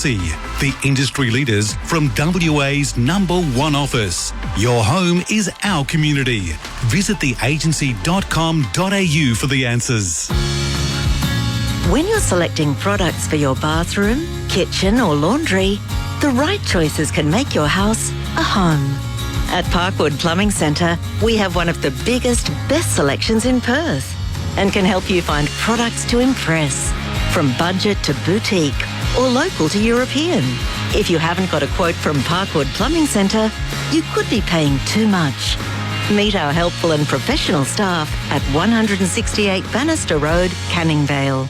Agency, the industry leaders from WA's #1 office. Your home is our community. Visit theagency.com.au for the answers. When you're selecting products for your bathroom, kitchen or laundry, the right choices can make your house a home. At Parkwood Plumbing Centre, we have one of the biggest, best selections in Perth and can help you find products to impress, from budget to boutique or local to European. If you haven't got a quote from Parkwood Plumbing Centre, you could be paying too much. Meet our helpful and professional staff at 168 Bannister Road, Canning Vale.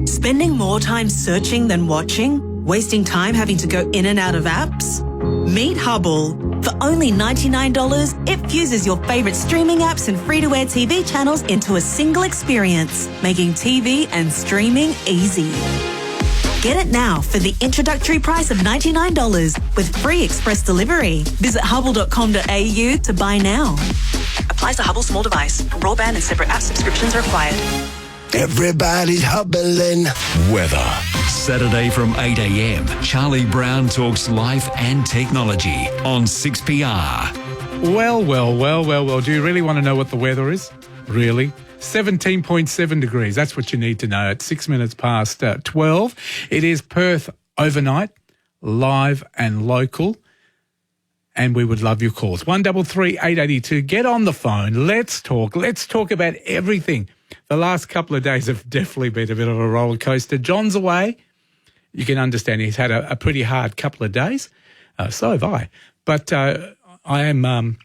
Spending more time searching than watching? Wasting time having to go in and out of apps? Meet Hubble. For only $99, it fuses your favourite streaming apps and free-to-air TV channels into a single experience, making TV and streaming easy. Get it now for the introductory price of $99 with free express delivery. Visit hubble.com.au to buy now. Applies to Hubble small device. Broadband and separate app subscriptions are required. Everybody's hubbling. Weather. Saturday from 8 a.m. Charlie Brown talks life and technology on 6PR. Well. Do you really want to know what the weather is? Really? 17.7 degrees. That's what you need to know at 6 minutes past 12. It is Perth overnight, live and local. And we would love your calls. 133 882. Get on the phone. Let's talk. Let's talk about everything. The last couple of days have definitely been a bit of a roller coaster. John's away. You can understand he's had a pretty hard couple of days. So have I. But I am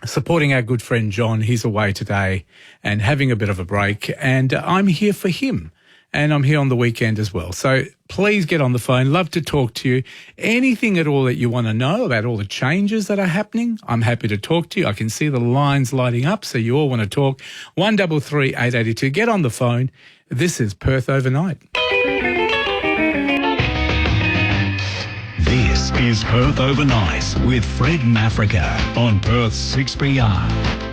supporting our good friend John. He's away today and having a bit of a break. And I'm here for him. And I'm here on the weekend as well. So please get on the phone. Love to talk to you. Anything at all that you want to know about all the changes that are happening, I'm happy to talk to you. I can see the lines lighting up, so you all want to talk. 133 882. Get on the phone. This is Perth Overnight. This is Perth Overnight with Fred Mafrica on Perth 6PR.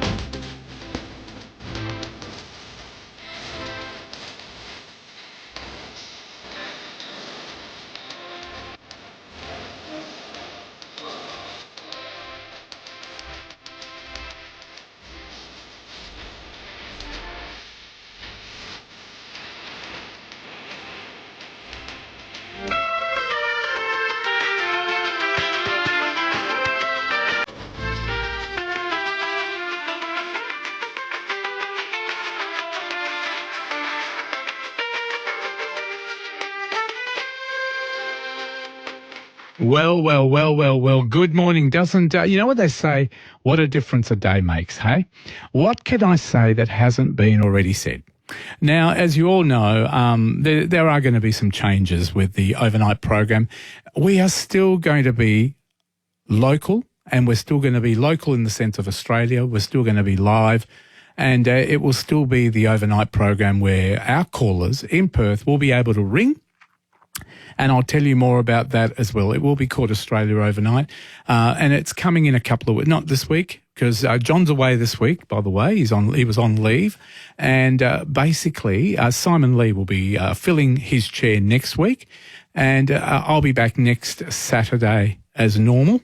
Well. Good morning. Doesn't, you know what they say? What a difference a day makes, hey? What can I say that hasn't been already said? Now, as you all know, there are going to be some changes with the overnight program. We are still going to be local, and we're still going to be local in the sense of Australia. We're still going to be live, and it will still be the overnight program where our callers in Perth will be able to ring. And I'll tell you more about that as well. It will be called Australia Overnight. And it's coming in a couple of weeks, not this week, because John's away this week, by the way. He was on leave. And basically, Simon Lee will be filling his chair next week. And I'll be back next Saturday as normal.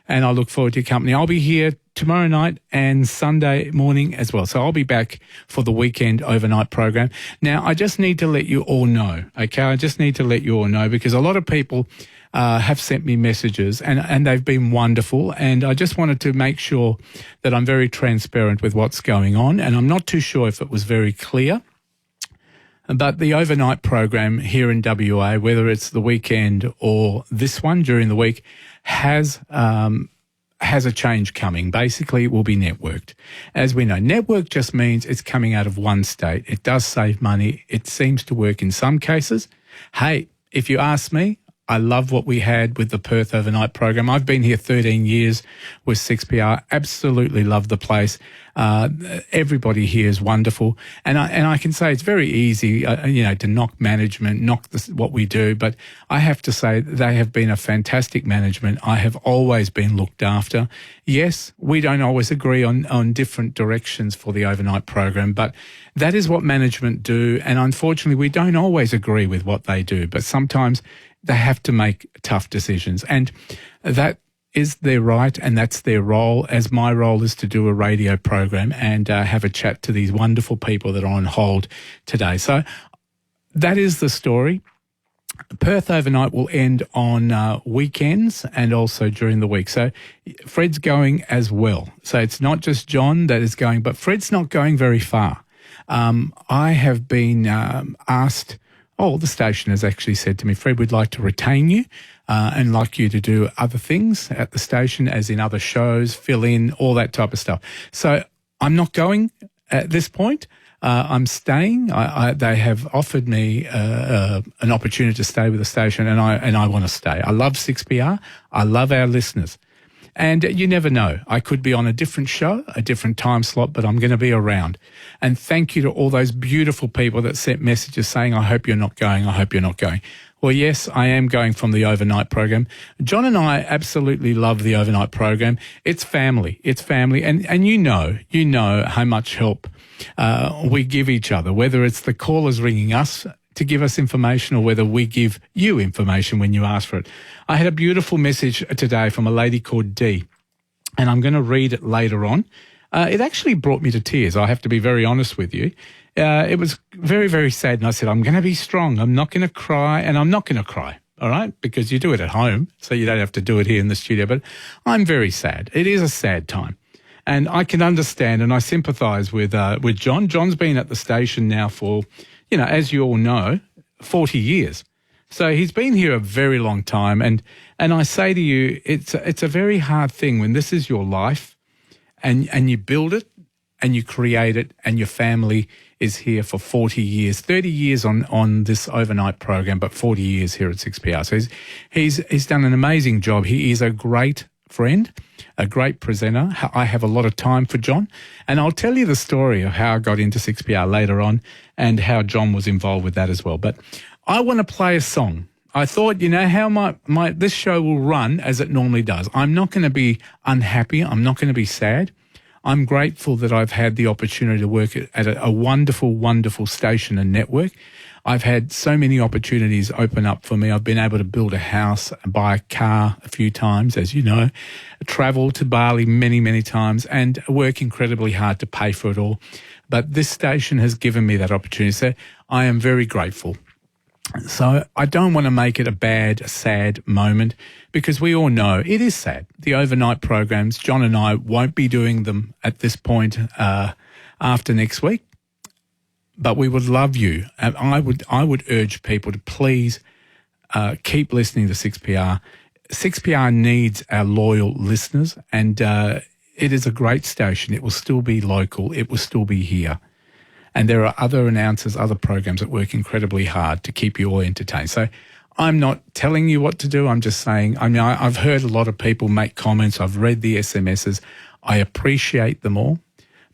And I look forward to your company. I'll be here tomorrow night and Sunday morning as well. So I'll be back for the weekend overnight program. Now, I just need to let you all know, okay? I just need to let you all know because a lot of people have sent me messages and they've been wonderful. And I just wanted to make sure that I'm very transparent with what's going on. And I'm not too sure if it was very clear. But the overnight program here in WA, whether it's the weekend or this one during the week, has a change coming. Basically, it will be networked. As we know, network just means it's coming out of one state. It does save money. It seems to work in some cases. Hey, if you ask me, I love what we had with the Perth overnight program. I've been here 13 years with 6PR. Absolutely love the place. Everybody here is wonderful. And I can say it's very easy, to knock management, what we do. But I have to say they have been a fantastic management. I have always been looked after. Yes, we don't always agree on different directions for the overnight program, but that is what management do. And unfortunately, we don't always agree with what they do. But sometimes they have to make tough decisions. And that is their right and that's their role, as my role is to do a radio program and have a chat to these wonderful people that are on hold today. So that is the story. Perth overnight will end on weekends and also during the week. So Fred's going as well. So it's not just John that is going, but Fred's not going very far. I have been asked, the station has actually said to me, Fred, we'd like to retain you and like you to do other things at the station, as in other shows, fill in, all that type of stuff. So I'm not going at this point. I'm staying. They have offered me an opportunity to stay with the station, and I want to stay. I love 6PR. I love our listeners. And you never know. I could be on a different show, a different time slot, but I'm going to be around. And thank you to all those beautiful people that sent messages saying, I hope you're not going. I hope you're not going. Well, yes, I am going from the overnight program. John and I absolutely love the overnight program. It's family. It's family. And you know how much help we give each other, whether it's the callers ringing us to give us information or whether we give you information when you ask for it. I had a beautiful message today from a lady called Dee, and I'm going to read it later on. It actually brought me to tears. I have to be very honest with you. It was very, very sad. And I said, I'm going to be strong. I'm not going to cry, and I'm not going to cry. All right, because you do it at home, so you don't have to do it here in the studio. But I'm very sad. It is a sad time. And I can understand and I sympathise with John. John's been at the station now for, as you all know, 40 years. So he's been here a very long time. And I say to you, it's a very hard thing when this is your life and you build it and you create it and your family is here for 40 years, 30 years on this overnight program, but 40 years here at 6PR. So he's done an amazing job. He is a great friend, a great presenter. I have a lot of time for John, and I'll tell you the story of how I got into 6PR later on and how John was involved with that as well. But I want to play a song. I thought, how this show will run as it normally does. I'm not going to be unhappy. I'm not going to be sad. I'm grateful that I've had the opportunity to work at a wonderful, wonderful station and network. I've had so many opportunities open up for me. I've been able to build a house, buy a car a few times, as you know, travel to Bali many, many times, and work incredibly hard to pay for it all. But this station has given me that opportunity. So I am very grateful. So I don't want to make it a bad, sad moment because we all know it is sad. The overnight programs, John and I won't be doing them at this point after next week. But we would love you, and I would urge people to please keep listening to 6PR. 6PR needs our loyal listeners, and it is a great station. It will still be local. It will still be here. And there are other announcers, other programs that work incredibly hard to keep you all entertained. So I'm not telling you what to do. I'm just saying, I've heard a lot of people make comments. I've read the SMSs. I appreciate them all.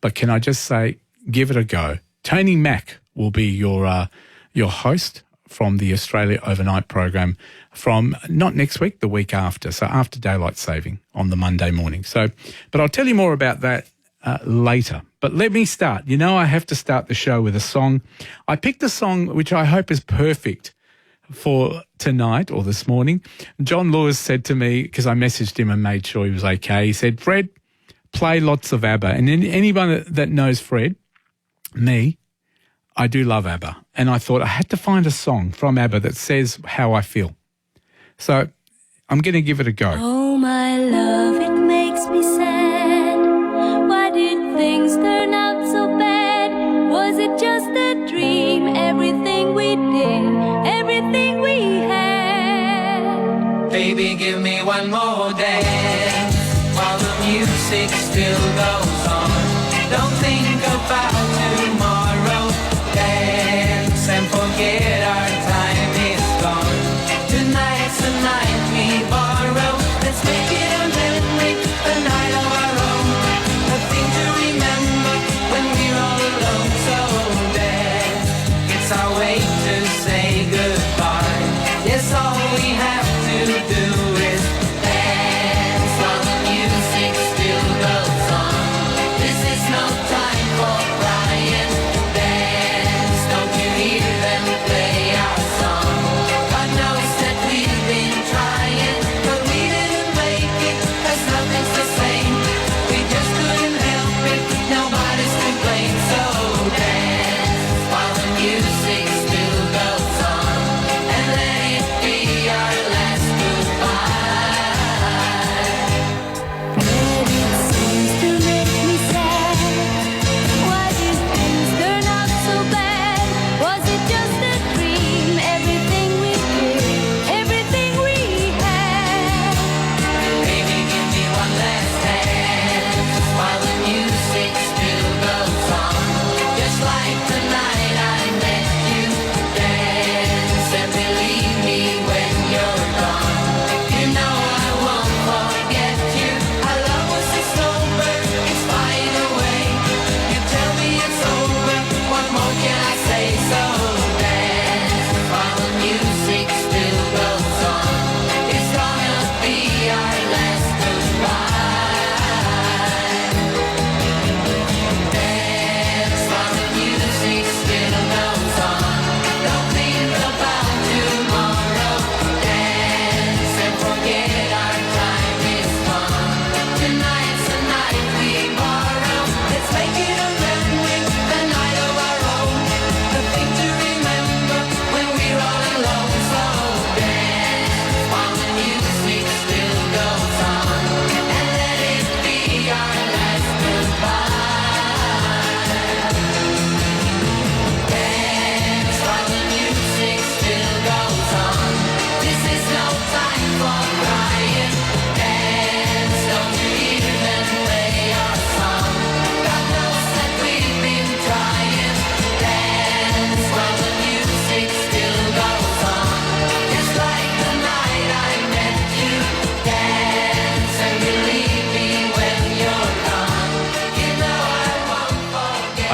But can I just say, give it a go. Tony Mack will be your host from the Australia Overnight program from not next week, the week after. So after daylight saving on the Monday morning. But I'll tell you more about that later. But let me start. I have to start the show with a song. I picked a song which I hope is perfect for tonight or this morning. John Lewis said to me, because I messaged him and made sure he was okay, he said, Fred, play lots of ABBA. And anyone that knows Fred, me, I do love ABBA. And I thought I had to find a song from ABBA that says how I feel. So I'm going to give it a go. Oh, my love, it makes me sad. Why did things turn out so bad? Was it just a dream? Everything we did, everything we had. Baby, give me one more dance while the music still goes on. Don't think about tomorrow. Dance and forget our time is gone. Tonight's the night we borrow. Let's make it a memory, a night of our own. A thing to remember when we're all alone. So dance, it's our way to say goodbye. Yes, all we have to do is dance while the music still goes on. This is no time for crying. Dance, don't you hear them play our song? God knows that we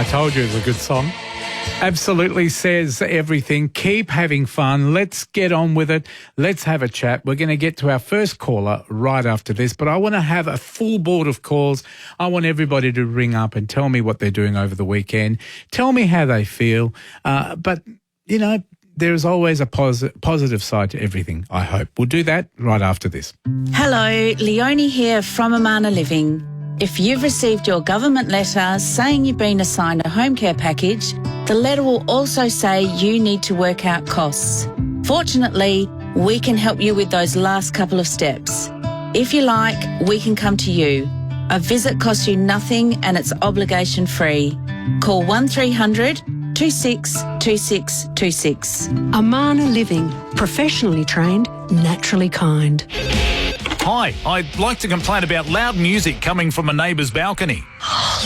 told you it was a good song. Absolutely says everything. Keep having fun. Let's get on with it. Let's have a chat. We're going to get to our first caller right after this, but I want to have a full board of calls. I want everybody to ring up and tell me what they're doing over the weekend. Tell me how they feel. But, you know, there's always a positive side to everything, I hope. We'll do that right after this. Hello, Leonie here from Amana Living. If you've received your government letter saying you've been assigned a home care package, the letter will also say you need to work out costs. Fortunately, we can help you with those last couple of steps. If you like, we can come to you. A visit costs you nothing and it's obligation free. Call 1300 26 26 26. Amana Living, professionally trained, naturally kind. Hi, I'd like to complain about loud music coming from a neighbour's balcony.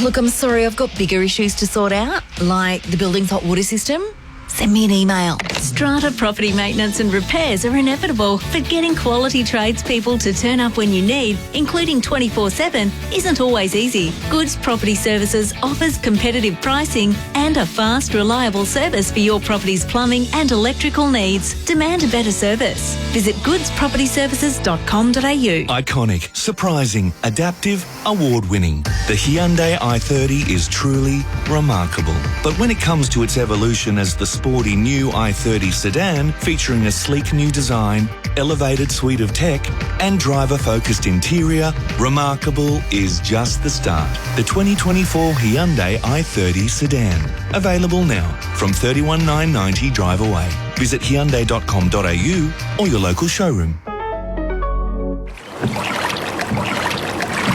Look, I'm sorry, I've got bigger issues to sort out, like the building's hot water system. Send me an email. Strata property maintenance and repairs are inevitable, but getting quality tradespeople to turn up when you need, including 24/7, isn't always easy. Goods Property Services offers competitive pricing and a fast, reliable service for your property's plumbing and electrical needs. Demand a better service. Visit goodspropertyservices.com.au. Iconic, surprising, adaptive, award-winning. The Hyundai i30 is truly remarkable. But when it comes to its evolution as the sporty new i30 sedan, featuring a sleek new design, elevated suite of tech, and driver-focused interior, remarkable is just the start. The 2024 Hyundai i30 sedan. Available now from $31,990 drive away. Visit hyundai.com.au or your local showroom.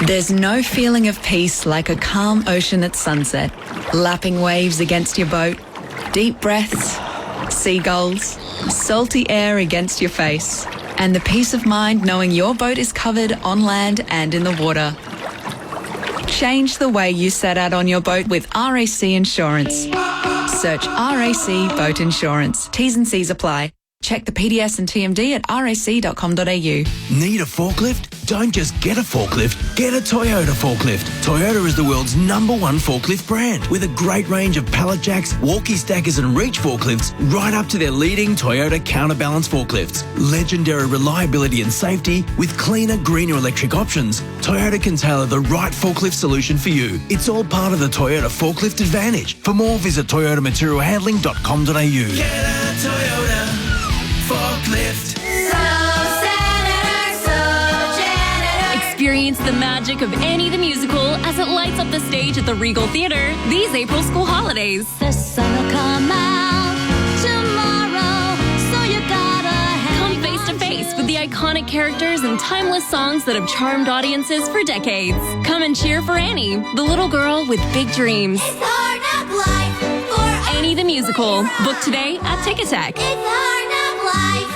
There's no feeling of peace like a calm ocean at sunset. Lapping waves against your boat, deep breaths, seagulls, salty air against your face, and the peace of mind knowing your boat is covered on land and in the water. Change the way you set out on your boat with RAC Insurance. Search RAC Boat Insurance. T's and C's apply. Check the PDS and TMD at rac.com.au. Need a forklift? Don't just get a forklift, get a Toyota forklift. Toyota is the world's #1 forklift brand with a great range of pallet jacks, walkie stackers and reach forklifts right up to their leading Toyota counterbalance forklifts. Legendary reliability and safety with cleaner, greener electric options. Toyota can tailor the right forklift solution for you. It's all part of the Toyota Forklift Advantage. For more, visit toyotamaterialhandling.com.au. Get a Toyota forklift. Experience the magic of Annie the Musical as it lights up the stage at the Regal Theatre these April school holidays. The sun will come out tomorrow, so you gotta come face to face with the iconic characters and timeless songs that have charmed audiences for decades. Come and cheer for Annie, the little girl with big dreams. It's hard enough life for Annie the Musical. Book today at Ticket Tech. It's hard enough life.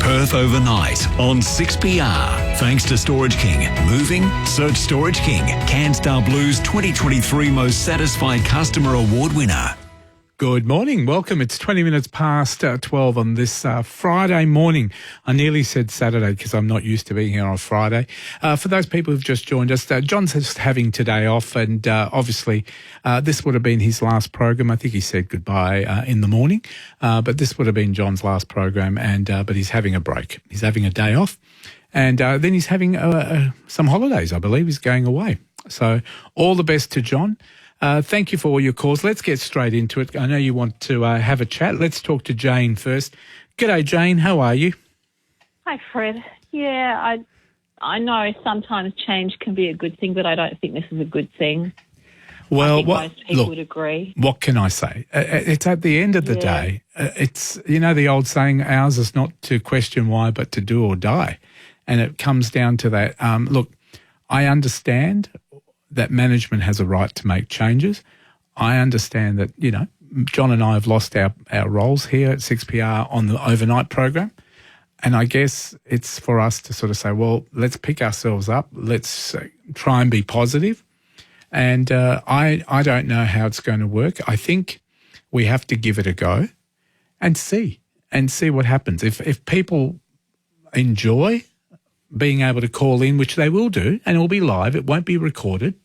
Perth overnight on 6PR. Thanks to Storage King. Moving? Search Storage King. CanStar Blues 2023 Most Satisfied Customer Award winner. Good morning. Welcome. It's 20 minutes past 12 on this Friday morning. I nearly said Saturday because I'm not used to being here on Friday. For those people who've just joined us, John's just having today off, and obviously this would have been his last program. I think he said goodbye in the morning, but this would have been John's last program, and but he's having a break. He's having a day off, and then he's having some holidays. I believe he's going away. So all the best to John. Thank you for all your calls. Let's get straight into it. I know you want to have a chat. Let's talk to Jane first. G'day, Jane. How are you? Hi, Fred. Yeah, I know sometimes change can be a good thing, but I don't think this is a good thing. Well, I think most people would agree. What can I say? It's at the end of the day. It's, you know, the old saying, ours is not to question why, but to do or die. And it comes down to that. Look, I understand that management has a right to make changes. I understand that, you know, John and I have lost our roles here at 6PR on the overnight program. And I guess it's for us to sort of say, well, let's pick ourselves up. Let's try and be positive. And I don't know how it's going to work. I think we have to give it a go and see what happens. If people enjoy being able to call in, which they will do, and it will be live, it won't be recorded,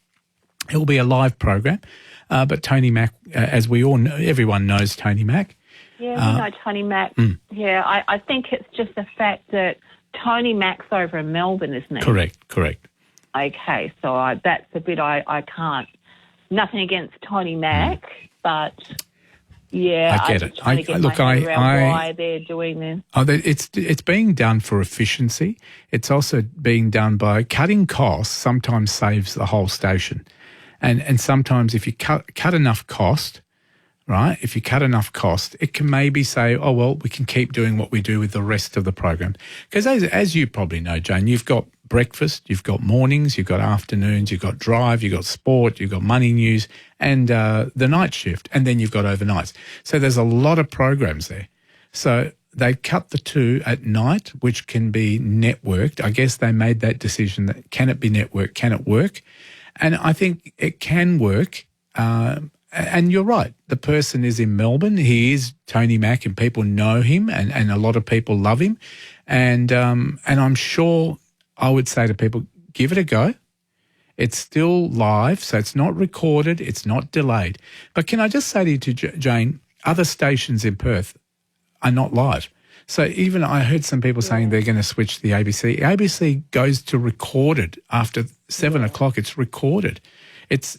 It will be a live program, but Tony Mack, as we all know, everyone knows Tony Mack. Yeah, we know Tony Mack. Yeah, I think it's just the fact that Tony Mack's over in Melbourne, isn't he? Correct. Okay, so that's a bit I can't. Nothing against Tony Mack, but yeah, I get just it. trying to get my head around why they're doing this. It's being done for efficiency. It's also being done by cutting costs. Sometimes saves the whole station, and sometimes if you cut enough cost. Right, if you cut enough cost, it can maybe say, oh, well, we can keep doing what we do with the rest of the program. Because as you probably know, Jane, you've got breakfast, you've got mornings, you've got afternoons, you've got drive, you've got sport, you've got money news, and the night shift, and then you've got overnights. So there's a lot of programs there. So they cut the two at night, which can be networked. I guess they made that decision that can it be networked, can it work? And I think it can work. And you're right. The person is in Melbourne. He is Tony Mack, and people know him, and a lot of people love him. And I'm sure I would say to people, give it a go. It's still live, so it's not recorded. It's not delayed. But can I just say to you, Jane, other stations in Perth are not live. So even I heard some people saying they're going to switch to the ABC. ABC goes to recorded after 7 o'clock. It's recorded.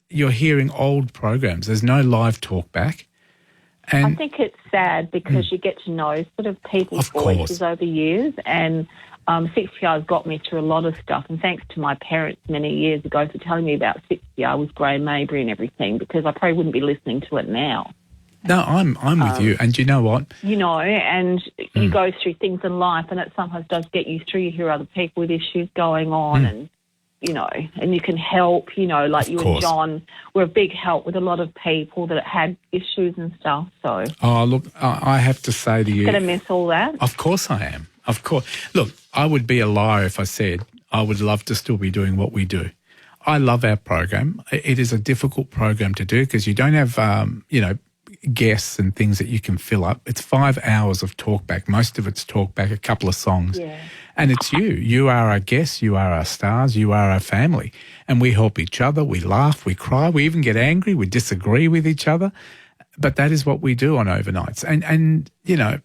You're hearing old programs. There's no live talk back. And I think it's sad because you get to know sort of people's voices over years, and 6PR got me through a lot of stuff. And thanks to my parents many years ago for telling me about 6PR with Graham Mabry and everything, because I probably wouldn't be listening to it now. No, I'm with you. And you know what? You know, and you go through things in life, and it sometimes does get you through. You hear other people with issues going on, and you know, and you can help, you know, like you and John were a big help with a lot of people that had issues and stuff. So, look, I have to say to you, going to miss all that. Of course I am. Of course. Look, I would be a liar if I said I would love to still be doing what we do. I love our program. It is a difficult program to do because you don't have, guests and things that you can fill up. It's 5 hours of talkback. Most of it's talkback, a couple of songs. Yeah. And it's you. You are our guests. You are our stars. You are our family. And we help each other. We laugh. We cry. We even get angry. We disagree with each other. But that is what we do on overnights. And you know,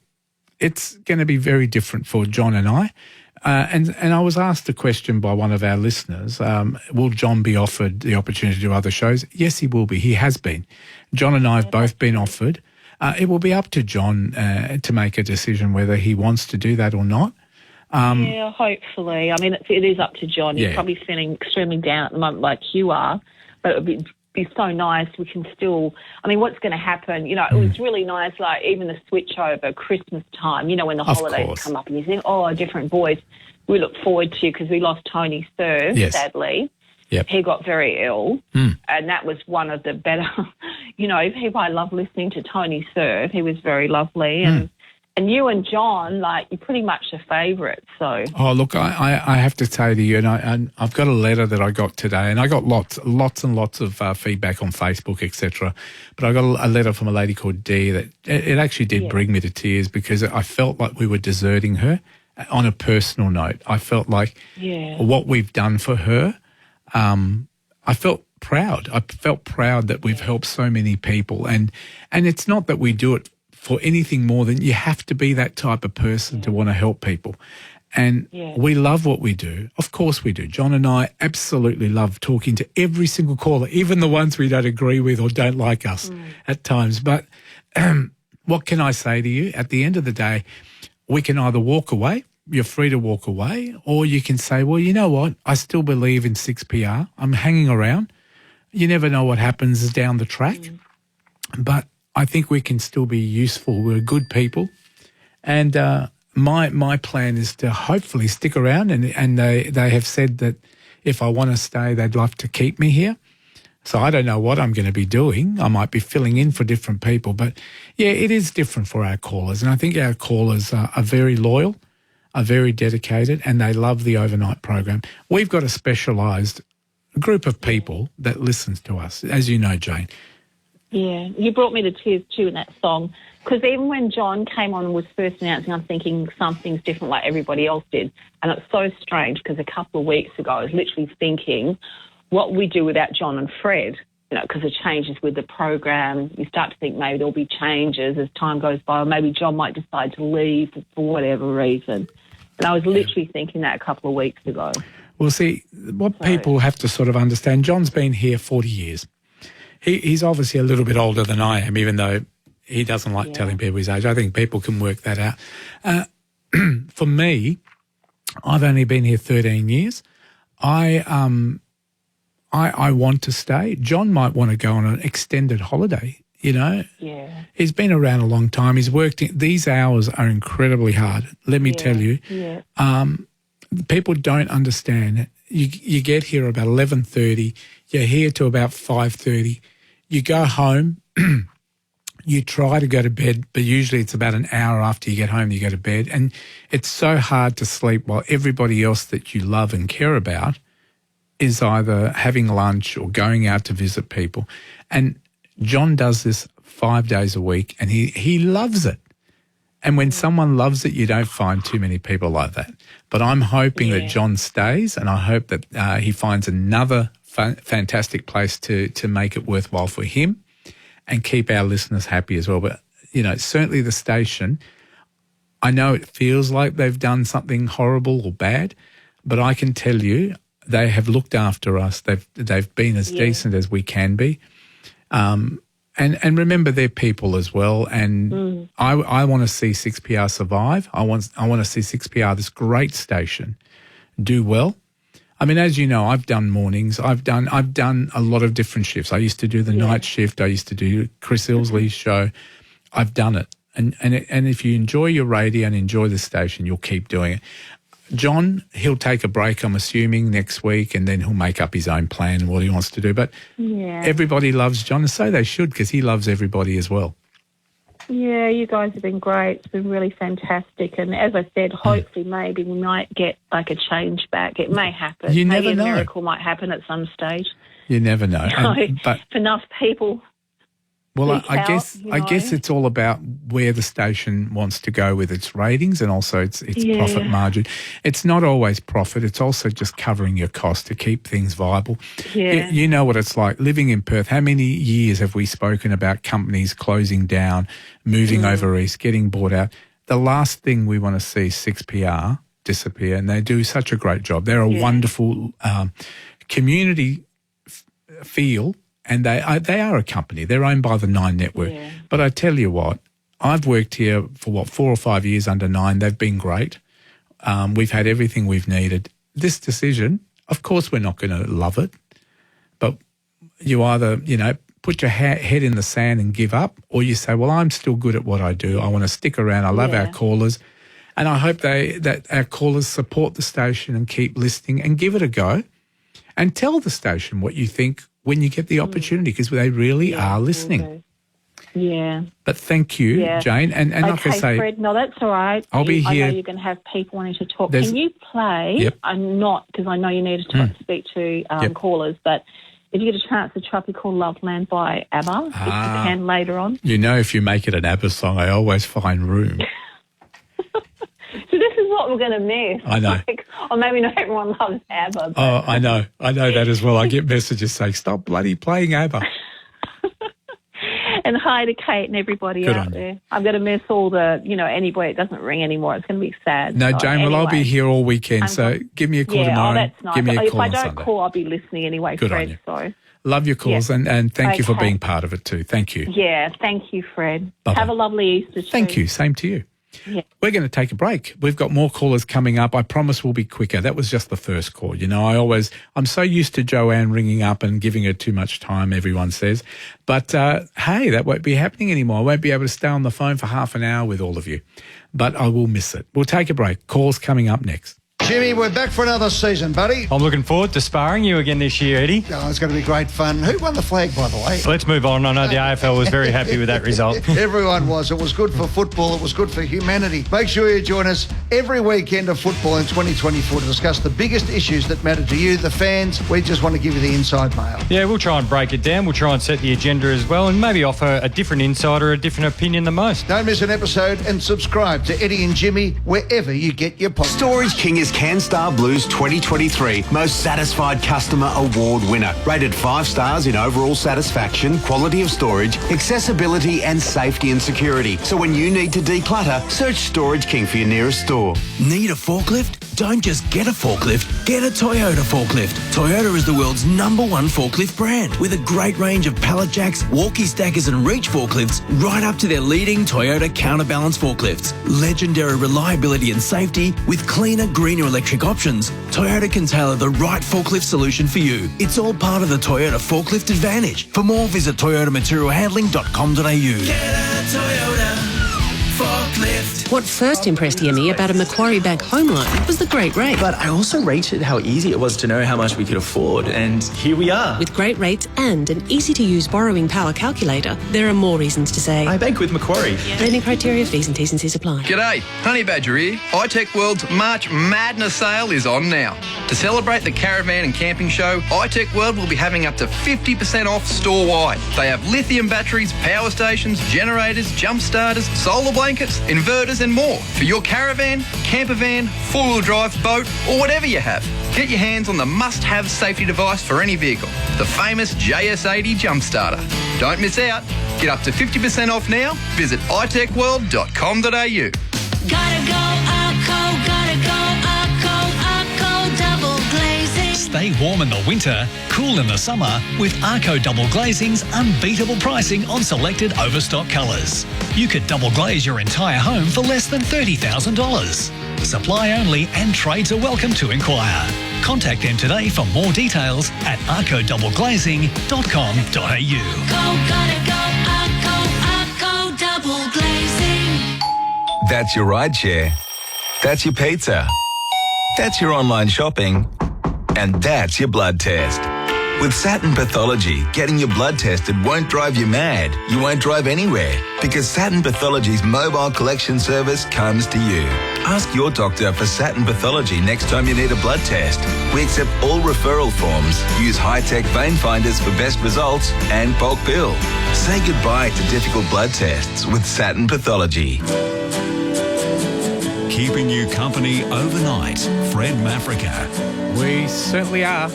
it's going to be very different for John and I. And I was asked a question by one of our listeners, will John be offered the opportunity to do other shows? Yes, he will be. He has been. John and I have both been offered. It will be up to John to make a decision whether he wants to do that or not. Yeah, hopefully. I mean, it is up to John. He's probably feeling extremely down at the moment like you are, but it would be so nice. We can still, I mean, what's going to happen? You know, it was really nice, like even the switch over Christmas time, you know, when the holidays come up and you think, oh, a different voice. We look forward to, because we lost Tony Serve, sadly. Yep. He got very ill, and that was one of the better, you know, people. I love listening to Tony Serve. He was very lovely. And you and John, like, you're pretty much a favourite, so. Oh, look, I have to say to you, and I've got a letter that I got today, and I got lots and lots of feedback on Facebook, etc. But I got a letter from a lady called Dee that it actually did bring me to tears, because I felt like we were deserting her on a personal note. I felt like what we've done for her, I felt proud. I felt proud that we've helped so many people. And it's not that we do it for anything more than you have to be that type of person to want to help people. And we love what we do. Of course we do. John and I absolutely love talking to every single caller, even the ones we don't agree with or don't like us at times. But what can I say to you? At the end of the day, we can either walk away. You're free to walk away, or you can say, well, you know what? I still believe in 6PR. I'm hanging around. You never know what happens down the track. But I think we can still be useful. We're good people. And my plan is to hopefully stick around, and they have said that if I want to stay, they'd love to keep me here. So I don't know what I'm going to be doing. I might be filling in for different people. But, yeah, it is different for our callers. And I think our callers are very loyal, are very dedicated, and they love the overnight program. We've got a specialised group of people that listens to us, as you know, Jane. Yeah, you brought me to tears too in that song, because even when John came on and was first announcing, I'm thinking something's different like everybody else did. And it's so strange, because a couple of weeks ago I was literally thinking, what we do without John and Fred, because the changes with the program, you start to think maybe there'll be changes as time goes by, or maybe John might decide to leave for whatever reason. And I was literally thinking that a couple of weeks ago. Well, see, what people have to sort of understand, John's been here 40 years. He's obviously a little bit older than I am, even though he doesn't like telling people his age. I think people can work that out. For me, I've only been here 13 years. I want to stay. John might want to go on an extended holiday, Yeah. He's been around a long time. He's worked these hours are incredibly hard. Let me tell you. Yeah. People don't understand. You get here about 11:30. You're here to about 5:30. You go home. You try to go to bed, but usually it's about an hour after you get home you go to bed. And it's so hard to sleep while everybody else that you love and care about is either having lunch or going out to visit people. And John does this 5 days a week, and he loves it. And when someone loves it, you don't find too many people like that. But I'm hoping that John stays, and I hope that he finds another fantastic place to make it worthwhile for him and keep our listeners happy as well. But, certainly the station, I know it feels like they've done something horrible or bad, but I can tell you they have looked after us. They've been as decent as we can be. And remember, they're people as well. And I want to see 6PR survive. I want to see 6PR, this great station, do well. I mean, as you know, I've done mornings. I've done a lot of different shifts. I used to do the night shift. I used to do Chris Ilsley's show. I've done it. And if you enjoy your radio and enjoy the station, you'll keep doing it. John, he'll take a break, I'm assuming, next week, and then he'll make up his own plan and what he wants to do. But everybody loves John, and so they should, because he loves everybody as well. Yeah, you guys have been great. It's been really fantastic. And as I said, hopefully maybe we might get like a change back. It may happen. You never maybe know. A miracle might happen at some stage. You never know. But if enough people... Well, I guess it's all about where the station wants to go with its ratings and also its profit margin. It's not always profit. It's also just covering your cost to keep things viable. Yeah. You know what it's like living in Perth. How many years have we spoken about companies closing down, moving over east, getting bought out? The last thing we want to see is 6PR disappear, and they do such a great job. They're a wonderful community feel. And they are a company. They're owned by the Nine Network. Yeah. But I tell you what, I've worked here for 4 or 5 years under Nine. They've been great. We've had everything we've needed. This decision, of course, we're not going to love it, but you either put your head in the sand and give up, or you say, well, I'm still good at what I do. I want to stick around. I love our callers, and I hope that our callers support the station and keep listening and give it a go, and tell the station what you think when you get the opportunity, because they really are listening. Yeah. But thank you, Jane. And like I say... Fred, no, that's all right. I'll be here. I know you're going to have people wanting to talk. Can you play? I'm not, because I know you need to speak to callers, but if you get a chance, the Tropical Loveland by ABBA, if you can later on. If you make it an ABBA song, I always find room. So this is what we're going to miss. I know. Or maybe not everyone loves ABBA. Oh, I know that as well. I get messages saying, stop bloody playing ABBA. And hi to Kate and everybody out there. I'm going to miss all the, anybody. It doesn't ring anymore. It's going to be sad. No, Jane, well, I'll be here all weekend, so give me a call tomorrow. That's nice. Give me a call if I don't Sunday. call, I'll be listening anyway, Good Fred. on you. So. Love your calls, and thank you for being part of it too. Thank you. Yeah, thank you, Fred. Bye-bye. Have a lovely Easter too. Thank you. Same to you. Yeah. We're going to take a break. We've got more callers coming up. I promise we'll be quicker. That was just the first call. I'm so used to Joanne ringing up and giving her too much time, everyone says. But, hey, that won't be happening anymore. I won't be able to stay on the phone for half an hour with all of you. But I will miss it. We'll take a break. Calls coming up next. Jimmy, we're back for another season, buddy. I'm looking forward to sparring you again this year, Eddie. Oh, it's going to be great fun. Who won the flag, by the way? Let's move on. I know the AFL was very happy with that result. Everyone was. It was good for football. It was good for humanity. Make sure you join us every weekend of football in 2024 to discuss the biggest issues that matter to you, the fans. We just want to give you the inside mail. Yeah, we'll try and break it down. We'll try and set the agenda as well and maybe offer a different insight or a different opinion than most. Don't miss an episode and subscribe to Eddie and Jimmy wherever you get your podcasts. Storage King is CanStar Blues 2023 Most Satisfied Customer Award winner. Rated 5 stars in overall satisfaction, quality of storage, accessibility and safety and security. So when you need to declutter, search Storage King for your nearest store. Need a forklift? Don't just get a forklift, get a Toyota forklift. Toyota is the world's #1 forklift brand with a great range of pallet jacks, walkie stackers and reach forklifts right up to their leading Toyota counterbalance forklifts. Legendary reliability and safety with cleaner, greener electric options. Toyota can tailor the right forklift solution for you. It's all part of the Toyota forklift advantage. For more, visit toyotamaterialhandling.com.au. Get a Toyota forklift. What first impressed Yemi about a Macquarie Bank home loan was the great rate. But I also rated how easy it was to know how much we could afford, and here we are. With great rates and an easy-to-use borrowing power calculator, there are more reasons to say, I bank with Macquarie. Lending criteria, fees and T's and C's apply. G'day, Honey Badger here. iTech World's March Madness sale is on now. To celebrate the caravan and camping show, iTech World will be having up to 50% off store-wide. They have lithium batteries, power stations, generators, jump starters, solar blankets, inverters and more for your caravan, camper van, four-wheel drive, boat or whatever you have. Get your hands on the must-have safety device for any vehicle, the famous JS80 jump starter. Don't miss out. Get up to 50% off now. Visit itechworld.com.au. Gotta go, Arco, gotta go, Arco double glazing. Stay warm in the winter, cool in the summer with Arco Double Glazing's unbeatable pricing on selected overstock colours. You could double glaze your entire home for less than $30,000. Supply only and trades are welcome to inquire. Contact them today for more details at arcodoubleglazing.com.au. Gotta go, Arco double glazing. That's your ride share. That's your pizza. That's your online shopping. And that's your blood test. With Saturn Pathology, getting your blood tested won't drive you mad. You won't drive anywhere because Saturn Pathology's mobile collection service comes to you. Ask your doctor for Saturn Pathology next time you need a blood test. We accept all referral forms, use high-tech vein finders for best results and bulk bill. Say goodbye to difficult blood tests with Saturn Pathology. Keeping you company overnight, Fred Mafrica. We certainly are.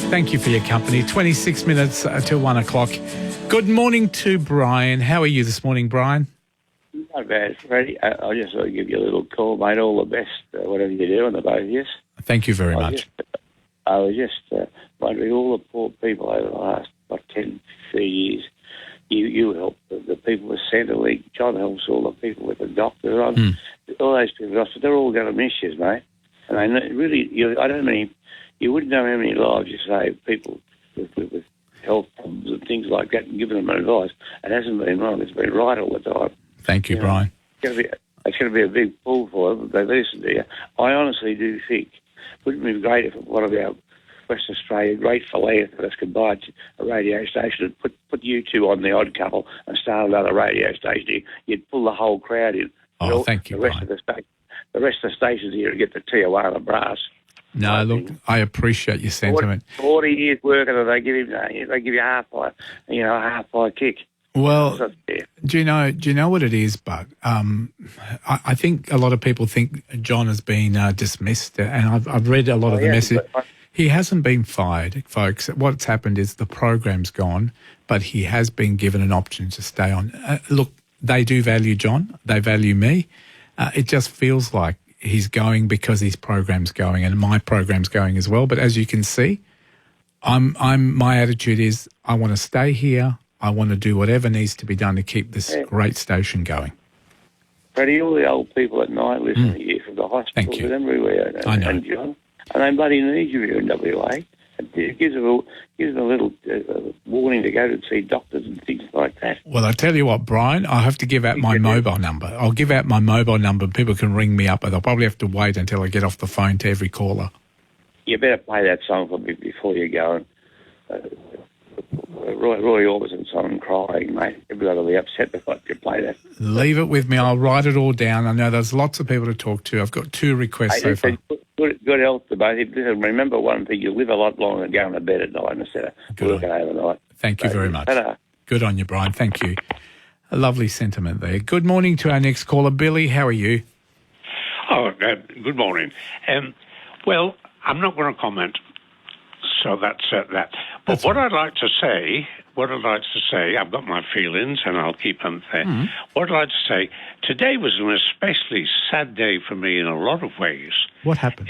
Thank you for your company. 26 minutes till 1 o'clock. Good morning to Brian. How are you this morning, Brian? Not bad, Freddie. I just thought I'd give you a little call, mate. All the best, whatever you do, and the both of you. Thank you very much. I was just wondering, all the poor people over the last, 10, 30 years, you help the people with Centrelink. John helps all the people with the doctor. All those people, they're all going to miss you, mate. And I really, I don't mean, you wouldn't know how many lives you save people with health problems and things like that, and giving them advice. It hasn't been wrong. It's been right all the time. Thank you, Brian. It's going to be a big pull for them. They listen to you. I honestly do think, wouldn't it be great if one of our West Australia great philanthropists could buy a radio station and put you two on the odd couple and start another radio station? You'd pull the whole crowd in. Oh, thank you, Brian. The rest of the stations here to get the Tijuana brass. No, look, I appreciate your sentiment. 40 years working, and they give you a half pie kick. Well, do you know what it is, Bud? I think a lot of people think John has been dismissed, and I've read a lot of the message. He hasn't been fired, folks. What's happened is the program's gone, but he has been given an option to stay on. Look, they do value John. They value me. It just feels like he's going because his program's going and my program's going as well. But as you can see, my attitude is I want to stay here. I want to do whatever needs to be done to keep this great station going. Freddie, all the old people at night listen to you from the hospitals and everywhere. I know. And John, and they bloody need you here in WA. It gives them a little warning to go to see doctors and things like that. Well, I tell you what, Brian, I have to give out my mobile number. I'll give out my mobile number. People can ring me up, but they'll probably have to wait until I get off the phone to every caller. You better play that song for me before you go. Roy Orbison song, Crying, mate. Everybody will be upset if you play that. Leave it with me. I'll write it all down. I know there's lots of people to talk to. I've got 2 requests so far. Good health to both. Remember one thing, you live a lot longer than going to bed at night instead of working overnight. Thank you very much. Good on you, Brian. Thank you. A lovely sentiment there. Good morning to our next caller. Billy, how are you? Good morning. Well, I'm not going to comment, so that's that. But what I'd like to say, I've got my feelings and I'll keep them there. What I'd like to say, today was an especially sad day for me in a lot of ways. What happened?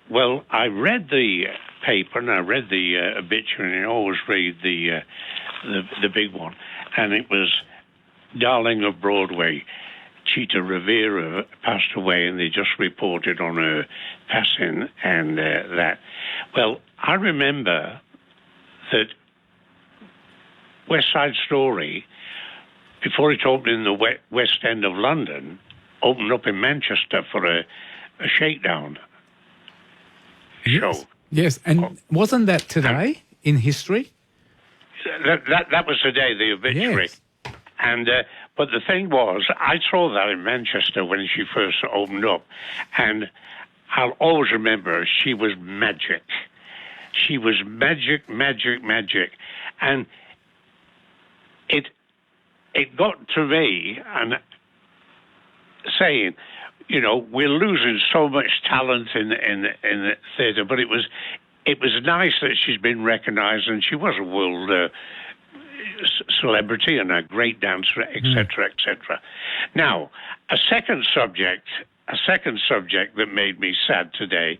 Well, I read the paper and I read the obituary, and I always read the big one, and it was Darling of Broadway, Cheetah Rivera, passed away, and they just reported on her passing and that. Well, I remember that West Side Story, before it opened in the West End of London, opened up in Manchester for a shakedown show. Yes, and wasn't that today in history? That was the day, the obituary. Yes. And but the thing was, I saw that in Manchester when she first opened up, and I'll always remember her. She was magic. She was magic, and it got to me and saying, you know, we're losing so much talent in the theatre, but it was nice that she's been recognised, and she was a world celebrity and a great dancer, etc., etc. Now, a second subject that made me sad today.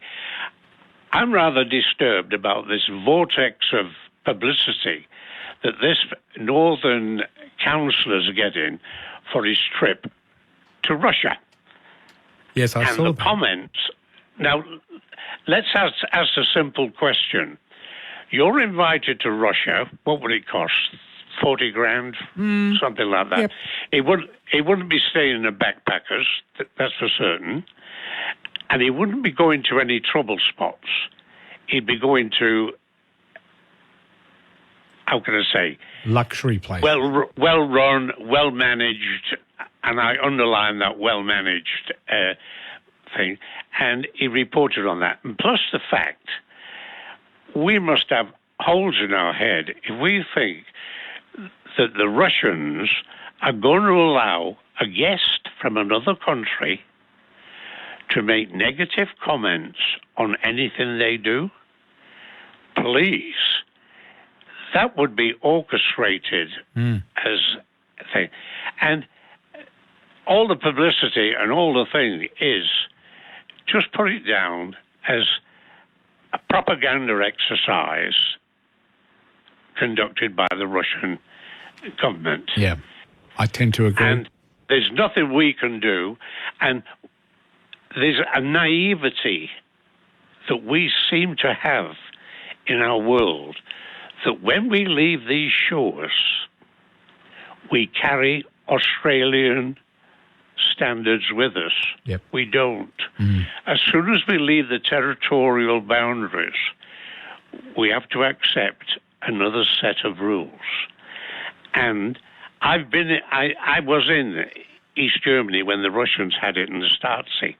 I'm rather disturbed about this vortex of publicity that this northern councillor is getting for his trip to Russia. Yes, I saw the that. comments. Now, let's ask a simple question. You're invited to Russia. What would it cost? 40 grand, something like that. Yep. It wouldn't be staying in the backpackers, that's for certain. And he wouldn't be going to any trouble spots. He'd be going to, how can I say? Luxury place. Well run, well managed, and I underline that well managed thing. And he reported on that. And plus the fact, we must have holes in our head if we think that the Russians are going to allow a guest from another country to make negative comments on anything they do. Please, that would be orchestrated as a thing. And all the publicity and all the thing is just put it down as a propaganda exercise conducted by the Russian government. Yeah, I tend to agree. And there's nothing we can do. And there's a naivety that we seem to have in our world that when we leave these shores, we carry Australian standards with us. Yep. We don't. As soon as we leave the territorial boundaries, we have to accept another set of rules. And I was in East Germany when the Russians had it in the Stasi.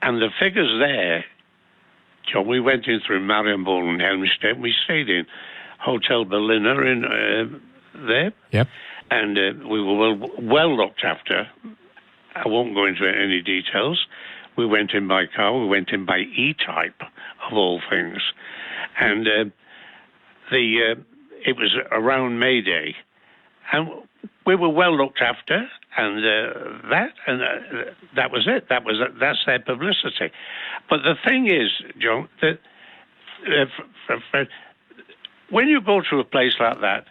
And the figures there, John, we went in through Marienborn and Helmstedt. We stayed in Hotel Berliner in there. Yep. And we were well looked after. I won't go into any details. We went in by car. We went in by E-Type, of all things. And it was around May Day. And we were well looked after, and that was it. That's their publicity. But the thing is, John, that when you go to a place like that,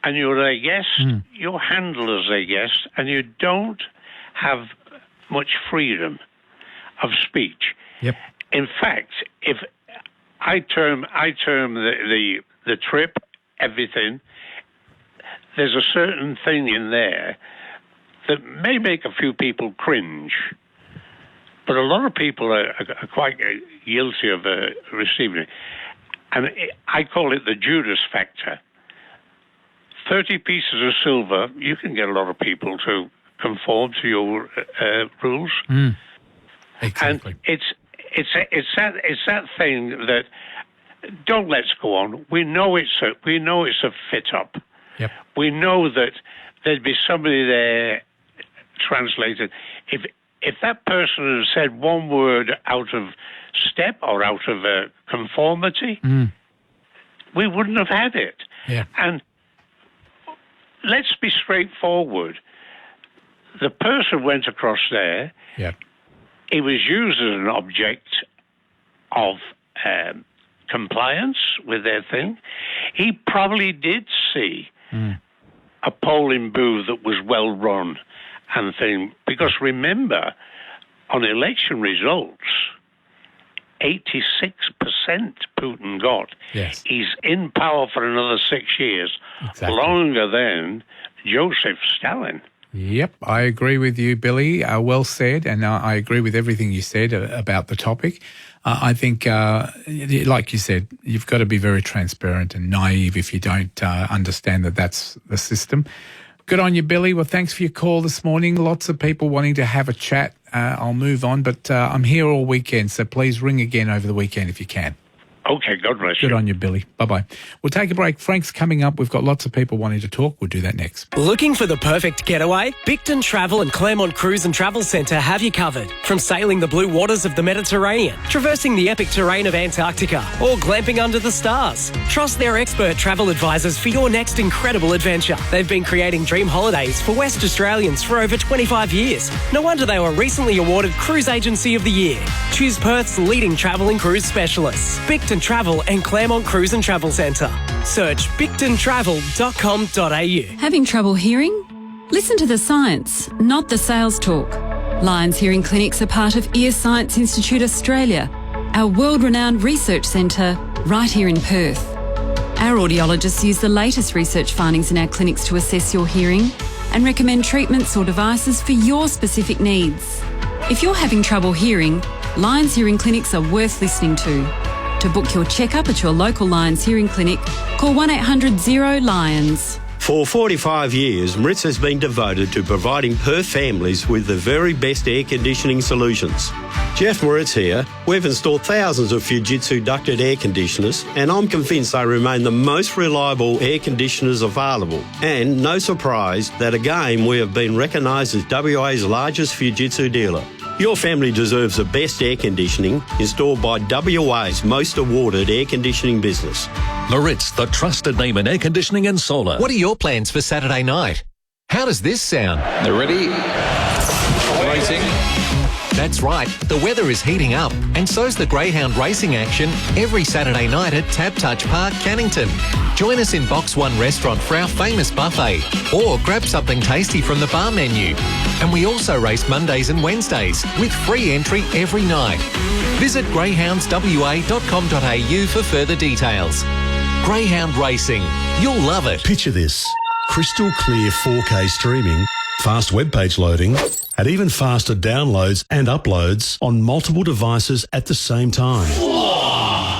and you're a guest, you're handled as a guest, and you don't have much freedom of speech. Yep. In fact, if I term the trip, everything, there's a certain thing in there that may make a few people cringe, but a lot of people are quite guilty of receiving it. And I call it the Judas factor. 30 pieces of silver, you can get a lot of people to conform to your rules. Exactly. And it's that thing that don't let's go on. We know it's a fit up. Yep. We know that there'd be somebody there translated. if that person had said one word out of step or out of conformity, we wouldn't have had it. Yeah. And let's be straightforward. The person went across there. Yeah. He was used as an object of compliance with their thing. He probably did see a polling booth that was well run and thing. Because remember, on election results, 86% Putin got. Yes. He's in power for another 6 years, longer than Joseph Stalin. Yep, I agree with you, Billy. Well said, and I agree with everything you said about the topic. I think, like you said, you've got to be very transparent and naive if you don't understand that that's the system. Good on you, Billy. Well, thanks for your call this morning. Lots of people wanting to have a chat. I'll move on, but I'm here all weekend, so please ring again over the weekend if you can. Okay, God bless you. Good on you, Billy. Bye-bye. We'll take a break. Frank's coming up. We've got lots of people wanting to talk. We'll do that next. Looking for the perfect getaway? Bicton Travel and Claremont Cruise and Travel Centre have you covered. From sailing the blue waters of the Mediterranean, traversing the epic terrain of Antarctica, or glamping under the stars. Trust their expert travel advisors for your next incredible adventure. They've been creating dream holidays for West Australians for over 25 years. No wonder they were recently awarded Cruise Agency of the Year. Choose Perth's leading travel and cruise specialists. Bicton Travel and Claremont Cruise and Travel Centre. Search bictontravel.com.au. Having trouble hearing? Listen to the science, not the sales talk. Lions Hearing Clinics are part of Ear Science Institute Australia, our world-renowned research centre right here in Perth. Our audiologists use the latest research findings in our clinics to assess your hearing and recommend treatments or devices for your specific needs. If you're having trouble hearing, Lions Hearing Clinics are worth listening to. To book your checkup at your local Lions Hearing Clinic, call 1-800-0-LIONS. For 45 years, Maritz has been devoted to providing Perth families with the very best air conditioning solutions. Jeff Moritz here. We've installed thousands of Fujitsu ducted air conditioners, and I'm convinced they remain the most reliable air conditioners available. And no surprise that again we have been recognised as WA's largest Fujitsu dealer. Your family deserves the best air conditioning installed by WA's most awarded air conditioning business. Maritz, the trusted name in air conditioning and solar. What are your plans for Saturday night? How does this sound? They're ready. Racing. That's right, the weather is heating up, and so's the Greyhound racing action every Saturday night at Tab Touch Park, Cannington. Join us in Box 1 restaurant for our famous buffet, or grab something tasty from the bar menu. And we also race Mondays and Wednesdays, with free entry every night. Visit greyhoundswa.com.au for further details. Greyhound Racing. You'll love it. Picture this. Crystal clear 4K streaming, fast web page loading, and even faster downloads and uploads on multiple devices at the same time.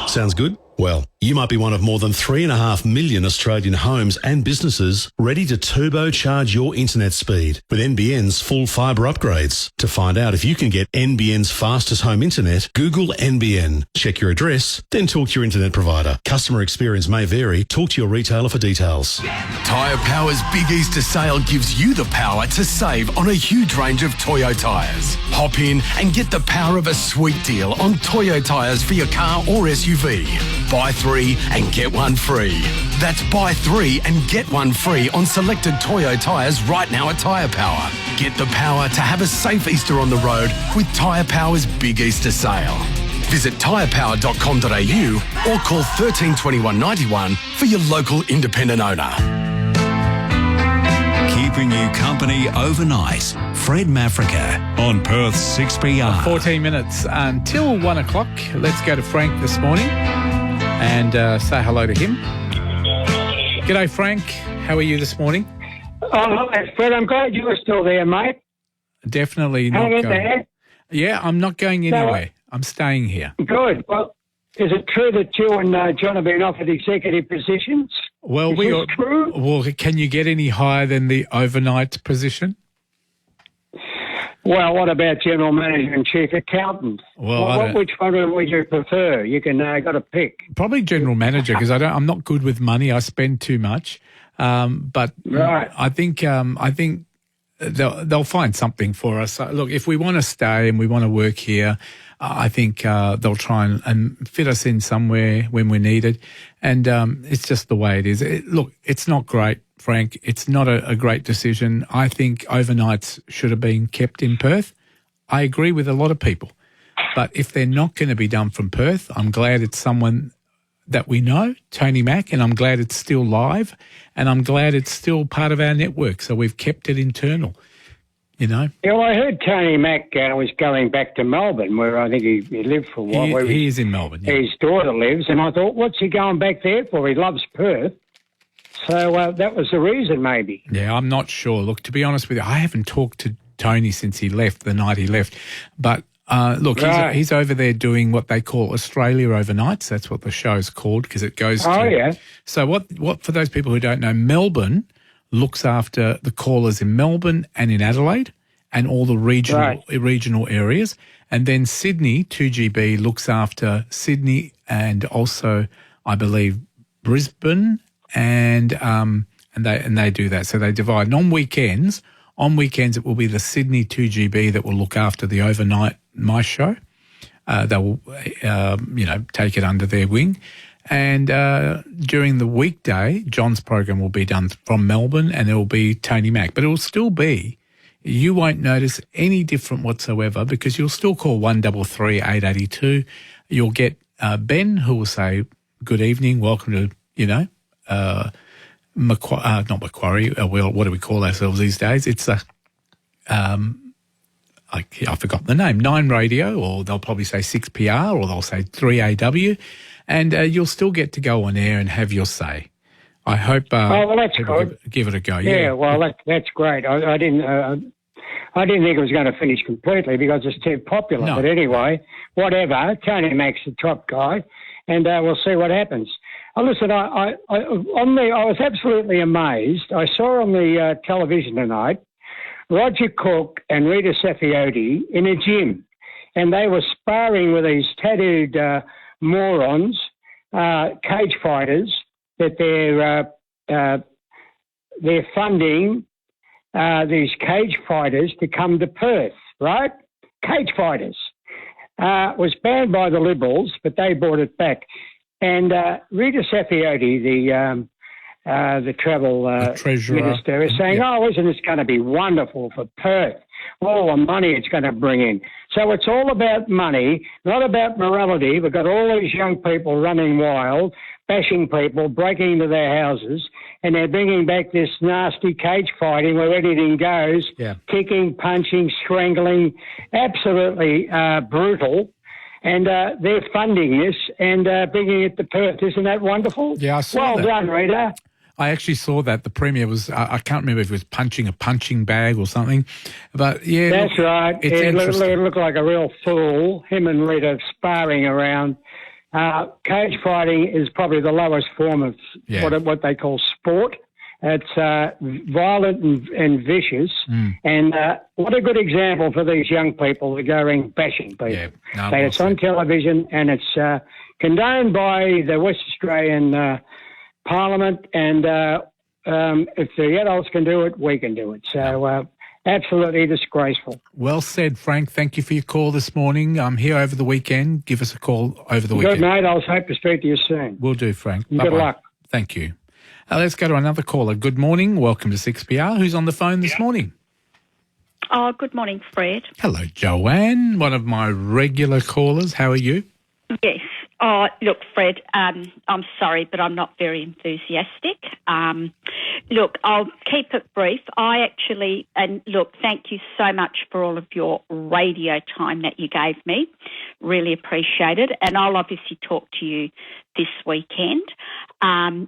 Sounds good? Well, you might be one of more than 3.5 million Australian homes and businesses ready to turbocharge your internet speed with NBN's full fibre upgrades. To find out if you can get NBN's fastest home internet, Google NBN. Check your address, then talk to your internet provider. Customer experience may vary. Talk to your retailer for details. Tyre Power's Big Easter sale gives you the power to save on a huge range of Toyo tyres. Hop in and get the power of a sweet deal on Toyo tyres for your car or SUV. Buy 3 and get 1 free. That's buy 3 and get 1 free on selected Toyo tyres right now at Tyre Power. Get the power to have a safe Easter on the road with Tyre Power's Big Easter sale. Visit tyrepower.com.au or call 13 21 91 for your local independent owner. Keeping you company overnight. Fred Mafrica on Perth 6PR. 14 minutes until 1 o'clock. Let's go to Frank this morning and say hello to him. G'day, Frank. How are you this morning? Oh, Fred, I'm glad you were still there, mate. Definitely not Hang in going. there. Yeah, I'm not going anywhere. I'm staying here. Good. Well, is it true that you and John have been offered executive positions? Well, is this true? Well, can you get any higher than the overnight position? Well, what about general manager and chief accountant? Well, which one would you prefer? You can got to pick. Probably general manager because I'm not good with money. I spend too much. But right. I think they'll find something for us. Look, if we want to stay and we want to work here, I think they'll try and fit us in somewhere when we're needed. And it's just the way it is. Look, it's not great, Frank. It's not a great decision. I think overnights should have been kept in Perth. I agree with a lot of people. But if they're not going to be done from Perth, I'm glad it's someone that we know, Tony Mack, and I'm glad it's still live, and I'm glad it's still part of our network. So we've kept it internal, you know. Yeah, well, I heard Tony Mack was going back to Melbourne, where I think he lived for a while. He is in Melbourne, yeah. His daughter lives, and I thought, what's he going back there for? He loves Perth. So that was the reason, maybe. Yeah, I'm not sure. Look, to be honest with you, I haven't talked to Tony since he left, the night he left. But look, Right. he's over there doing what they call Australia Overnights. That's what the show's called because it goes Oh, to... yeah. So what for those people who don't know, Melbourne looks after the callers in Melbourne and in Adelaide and all the regional areas. And then Sydney, 2GB, looks after Sydney and also, I believe, Brisbane and they do that. So they divide. And on weekends it will be the Sydney 2GB that will look after the overnight My Show. They will, take it under their wing. And during the weekday, John's program will be done from Melbourne and it will be Tony Mack. But it will still be, you won't notice any different whatsoever because you'll still call 133 882. You'll get Ben who will say, good evening, welcome to, not Macquarie. What do we call ourselves these days? It's I forgot the name, 9 Radio, or they'll probably say 6PR, or they'll say 3AW, and you'll still get to go on air and have your say. I hope that's people good. give it a go. Yeah, well, that's great. I didn't think it was going to finish completely because it's too popular. No. But anyway, whatever. Tony Mack's the top guy, and we'll see what happens. Listen, I was absolutely amazed. I saw on the television tonight Roger Cook and Rita Saffioti in a gym, and they were sparring with these tattooed morons, cage fighters, that they're funding these cage fighters to come to Perth, right? Cage fighters. Was banned by the Liberals, but they brought it back. And Rita Saffioti, the travel treasurer, minister, is saying, isn't this going to be wonderful for Perth? All the money it's going to bring in. So it's all about money, not about morality. We've got all these young people running wild, bashing people, breaking into their houses, and they're bringing back this nasty cage fighting where anything goes, kicking, punching, strangling, absolutely brutal. And they're funding this and bringing it to Perth. Isn't that wonderful? Yeah, I saw that. Well done, Rita. I actually saw that. The Premier was, I can't remember if he was punching a punching bag or something. But, yeah. That's right. It's It interesting. looked like a real fool, him and Rita sparring around. Cage fighting is probably the lowest form of what they call sport. It's violent and vicious. And what a good example for these young people to go around bashing people. Yeah, So it's on television and it's condoned by the West Australian Parliament. And if the adults can do it, we can do it. So absolutely disgraceful. Well said, Frank. Thank you for your call this morning. I'm here over the weekend. Give us a call over the weekend. Good, mate. I'll hope to speak to you soon. Will do, Frank. Good Bye-bye. luck. Thank you. Let's go to another caller. Good morning. Welcome to 6PR. Who's on the phone this morning? Oh, good morning, Fred. Hello, Joanne, one of my regular callers. How are you? Yes. Oh, look, Fred, I'm sorry, but I'm not very enthusiastic. Look, I'll keep it brief. Thank you so much for all of your radio time that you gave me. Really appreciate it. And I'll obviously talk to you this weekend. I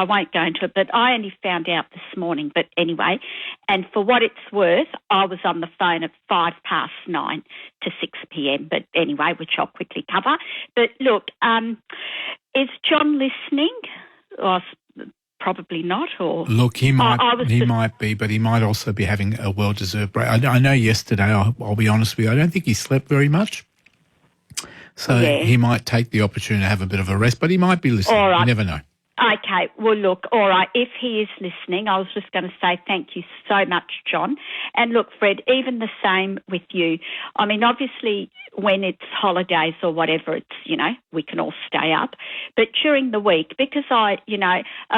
won't go into it, but I only found out this morning. But anyway, and for what it's worth, I was on the phone at 9:05 to 6 p.m. But anyway, which I'll quickly cover. But look, is John listening? Probably not. Or look, he might be, but he might also be having a well-deserved break. I know yesterday, I'll be honest with you, I don't think he slept very much. So he might take the opportunity to have a bit of a rest, but he might be listening. All right. You never know. Okay, well, look, all right, if he is listening, I was just going to say thank you so much, John. And look, Fred, even the same with you. I mean, obviously, when it's holidays or whatever, it's, we can all stay up. But during the week, because a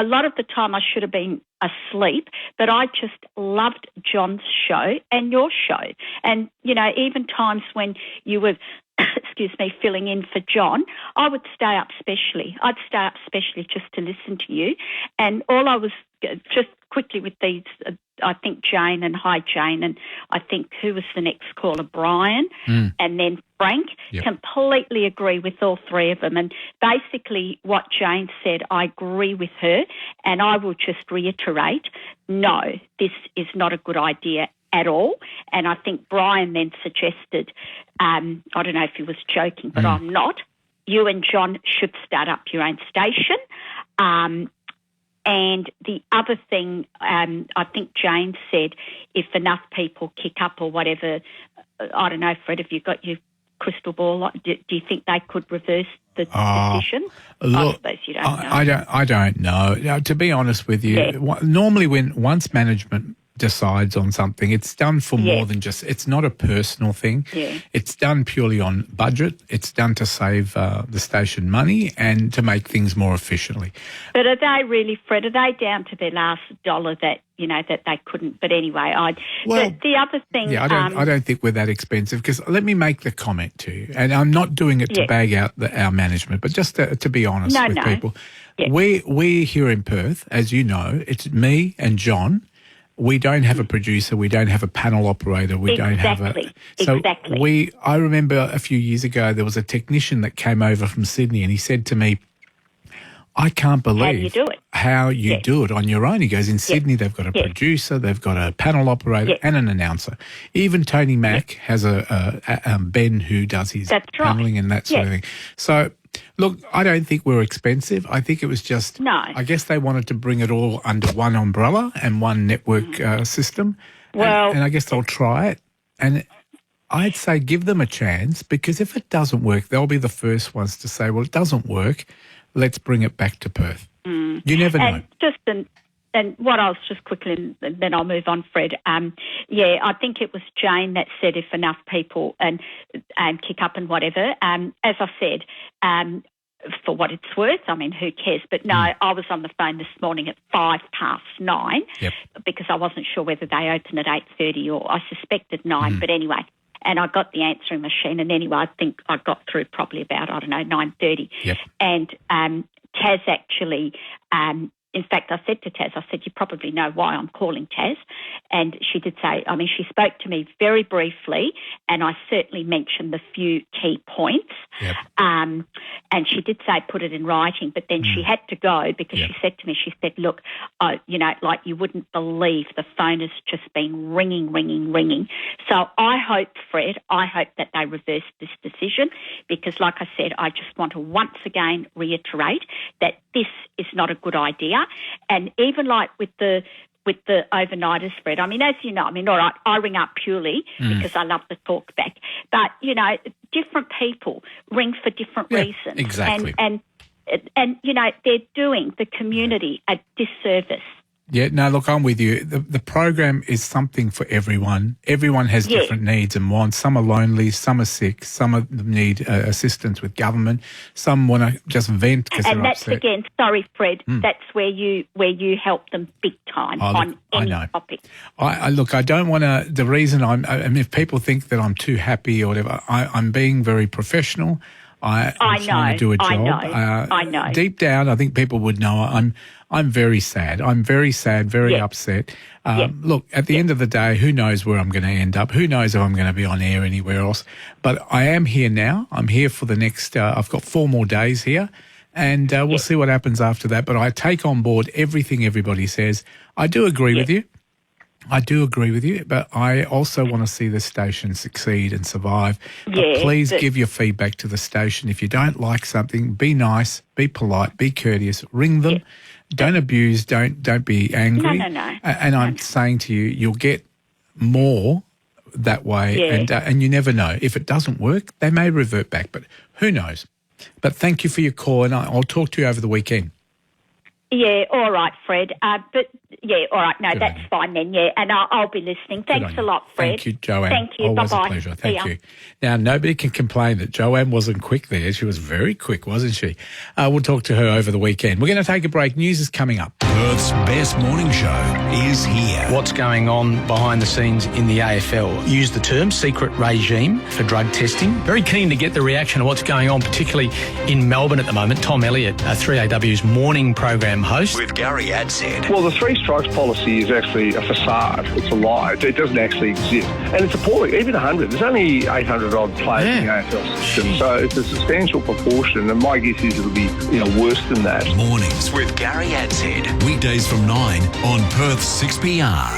lot of the time I should have been asleep, but I just loved John's show and your show. And, even times when you were filling in for John, I would stay up specially. I'd stay up specially just to listen to you. And all I was, just quickly with these, I think Jane, and hi Jane, and I think who was the next caller, Brian, and then Frank, completely agree with all three of them. And basically what Jane said, I agree with her, and I will just reiterate, no, this is not a good idea at all. And I think Brian then suggested, I don't know if he was joking, but I'm not, you and John should start up your own station. And the other thing, I think Jane said, if enough people kick up or whatever, I don't know, Fred, have you got your crystal ball? Do you think they could reverse the decision? Look, I suppose you don't know. I don't know. Now, to be honest with you, normally once management decides on something, it's done for more than just, it's not a personal thing. Yeah. It's done purely on budget. It's done to save the station money and to make things more efficiently. But are they really, Fred, are they down to their last dollar that, that they couldn't? But anyway, but the other thing... Yeah, I don't think we're that expensive, because let me make the comment to you, and I'm not doing it to bag out our management, but just to be honest with people. Yeah. We here in Perth, as you know, it's me and John. We don't have a producer. We don't have a panel operator. We don't have a... So I remember a few years ago, there was a technician that came over from Sydney, and he said to me, I can't believe how you do it on your own. He goes, in Sydney, they've got a producer, they've got a panel operator and an announcer. Even Tony Mack has a Ben who does his paneling and that sort of thing. So... Look, I don't think we're expensive. I think it was just, I guess they wanted to bring it all under one umbrella and one network system. Well, and I guess they'll try it. And I'd say give them a chance, because if it doesn't work, they'll be the first ones to say, well, it doesn't work. Let's bring it back to Perth. You never know. And what I was just quickly, and then I'll move on, Fred. I think it was Jane that said if enough people and kick up and whatever. As I said, for what it's worth, I mean, who cares? But no, I was on the phone this morning at 9:05 because I wasn't sure whether they open at 8:30 or I suspected 9. But anyway, and I got the answering machine, and anyway, I think I got through probably about 9:30. And Taz actually. In fact, I said to Taz, you probably know why I'm calling Taz. And she did say, she spoke to me very briefly, and I certainly mentioned the few key points. And she did say put it in writing, but then she had to go because she said to me, look, like you wouldn't believe the phone has just been ringing. So I hope, Fred, that they reverse this decision, because like I said, I just want to once again reiterate that this is not a good idea. And even like with the overnighters, Fred, as you know, all right, I ring up purely because I love the talk back. But, different people ring for different reasons. Exactly. And they're doing the community a disservice. Yeah, no, look, I'm with you. The program is something for everyone. Everyone has different needs and wants. Some are lonely, some are sick, some need assistance with government, some want to just vent because they're upset. And that's again, sorry, Fred, that's where you help them big time on any topic. I don't want to. The reason if people think that I'm too happy or whatever, I'm being very professional. I'm trying to do a job. I know. Deep down, I think people would know I'm very sad. I'm very sad, very upset. Look, at the end of the day, who knows where I'm going to end up? Who knows if I'm going to be on air anywhere else? But I am here now. I'm here for the next, I've got 4 more days here, and we'll see what happens after that. But I take on board everything everybody says. I do agree with you. But I also want to see the station succeed and survive. But please give your feedback to the station. If you don't like something, be nice, be polite, be courteous, ring them. Don't abuse, don't be angry. No. And I'm saying to you, you'll get more that way. And you never know. If it doesn't work, they may revert back, but who knows? But thank you for your call, and I'll talk to you over the weekend. Yeah, all right, Fred. But, yeah, all right. No, that's fine then, yeah. And I'll be listening. Thanks a lot, Fred. Thank you, Joanne. Thank you. Always Bye-bye. a pleasure. See Thank ya. you. Now, nobody can complain that Joanne wasn't quick there. She was very quick, wasn't she? We'll talk to her over the weekend. We're going to take a break. News is coming up. Perth's best morning show is here. What's going on behind the scenes in the AFL? Use the term secret regime for drug testing. Very keen to get the reaction of what's going on, particularly in Melbourne at the moment. Tom Elliott, 3AW's morning program host. With Gary Adshead. Well, the three strikes policy is actually a facade. It's a lie. It doesn't actually exist. And it's appalling. Even 100. There's only 800 odd players in the AFL system. So it's a substantial proportion. And my guess is it'll be worse than that. Mornings with Gary Adshead. Weekdays from 9 on Perth's 6PR.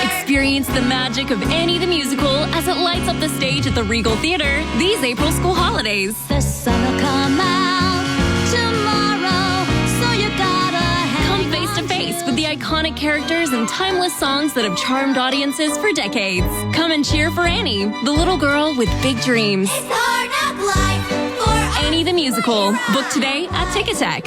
Experience the magic of Annie the Musical as it lights up the stage at the Regal Theatre these April school holidays. The sun will come out tomorrow, so you gotta Come face to face with the iconic characters and timeless songs that have charmed audiences for decades. Come and cheer for Annie, the little girl with big dreams. It's hard enough life for Annie the Musical. Book today at Ticket Attack.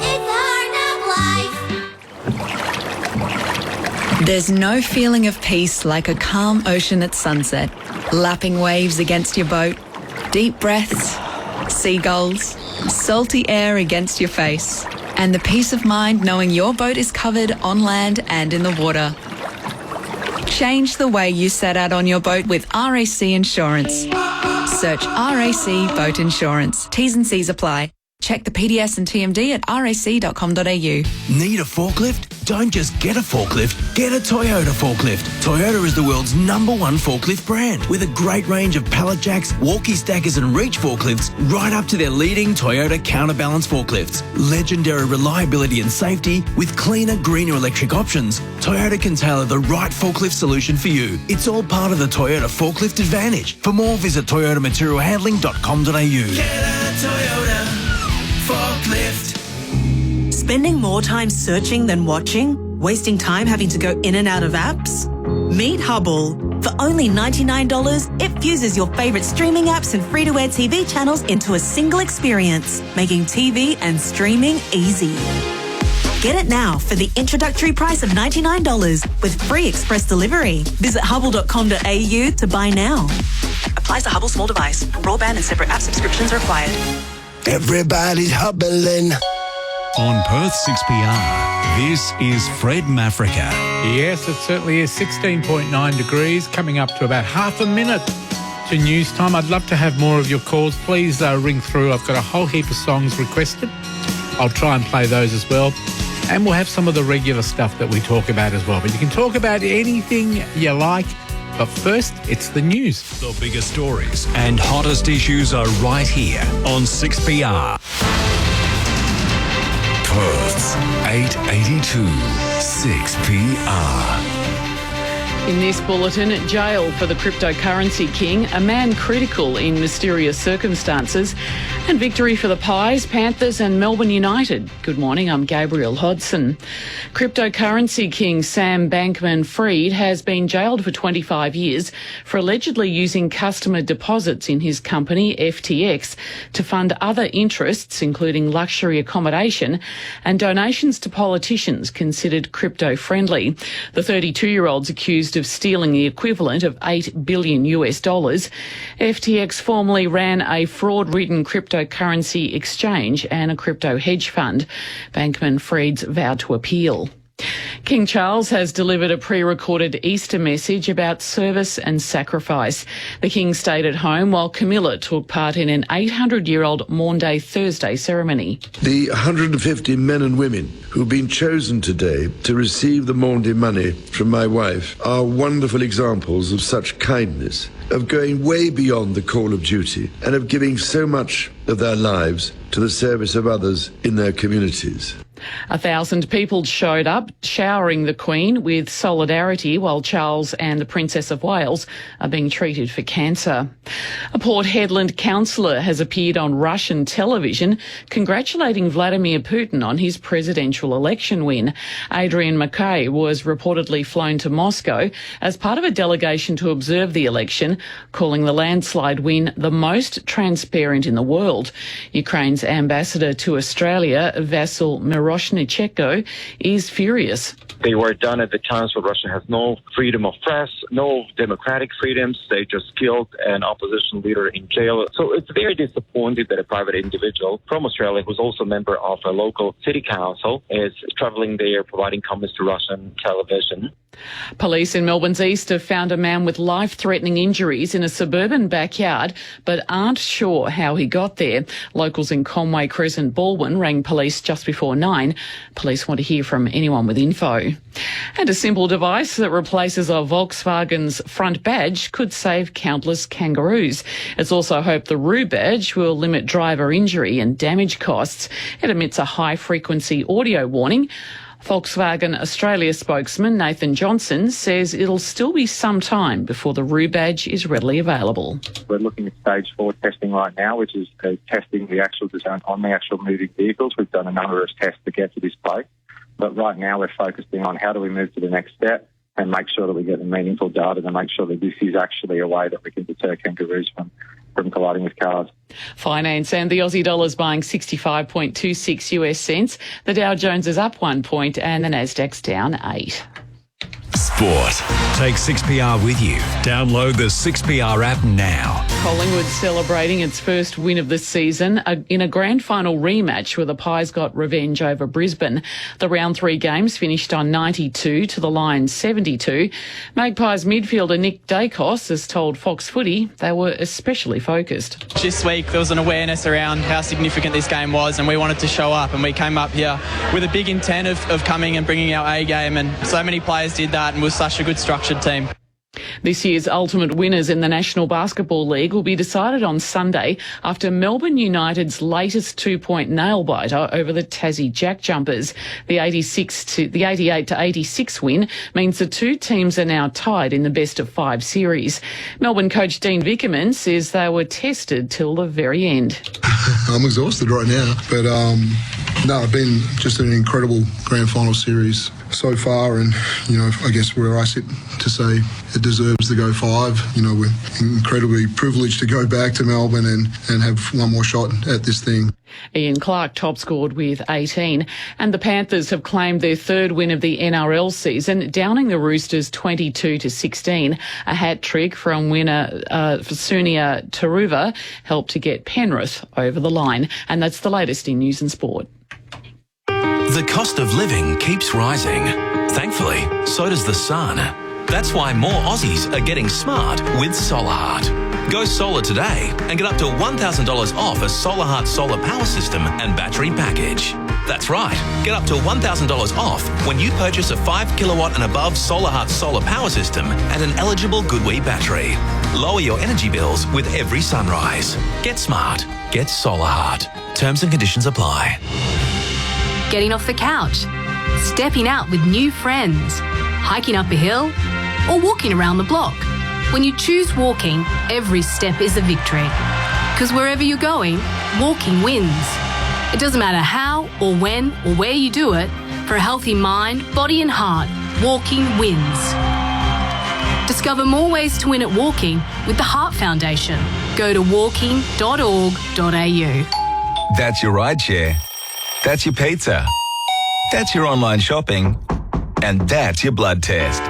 There's no feeling of peace like a calm ocean at sunset. Lapping waves against your boat, deep breaths, seagulls, salty air against your face, and the peace of mind knowing your boat is covered on land and in the water. Change the way you set out on your boat with RAC Insurance. Search RAC Boat Insurance. T's and C's apply. Check the PDS and TMD at rac.com.au. Need a forklift? Don't just get a forklift, get a Toyota forklift. Toyota is the world's #1 forklift brand with a great range of pallet jacks, walkie stackers and reach forklifts right up to their leading Toyota counterbalance forklifts. Legendary reliability and safety with cleaner, greener electric options. Toyota can tailor the right forklift solution for you. It's all part of the Toyota forklift advantage. For more, visit toyotamaterialhandling.com.au. Get a Toyota forklift. Spending more time searching than watching? Wasting time having to go in and out of apps? Meet Hubble. For only $99, it fuses your favourite streaming apps and free-to-air TV channels into a single experience, making TV and streaming easy. Get it now for the introductory price of $99 with free express delivery. Visit hubble.com.au to buy now. Applies to Hubble small device. Broadband and separate app subscriptions required. Everybody's hubbling. On Perth 6PR, this is Fred Mafrica. Yes, it certainly is. 16.9 degrees, coming up to about half a minute to news time. I'd love to have more of your calls. Please ring through. I've got a whole heap of songs requested. I'll try and play those as well. And we'll have some of the regular stuff that we talk about as well. But you can talk about anything you like. But first, it's the news. The biggest stories and hottest issues are right here on 6PR. Perth's 882 6PR. In this bulletin, jail for the cryptocurrency king, a man critical in mysterious circumstances, and victory for the Pies, Panthers and Melbourne United. Good morning, I'm Gabrielle Hodson. Cryptocurrency king Sam Bankman-Fried has been jailed for 25 years for allegedly using customer deposits in his company, FTX, to fund other interests, including luxury accommodation and donations to politicians considered crypto-friendly. The 32-year-old's accused of stealing the equivalent of $8 billion. FTX formerly ran a fraud-ridden cryptocurrency exchange and a crypto hedge fund. Bankman-Fried's vowed to appeal. King Charles has delivered a pre-recorded Easter message about service and sacrifice. The King stayed at home while Camilla took part in an 800-year-old Maundy Thursday ceremony. The 150 men and women who've been chosen today to receive the Maundy money from my wife are wonderful examples of such kindness, of going way beyond the call of duty, and of giving so much of their lives to the service of others in their communities. 1,000 people showed up, showering the Queen with solidarity while Charles and the Princess of Wales are being treated for cancer. A Port Hedland councillor has appeared on Russian television congratulating Vladimir Putin on his presidential election win. Adrian McKay was reportedly flown to Moscow as part of a delegation to observe the election, calling the landslide win the most transparent in the world. Ukraine's ambassador to Australia, Vasyl Miroshnichenko, is furious. They were done at the times where Russia has no freedom of press, no democratic freedoms. They just killed an opposition leader in jail. So it's very disappointing that a private individual from Australia, who's also a member of a local city council, is travelling there providing comments to Russian television. Police in Melbourne's east have found a man with life-threatening injuries in a suburban backyard, but aren't sure how he got there. Locals in Conway Crescent, Baldwin, rang police just before 9. Police want to hear from anyone with info. And a simple device that replaces a Volkswagen's front badge could save countless kangaroos. It's also hoped the Roo badge will limit driver injury and damage costs. It emits a high-frequency audio warning. Volkswagen Australia spokesman Nathan Johnson says it'll still be some time before the Roo badge is readily available. We're looking at stage 4 testing right now, which is testing the actual design on the actual moving vehicles. We've done a number of tests to get to this place, but right now we're focusing on how do we move to the next step and make sure that we get the meaningful data to make sure that this is actually a way that we can deter kangaroos from colliding with cars. Finance and the Aussie dollar's buying 65.26 US cents. The Dow Jones is up 1 point and the Nasdaq's down 8. Sport. Take 6PR with you. Download the 6PR app now. Collingwood celebrating its first win of the season in a grand final rematch where the Pies got revenge over Brisbane. The round 3 games finished on 92 to the Lions 72. Magpies midfielder Nick Dacos has told Fox Footy they were especially focused. This week there was an awareness around how significant this game was and we wanted to show up, and we came up here with a big intent of coming and bringing our A game, and so many players did that and was such a good structured team. This year's ultimate winners in the National Basketball League will be decided on Sunday after Melbourne United's latest 2-point nail-biter over the Tassie Jack Jumpers. The 88-86 win means the two teams are now tied in the best-of-5 series. Melbourne coach Dean Vickerman says they were tested till the very end. I'm exhausted right now, but no, it's been just an incredible grand final series so far, and I guess where I sit to say it deserves to go 5. We're incredibly privileged to go back to Melbourne and have one more shot at this thing. Ian Clark top scored with 18, and the Panthers have claimed their third win of the NRL season, downing the Roosters 22-16. A hat trick from winner Sunia Taruva helped to get Penrith over the line, and that's the latest in news and sport. The cost of living keeps rising. Thankfully, so does the sun. That's why more Aussies are getting smart with SolarHeart. Go solar today and get up to $1,000 off a SolarHeart solar power system and battery package. That's right, get up to $1,000 off when you purchase a 5 kilowatt and above SolarHeart solar power system and an eligible GoodWe battery. Lower your energy bills with every sunrise. Get smart. Get SolarHeart. Terms and conditions apply. Getting off the couch, stepping out with new friends, hiking up a hill, or walking around the block. When you choose walking, every step is a victory. Because wherever you're going, walking wins. It doesn't matter how or when or where you do it, for a healthy mind, body and heart, walking wins. Discover more ways to win at walking with the Heart Foundation. Go to walking.org.au. That's your rideshare. That's your pizza. That's your online shopping. And that's your blood test.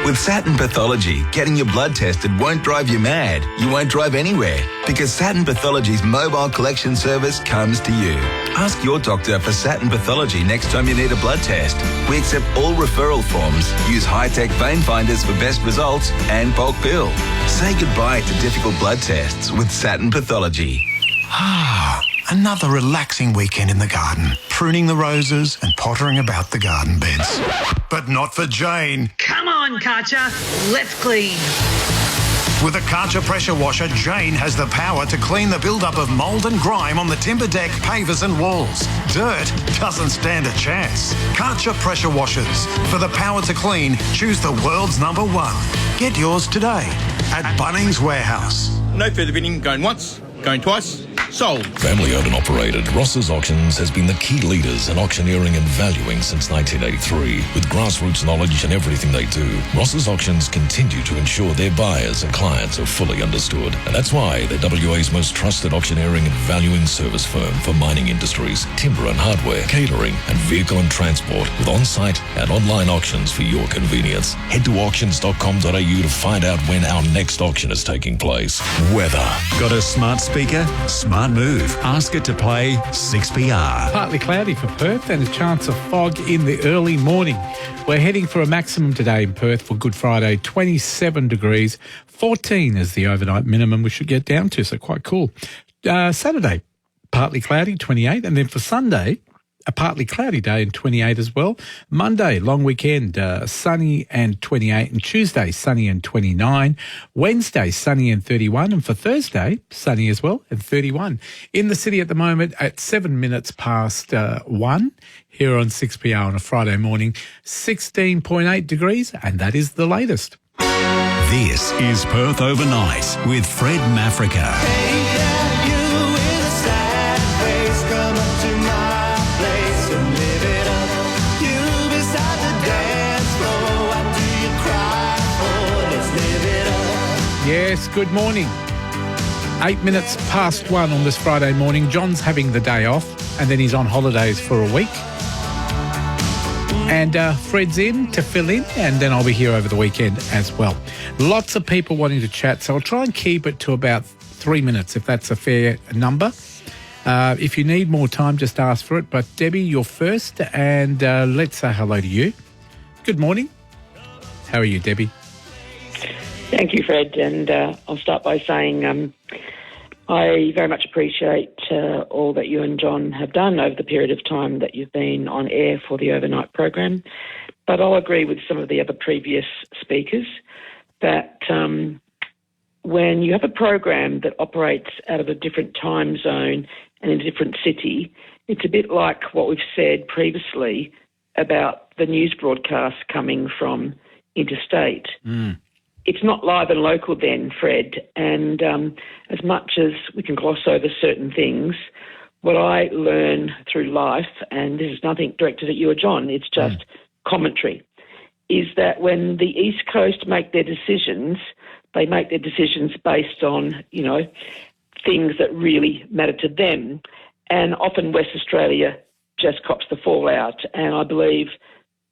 With Saturn Pathology, getting your blood tested won't drive you mad. You won't drive anywhere because Saturn Pathology's mobile collection service comes to you. Ask your doctor for Saturn Pathology next time you need a blood test. We accept all referral forms, use high-tech vein finders for best results, and bulk bill. Say goodbye to difficult blood tests with Saturn Pathology. Another relaxing weekend in the garden, pruning the roses and pottering about the garden beds. But not for Jane. Come on, Katja, let's clean. With a Karcher pressure washer, Jane has the power to clean the build-up of mould and grime on the timber deck, pavers and walls. Dirt doesn't stand a chance. Karcher pressure washers. For the power to clean, choose the world's #1. Get yours today at Bunnings Warehouse. No further bidding. Going once, going twice. Sold. Family owned and operated, Ross's Auctions has been the key leaders in auctioneering and valuing since 1983. With grassroots knowledge in everything they do, Ross's Auctions continue to ensure their buyers and clients are fully understood. And that's why they're WA's most trusted auctioneering and valuing service firm for mining industries, timber and hardware, catering and vehicle and transport, with on-site and online auctions for your convenience. Head to auctions.com.au to find out when our next auction is taking place. Weather. Got a smart speaker? Smart move. Ask it to play 6PR. Partly cloudy for Perth and a chance of fog in the early morning. We're heading for a maximum today in Perth for Good Friday, 27 degrees. 14 is the overnight minimum we should get down to, so quite cool. Saturday, partly cloudy, 28. And then for Sunday, a partly cloudy day and 28 as well. Monday, long weekend, sunny and 28. And Tuesday, sunny and 29. Wednesday, sunny and 31. And for Thursday, sunny as well and 31. In the city at the moment at 7 minutes past 1 here on 6PR on a Friday morning, 16.8 degrees. And that is the latest. This is Perth Overnight with Fred Mafrica. Yes, good morning. 8 minutes past 1 on this Friday morning. John's having the day off and then he's on holidays for a week. And Fred's in to fill in and then I'll be here over the weekend as well. Lots of people wanting to chat, so I'll try and keep it to about 3 minutes if that's a fair number. If you need more time, just ask for it. But Debbie, you're first and let's say hello to you. Good morning. How are you, Debbie? Thank you, Fred, and I'll start by saying I very much appreciate all that you and John have done over the period of time that you've been on air for the overnight program. But I'll agree with some of the other previous speakers that when you have a program that operates out of a different time zone and in a different city, it's a bit like what we've said previously about the news broadcasts coming from interstate. It's not live and local then, Fred, and as much as we can gloss over certain things, what I learn through life, and this is nothing directed at you or John, it's just commentary, is that when the East Coast make their decisions, they make their decisions based on, you know, things that really matter to them, and often West Australia just cops the fallout, and I believe,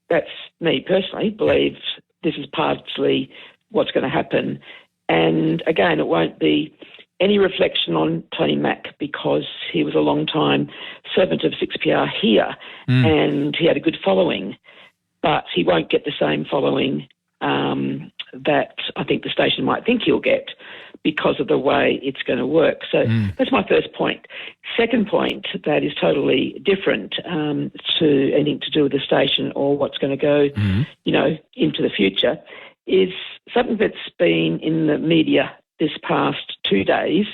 that's me personally, believe this is partly what's going to happen. And again, it won't be any reflection on Tony Mack because he was a long time servant of 6PR here and he had a good following, but he won't get the same following that I think the station might think he'll get because of the way it's going to work. So that's my first point. Second point that is totally different to anything to do with the station or what's going to go, you know, into the future is something that's been in the media this past 2 days,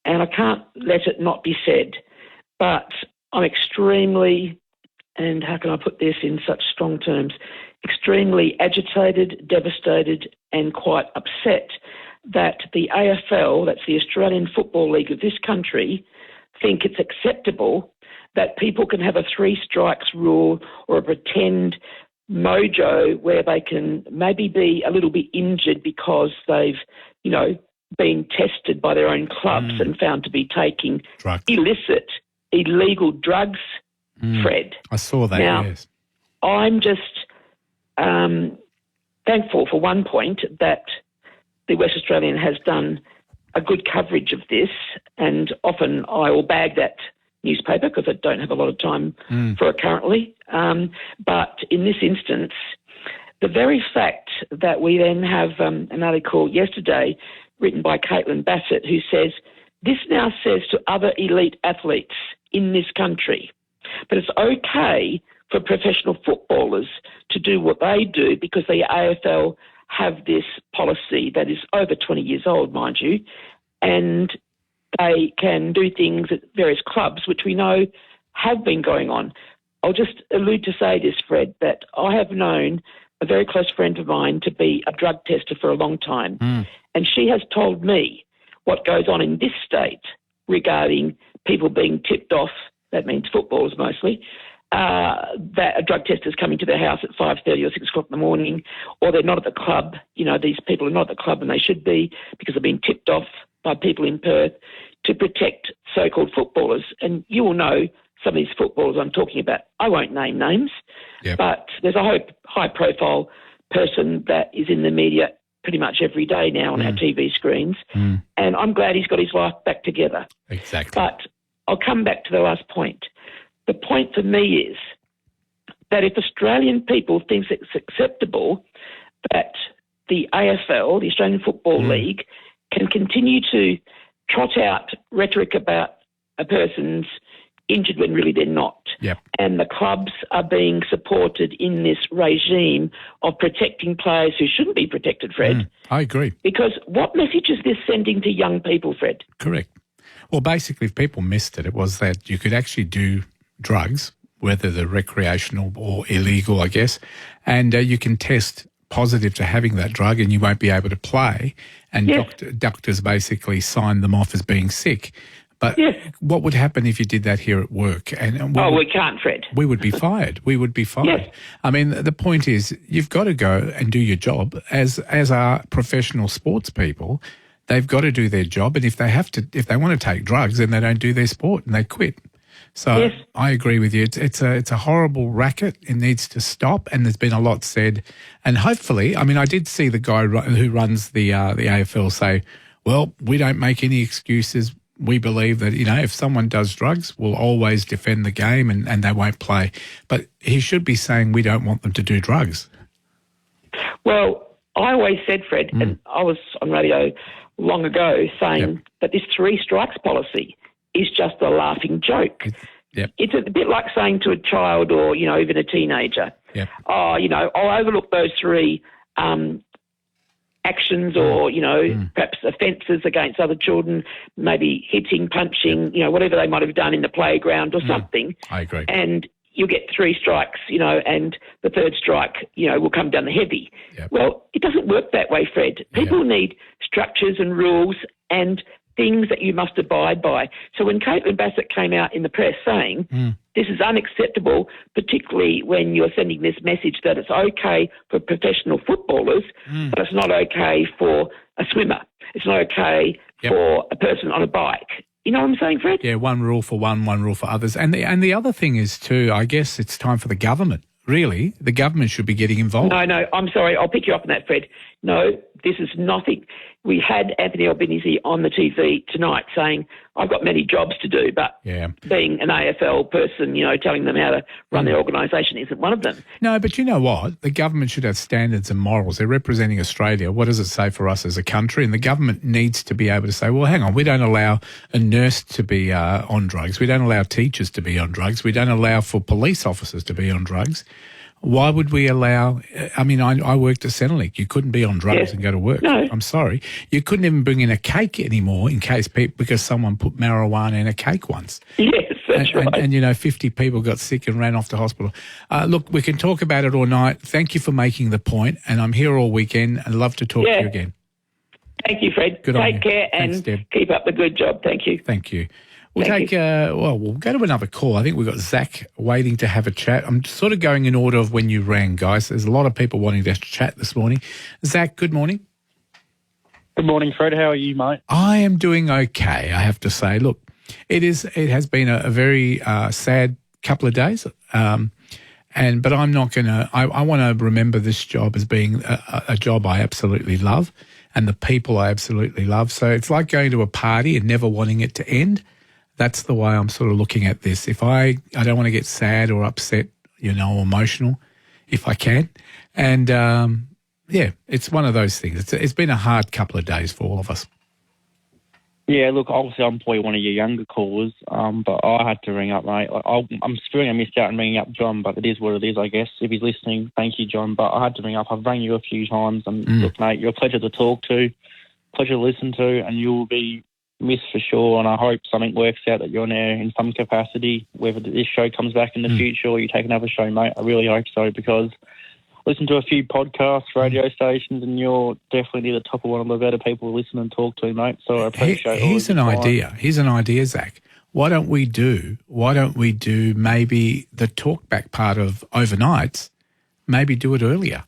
and I can't let it not be said, but I'm extremely, and how can I put this in such strong terms, extremely agitated, devastated, and quite upset that the AFL, that's the Australian Football League of this country, think it's acceptable that people can have a 3 strikes rule or a pretend mojo where they can maybe be a little bit injured because they've, you know, been tested by their own clubs and found to be taking illicit, illegal drugs, Fred. I saw that, now, yes. I'm just thankful for one point that the West Australian has done a good coverage of this, and often I will bag that newspaper because I don't have a lot of time for it currently. But in this instance, the very fact that we then have an article yesterday written by Caitlin Bassett who says, this now says to other elite athletes in this country that it's okay for professional footballers to do what they do because the AFL have this policy that is over 20 years old, mind you, and they can do things at various clubs, which we know have been going on. I'll just allude to say this, Fred, that I have known a very close friend of mine to be a drug tester for a long time, and she has told me what goes on in this state regarding people being tipped off, that means footballers mostly, that a drug tester's coming to their house at 5:30 or 6 o'clock in the morning, or they're not at the club. You know, these people are not at the club and they should be because they're being tipped off by people in Perth to protect so-called footballers. And you will know some of these footballers I'm talking about. I won't name names, but there's a high-profile person that is in the media pretty much every day now on our TV screens, and I'm glad he's got his life back together. Exactly. But I'll come back to the last point. The point for me is that if Australian people think it's acceptable that the AFL, the Australian Football League, can continue to trot out rhetoric about a person's injured when really they're not. And the clubs are being supported in this regime of protecting players who shouldn't be protected, Fred. I agree. Because what message is this sending to young people, Fred? Correct. Well, basically, if people missed it, it was that you could actually do drugs, whether they're recreational or illegal, I guess, and you can test positive to having that drug and you won't be able to play. And doctors basically sign them off as being sick. But what would happen if you did that here at work? And we can't, Fred. We would be fired. We would be fired. I mean, the point is you've got to go and do your job as our professional sports people. They've got to do their job. And if they want to take drugs, then they don't do their sport and they quit. So I agree with you. It's a horrible racket. It needs to stop. And there's been a lot said. And hopefully, I mean, I did see the guy who runs the AFL say, well, we don't make any excuses. We believe that, you know, if someone does drugs, we'll always defend the game and they won't play. But he should be saying we don't want them to do drugs. Well, I always said, Fred, and I was on radio long ago saying that this 3 strikes policy is just a laughing joke. It's a bit like saying to a child or, you know, even a teenager, oh, you know, I'll overlook those 3 actions or, you know, perhaps offences against other children, maybe hitting, punching, you know, whatever they might have done in the playground or something. I agree. And you'll get 3 strikes, you know, and the 3rd strike, you know, will come down the heavy. Well, it doesn't work that way, Fred. People need structures and rules and things that you must abide by. So when Caitlin Bassett came out in the press saying this is unacceptable, particularly when you're sending this message that it's okay for professional footballers, but it's not okay for a swimmer. It's not okay for a person on a bike. You know what I'm saying, Fred? Yeah, one rule for one rule for others. And the other thing is too, I guess it's time for the government. Really, the government should be getting involved. No, I'm sorry. I'll pick you up on that, Fred. No, this is nothing. We had Anthony Albanese on the TV tonight saying, I've got many jobs to do, but being an AFL person, you know, telling them how to run their organisation isn't one of them. No, but you know what? The government should have standards and morals. They're representing Australia. What does it say for us as a country? And the government needs to be able to say, well, hang on, we don't allow a nurse to be on drugs. We don't allow teachers to be on drugs. We don't allow for police officers to be on drugs. Why would we allow, I mean, I worked at Centrelink. You couldn't be on drugs and go to work. No. I'm sorry. You couldn't even bring in a cake anymore in case because someone put marijuana in a cake once. Yes, that's right. And, you know, 50 people got sick and ran off to hospital. Look, we can talk about it all night. Thank you for making the point, and I'm here all weekend. I'd love to talk to you again. Thank you, Fred. Take care and keep up the good job. Thank you. Thank you. We'll we'll go to another call. I think we've got Zach waiting to have a chat. I'm sort of going in order of when you rang, guys. There's a lot of people wanting to chat this morning. Zach, good morning. Good morning, Fred. How are you, mate? I am doing okay, I have to say. Look, it has been a very sad couple of days, but I'm not going to – I want to remember this job as being a job I absolutely love and the people I absolutely love. So it's like going to a party and never wanting it to end. That's the way I'm sort of looking at this. If I don't want to get sad or upset, you know, or emotional, if I can. And, it's one of those things. It's been a hard couple of days for all of us. Yeah, look, obviously I'm probably one of your younger callers, but I had to ring up, mate. I'm feeling I missed out on ringing up John, but it is what it is, I guess. If he's listening, thank you, John. But I had to ring up. I've rang you a few times, and look, mate, you're a pleasure to talk to, pleasure to listen to, and you'll be missed for sure. And I hope something works out that you're there in some capacity, whether this show comes back in the future or you take another show, mate. I really hope so, because listen to a few podcasts, radio stations, and you're definitely near the top of one of the better people to listen and talk to, mate. So I appreciate it. Here's an idea. Here's an idea, Zach. Why don't we do maybe the talkback part of overnights, maybe do it earlier.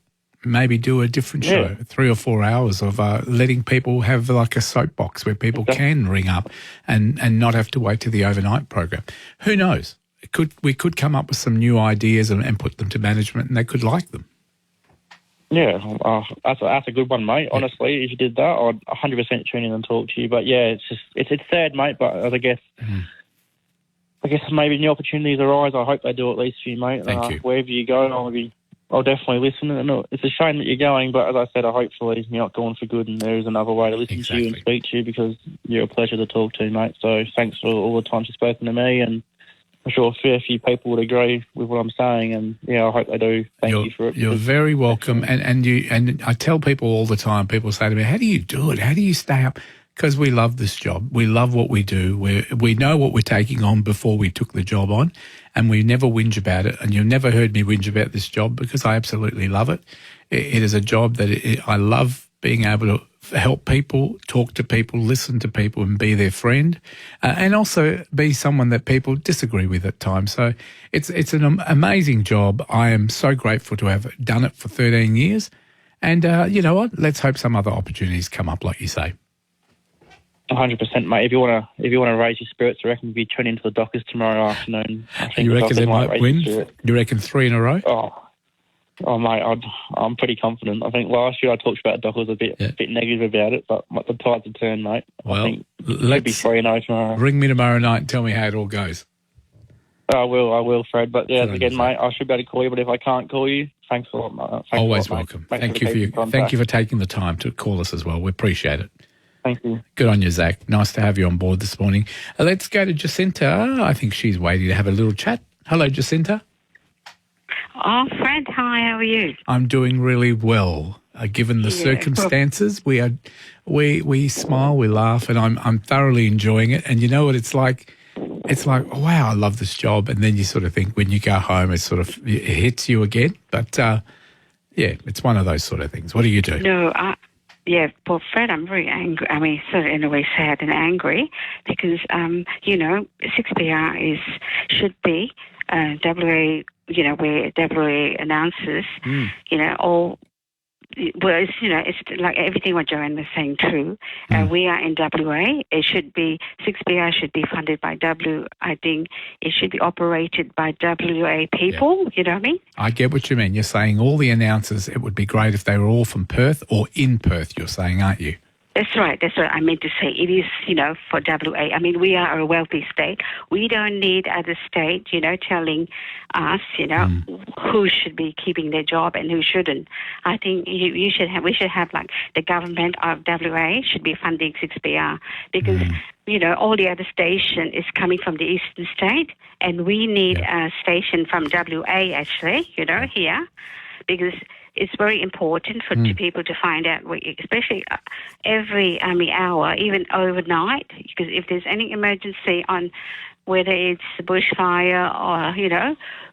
Maybe do a different show, 3 or 4 hours of letting people have like a soapbox where people can ring up and not have to wait to the overnight program. Who knows? We could come up with some new ideas and put them to management, and they could like them. Yeah, that's a good one, mate. Honestly, if you did that, I'd 100% tune in and talk to you. But yeah, it's sad, mate. But I guess maybe new opportunities arise. I hope they do at least for you, mate. Thank you. Wherever you go, I'll definitely listen. And it's a shame that you're going, but as I said, hopefully you're not going for good, and there is another way to listen to you and speak to you, because you're a pleasure to talk to, mate. So thanks for all the time you've spoken to me, and I'm sure a fair few people would agree with what I'm saying, and yeah, I hope they do. Thank you for it. You're very welcome, and I tell people all the time. People say to me, "How do you do it? How do you stay up?" Because we love this job. We love what we do. We know what we're taking on before we took the job on, and we never whinge about it. And you've never heard me whinge about this job, because I absolutely love it. It is a job that I love, being able to help people, talk to people, listen to people, and be their friend, and also be someone that people disagree with at times. So it's an amazing job. I am so grateful to have done it for 13 years. And you know what? Let's hope some other opportunities come up, like you say. 100%, mate. If you want to raise your spirits, I reckon if you tune into the Dockers tomorrow afternoon, I think you reckon they might win? You reckon 3 in a row? Oh, mate, I'm pretty confident. I think last year I talked about Dockers a bit negative about it, but the tides have turned, mate. Well, I think it'll be 3-0 tomorrow. Ring me tomorrow night and tell me how it all goes. I will, Fred. But yeah, again, mate, I should be able to call you, but if I can't call you, thanks a lot, mate. Always welcome. Thank you for taking the time to call us as well. We appreciate it. Thank you. Good on you, Zach. Nice to have you on board this morning. Let's go to Jacinta. I think she's waiting to have a little chat. Hello, Jacinta. Oh, Fred, hi, how are you? I'm doing really well. Given the circumstances, we smile, we laugh, and I'm thoroughly enjoying it. And you know what it's like? It's like, oh, wow, I love this job. And then you sort of think when you go home, it hits you again. But, yeah, it's one of those sort of things. What do you do? No, well, Fred, I'm very angry. I mean, sort of in a way sad and angry, because, 6PR should be WA, where WA announces, all. Well, it's like everything what Joanne was saying true. We are in WA. It should be 6PR should be funded by I think it should be operated by WA people. You know what I mean? I get what you mean. You're saying all the announcers. It would be great if they were all from Perth or in Perth. You're saying, aren't you? That's right. That's what I meant to say. It is, for WA. I mean, we are a wealthy state. We don't need other states, telling us, who should be keeping their job and who shouldn't. I think we should have like the government of WA should be funding 6PR, because, all the other station is coming from the eastern state, and we need a station from WA actually, here, because it's very important for people to find out, especially every hour, even overnight, because if there's any emergency on whether it's a bushfire or,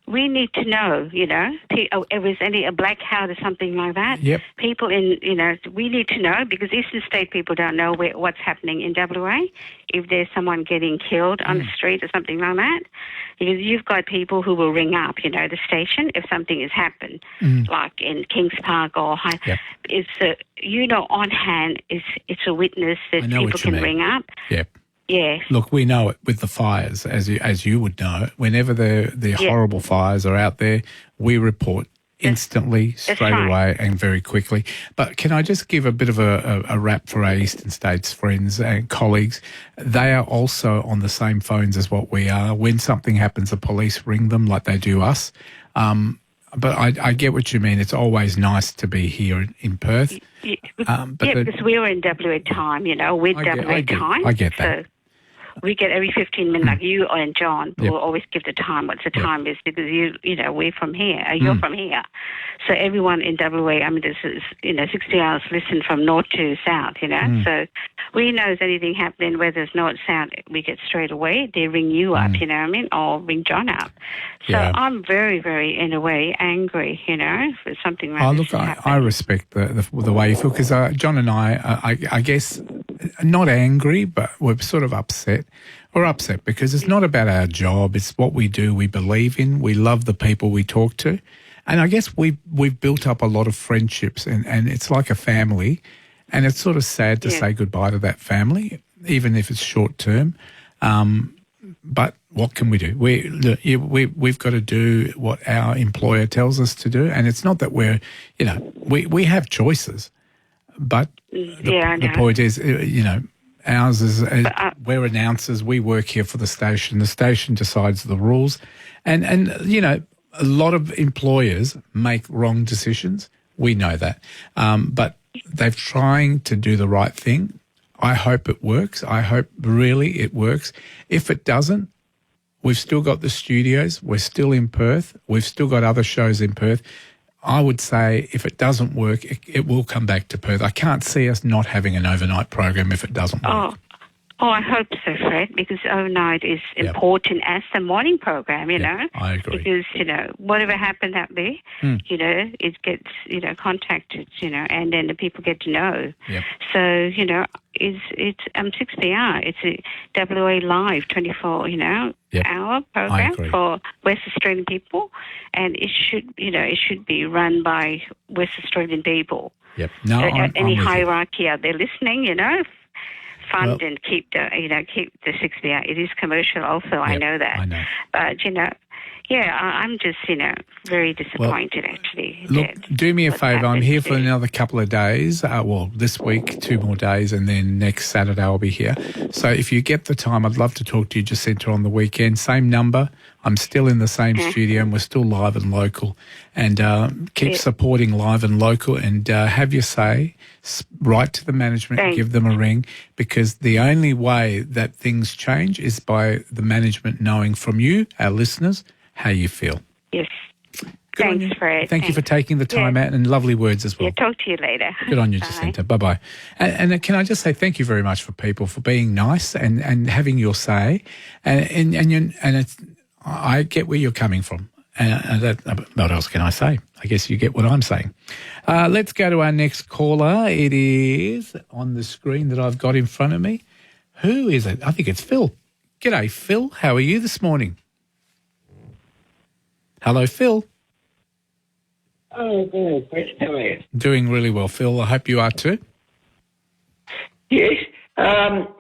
we need to know, if there's a blackout or something like that. Yep. People we need to know, because eastern state people don't know what's happening in WA, if there's someone getting killed on the street or something like that. Because you've got people who will ring up, the station if something has happened, like in Kings Park or High. Yep. It's on hand. It's a witness that people can ring up. Yep. Yes. Look, we know it with the fires, as you would know. Whenever the horrible fires are out there, we report instantly, straight away, and very quickly. But can I just give a bit of a wrap for our Eastern States friends and colleagues? They are also on the same phones as what we are. When something happens, the police ring them like they do us. But I get what you mean. It's always nice to be here in Perth. Because we were in WA time, we're WA time. I get that. So we get every 15 minutes, like you and John, will always give the time, what the time is, because we're from here, you're from here. So everyone in WA, I mean, this is, 60 hours listen from north to south, So we know if anything happening, whether it's north, south, we get straight away. They ring you up, you know what I mean, or ring John up. So I'm very, very, in a way, angry, for something like this. I respect the way you feel, because John and I guess, not angry, but we're sort of upset. We're upset because it's not about our job. It's what we do, we believe in, we love the people we talk to. And I guess we've built up a lot of friendships, and it's like a family. And it's sort of sad to say goodbye to that family, even if it's short term. But what can we do? We've got to do what our employer tells us to do. And it's not that we have choices, but the point is, ours is, we're announcers, we work here for the station decides the rules. And a lot of employers make wrong decisions. We know that. But they're trying to do the right thing. I hope it works. I hope really it works. If it doesn't, we've still got the studios. We're still in Perth. We've still got other shows in Perth. I would say if it doesn't work, it will come back to Perth. I can't see us not having an overnight program if it doesn't work. Oh, I hope so, Fred, because overnight is important as the morning program, I agree. Because, whatever happened out there, it gets, contacted, and then the people get to know. Yep. So, it's 6PR. It's a WA Live 24, hour program for West Australian people, and it should be run by West Australian people. Yep. No, any hierarchy out there listening, fund and keep the 6PR. It is commercial also, I know that. I know. But, I'm just, very disappointed actually. Look, do me a favour. I'm here for another couple of days. This week, 2 more days, and then next Saturday I'll be here. So if you get the time, I'd love to talk to you, Jacinta, on the weekend. Same number. I'm still in the same studio, and we're still live and local. And keep supporting live and local, and have your say. Write to the management, give them a ring, because the only way that things change is by the management knowing from you, our listeners, how you feel. Yes. Thanks, Fred. Thank you for taking the time out, and lovely words as well. Yeah, talk to you later. Good on you, Jacinta. Bye-bye. And can I just say thank you very much for people, for being nice and having your say. And it's, I get where you're coming from. What else can I say? I guess you get what I'm saying. Let's go to our next caller. It is on the screen that I've got in front of me. Who is it? I think it's Phil. G'day, Phil. How are you this morning? Hello, Phil. Oh, good. Chris, how are you? Doing really well, Phil. I hope you are too. Yes. Without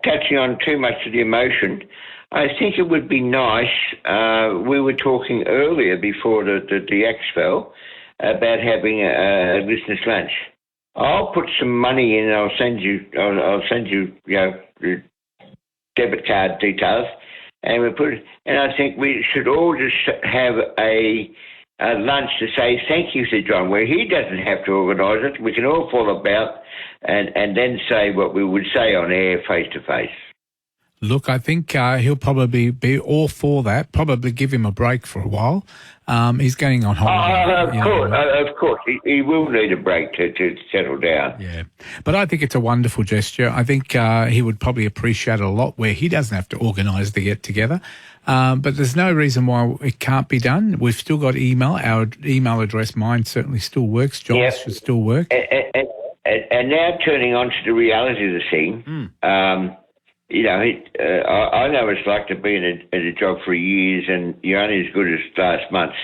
touching on too much of the emotion, I think it would be nice. We were talking earlier before the expo about having a business lunch. I'll put some money in. And I'll send you. The debit card details, and we put. And I think we should all just have a lunch to say thank you to John, where he doesn't have to organise it. We can all fall about and then say what we would say on air face to face. Look, I think he'll probably be all for that, probably give him a break for a while. He's going on holiday. Of course. He will need a break to settle down. Yeah. But I think it's a wonderful gesture. I think he would probably appreciate it a lot where he doesn't have to organise the get-together. But there's no reason why it can't be done. We've still got email. Our email address, mine certainly still works. John's should still work. And now turning on to the reality of the thing, I know what it's like to be in a job for years, and you're only as good as last month.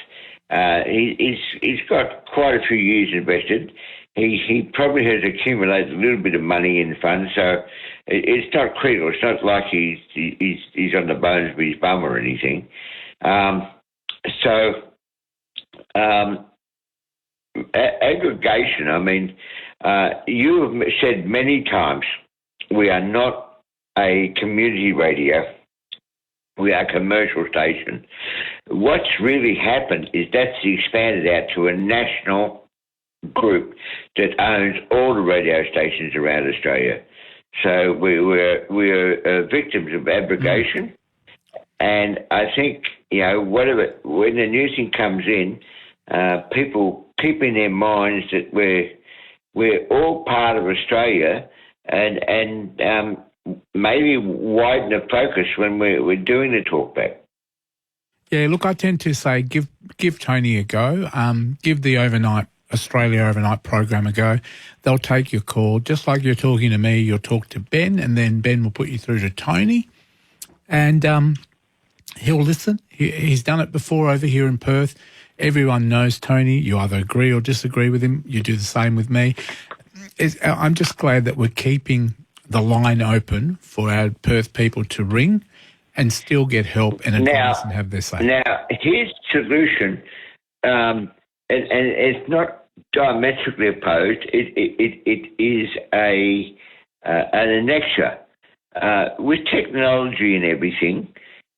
He's got quite a few years invested. He probably has accumulated a little bit of money in funds, so it's not critical. It's not like he's on the bones of his bum or anything. Aggregation. I mean, you have said many times we are not a community radio. We are a commercial station. What's really happened is that's expanded out to a national group that owns all the radio stations around Australia. So we're victims of abrogation. And I think, when the new thing comes in, people keep in their minds that we're all part of Australia and maybe widen the focus when we're doing the talkback. Yeah, look, I tend to say give Tony a go. Give the Australia overnight program a go. They'll take your call. Just like you're talking to me, you'll talk to Ben, and then Ben will put you through to Tony. And he'll listen. He's done it before over here in Perth. Everyone knows Tony. You either agree or disagree with him. You do the same with me. I'm just glad that we're keeping the line open for our Perth people to ring and still get help and advice and have their say. Now, his solution, and it's not diametrically opposed, it is an annexure. With technology and everything,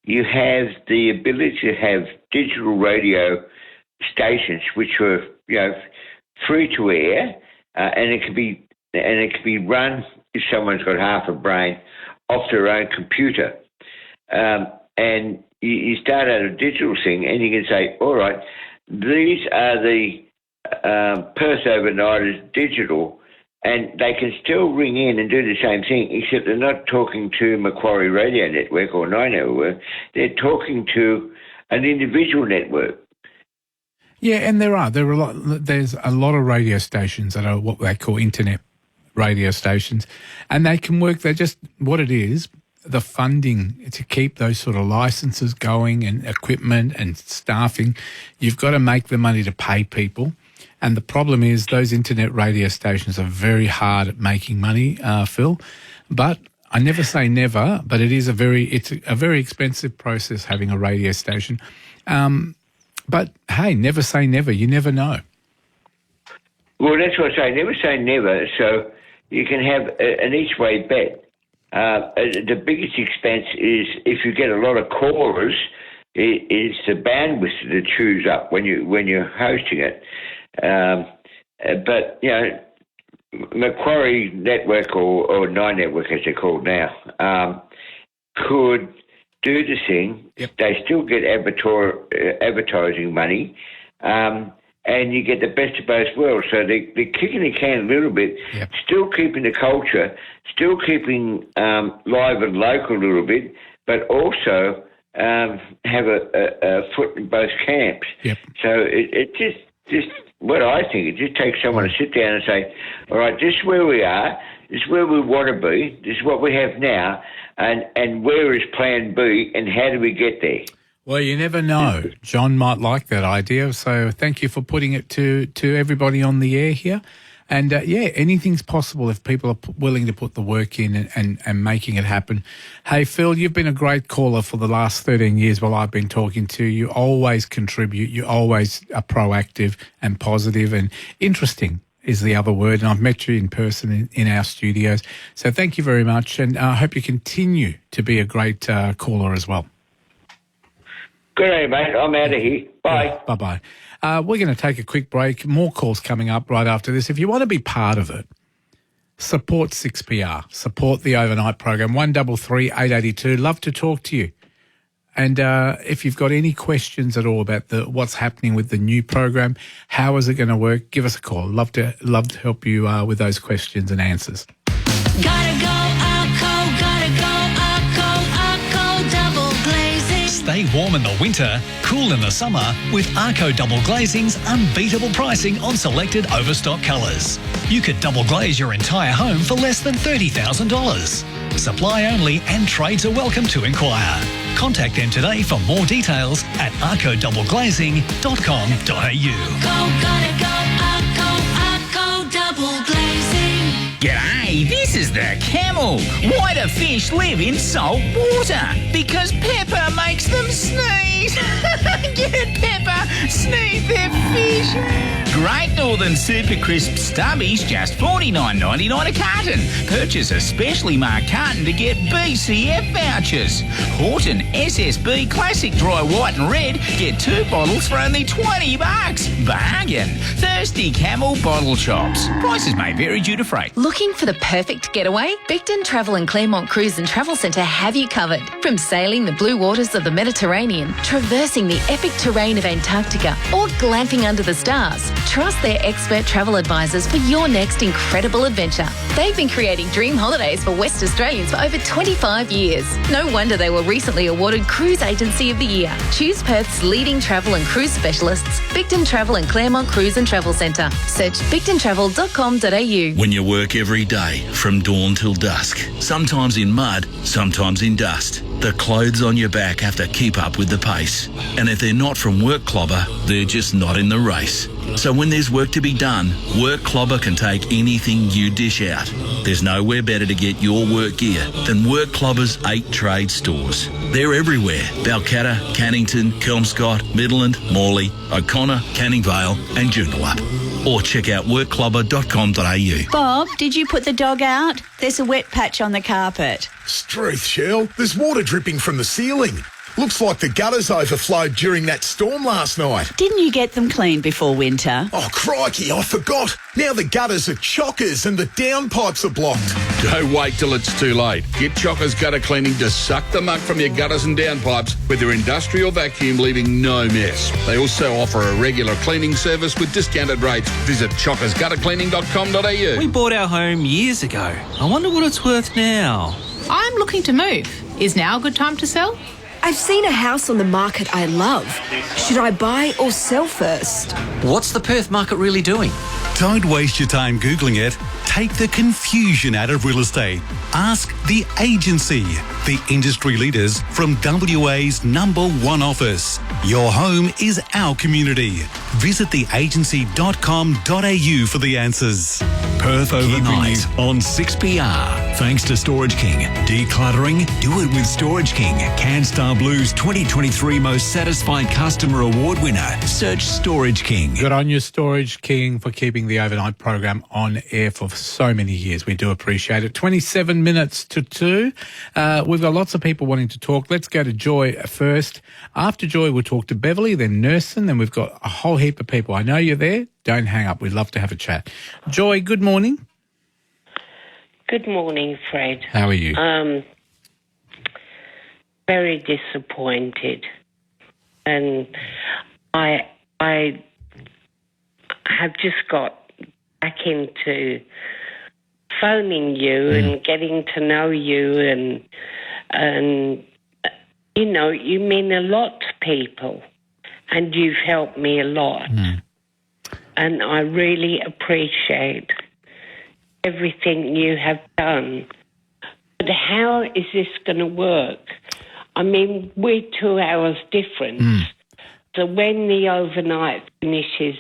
you have the ability to have digital radio stations which are, free to air, and it can be run, if someone's got half a brain, off their own computer. And you start out a digital thing, and you can say, all right, these are the Perth overnighters digital, and they can still ring in and do the same thing, except they're not talking to Macquarie Radio Network or Nine Network. They're talking to an individual network. Yeah, and there's a lot of radio stations that are what they call internet radio stations, and they can work. They're just what it is. The funding to keep those sort of licenses going and equipment and staffing, you've got to make the money to pay people. And the problem is those internet radio stations are very hard at making money, Phil. But I never say never, but it's a very expensive process having a radio station. But hey, never say never. You never know. Well, that's what I say. Never say never. So you can have an each way bet. The biggest expense is if you get a lot of callers, is the bandwidth that chews up when you're hosting it. But Macquarie Network or Nine Network, as they're called now, could do the thing. Yep. They still get advertising money, and you get the best of both worlds. So they're kicking the can a little bit, yep. Still keeping the culture, still keeping live and local a little bit, but also have a foot in both camps. Yep. So it just what I think, it just takes someone to sit down and say, all right, this is where we are, this is where we want to be, this is what we have now, and where is plan B, and how do we get there? Well, you never know. John might like that idea, so thank you for putting it to everybody on the air here. And, anything's possible if people are willing to put the work in and making it happen. Hey, Phil, you've been a great caller for the last 13 years while I've been talking to you. You always contribute. You always are proactive and positive and interesting is the other word. And I've met you in person in our studios. So thank you very much. And I hope you continue to be a great caller as well. Good day, mate. I'm out of here. Bye. Yeah, bye-bye. We're going to take a quick break. More calls coming up right after this. If you want to be part of it, support 6PR. Support the overnight program, 133 882. Love to talk to you. And if you've got any questions at all about what's happening with the new program, how is it going to work, give us a call. Love to help you with those questions and answers. Gotta go, double glazing. Stay warm in the winter, cool in the summer with Arco Double Glazing's unbeatable pricing on selected overstock colours. You could double glaze your entire home for less than $30,000. Supply only and trades are welcome to inquire. Contact them today for more details at arcodoubleglazing.com.au. Go, Arco Double Glazing. G'day, this This is the camel. Why do fish live in salt water? Because pepper makes them sneeze. Get pepper, sneeze their fish. Great Northern Super Crisp Stubbies, just $49.99 a carton. Purchase a specially marked carton to get BCF vouchers. Horton SSB Classic Dry White and Red, get 2 bottles for only $20. Bargain. Thirsty Camel Bottle Shops. Prices may vary due to freight. Looking for the perfect getaway? Bicton Travel and Claremont Cruise and Travel Centre have you covered. From sailing the blue waters of the Mediterranean, traversing the epic terrain of Antarctica, or glamping under the stars, trust their expert travel advisors for your next incredible adventure. They've been creating dream holidays for West Australians for over 25 years. No wonder they were recently awarded Cruise Agency of the Year. Choose Perth's leading travel and cruise specialists, Bicton Travel and Claremont Cruise and Travel Centre. Search bictontravel.com.au. When you work every day from dawn till dusk, sometimes in mud, sometimes in dust, the clothes on your back have to keep up with the pace. And if they're not from Work Clobber, they're just not in the race. So when there's work to be done, Work Clobber can take anything you dish out. There's nowhere better to get your work gear than Work Clobber's 8 trade stores. They're everywhere: Balcatta, Cannington, Kelmscott, Midland, Morley, O'Connor, Canning Vale and Joondalup. Or check out workclobber.com.au. Bob, did you put the dog out? There's a wet patch on the carpet. Struth, Shell. There's water dripping from the ceiling. Looks like the gutters overflowed during that storm last night. Didn't you get them cleaned before winter? Oh, crikey, I forgot. Now the gutters are chockers and the downpipes are blocked. Don't wait till it's too late. Get Chockers Gutter Cleaning to suck the muck from your gutters and downpipes with their industrial vacuum, leaving no mess. They also offer a regular cleaning service with discounted rates. Visit chockersguttercleaning.com.au. We bought our home years ago. I wonder what it's worth now. I'm looking to move. Is now a good time to sell? I've seen a house on the market I love. Should I buy or sell first? What's the Perth market really doing? Don't waste your time Googling it. Take the confusion out of real estate. Ask The Agency, the industry leaders from WA's #1 office. Your home is our community. Visit theagency.com.au for the answers. Perth Overnight on 6PR. Thanks to Storage King. Decluttering? Do it with Storage King. CanStar Blues 2023 Most Satisfied Customer Award winner. Search Storage King. Good on you, Storage King, for keeping the overnight program on air for so many years. We do appreciate it. 27 minutes to 2. We've got lots of people wanting to talk. Let's go to Joy first. After Joy, we'll talk to Beverly, then Nursing, then we've got a whole heap of people. I know you're there. Don't hang up. We'd love to have a chat. Joy, good morning. Good morning, Fred. How are you? Very disappointed. And I have just got back into phoning you and getting to know you and you know, you mean a lot to people and you've helped me a lot. And I really appreciate everything you have done. But how is this going to work? I mean, we're 2 hours difference. So when the overnight finishes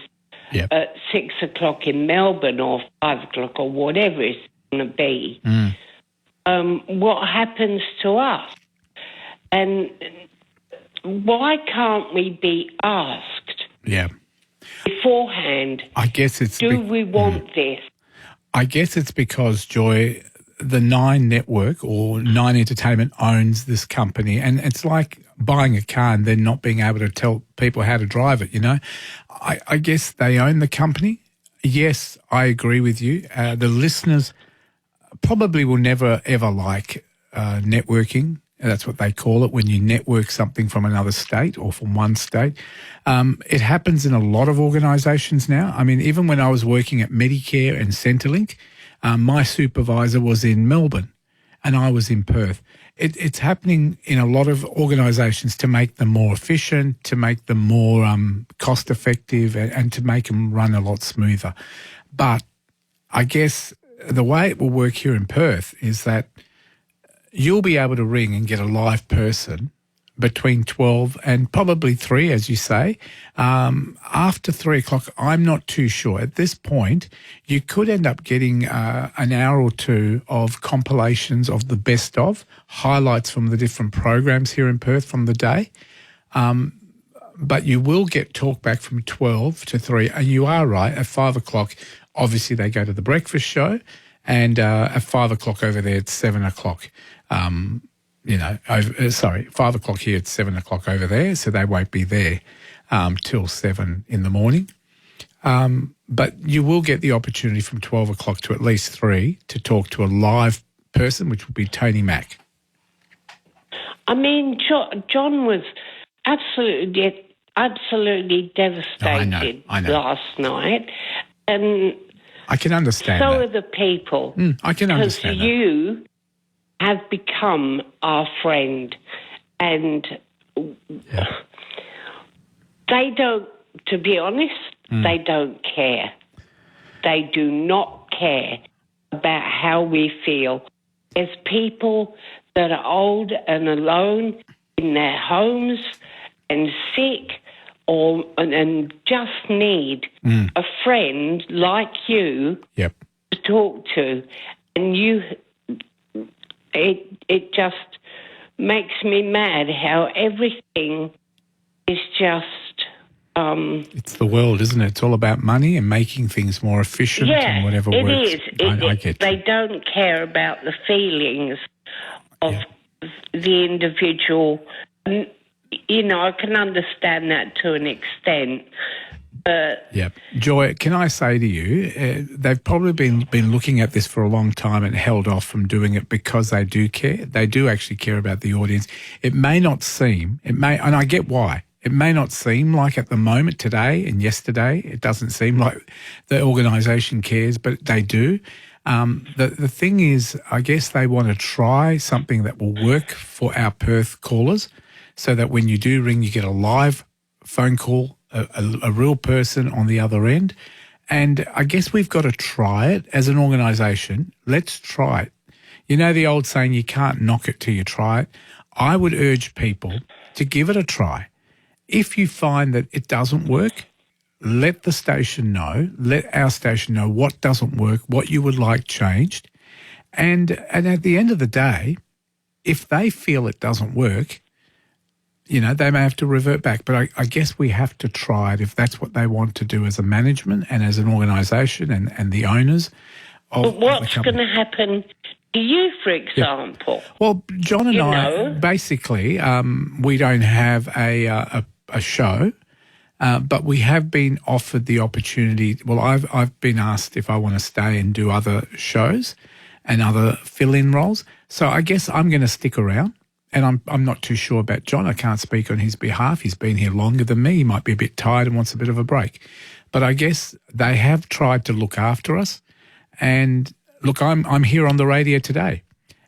at 6 o'clock in Melbourne or 5 o'clock or whatever it's going to be, what happens to us? And why can't we be asked beforehand, I guess it's do we want this? I guess it's because, Joy, the Nine Network or Nine Entertainment owns this company, and it's like buying a car and then not being able to tell people how to drive it, you know. I guess they own the company. Yes, I agree with you. The listeners probably will never, ever like networking. That's what they call it, when you network something from another state or from one state. It happens in a lot of organisations now. I mean, even when I was working at Medicare and Centrelink, my supervisor was in Melbourne and I was in Perth. It's happening in a lot of organisations to make them more efficient, to make them more cost-effective and to make them run a lot smoother. But I guess the way it will work here in Perth is that you'll be able to ring and get a live person between 12 and probably 3, as you say. After 3 o'clock, I'm not too sure. At this point, you could end up getting an hour or two of compilations of the best of, highlights from the different programs here in Perth from the day. But you will get talk back from 12 to 3. And you are right, at 5 o'clock, obviously they go to the breakfast show. And at 5 o'clock over there, it's 7 o'clock. 5 o'clock here, it's 7 o'clock over there, so they won't be there till 7 in the morning. But you will get the opportunity from 12 o'clock to at least 3 to talk to a live person, which will be Tony Mack. I mean, John was absolutely devastated I know. last night. And I can understand so that. are the people. I can understand because you have become our friend, and they don't, to be honest, they don't care. They do not care about how we feel. There's people that are old and alone in their homes and sick and just need a friend like you to talk to. And it just makes me mad how everything is just... it's the world, isn't it? It's all about money and making things more efficient and whatever it works. is. I get they don't care about the feelings of the individual. You know, I can understand that to an extent, but... Yeah. Joy, can I say to you, they've probably been looking at this for a long time and held off from doing it because they do care. They do actually care about the audience. It may not seem, and I get why. It may not seem like at the moment today and yesterday, it doesn't seem like the organisation cares, but they do. The thing is, I guess they want to try something that will work for our Perth callers so that when you do ring, you get a live phone call, a real person on the other end. And I guess we've got to try it as an organisation. Let's try it. You know the old saying, you can't knock it till you try it. I would urge people to give it a try. If you find that it doesn't work, let the station know, let our station know what doesn't work, what you would like changed. And at the end of the day, if they feel it doesn't work, you know, they may have to revert back. But I guess we have to try it if that's what they want to do as a management and as an organisation and the owners of But what's the company. going to happen to you, for example? Well, John and You I, know? basically, we don't have a show, but we have been offered the opportunity. Well, I've been asked if I want to stay and do other shows and other fill-in roles. So I guess I'm going to stick around. And I'm not too sure about John. I can't speak on his behalf. He's been here longer than me. He might be a bit tired and wants a bit of a break. But I guess they have tried to look after us. And look, I'm here on the radio today.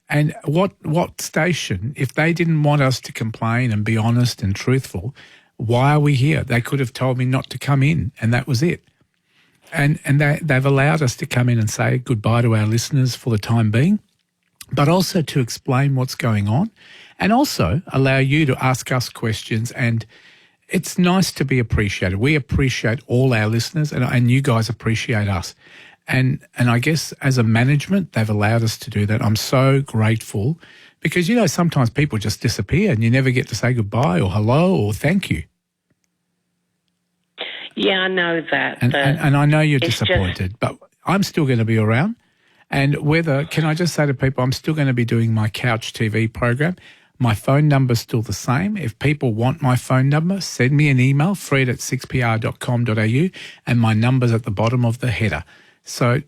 And what station, if they didn't want us to complain and be honest and truthful, why are we here? They could have told me not to come in, and that was it. And they've allowed us to come in and say goodbye to our listeners for the time being, but also to explain what's going on and also allow you to ask us questions. And it's nice to be appreciated. We appreciate all our listeners and you guys appreciate us. And I guess as a management, they've allowed us to do that. I'm so grateful because, you know, sometimes people just disappear and you never get to say goodbye or hello or thank you. Yeah, I know that. And I know you're disappointed, but I'm still going to be around. And can I just say to people, I'm still going to be doing my Couch TV program. My phone number's still the same. If people want my phone number, send me an email, fred@6pr.com.au, and my number's at the bottom of the header. So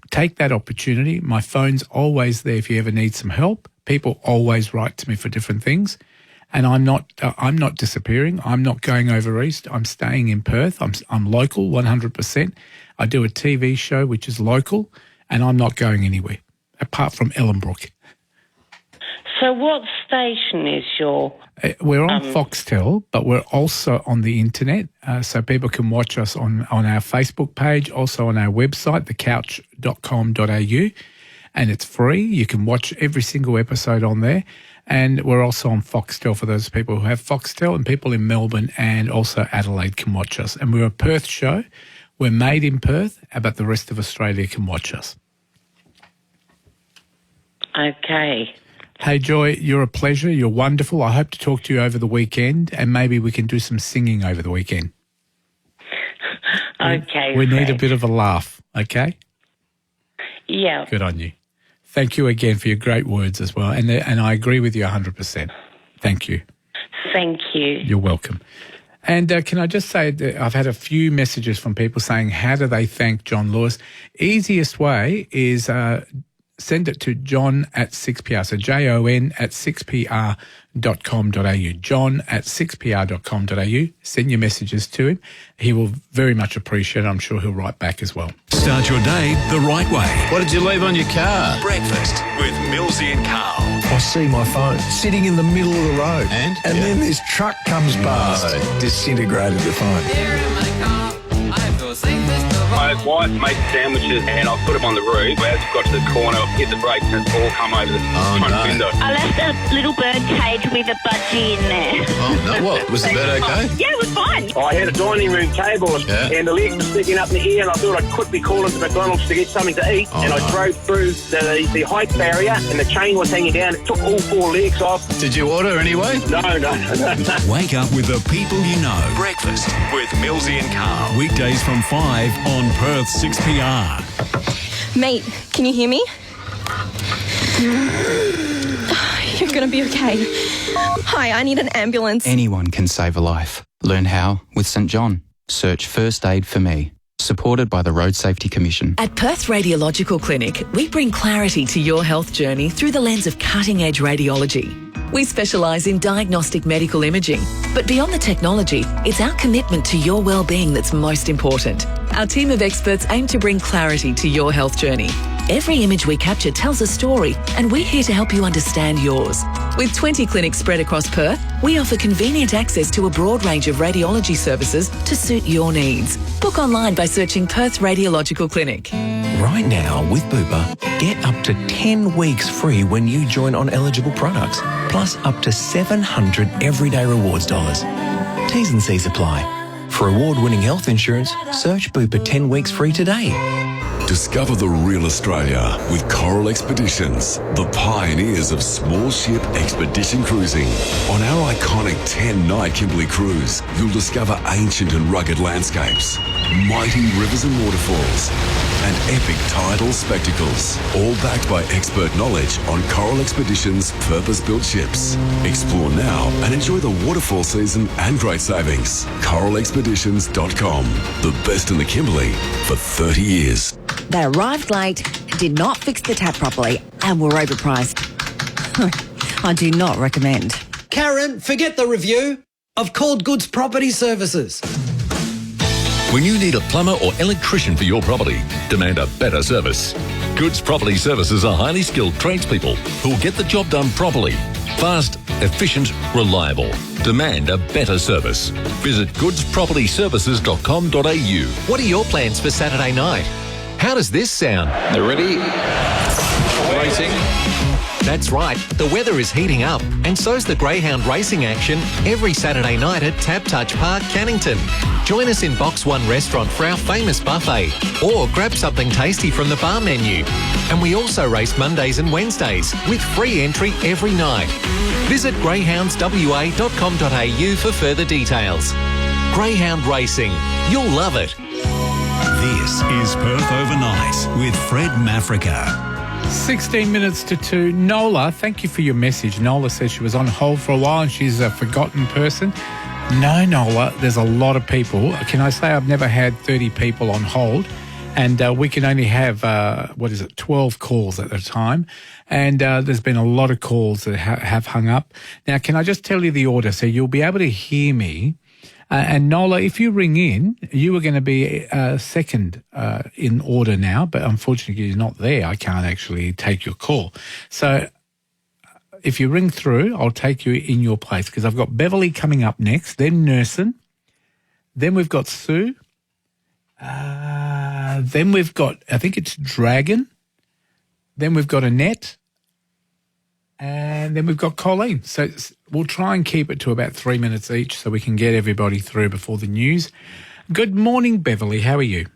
take that opportunity. My phone's always there if you ever need some help. People always write to me for different things. And I'm not disappearing. I'm not going over east. I'm staying in Perth. I'm local 100%. I do a TV show which is local, and I'm not going anywhere apart from Ellenbrook. So what station is your... We're on Foxtel, but we're also on the internet, so people can watch us on our Facebook page, also on our website, thecouch.com.au. and it's free. You can watch every single episode on there. And we're also on Foxtel for those people who have Foxtel, and people in Melbourne and also Adelaide can watch us. And we're a Perth show. We're made in Perth, but the rest of Australia can watch us. Okay. Hey, Joy, you're a pleasure. You're wonderful. I hope to talk to you over the weekend, and maybe we can do some singing over the weekend. Okay. We need a Fred. bit of a laugh, okay? Yeah. Good on you. Thank you again for your great words as well. And I agree with you 100%. Thank you. Thank you. You're welcome. And can I just say that I've had a few messages from people saying, how do they thank John Lewis? Easiest way is send it to John at 6PR. So JON at 6PR.com.au. John at 6PR.com.au. Send your messages to him. He will very much appreciate it. I'm sure he'll write back as well. Start your day the right way. What did you leave on your car? Breakfast with Millsy and Carl. I see my phone sitting in the middle of the road. And then this truck comes past. Disintegrated the phone. My wife makes sandwiches and I put them on the roof. As I got to the corner, hit the brakes and it's all come over the front window. I left a little bird cage with a budgie in there. Oh, no, what? Was the bird okay? Yeah, it was fine. I had a dining room table and the legs were sticking up in the air and I thought I'd quickly call into McDonald's to get something to eat. I drove through the height barrier and the chain was hanging down. It took all four legs off. Did you order anyway? No. Wake up with the people you know. Breakfast with Millsy and Carl. Weekdays from 5 on Perth 6PR. Mate, can you hear me? You're going to be okay. Hi, I need an ambulance. Anyone can save a life. Learn how with St John. Search First Aid for Me. Supported by the Road Safety Commission. At Perth Radiological Clinic, we bring clarity to your health journey through the lens of cutting-edge radiology. We specialise in diagnostic medical imaging, but beyond the technology, it's our commitment to your well-being that's most important. Our team of experts aim to bring clarity to your health journey. Every image we capture tells a story, and we're here to help you understand yours. With 20 clinics spread across Perth, we offer convenient access to a broad range of radiology services to suit your needs. Book online by searching Perth Radiological Clinic. Right now, with Bupa, get up to 10 weeks free when you join on eligible products, plus up to 700 everyday rewards dollars. T's and C's apply. For award-winning health insurance, search Bupa 10 weeks free today. Discover the real Australia with Coral Expeditions, the pioneers of small ship expedition cruising. On our iconic 10-night Kimberley cruise, you'll discover ancient and rugged landscapes, mighty rivers and waterfalls, and epic tidal spectacles, all backed by expert knowledge on Coral Expeditions' purpose-built ships. Explore now and enjoy the waterfall season and great savings. CoralExpeditions.com, the best in the Kimberley for 30 years. They arrived late, did not fix the tap properly, and were overpriced. I do not recommend. Karen, forget the review. I've called Goods Property Services. When you need a plumber or electrician for your property, demand a better service. Goods Property Services are highly skilled tradespeople who will get the job done properly. Fast, efficient, reliable. Demand a better service. Visit goodspropertyservices.com.au. What are your plans for Saturday night? How does this sound? They're ready. Racing. That's right, the weather is heating up, and so's the Greyhound racing action every Saturday night at Tab Touch Park, Cannington. Join us in Box 1 restaurant for our famous buffet, or grab something tasty from the bar menu. And we also race Mondays and Wednesdays, with free entry every night. Visit greyhoundswa.com.au for further details. Greyhound Racing, you'll love it. This is Perth Overnight with Fred Mafrica. 16 minutes to 2. Nola, thank you for your message. Nola says she was on hold for a while and she's a forgotten person. No, Nola, there's a lot of people. Can I say I've never had 30 people on hold, and we can only have, 12 calls at a time. And there's been a lot of calls that have hung up. Now, can I just tell you the order so you'll be able to hear me? And Nola, if you ring in, you were going to be second in order now, but unfortunately you're not there. I can't actually take your call. So if you ring through, I'll take you in your place, because I've got Beverly coming up next, then Nursen, then we've got Sue, then we've got, I think it's Dragon, Then we've got Annette. And then we've got Colleen. So we'll try and keep it to about 3 minutes each so we can get everybody through before the news. Good morning, Beverly. How are you?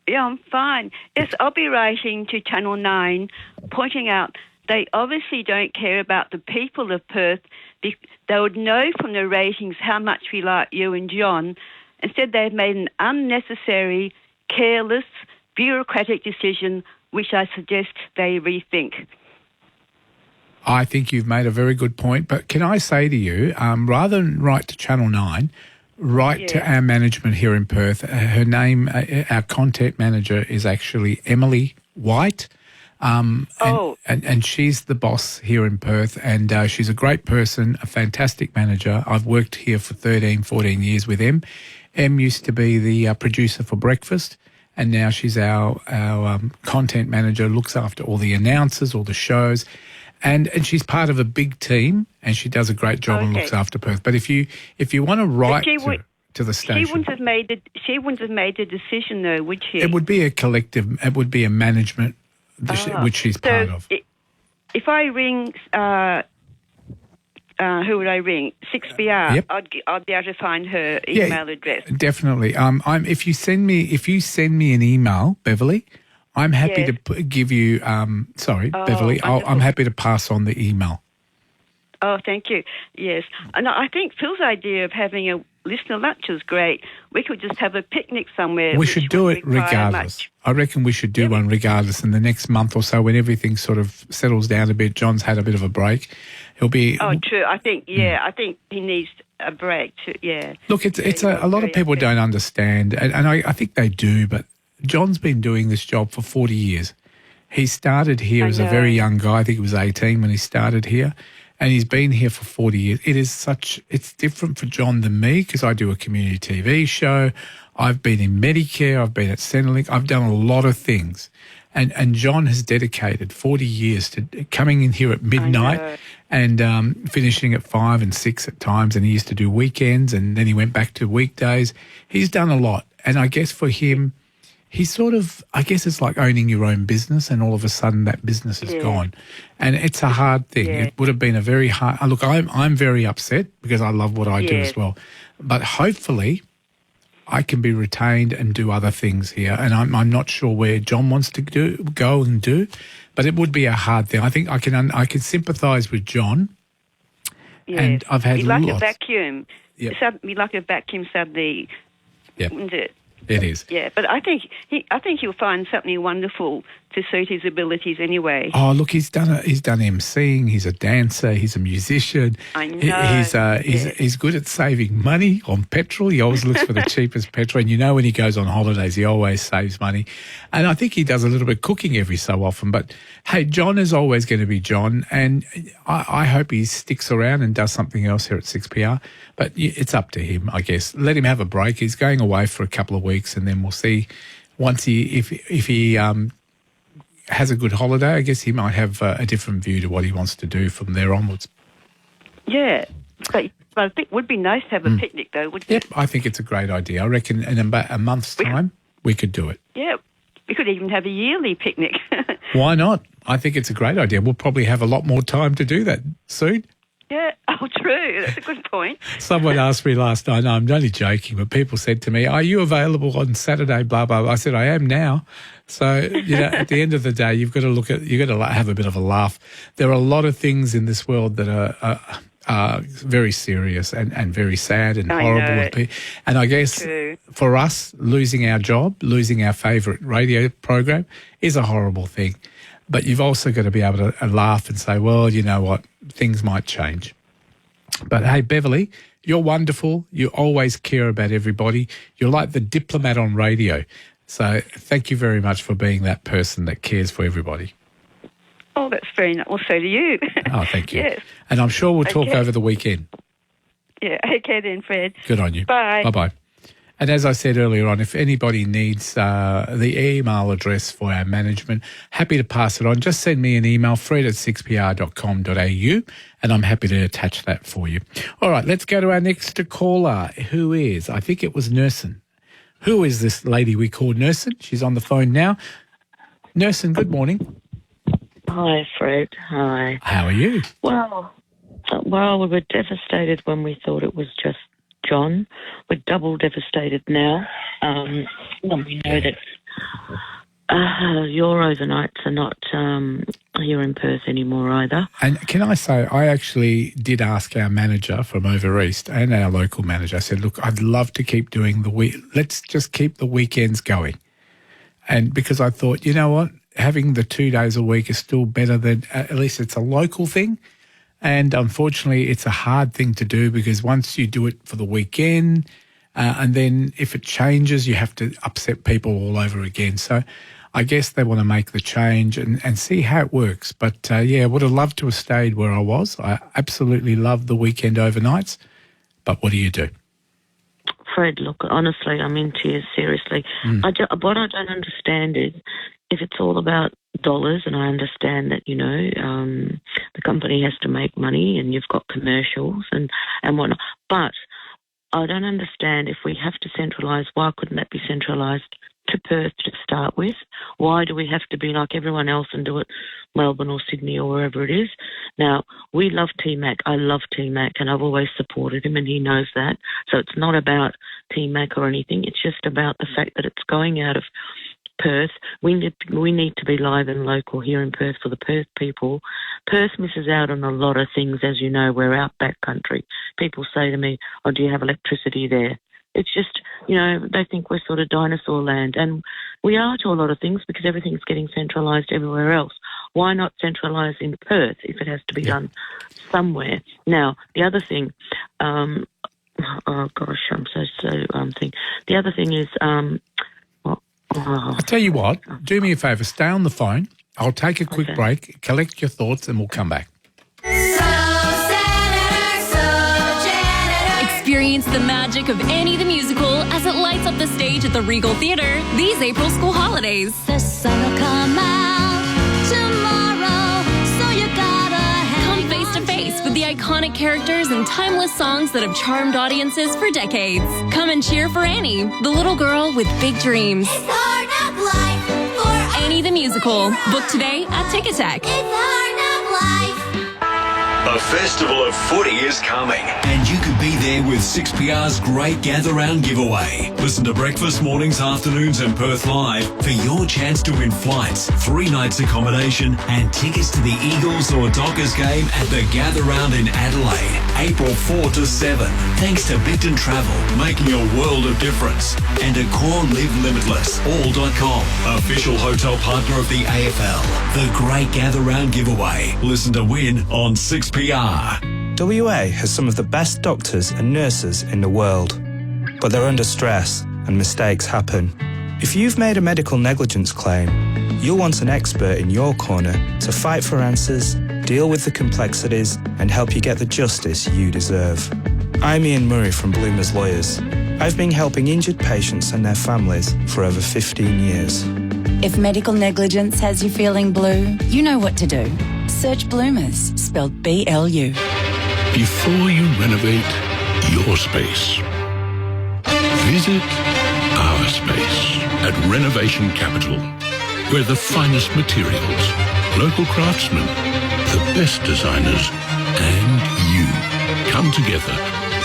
Yeah, I'm fine. Yes, I'll be writing to Channel 9 pointing out they obviously don't care about the people of Perth. They would know from the ratings how much we like you and John. Instead, they've made an unnecessary, careless, bureaucratic decision, which I suggest they rethink. I think you've made a very good point. But can I say to you, rather than write to Channel 9, write to our management here in Perth. Her name, our content manager, is actually Emily White. And she's the boss here in Perth, and she's a great person, a fantastic manager. I've worked here for 13, 14 years with Em. Em used to be the producer for Breakfast, and now she's our content manager, looks after all the announcers, all the shows. And she's part of a big team, and she does a great job and looks after Perth. But if you want to write to the station, she wouldn't have made the decision, though, would she? It would be a collective. It would be a management, which she's part of. If I ring, who would I ring? 6BR. Yep. I'd be able to find her email address. Definitely. If you send me an email, Beverly, I'm happy to give you, Beverly, I'm happy to pass on the email. Oh, thank you. Yes. And I think Phil's idea of having a listener lunch is great. We could just have a picnic somewhere. We should do it regardless. I reckon we should do one regardless. In the next month or so, when everything sort of settles down a bit, John's had a bit of a break. He'll be... Oh, true. I think he needs a break too, Look, it's a lot of people don't understand, and I think they do, but John's been doing this job for 40 years. He started here as a very young guy. I think he was 18 when he started here, and he's been here for 40 years. It's different for John than me because I do a community TV show. I've been in Medicare. I've been at Centrelink. I've done a lot of things. And John has dedicated 40 years to coming in here at midnight and finishing at 5 and 6 at times. And he used to do weekends, and then he went back to weekdays. He's done a lot. And I guess for him, he's sort of, I guess it's like owning your own business, and all of a sudden that business is gone. And it's a hard thing. It would have been a very hard... Look, I'm very upset because I love what I do as well. But hopefully I can be retained and do other things here. And I'm not sure where John wants to go and do, but it would be a hard thing. I think I can sympathise with John. Yes. And I've had like lots. a vacuum. Yep. Be like a vacuum suddenly, wouldn't it? It is. Yeah, but I think he'll find something wonderful to suit his abilities anyway. Oh, look, he's done emceeing. He's a dancer. He's a musician. I know. He's good at saving money on petrol. He always looks for the cheapest petrol. And you know, when he goes on holidays, he always saves money. And I think he does a little bit of cooking every so often. But hey, John is always going to be John, and I hope he sticks around and does something else here at 6PR. But it's up to him, I guess. Let him have a break. He's going away for a couple of weeks, and then we'll see once if he has a good holiday. I guess he might have a different view to what he wants to do from there onwards. Yeah, but I think it would be nice to have a picnic, though, wouldn't it? Yep, I think it's a great idea. I reckon in about a month's time we could do it. Yeah, we could even have a yearly picnic. Why not? I think it's a great idea. We'll probably have a lot more time to do that soon. Yeah, true. That's a good point. Someone asked me last night, no, I'm only joking, but people said to me, are you available on Saturday, blah, blah, blah. I said, I am now. So, at the end of the day, you've got to have a bit of a laugh. There are a lot of things in this world that are very serious and very sad and horrible. And I guess for us, losing our job, losing our favourite radio program is a horrible thing. But you've also got to be able to laugh and say, well, you know what, things might change. But hey, Beverly, you're wonderful. You always care about everybody. You're like the diplomat on radio. So thank you very much for being that person that cares for everybody. Oh, that's very nice. Well, so do you. Oh, thank you. Yes. And I'm sure we'll talk over the weekend. Yeah, okay then, Fred. Good on you. Bye. Bye-bye. And as I said earlier on, if anybody needs the email address for our management, happy to pass it on. Just send me an email, fred@6pr.com.au, and I'm happy to attach that for you. All right, let's go to our next caller, who is, I think it was Nursen. Who is this lady we call Nursen? She's on the phone now. Nursen, good morning. Hi, Fred. Hi. How are you? Well, we were devastated when we thought it was just John. We're double devastated now. And we know that your overnights are not here in Perth anymore either. And can I say, I actually did ask our manager from over east and our local manager. I said, look, I'd love to keep doing let's just keep the weekends going. And because I thought, you know what, having the 2 days a week is still better than, at least it's a local thing. And unfortunately, it's a hard thing to do because once you do it for the weekend, and then if it changes, you have to upset people all over again. So I guess they want to make the change and see how it works. But yeah, would have loved to have stayed where I was. I absolutely love the weekend overnights. But what do you do? Fred, look, honestly, I'm in tears, seriously. What I don't understand is if it's all about dollars, and I understand that, the company has to make money and you've got commercials and whatnot, but I don't understand if we have to centralise, why couldn't that be centralised to Perth to start with? Why do we have to be like everyone else and do it Melbourne or Sydney or wherever it is? Now, we love T-Mac. I love T-Mac and I've always supported him and he knows that. So it's not about T-Mac or anything. It's just about the fact that it's going out of Perth. We need to be live and local here in Perth for the Perth people. Perth misses out on a lot of things, as you know. We're outback country. People say to me, oh, do you have electricity there? It's just, they think we're sort of dinosaur land. And we are to a lot of things because everything's getting centralised everywhere else. Why not centralise in Perth if it has to be done somewhere? Now, the other thing, oh gosh, I'm so thinking. The other thing is, I'll tell you what, do me a favour, stay on the phone. I'll take a quick break, collect your thoughts, and we'll come back. Experience the magic of Annie the Musical as it lights up the stage at the Regal Theatre these April school holidays. The sun will come out tomorrow, so you gotta come face to face with the iconic characters and timeless songs that have charmed audiences for decades. Come and cheer for Annie, the little girl with big dreams. It's hard knock life for Annie the Musical. Book today at Tic Tac. It's hard knock life. A festival of footy is coming, and you could be there with 6PR's Great Gather Round giveaway. Listen to Breakfast Mornings, Afternoons and Perth Live for your chance to win flights, 3 nights accommodation and tickets to the Eagles or Dockers game at the Gather Round in Adelaide, April 4 to 7. Thanks to Bicton Travel, making a world of difference. And Accor Live Limitless, all.com, official hotel partner of the AFL. The Great Gather Round giveaway. Listen to win on 6PR. WA has some of the best doctors and nurses in the world, but they're under stress and mistakes happen. If you've made a medical negligence claim, you'll want an expert in your corner to fight for answers, deal with the complexities, and help you get the justice you deserve. I'm Ian Murray from Bloomers Lawyers. I've been helping injured patients and their families for over 15 years. If medical negligence has you feeling blue, you know what to do. Search Bloomers, spelled B-L-U. Before you renovate your space, visit our space at Renovation Capital, where the finest materials, local craftsmen, the best designers, and you come together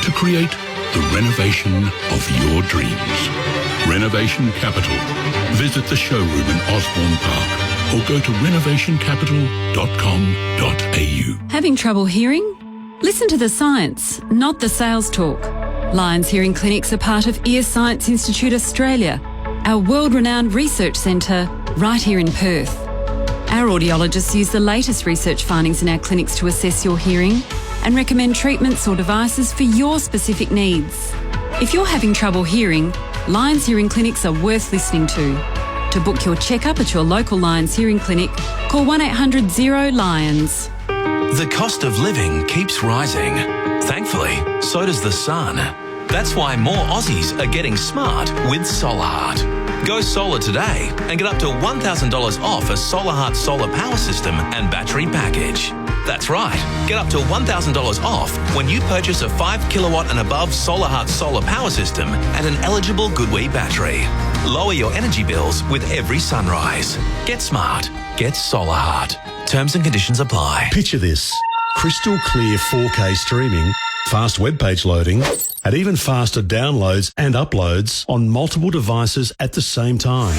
to create the renovation of your dreams. Renovation Capital. Visit the showroom in Osborne Park or go to renovationcapital.com.au. Having trouble hearing? Listen to the science, not the sales talk. Lions Hearing Clinics are part of Ear Science Institute Australia, our world-renowned research centre right here in Perth. Our audiologists use the latest research findings in our clinics to assess your hearing and recommend treatments or devices for your specific needs. If you're having trouble hearing, Lions Hearing Clinics are worth listening to. To book your checkup at your local Lions Hearing Clinic, call 1-800-0-LIONS. The cost of living keeps rising. Thankfully, so does the sun. That's why more Aussies are getting smart with SolarHeart. Go solar today and get up to $1,000 off a SolarHeart solar power system and battery package. That's right, get up to $1,000 off when you purchase a 5 kilowatt and above SolarHeart solar power system and an eligible Goodwee battery. Lower your energy bills with every sunrise. Get smart. Get SolarHeart. Terms and conditions apply. Picture this. Crystal clear 4K streaming, fast web page loading, and even faster downloads and uploads on multiple devices at the same time.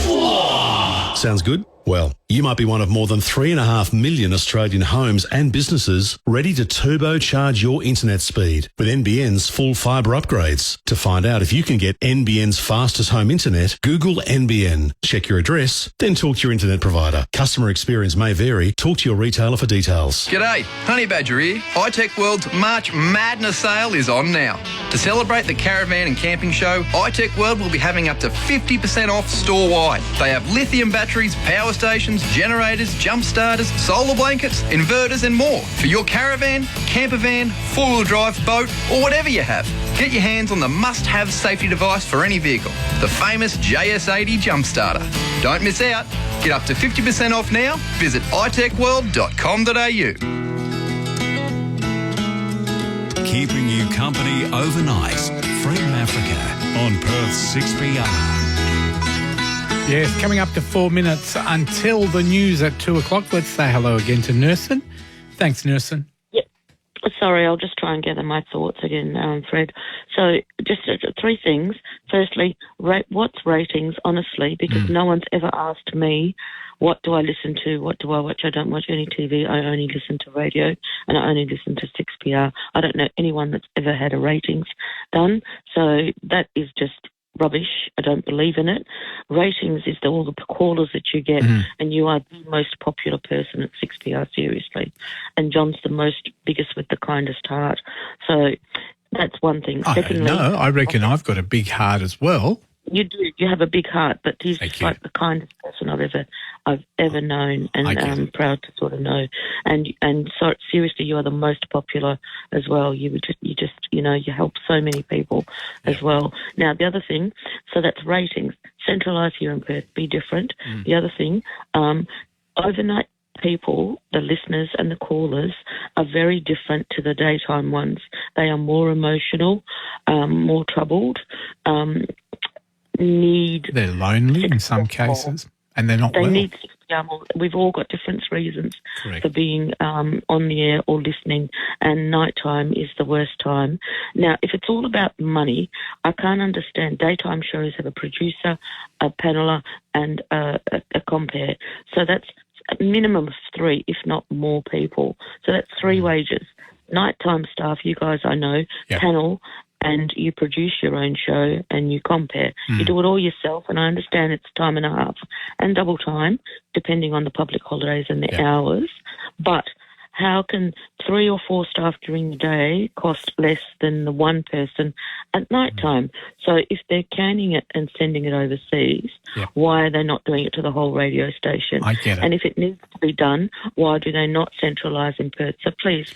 Sounds good? Well, you might be one of more than 3.5 million Australian homes and businesses ready to turbocharge your internet speed with NBN's full fibre upgrades. To find out if you can get NBN's fastest home internet, Google NBN. Check your address, then talk to your internet provider. Customer experience may vary. Talk to your retailer for details. G'day, Honey Badger here. iTech World's March Madness sale is on now. To celebrate the caravan and camping show, iTech World will be having up to 50% off store-wide. They have lithium batteries, power stations, generators, jump starters, solar blankets, inverters and more for your caravan, camper van, four-wheel drive, boat or whatever you have. Get your hands on the must-have safety device for any vehicle, the famous JS80 jump starter. Don't miss out. Get up to 50% off now. Visit itechworld.com.au. Keeping you company overnight. Fred Mafrica on Perth's 6PR. Yes, coming up to 4 minutes until the news at 2 o'clock. Let's say hello again to Nursen. Thanks, Nursen. Yep. Sorry, I'll just try and gather my thoughts again, Fred. So just 3 things. Firstly, what's ratings, honestly, because no one's ever asked me, what do I listen to, what do I watch? I don't watch any TV. I only listen to radio and I only listen to 6PR. I don't know anyone that's ever had a ratings done. So that is just rubbish. I don't believe in it. Ratings is all the callers that you get, and you are the most popular person at 6PR, seriously. And John's the biggest with the kindest heart. So that's one thing. Secondly, no, I reckon I've got a big heart as well. You do. You have a big heart, but he's just like the kindest person I've ever known, and I'm proud to sort of know. And so seriously, you are the most popular as well. You help so many people as well. Now the other thing, so that's ratings. Centralised here in Perth, be different. The other thing, overnight people, the listeners and the callers, are very different to the daytime ones. They are more emotional, more troubled. They're lonely in some cases, and they're not they well. Need 6PR more. We've all got different reasons for being on the air or listening, and nighttime is the worst time. Now, if it's all about money, I can't understand. Daytime shows have a producer, a paneler, and a compere. So that's a minimum of 3, if not more people. So that's 3 wages. Nighttime staff, you guys I know, panel, and you produce your own show and you compare. You do it all yourself, and I understand it's time and a half and double time, depending on the public holidays and the hours. But how can 3 or 4 staff during the day cost less than the one person at night time? So if they're canning it and sending it overseas, why are they not doing it to the whole radio station? I get it. And if it needs to be done, why do they not centralise in Perth? So please,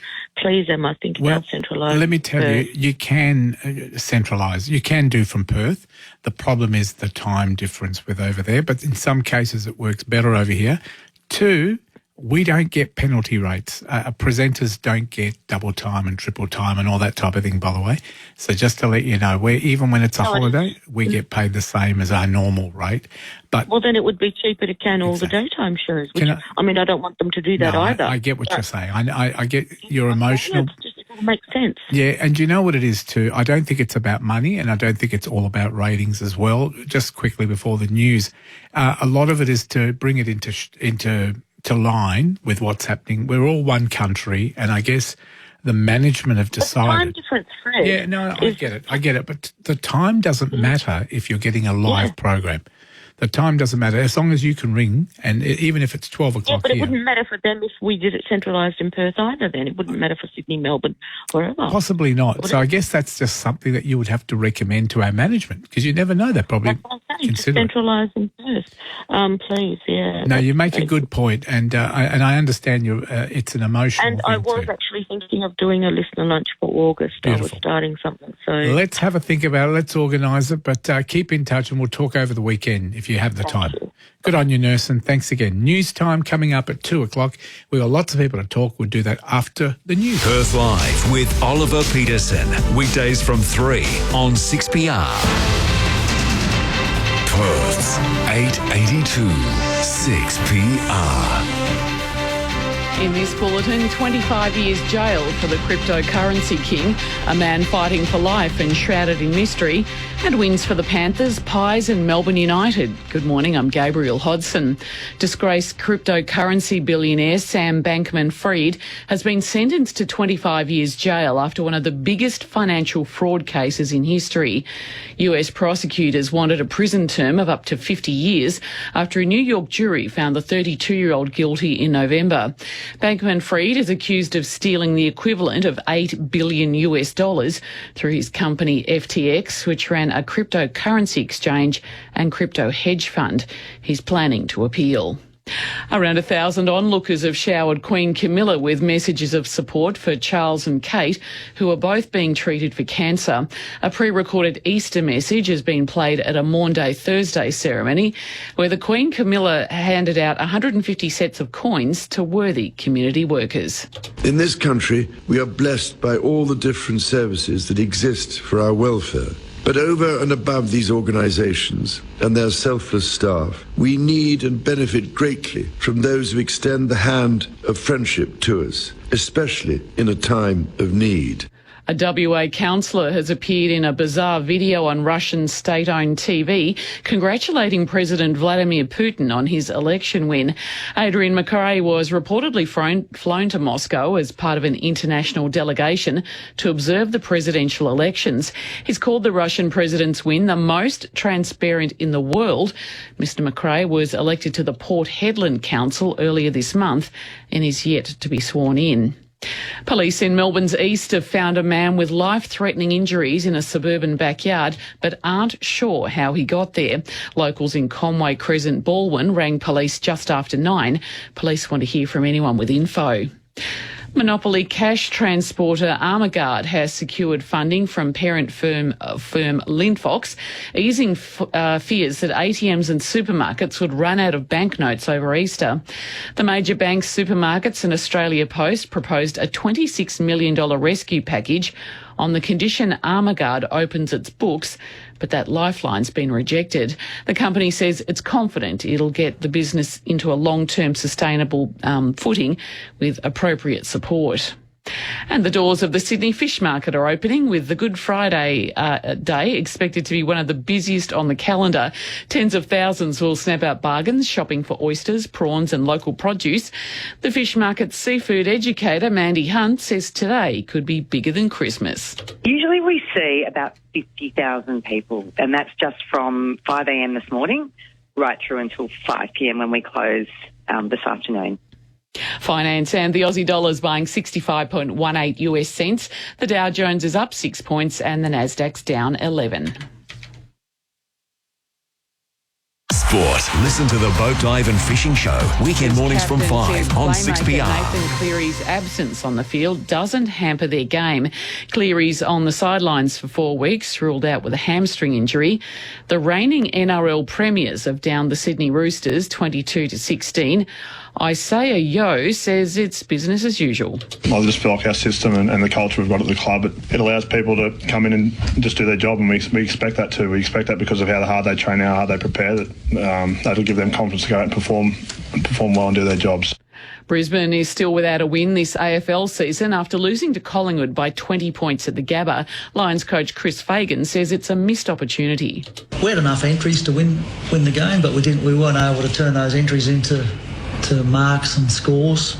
Emma, think about centralising. Let me tell you, you can centralise. You can do from Perth. The problem is the time difference with over there, but in some cases it works better over here. 2, we don't get penalty rates. Presenters don't get double time and triple time and all that type of thing, by the way. So just to let you know, even when it's a holiday, we get paid the same as our normal rate. But well, then it would be cheaper to can all the daytime shows. Which, I don't want them to do that either. I get what you're saying. I get your emotional. It makes sense. Yeah, and you know what it is too? I don't think it's about money, and I don't think it's all about ratings as well. Just quickly before the news, a lot of it is to bring it into line with what's happening. We're all one country, and I guess the management have decided. The time difference, Fred. Yeah, no, I get it. But the time doesn't matter if you're getting a live program. The time doesn't matter as long as you can ring, and even if it's 12 o'clock. Yeah, but here. It wouldn't matter for them if we did it centralised in Perth either. Then it wouldn't matter for Sydney, Melbourne, wherever. Possibly not. So I guess that's just something that you would have to recommend to our management, because you never know. They probably consider centralised in Perth, please. Yeah. No, you make a good point, and I understand it's an emotional. And I was actually thinking of doing a listener lunch for August. Beautiful. I was starting something. So let's have a think about it. Let's organise it, but keep in touch, and we'll talk over the weekend if you have the time. Good on you, Nurse, and thanks again. News time coming up at 2 o'clock. We've got lots of people to talk. We'll do that after the news. Perth Live with Oliver Peterson. Weekdays from 3 on 6PR. Perth's 882 6PR. In this bulletin, 25 years jail for the cryptocurrency king, a man fighting for life and shrouded in mystery, and wins for the Panthers, Pies and Melbourne United. Good morning, I'm Gabriel Hodson. Disgraced cryptocurrency billionaire Sam Bankman-Fried has been sentenced to 25 years jail after one of the biggest financial fraud cases in history. US prosecutors wanted a prison term of up to 50 years after a New York jury found the 32-year-old guilty in November. Bankman-Fried is accused of stealing the equivalent of $8 billion through his company FTX, which ran a cryptocurrency exchange and crypto hedge fund. He's planning to appeal. Around 1,000 onlookers have showered Queen Camilla with messages of support for Charles and Kate, who are both being treated for cancer. A pre-recorded Easter message has been played at a Maundy Thursday ceremony where the Queen Camilla handed out 150 sets of coins to worthy community workers. In this country, we are blessed by all the different services that exist for our welfare. But over and above these organisations and their selfless staff, we need and benefit greatly from those who extend the hand of friendship to us, especially in a time of need. A WA councillor has appeared in a bizarre video on Russian state-owned TV congratulating President Vladimir Putin on his election win. Adrian McRae was reportedly flown to Moscow as part of an international delegation to observe the presidential elections. He's called the Russian president's win the most transparent in the world. Mr McRae was elected to the Port Hedland Council earlier this month and is yet to be sworn in. Police in Melbourne's east have found a man with life-threatening injuries in a suburban backyard, but aren't sure how he got there. Locals in Conway Crescent, Baldwin, rang police just after 9. Police want to hear from anyone with info. Monopoly cash transporter Armaguard has secured funding from parent firm Linfox, easing fears that ATMs and supermarkets would run out of banknotes over Easter. The major banks, supermarkets and Australia Post proposed a $26 million rescue package on the condition Armaguard opens its books, but that lifeline's been rejected. The company says it's confident it'll get the business into a long-term sustainable footing with appropriate support. And the doors of the Sydney Fish Market are opening, with the Good Friday day expected to be one of the busiest on the calendar. Tens of thousands will snap out bargains shopping for oysters, prawns and local produce. The Fish Market's seafood educator, Mandy Hunt, says today could be bigger than Christmas. Usually we see about 50,000 people, and that's just from 5 a.m. this morning right through until 5 p.m. when we close this afternoon. Finance and the Aussie dollar's buying 65.18 US cents. The Dow Jones is up 6 points and the Nasdaq's down 11. Sport. Listen to the Boat Dive and Fishing Show. Weekend mornings from 5 on 6PR. Nathan Cleary's absence on the field doesn't hamper their game. Cleary's on the sidelines for 4 weeks, ruled out with a hamstring injury. The reigning NRL premiers have downed the Sydney Roosters 22-16. Isaiah Yeo says it's business as usual. I just feel like our system and the culture we've got at the club, it allows people to come in and just do their job, and we expect that too. We expect that because of how hard they train, how hard they prepare, that'll give them confidence to go out and perform well and do their jobs. Brisbane is still without a win this AFL season after losing to Collingwood by 20 points at the Gabba. Lions coach Chris Fagan says it's a missed opportunity. We had enough entries to win the game, but we weren't able to turn those entries into marks and scores.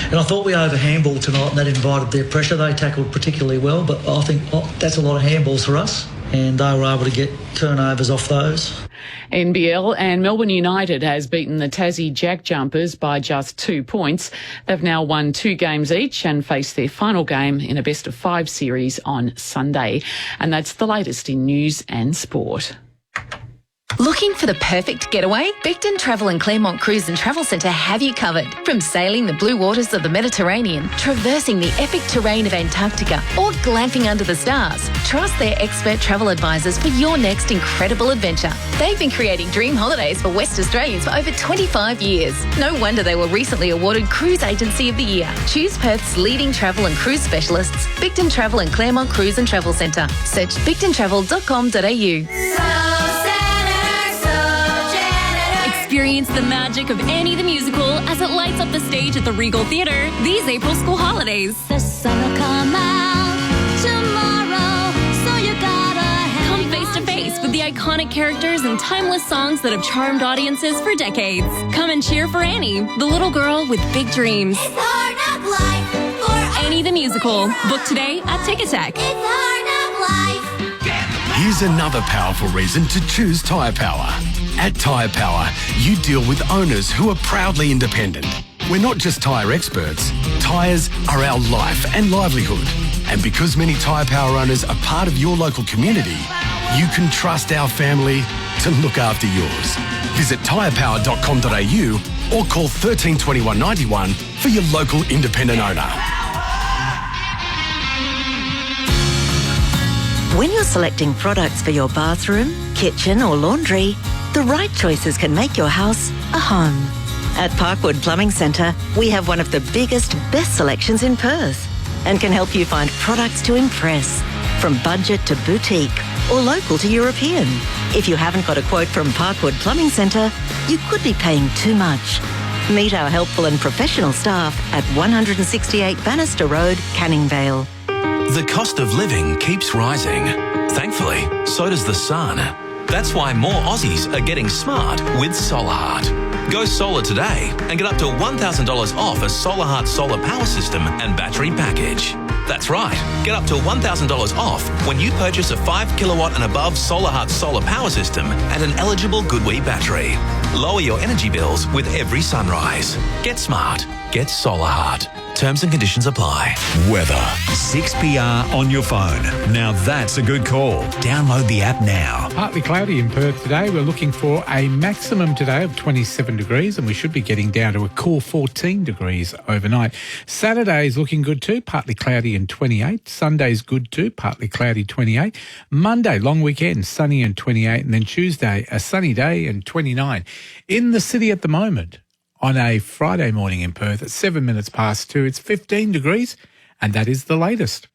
And I thought we over-handballed tonight, and that invited their pressure. They tackled particularly well, but I think that's a lot of handballs for us, and they were able to get turnovers off those. NBL and Melbourne United has beaten the Tassie Jack Jumpers by just 2 points. They've now won 2 games each and face their final game in a best-of-5 series on Sunday. And that's the latest in news and sport. Looking for the perfect getaway? Beckton Travel and Claremont Cruise and Travel Centre have you covered. From sailing the blue waters of the Mediterranean, traversing the epic terrain of Antarctica, or glamping under the stars, trust their expert travel advisors for your next incredible adventure. They've been creating dream holidays for West Australians for over 25 years. No wonder they were recently awarded Cruise Agency of the Year. Choose Perth's leading travel and cruise specialists, Beckton Travel and Claremont Cruise and Travel Centre. Search becktontravel.com.au. Experience the magic of Annie the Musical as it lights up the stage at the Regal Theatre these April school holidays. The sun will come out tomorrow, so you gotta come face to face with the iconic characters and timeless songs that have charmed audiences for decades. Come and cheer for Annie, the little girl with big dreams. It's hard knock life for Annie the Musical. Book today at Ticketek. It's hard knock life. Here's another powerful reason to choose Tyre Power. At Tyre Power, you deal with owners who are proudly independent. We're not just tyre experts. Tyres are our life and livelihood. And because many Tyre Power owners are part of your local community, you can trust our family to look after yours. Visit tyrepower.com.au or call 13 21 91 for your local independent owner. When you're selecting products for your bathroom, kitchen or laundry, the right choices can make your house a home. At Parkwood Plumbing Centre, we have one of the biggest, best selections in Perth and can help you find products to impress, from budget to boutique or local to European. If you haven't got a quote from Parkwood Plumbing Centre, you could be paying too much. Meet our helpful and professional staff at 168 Bannister Road, Canning Vale. The cost of living keeps rising. Thankfully, so does the sun. That's why more Aussies are getting smart with Solar Heart. Go solar today and get up to $1,000 off a Solar Heart solar power system and battery package. That's right, get up to $1,000 off when you purchase a 5 kilowatt and above Solar Heart solar power system and an eligible GoodWe battery. Lower your energy bills with every sunrise. Get smart. Get Solar Heart. Terms and conditions apply. Weather. 6PR on your phone. Now that's a good call. Download the app now. Partly cloudy in Perth today. We're looking for a maximum today of 27 degrees and we should be getting down to a cool 14 degrees overnight. Saturday is looking good too, partly cloudy and 28. Sunday's good too, partly cloudy 28. Monday, long weekend, sunny and 28. And then Tuesday, a sunny day and 29. In the city at the moment, on a Friday morning in Perth at 7 minutes past 2, it's 15 degrees and that is the latest.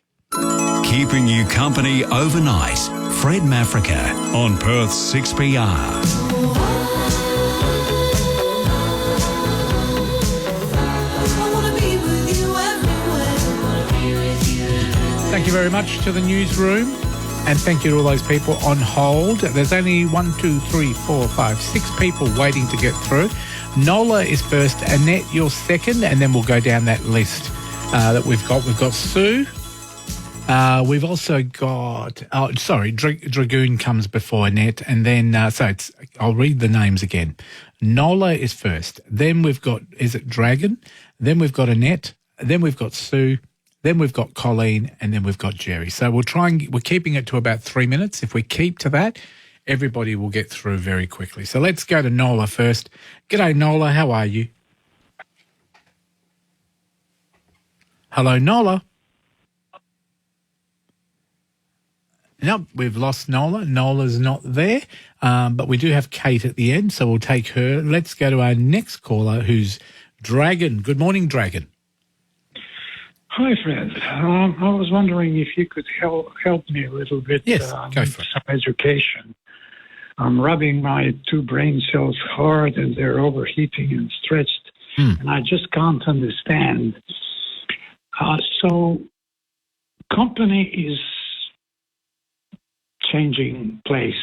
Keeping you company overnight. Fred Mafrica on Perth 6PR. Thank you very much to the newsroom and thank you to all those people on hold. There's only 1, 2, 3, 4, 5, 6 people waiting to get through. Nola is first, Annette, you're second, and then we'll go down that list that we've got. We've got Sue. We've also got, Dragoon comes before Annette, and then, I'll read the names again. Nola is first. Then we've got, is it Dragon? Then we've got Annette. Then we've got Sue. Then we've got Colleen, and then we've got Jerry. So we're keeping it to about 3 minutes. If we keep to that, everybody will get through very quickly. So let's go to Nola first. G'day, Nola. How are you? Hello, Nola. Nope, we've lost Nola. Nola's not there, but we do have Kate at the end, so we'll take her. Let's go to our next caller, who's Dragon. Good morning, Dragon. Hi, Fred. I was wondering if you could help me a little bit. Yes, go for it. Some education. I'm rubbing my 2 brain cells hard and they're overheating and stretched, and I just can't understand. So company is changing place.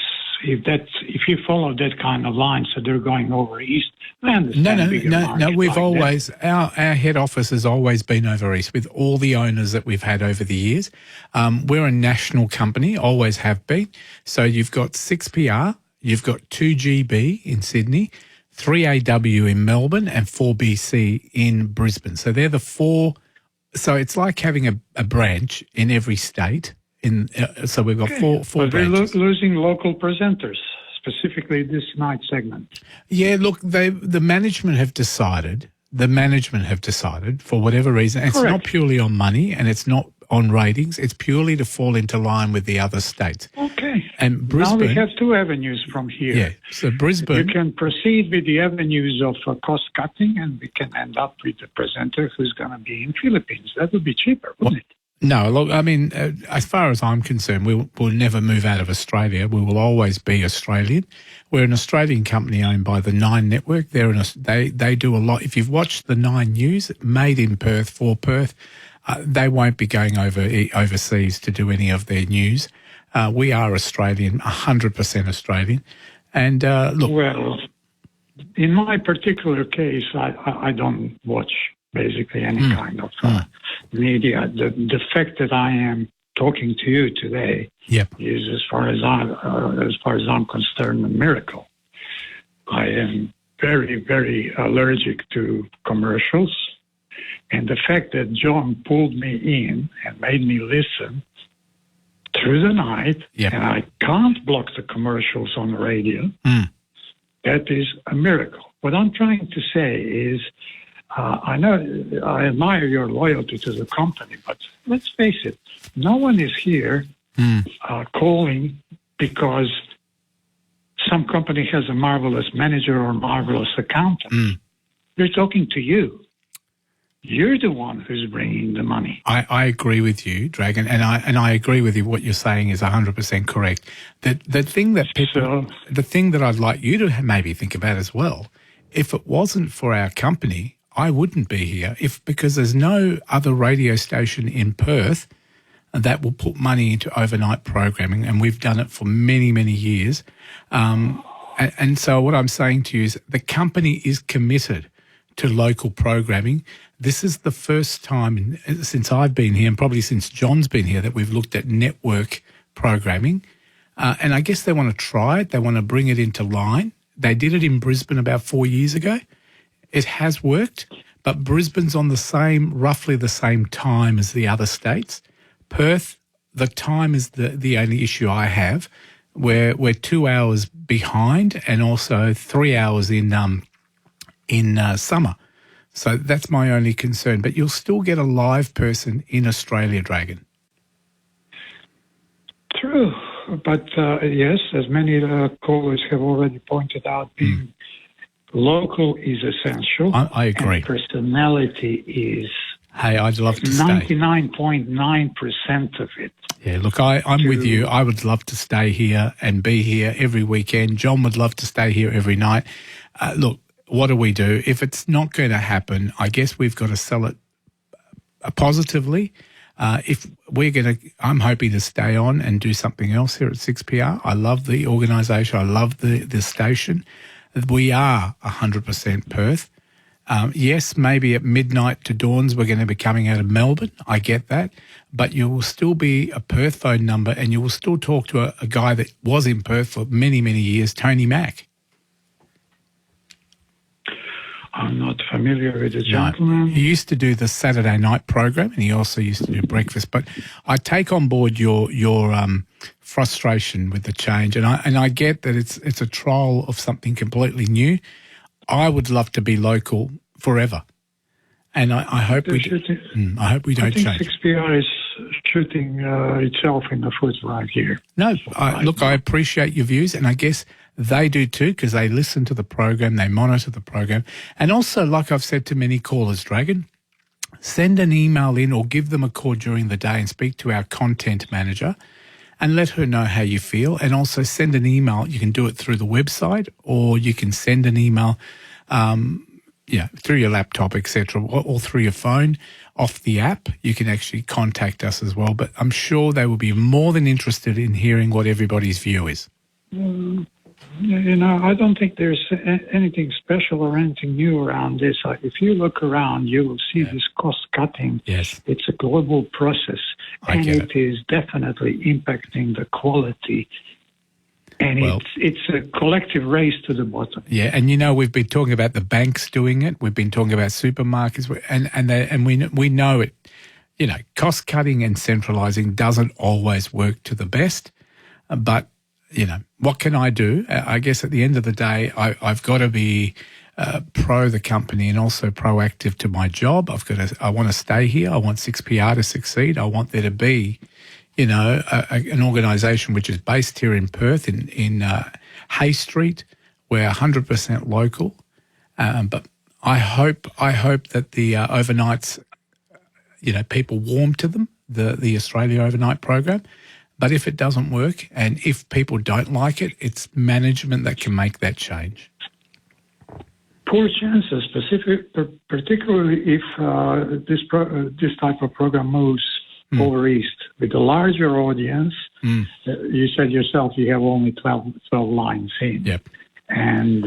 If you follow that kind of line, so they're going over east. I understand. No. We've always our head office has always been over east with all the owners that we've had over the years. We're a national company, always have been. So you've got 6PR, you've got 2GB in Sydney, 3AW in Melbourne, and 4BC in Brisbane. So they're the 4. So it's like having a branch in every state. So we've got four but we're branches. losing local presenters, specifically this night segment. Yeah, look, the management have decided for whatever reason. It's not purely on money and it's not on ratings. It's purely to fall into line with the other states. Okay. And Brisbane. Now we have 2 avenues from here. Yeah. So Brisbane. You can proceed with the avenues of cost cutting, and we can end up with a presenter who's going to be in Philippines. That would be cheaper, wouldn't it? No, look, I mean, as far as I'm concerned, we'll never move out of Australia. We will always be Australian. We're an Australian company owned by the Nine Network. They do a lot. If you've watched the Nine News, made in Perth for Perth, they won't be going overseas to do any of their news. We are Australian, 100% Australian. And look, well, in my particular case, I don't watch basically any kind of media. The fact that I am talking to you today is, as far as I'm concerned, a miracle. I am very, very allergic to commercials, and the fact that John pulled me in and made me listen through the night, and I can't block the commercials on the radio, that is a miracle. What I'm trying to say is, I know I admire your loyalty to the company, but let's face it, no one is here calling because some company has a marvelous manager or marvelous accountant. They're talking to you. You're the one who's bringing the money. I agree with you, Dragon, and I agree with you. What you're saying is 100% correct. The thing that I'd like you to maybe think about as well, if it wasn't for our company, I wouldn't be here. Because there's no other radio station in Perth that will put money into overnight programming, and we've done it for many, many years. And so what I'm saying to you is the company is committed to local programming. This is the first time since I've been here, and probably since John's been here, that we've looked at network programming. And I guess they want to try it. They want to bring it into line. They did it in Brisbane about 4 years ago. It has worked, but Brisbane's on roughly the same time as the other states. Perth, the time is the only issue I have. We're 2 hours behind, and also 3 hours in summer. So that's my only concern. But you'll still get a live person in Australia, Dragon. True. But yes, as many callers have already pointed out, being local is essential. I agree. And personality is... Hey, I'd love to stay. 99.9% of it. Yeah, look, I'm with you. I would love to stay here and be here every weekend. John would love to stay here every night. Look, what do we do? If it's not going to happen, I guess we've got to sell it positively. If we're going to, I'm hoping to stay on and do something else here at 6PR. I love the organisation. I love the station. We are 100% Perth. Yes, maybe at midnight to dawns we're going to be coming out of Melbourne. I get that. But you will still be a Perth phone number, and you will still talk to a guy that was in Perth for many, many years, Tony Mack. I'm not familiar with the gentleman. He used to do the Saturday night program, and he also used to do breakfast. But I take on board your frustration with the change, and I get that it's a trial of something completely new. I would love to be local forever, and I hope we don't change. I think 6PR is shooting itself in the foot right here. No, I appreciate your views, and I guess they do too, because they listen to the program, they monitor the program. And also, like I've said to many callers, Dragon, send an email in or give them a call during the day and speak to our content manager and let her know how you feel. And also send an email. You can do it through the website, or you can send an email through your laptop, etc., or through your phone off the app. You can actually contact us as well. But I'm sure they will be more than interested in hearing what everybody's view is. I don't think there's anything special or anything new around this. If you look around, you will see this cost cutting. Yes. It's a global process, and it is definitely impacting the quality. And it's a collective race to the bottom. Yeah, and we've been talking about the banks doing it. We've been talking about supermarkets, and we know it. Cost cutting and centralising doesn't always work to the best, but what can I do? I guess at the end of the day, I've got to be pro the company and also proactive to my job. I want to stay here. I want 6PR to succeed. I want there to be, an organisation which is based here in Perth in Hay Street. We're 100% local, but I hope that the overnights, people warm to them. the Australia Overnight program. But if it doesn't work and if people don't like it, it's management that can make that change. Poor chances, particularly if this type of program moves over east with a larger audience. You said yourself you have only 12 lines in. Yep. And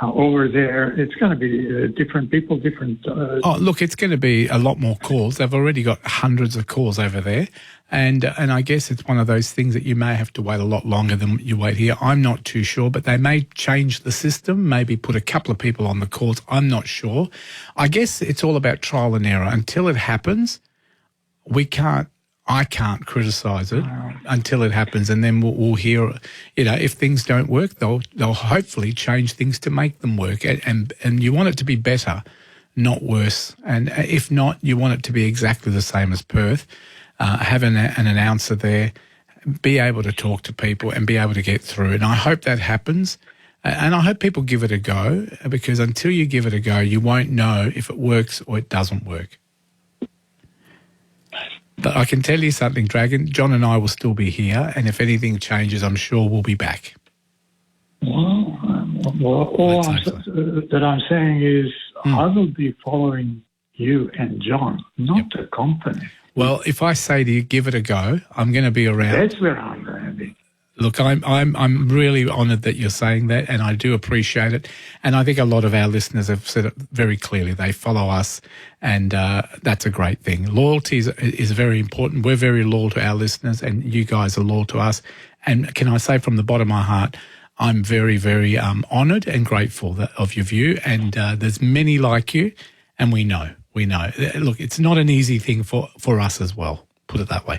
over there, it's going to be different people, different... look, it's going to be a lot more calls. They've already got hundreds of calls over there. And I guess it's one of those things that you may have to wait a lot longer than you wait here. I'm not too sure, but they may change the system, maybe put a couple of people on the calls. I'm not sure. I guess it's all about trial and error. Until it happens, I can't criticise it until it happens, and then we'll hear, if things don't work, they'll hopefully change things to make them work. And you want it to be better, not worse. And if not, you want it to be exactly the same as Perth. Have an announcer there, be able to talk to people and be able to get through. And I hope that happens. And I hope people give it a go, because until you give it a go, you won't know if it works or it doesn't work. But I can tell you something, Dragon. John and I will still be here, and if anything changes, I'm sure we'll be back. All that I'm saying is I will be following you and John, not the company. Well, if I say to you, give it a go, I'm going to be around. That's where I'm going to be. Look, I'm really honoured that you're saying that, and I do appreciate it. And I think a lot of our listeners have said it very clearly. They follow us, and that's a great thing. Loyalty is very important. We're very loyal to our listeners, and you guys are loyal to us. And can I say from the bottom of my heart, I'm very, very honoured and grateful of your view. And there's many like you, and we know. Look, it's not an easy thing for us as well, put it that way.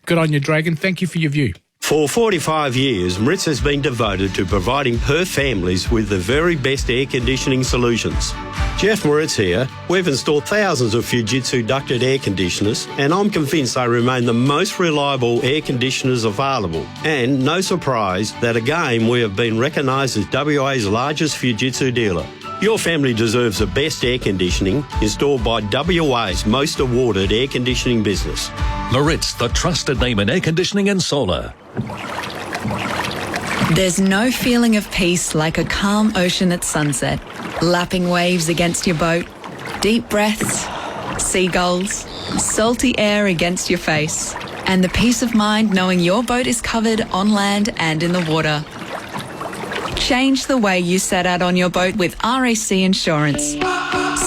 Good on you, Dragon. Thank you for your view. For 45 years, Maritz has been devoted to providing Perth families with the very best air conditioning solutions. Jeff Maritz here. We've installed thousands of Fujitsu ducted air conditioners, and I'm convinced they remain the most reliable air conditioners available. And no surprise that again we have been recognised as WA's largest Fujitsu dealer. Your family deserves the best air conditioning installed by WA's most awarded air conditioning business. Maritz, the trusted name in air conditioning and solar. There's no feeling of peace like a calm ocean at sunset. Lapping waves against your boat, deep breaths, seagulls, salty air against your face, and the peace of mind knowing your boat is covered on land and in the water. Change the way you set out on your boat with RAC Insurance.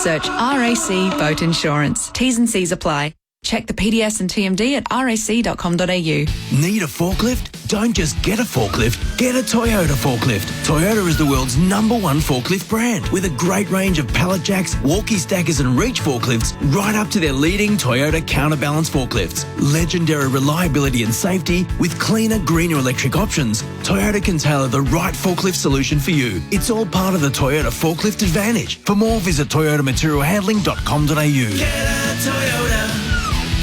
Search RAC Boat Insurance. T's and C's apply. Check the PDS and TMD at rac.com.au. Need a forklift? Don't just get a forklift, get a Toyota forklift. Toyota is the world's #1 forklift brand, with a great range of pallet jacks, walkie stackers and reach forklifts, right up to their leading Toyota counterbalance forklifts. Legendary reliability and safety with cleaner, greener electric options. Toyota can tailor the right forklift solution for you. It's all part of the Toyota Forklift Advantage. For more, visit toyotamaterialhandling.com.au. Get a Toyota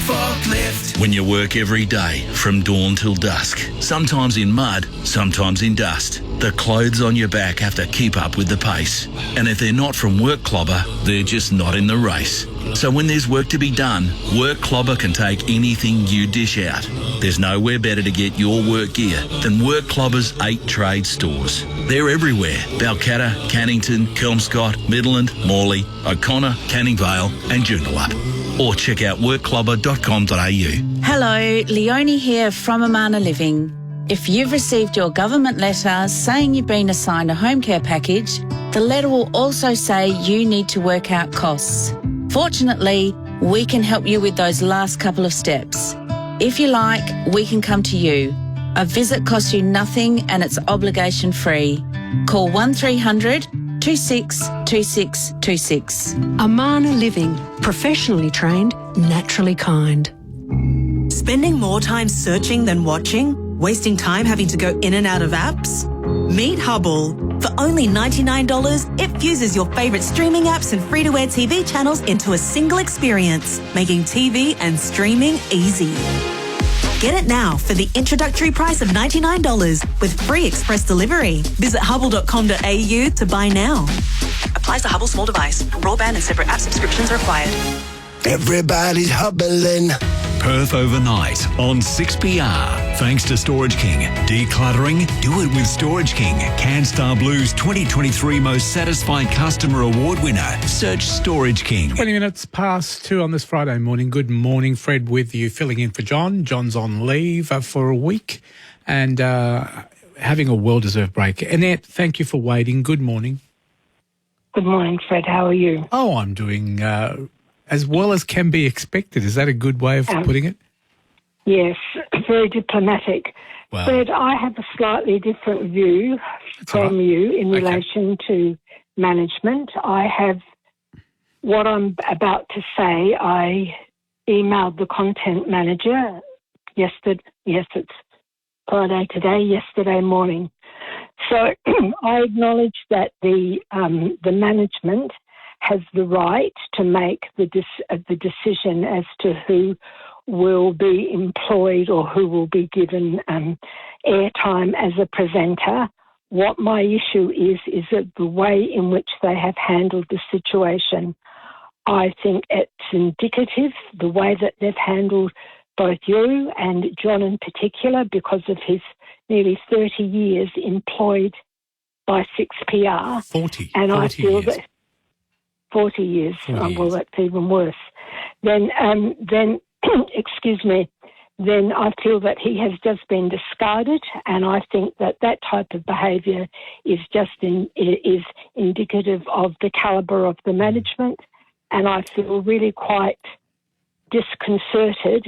forklift. When you work every day from dawn till dusk, sometimes in mud, sometimes in dust, the clothes on your back have to keep up with the pace. And if they're not from Work Clobber, they're just not in the race. So when there's work to be done, Work Clobber can take anything you dish out. There's nowhere better to get your work gear than Work Clobber's 8 trade stores. They're everywhere: Balcatta, Cannington, Kelmscott, Midland, Morley, O'Connor, Canning Vale and Joondalup. Or check out workclobber.com.au. Hello, Leonie here from Amana Living. If you've received your government letter saying you've been assigned a home care package, the letter will also say you need to work out costs. Fortunately, we can help you with those last couple of steps. If you like, we can come to you. A visit costs you nothing and it's obligation free. Call 1300 26 26 26. Amana Living. Professionally trained, naturally kind. Spending more time searching than watching? Wasting time having to go in and out of apps? Meet Hubble. For only $99, it fuses your favourite streaming apps and free-to-air TV channels into a single experience, making TV and streaming easy. Get it now for the introductory price of $99 with free express delivery. Visit hubble.com.au to buy now. Applies to Hubble small device. Broadband and separate app subscriptions are required. Everybody's hubbling. Perth overnight on 6PR. Thanks to Storage King. Decluttering? Do it with Storage King. CanStar Blues 2023 Most Satisfied Customer Award winner. Search Storage King. 20 minutes past 2 on this Friday morning. Good morning. Fred with you, filling in for John. John's on leave for a week and having a well-deserved break. Annette, thank you for waiting. Good morning. Good morning, Fred. How are you? Oh, I'm doing as well as can be expected. Is that a good way of putting it? Yes, very diplomatic. Well, Fred, I have a slightly different view from you in relation to management. I have what I'm about to say. I emailed the content manager yesterday. Yes, it's Friday today, yesterday morning. So I acknowledge that the management has the right to make the decision as to who will be employed or who will be given airtime as a presenter. What my issue is that the way in which they have handled the situation. I think it's indicative, the way that they've handled both you and John in particular, because of his nearly 30 years employed by 6PR. 40. And 40 I feel years. that 40 years. 40 well, that's even worse. Then, excuse me, then I feel that he has just been discarded, and I think that type of behaviour is just is indicative of the calibre of the management, and I feel really quite disconcerted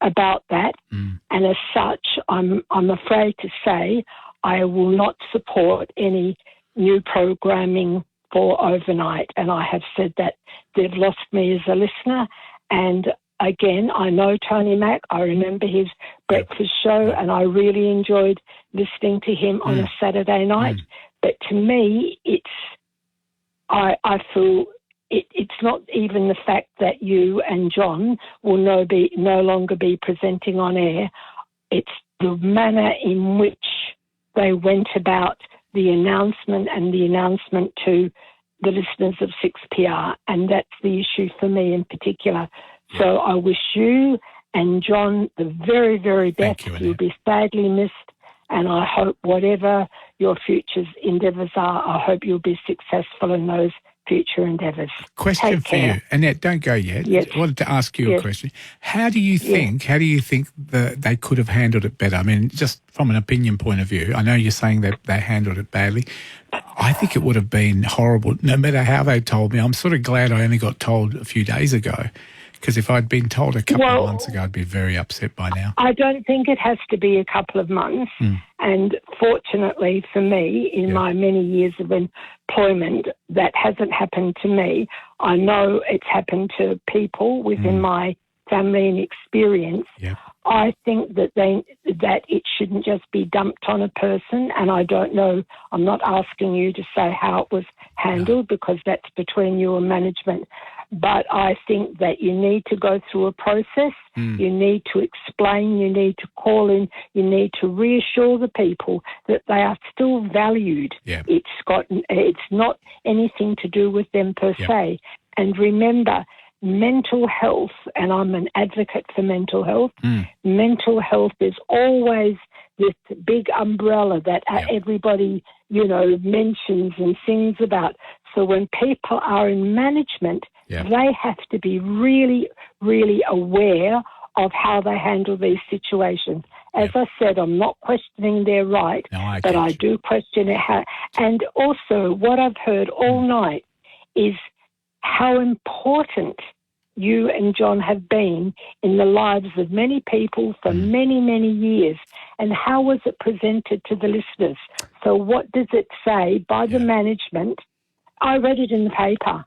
about that. And as such, I'm afraid to say I will not support any new programming for overnight, and I have said that they've lost me as a listener. And again, I know Tony Mack. I remember his breakfast show, and I really enjoyed listening to him on a Saturday night. But to me, I feel it's not even the fact that you and John will no longer be presenting on air. It's the manner in which they went about the announcement and the announcement to the listeners of 6PR, and that's the issue for me in particular. So I wish you and John the very, very best. You'll be sadly missed, and I hope whatever your future endeavours are, I hope you'll be successful in those future endeavours. Question for you, Annette. Don't go yet. Yes. I wanted to ask you a question. How do you think? How do you think that they could have handled it better? I mean, just from an opinion point of view, I know you're saying that they handled it badly. I think it would have been horrible, no matter how they told me. I'm sort of glad I only got told a few days ago, because if I'd been told a couple of months ago, I'd be very upset by now. I don't think it has to be a couple of months. And fortunately for me, in my many years of employment, that hasn't happened to me. I know it's happened to people within my family and experience. I think that it shouldn't just be dumped on a person, and I don't know, I'm not asking you to say how it was handled because that's between you and management. But I think that you need to go through a process. You need to explain, you need to call in, you need to reassure the people that they are still valued. It's not anything to do with them per se. And remember, mental health, and I'm an advocate for mental health, mental health is always this big umbrella that everybody, mentions and sings about. So when people are in management, they have to be really, really aware of how they handle these situations. As I said, I'm not questioning their right, but I do question it. And also what I've heard all night is how important you and John have been in the lives of many people for many, many years. And how was it presented to the listeners? So what does it say by the management? I read it in the paper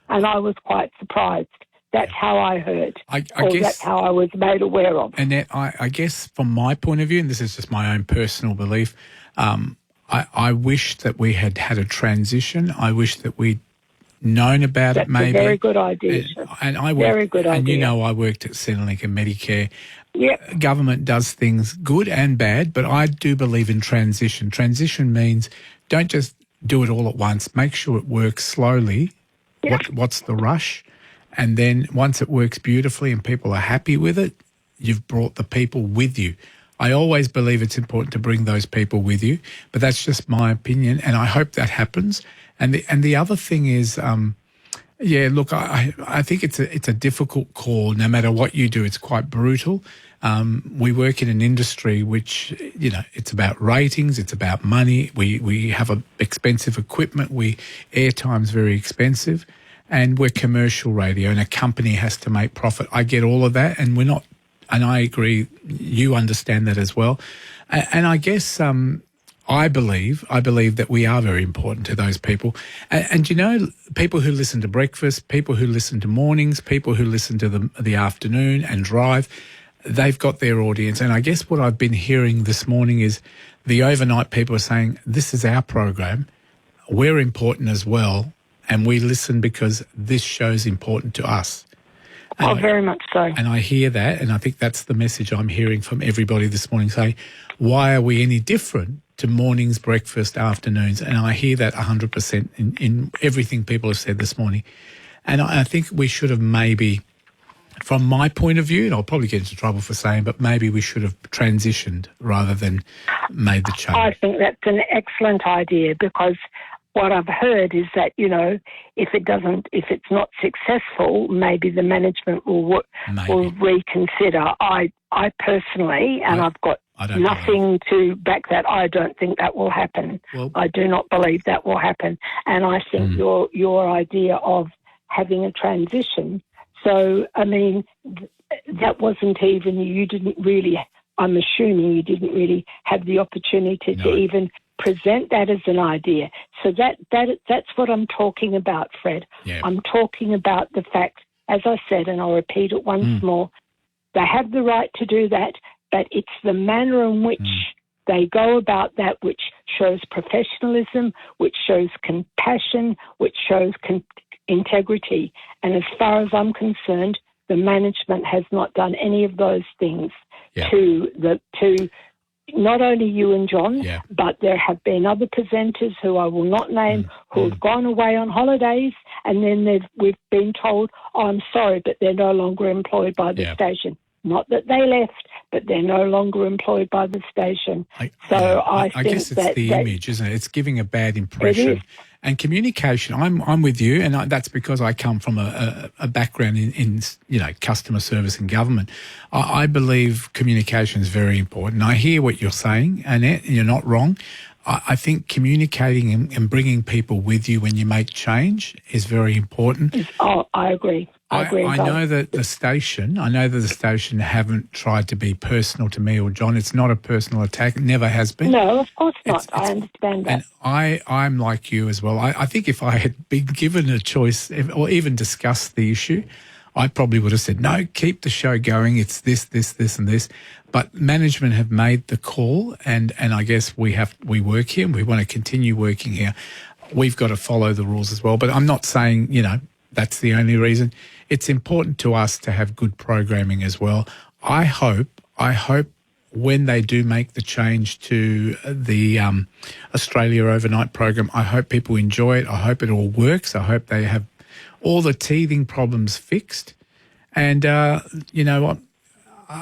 and I was quite surprised. That's how I heard, I or guess, that's how I was made aware of. And I guess from my point of view, and this is just my own personal belief, I wish that we had a transition. I wish that we'd known about it maybe. That's a very good idea. And I worked, very good and idea. I worked at Centrelink and Medicare. Government does things good and bad, but I do believe in transition. Transition means don't just do it all at once. Make sure it works slowly. What's the rush? And then once it works beautifully and people are happy with it, you've brought the people with you. I always believe it's important to bring those people with you, but that's just my opinion, and I hope that happens. And the other thing is, look, I think it's a difficult call. No matter what you do, it's quite brutal. We work in an industry which, it's about ratings, it's about money. We have expensive equipment. Airtime's very expensive, and we're commercial radio, and a company has to make profit. I get all of that, and we're not. And I agree, you understand that as well. And I guess I believe that we are very important to those people. And people who listen to breakfast, people who listen to mornings, people who listen to the afternoon and drive, they've got their audience. And I guess what I've been hearing this morning is the overnight people are saying, this is our program, we're important as well, and we listen because this show's important to us. Very much so. And I hear that, and I think that's the message I'm hearing from everybody this morning, saying, why are we any different to mornings, breakfast, afternoons? And I hear that 100% in everything people have said this morning. And I think we should have maybe, from my point of view, and I'll probably get into trouble for saying, but maybe we should have transitioned rather than made the change. I think that's an excellent idea, because what I've heard is that, if it's not successful, maybe the management will reconsider. I personally, and I've got nothing to back that, I don't think that will happen. Well, I do not believe that will happen. And I think your idea of having a transition, so, I mean, that wasn't even, you didn't really, I'm assuming you didn't really have the opportunity to even present that as an idea. So that's what I'm talking about, Fred. Yeah. I'm talking about the fact, as I said, and I'll repeat it once more, they have the right to do that, but it's the manner in which they go about that which shows professionalism, which shows compassion, which shows integrity. And as far as I'm concerned, the management has not done any of those things to not only you and John, but there have been other presenters who I will not name who have gone away on holidays, and then we've been told, I'm sorry, but they're no longer employed by the station. Not that they left, but they're no longer employed by the station. I guess it's the image, isn't it? It's giving a bad impression. And communication, I'm with you, and that's because I come from a background in customer service and government. I believe communication is very important. I hear what you're saying, Annette, and you're not wrong. I think communicating and bringing people with you when you make change is very important. I agree. I know that the station haven't tried to be personal to me or John. It's not a personal attack. It never has been. No, of course not. I understand that. And I'm like you as well. I think if I had been given a choice or even discussed the issue, I probably would have said, no, keep the show going. It's this, and this. But management have made the call, and I guess we work here and we want to continue working here. We've got to follow the rules as well. But I'm not saying, that's the only reason. It's important to us to have good programming as well. I hope when they do make the change to the Australia overnight program, I hope people enjoy it. I hope it all works. I hope they have all the teething problems fixed. And you know what?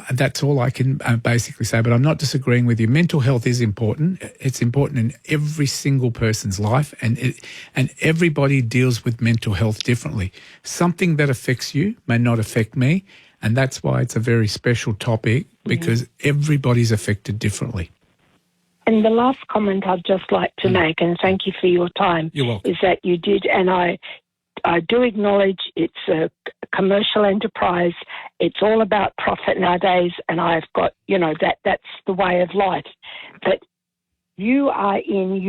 That's all I can basically say, but I'm not disagreeing with you. Mental health is important. It's important in every single person's life, and everybody deals with mental health differently. Something that affects you may not affect me, and that's why it's a very special topic, because everybody's affected differently. And the last comment I'd just like to make, and thank you for your time, You're welcome. is that you did, and I do acknowledge it's a commercial enterprise. It's all about profit nowadays, and I've got, that's the way of life. But you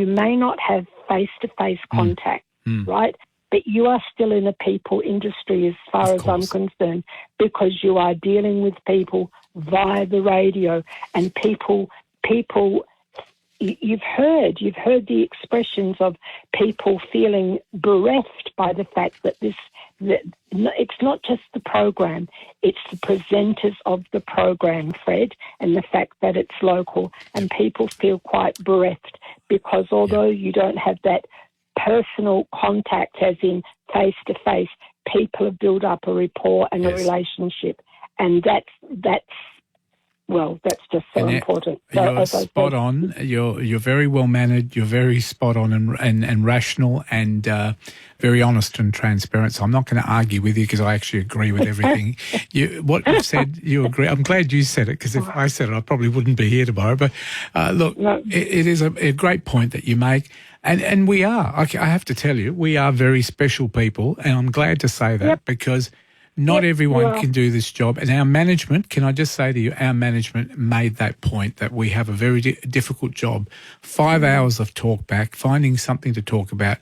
may not have face-to-face contact, right? But you are still in a people industry as far as I'm concerned, because you are dealing with people via the radio, and people You've heard the expressions of people feeling bereft by the fact that it's not just the program, it's the presenters of the program, Fred, and the fact that it's local, and people feel quite bereft because although you don't have that personal contact as in face-to-face, people have built up a rapport and a relationship, and that's just so Annette, important. So, you're as I spot said, on. You're very well mannered. You're very spot on and rational and very honest and transparent. So I'm not going to argue with you because I actually agree with everything. What you've said, you agree. I'm glad you said it because if I said it, I probably wouldn't be here tomorrow. But look, it is a great point that you make. And we are. I have to tell you, we are very special people. And I'm glad to say that because not everyone can do this job. And our management, can I just say to you, our management made that point that we have a very difficult job. 5 hours of talk back, finding something to talk about,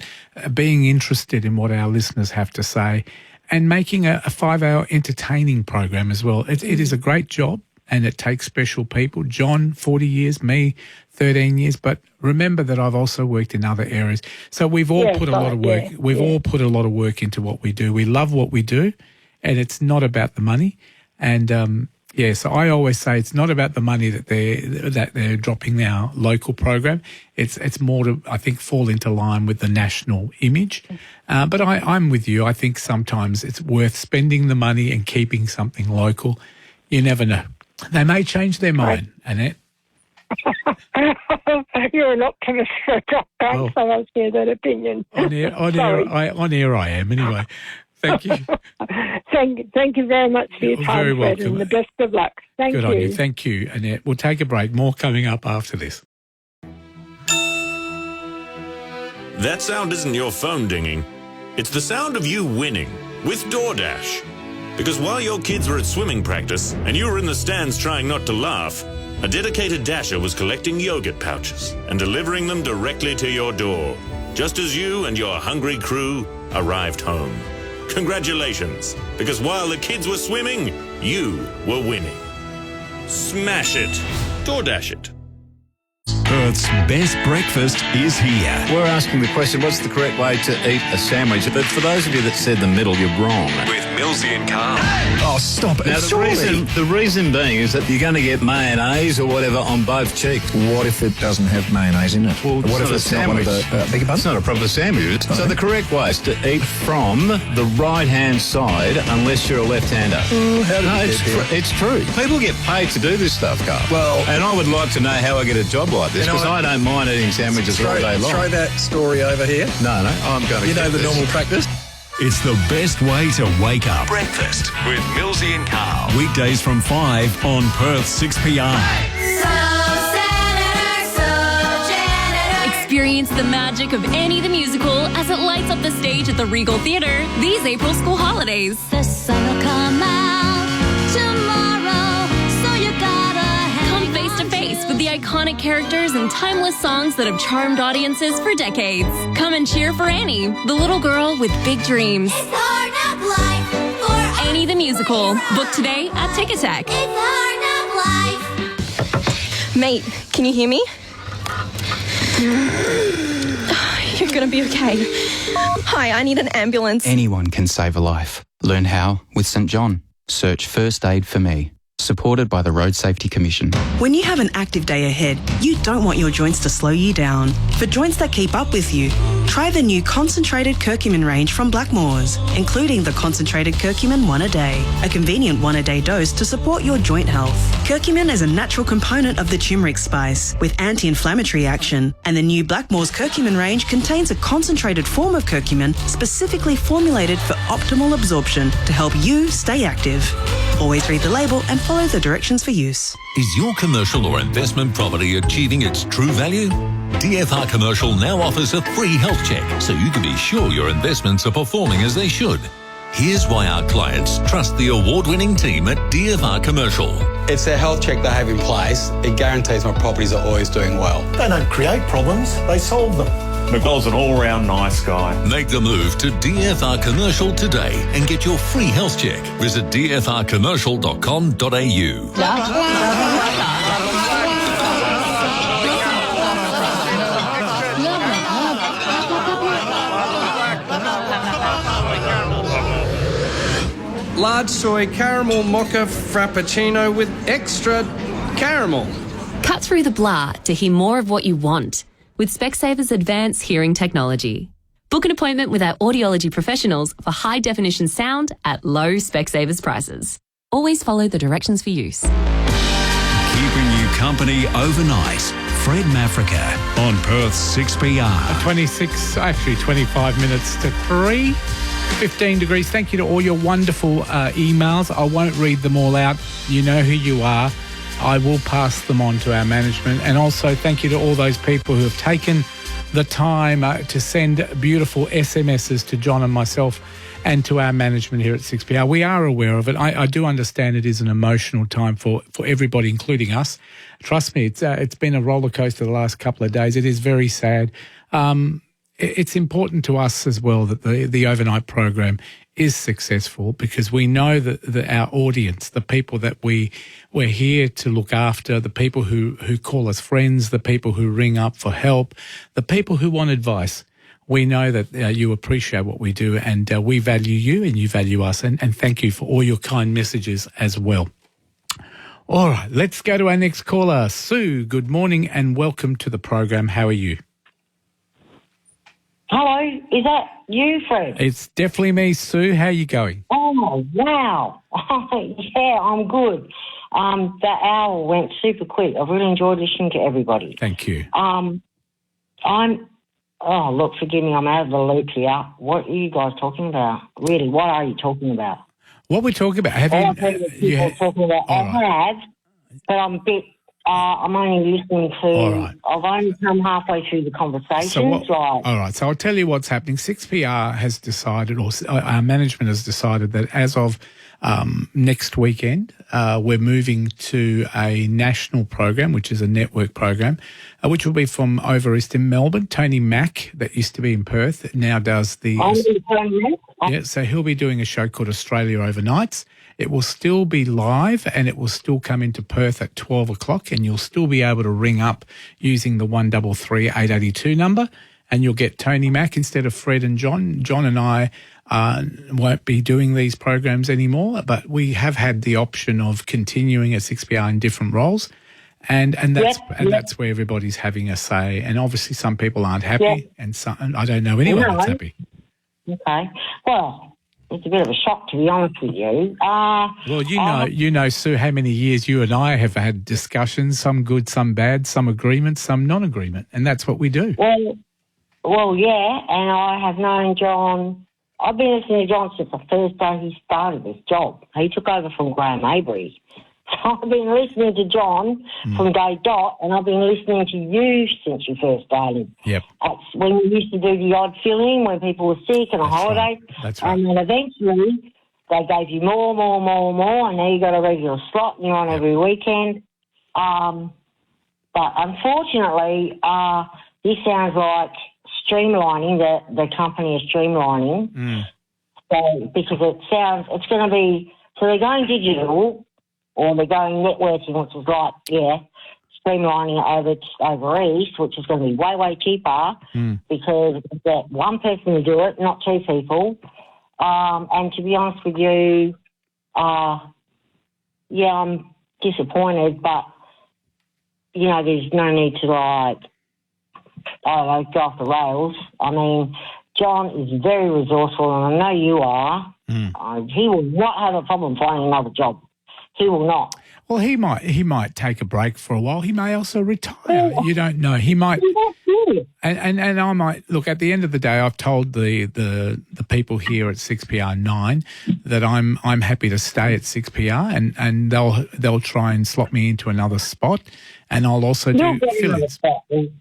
being interested in what our listeners have to say, and making a 5-hour entertaining program as well. It is a great job and it takes special people. John, 40 years, me, 13 years. But remember that I've also worked in other areas. So we've all put a lot of work. We've all put a lot of work into what we do. We love what we do. And it's not about the money, and so I always say it's not about the money that they're dropping our local program. It's more to, I think, fall into line with the national image. But I'm with you. I think sometimes it's worth spending the money and keeping something local. You never know. They may change their mind, Annette. You're an optimist for a doctor, so I share that opinion. On air I am anyway. Thank you. Thank you very much for your time, very Fred, welcome. and the best of luck. Thank Good you. on you. Thank you, Annette. We'll take a break. More coming up after this. That sound isn't your phone dinging. It's the sound of you winning with DoorDash. Because while your kids were at swimming practice and you were in the stands trying not to laugh, a dedicated Dasher was collecting yogurt pouches and delivering them directly to your door, just as you and your hungry crew arrived home. Congratulations, because while the kids were swimming, you were winning. Smash it. DoorDash it. Perth's best breakfast is here. We're asking the question, what's the correct way to eat a sandwich? But for those of you that said the middle, you're wrong. With Millsy and Carl. Oh, stop it. Now, the reason being is that you're going to get mayonnaise or whatever on both cheeks. What if it doesn't have mayonnaise in it? Well, what if it's not one of the bigger buns? It's not a proper sandwich. Okay. So the correct way is to eat from the right-hand side unless you're a left-hander. It's true. People get paid to do this stuff, Carl. Well, and I would like to know how I get a job like this, because I don't mind eating sandwiches all day long. Throw that story over here. No, I'm going to. You know the normal practice. It's the best way to wake up. Breakfast with Millsy and Carl. Weekdays from 5 on Perth 6PR. Experience the magic of Annie the Musical as it lights up the stage at the Regal Theatre these April school holidays. The sun will come out tomorrow, so you gotta come face to face with the iconic characters and timeless songs that have charmed audiences for decades. Come and cheer for Annie, the little girl with big dreams. It's hard enough life for Annie the Musical. Book today at Tick Attack. It's hard enough life. Mate, can you hear me? You're gonna be okay. Hi, I need an ambulance. Anyone can save a life. Learn how with St John. Search First Aid for Me. Supported by the Road Safety Commission. When you have an active day ahead, you don't want your joints to slow you down. For joints that keep up with you, try the new concentrated curcumin range from Blackmores, including the concentrated curcumin 1 a day, a convenient 1 a day dose to support your joint health. Curcumin is a natural component of the turmeric spice with anti-inflammatory action, and the new Blackmores curcumin range contains a concentrated form of curcumin specifically formulated for optimal absorption to help you stay active. Always read the label and follow the directions for use. Is your commercial or investment property achieving its true value? DFR Commercial now offers a free health check so you can be sure your investments are performing as they should. Here's why our clients trust the award-winning team at DFR Commercial. It's their health check they have in place. It guarantees my properties are always doing well. They don't create problems, they solve them. McDonald's an all-round nice guy. Make the move to DFR Commercial today and get your free health check. Visit dfrcommercial.com.au. Large soy caramel mocha frappuccino with extra caramel. Cut through the blah to hear more of what you want with Specsaver's advanced hearing technology. Book an appointment with our audiology professionals for high-definition sound at low Specsavers prices. Always follow the directions for use. Keeping you company overnight. Fred Mafrica on Perth's 6PR. 25 minutes to 3. 15 degrees. Thank you to all your wonderful emails. I won't read them all out. You know who you are. I will pass them on to our management. And also thank you to all those people who have taken the time to send beautiful SMSs to John and myself and to our management here at 6PR. We are aware of it. I do understand it is an emotional time for everybody, including us. Trust me, it's been a roller coaster the last couple of days. It is very sad. It's important to us as well that the overnight program is successful, because we know that our audience, the people that we're here to look after, the people who call us friends, the people who ring up for help, the people who want advice, we know that you appreciate what we do, and we value you and you value us. And thank you for all your kind messages as well. All right, let's go to our next caller. Sue, good morning and welcome to the program. How are you? Hello, is that you, Fred? It's definitely me, Sue. How are you going? Oh, wow. Yeah, I'm good. That hour went super quick. I've really enjoyed listening to everybody. Thank you. Look, forgive me, I'm out of the loop here. What are you guys talking about? Really, what are you talking about? What we're talking about? Have I've heard people talking about. I have, but I'm a bit... I'm only listening to... right. I've only come halfway through the conversation. All right, so I'll tell you what's happening. 6PR has decided, or our management has decided, that as of next weekend, we're moving to a national program, which is a network program, which will be from over east in Melbourne. Tony Mack, that used to be in Perth, now does the... Yeah, so he'll be doing a show called Australia Overnights. It will still be live and it will still come into Perth at 12 o'clock, and you'll still be able to ring up using the 133 882 number, and you'll get Tony Mack instead of Fred and John. John and I won't be doing these programs anymore, but we have had the option of continuing at 6PR in different roles, and that's where everybody's having a say. And obviously some people aren't happy, and I don't know anyone that's happy. Okay. Well, it's a bit of a shock, to be honest with you. Well, you know, Sue, how many years you and I have had discussions, some good, some bad, some agreement, some non-agreement, and that's what we do. Well, yeah, and I have known John. I've been listening to John since the first day he started this job. He took over from Graham Avery. So I've been listening to John from day dot, and I've been listening to you since you first started. Yep. That's when you used to do the odd fill-in when people were sick and on holiday. Right. That's right. And then eventually they gave you more, and now you got a regular slot and you're on every weekend. But unfortunately, this sounds like streamlining, the company is streamlining. So, because it's going to be, so they're going digital, or they're going networking, which is like, streamlining it over east, which is going to be way, way cheaper because you've got one person to do it, not two people. And to be honest with you, I'm disappointed, but, you know, there's no need to, go off the rails. I mean, John is very resourceful, and I know you are. He will not have a problem finding another job. He will not. Well, he might take a break for a while. He may also retire. You don't know. He might. And I might look. At the end of the day, I've told the people here at 6PR9 that I'm happy to stay at 6PR, and they'll try and slot me into another spot, and I'll also do fill-ins.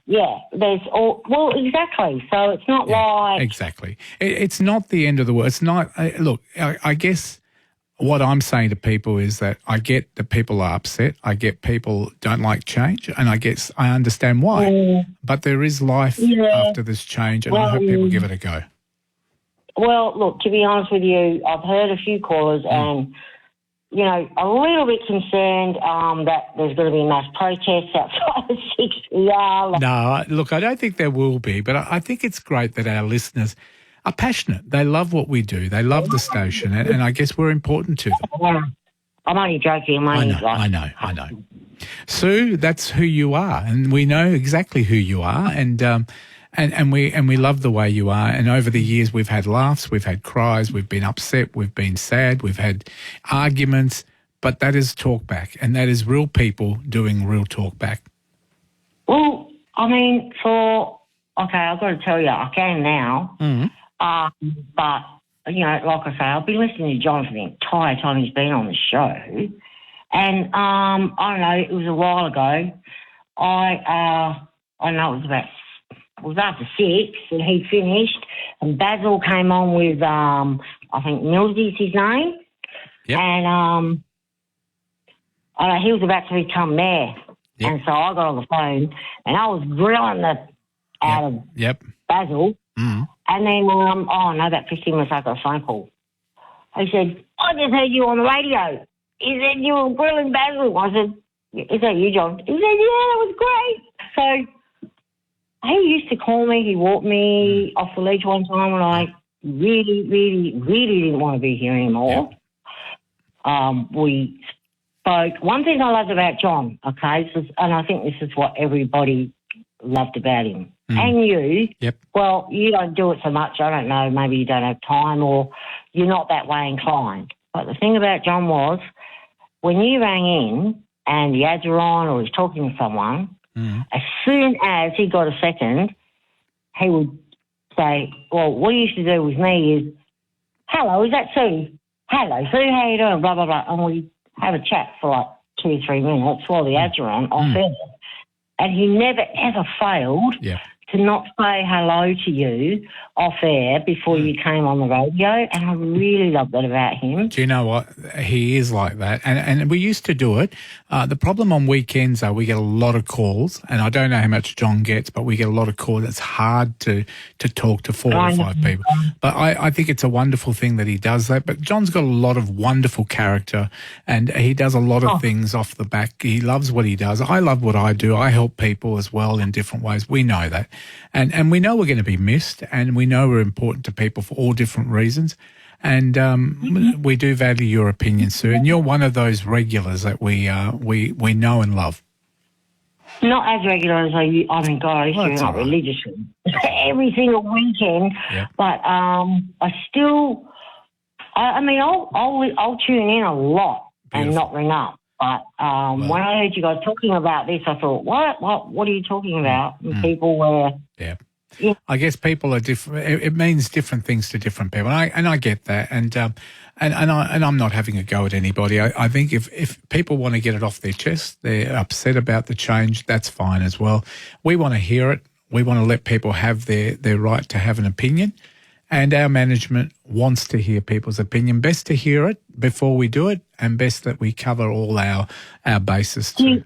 Yeah, exactly. So it's not like exactly. It's not the end of the world. It's not. Look, I guess. What I'm saying to people is that I get that people are upset. I get people don't like change, and I understand why. But there is life after this change, and I hope people give it a go. Well, look, to be honest with you, I've heard a few callers and, you know, a little bit concerned that there's going to be mass protests outside of 6PR. No, look, I don't think there will be, but I think it's great that our listeners are passionate. They love what we do. They love the station, and I guess we're important to them. I'm only joking. I know. Sue, that's who you are, and we know exactly who you are, and And we love the way you are. And over the years, we've had laughs, we've had cries, we've been upset, we've been sad, we've had arguments. But that is talk back, and that is real people doing real talk back. Well, I mean, I've got to tell you, I can now. But, you know, like I say, I've been listening to John for the entire time he's been on the show. And, I don't know, it was a while ago. I know it was after 6 and he'd finished, and Basil came on with, I think Millsy's his name. Yep. And, he was about to become mayor. Yep. And so I got on the phone and I was grilling the out of Basil. Mm. And then, about 15 minutes I got a phone call. He said, I just heard you on the radio. He said, you were grilling Basil. I said, is that you, John? He said, yeah, that was great. So he used to call me. He walked me off the leash one time when I really, really, really didn't want to be here anymore. We spoke. One thing I loved about John, okay, and I think this is what everybody loved about him. And you, well, you don't do it so much. I don't know, maybe you don't have time or you're not that way inclined. But the thing about John was when you rang in and the ads were on or he's talking to someone, as soon as he got a second, he would say, well, what he used to do with me is, hello, is that Sue? Hello, Sue, how you doing? Blah, blah, blah. And we have a chat for like 2 or 3 minutes while the ads are on, off air. And he never, ever failed to not say hello to you off air before you came on the radio, and I really love that about him. Do you know what? He is like that. And we used to do it. The problem on weekends, though, we get a lot of calls, and I don't know how much John gets, but we get a lot of calls. It's hard to talk to 4 or 5 people. But I think it's a wonderful thing that he does that. But John's got a lot of wonderful character, and he does a lot of things off the back. He loves what he does. I love what I do. I help people as well in different ways. We know that. And we know we're going to be missed, and we know we're important to people for all different reasons. And we do value your opinion, Sue. And you're one of those regulars that we know and love. Not as regular as I mean, God, I used to be religiously every single weekend. But I still, I'll tune in a lot and not ring up. But when I heard you guys talking about this, I thought, what are you talking about? And people were... I guess people are different. It means different things to different people, and I get that. And I'm not having a go at anybody. I think if people want to get it off their chest, they're upset about the change, that's fine as well. We want to hear it. We want to let people have their right to have an opinion, and our management wants to hear people's opinion. Best to hear it before we do it, and best that we cover all our bases too.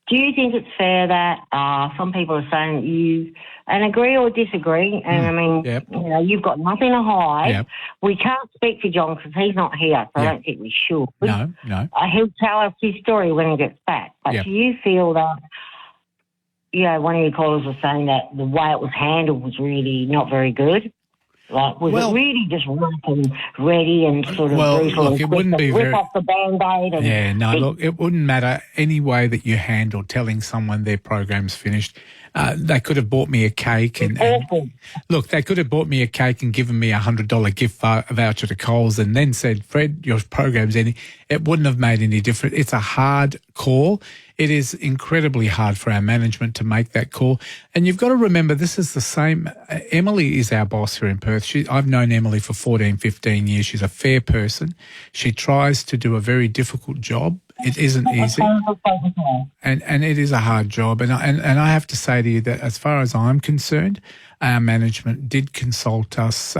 Do you think it's fair that some people are saying that you, and agree or disagree, and I mean, you know, you've got nothing to hide. We can't speak for John because he's not here, so I don't think we should. No. He'll tell us his story when he gets back. But do you feel that, you know, one of your callers was saying that the way it was handled was really not very good? Like, was it really just rough and ready and sort of brutal? Look, it wouldn't be rip off the Band-Aid and... look, it wouldn't matter any way that you handle telling someone their program's finished. They could have bought me a cake and look, they could have bought me a cake and given me $100 gift voucher to Coles and then said, Fred, your program's ending. It wouldn't have made any difference. It's a hard call. It is incredibly hard for our management to make that call. And you've got to remember, this is the same. Emily is our boss here in Perth. I've known Emily for 14, 15 years. She's a fair person. She tries to do a very difficult job. It isn't easy. And it is a hard job. And I have to say to you that as far as I'm concerned, our management did consult us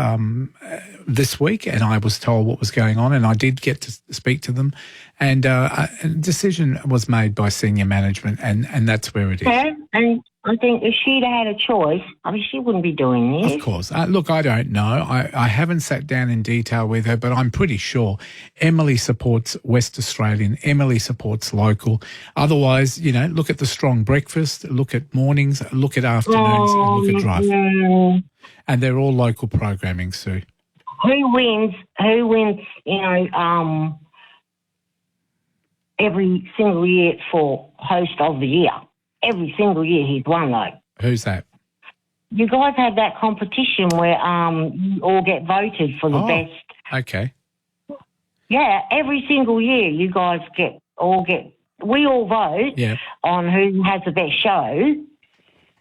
this week, and I was told what was going on, and I did get to speak to them. And a decision was made by senior management, and that's where it is. Yeah, and I think if she'd had a choice, I mean, she wouldn't be doing this. Of course. Look, I don't know. I haven't sat down in detail with her, but I'm pretty sure Emily supports West Australian. Emily supports local. Otherwise, you know, look at the strong breakfast, look at mornings, look at afternoons, and look at drive. And they're all local programming, Sue. Who wins, you know, every single year for host of the year? Every single year he's won, though. Who's that? you guys have that competition where you all get voted for the best. Okay. Yeah, every single year you guys we all vote on who has the best show.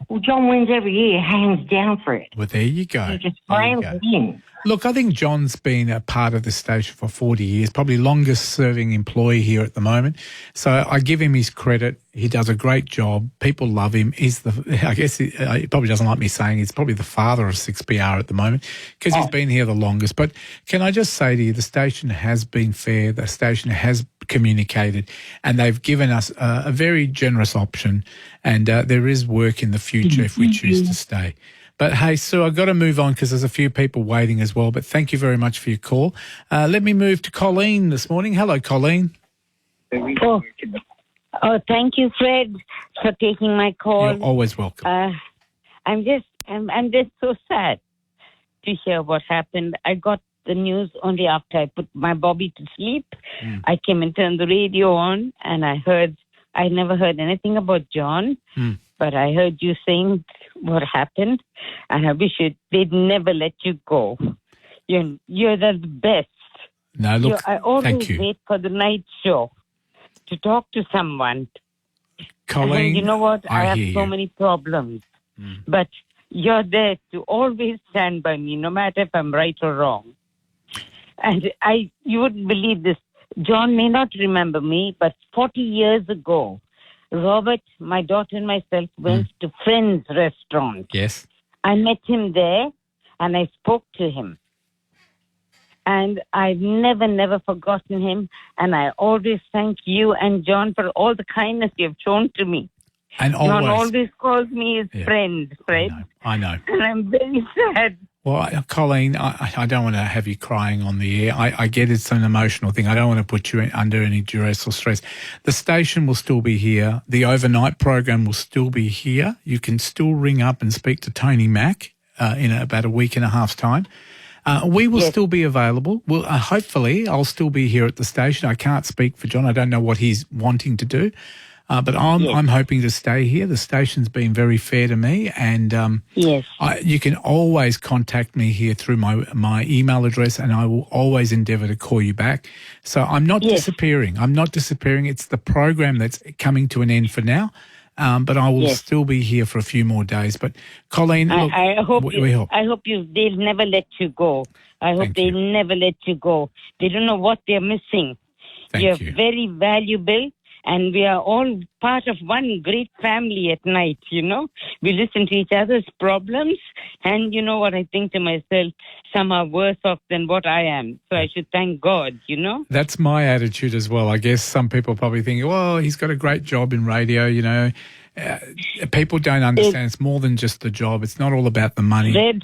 Well, John wins every year, hands down for it. Well, there you go. He just slams it in. Look, I think John's been a part of the station for 40 years, probably longest serving employee here at the moment. So I give him his credit. He does a great job. People love him. I guess he probably doesn't like me saying he's probably the father of 6PR at the moment because he's been here the longest. But can I just say to you, the station has been fair. The station has communicated and they've given us a very generous option, and there is work in the future if we choose to stay. But, hey, Sue, I've got to move on because there's a few people waiting as well. But thank you very much for your call. Let me move to Colleen this morning. Hello, Colleen. Oh, thank you, Fred, for taking my call. You're always welcome. I'm just so sad to hear what happened. I got the news only after I put my Bobby to sleep. I came and turned the radio on, and I never heard anything about John. But I heard you saying what happened, and I wish they'd never let you go. You're the best. No, look, I always thank you. wait for the night show to talk to someone. Colleen, and you know what? I have hear so you. many problems. But you're there to always stand by me, no matter if I'm right or wrong. And you wouldn't believe this. John may not remember me, but 40 years ago, Robert, my daughter and myself went to Friends Restaurant. Yes. I met him there and I spoke to him. And I've never forgotten him. And I always thank you and John for all the kindness you've shown to me. And John always calls me his friend, Fred. I know. And I'm very sad. Well, Colleen, I don't want to have you crying on the air. I get it's an emotional thing. I don't want to put you under any duress or stress. The station will still be here. The overnight program will still be here. You can still ring up and speak to Tony Mack in about a week and a half's time. We will still be available. Well, hopefully I'll still be here at the station. I can't speak for John. I don't know what he's wanting to do. But I'm hoping to stay here. The station's been very fair to me, and you can always contact me here through my email address, and I will always endeavour to call you back. So I'm not disappearing. I'm not disappearing. It's the program that's coming to an end for now, but I will still be here for a few more days. But Colleen, look, I hope we hope. They'll never let you go. I hope they'll never let you go. They don't know what they're missing. You're very valuable. And we are all part of one great family at night, you know. We listen to each other's problems. And you know what, I think to myself, some are worse off than what I am. So I should thank God, you know. That's my attitude as well. I guess some people probably think, well, he's got a great job in radio, you know. People don't understand it's more than just the job. It's not all about the money. Fred,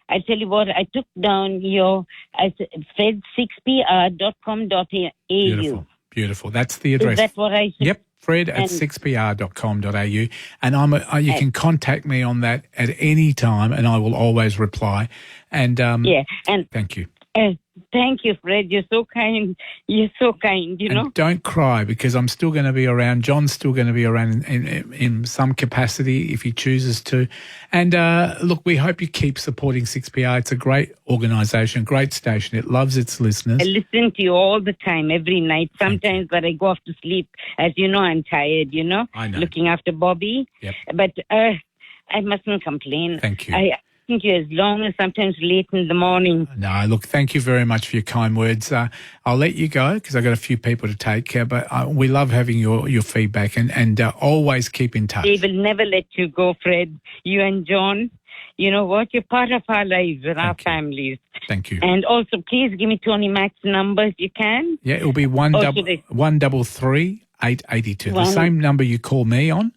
I tell you what, I took down your fred6pr.com.au. Beautiful. That's the address. Is that what I said? Yep, fred at 6pr.com.au. And you can contact me on that at any time, and I will always reply. And thank you. Thank you, Fred. You're so kind. You know. And don't cry, because I'm still going to be around. John's still going to be around in some capacity if he chooses to. And look, we hope you keep supporting 6PR. It's a great organisation, great station. It loves its listeners. I listen to you all the time, every night. Sometimes when I go off to sleep, as you know, I'm tired, you know. I know. Looking after Bobby. Yep. But I mustn't complain. Thank you. I think you as long as sometimes late in the morning. No, look, thank you very much for your kind words. I'll let you go because I've got a few people to take care, but we love having your feedback and always keep in touch. They will never let you go, Fred. You and John, you know what? You're part of our lives and our families. Thank you. And also, please give me Tony Mac's number if you can. Yeah, it'll be 133 882. The same number you call me on.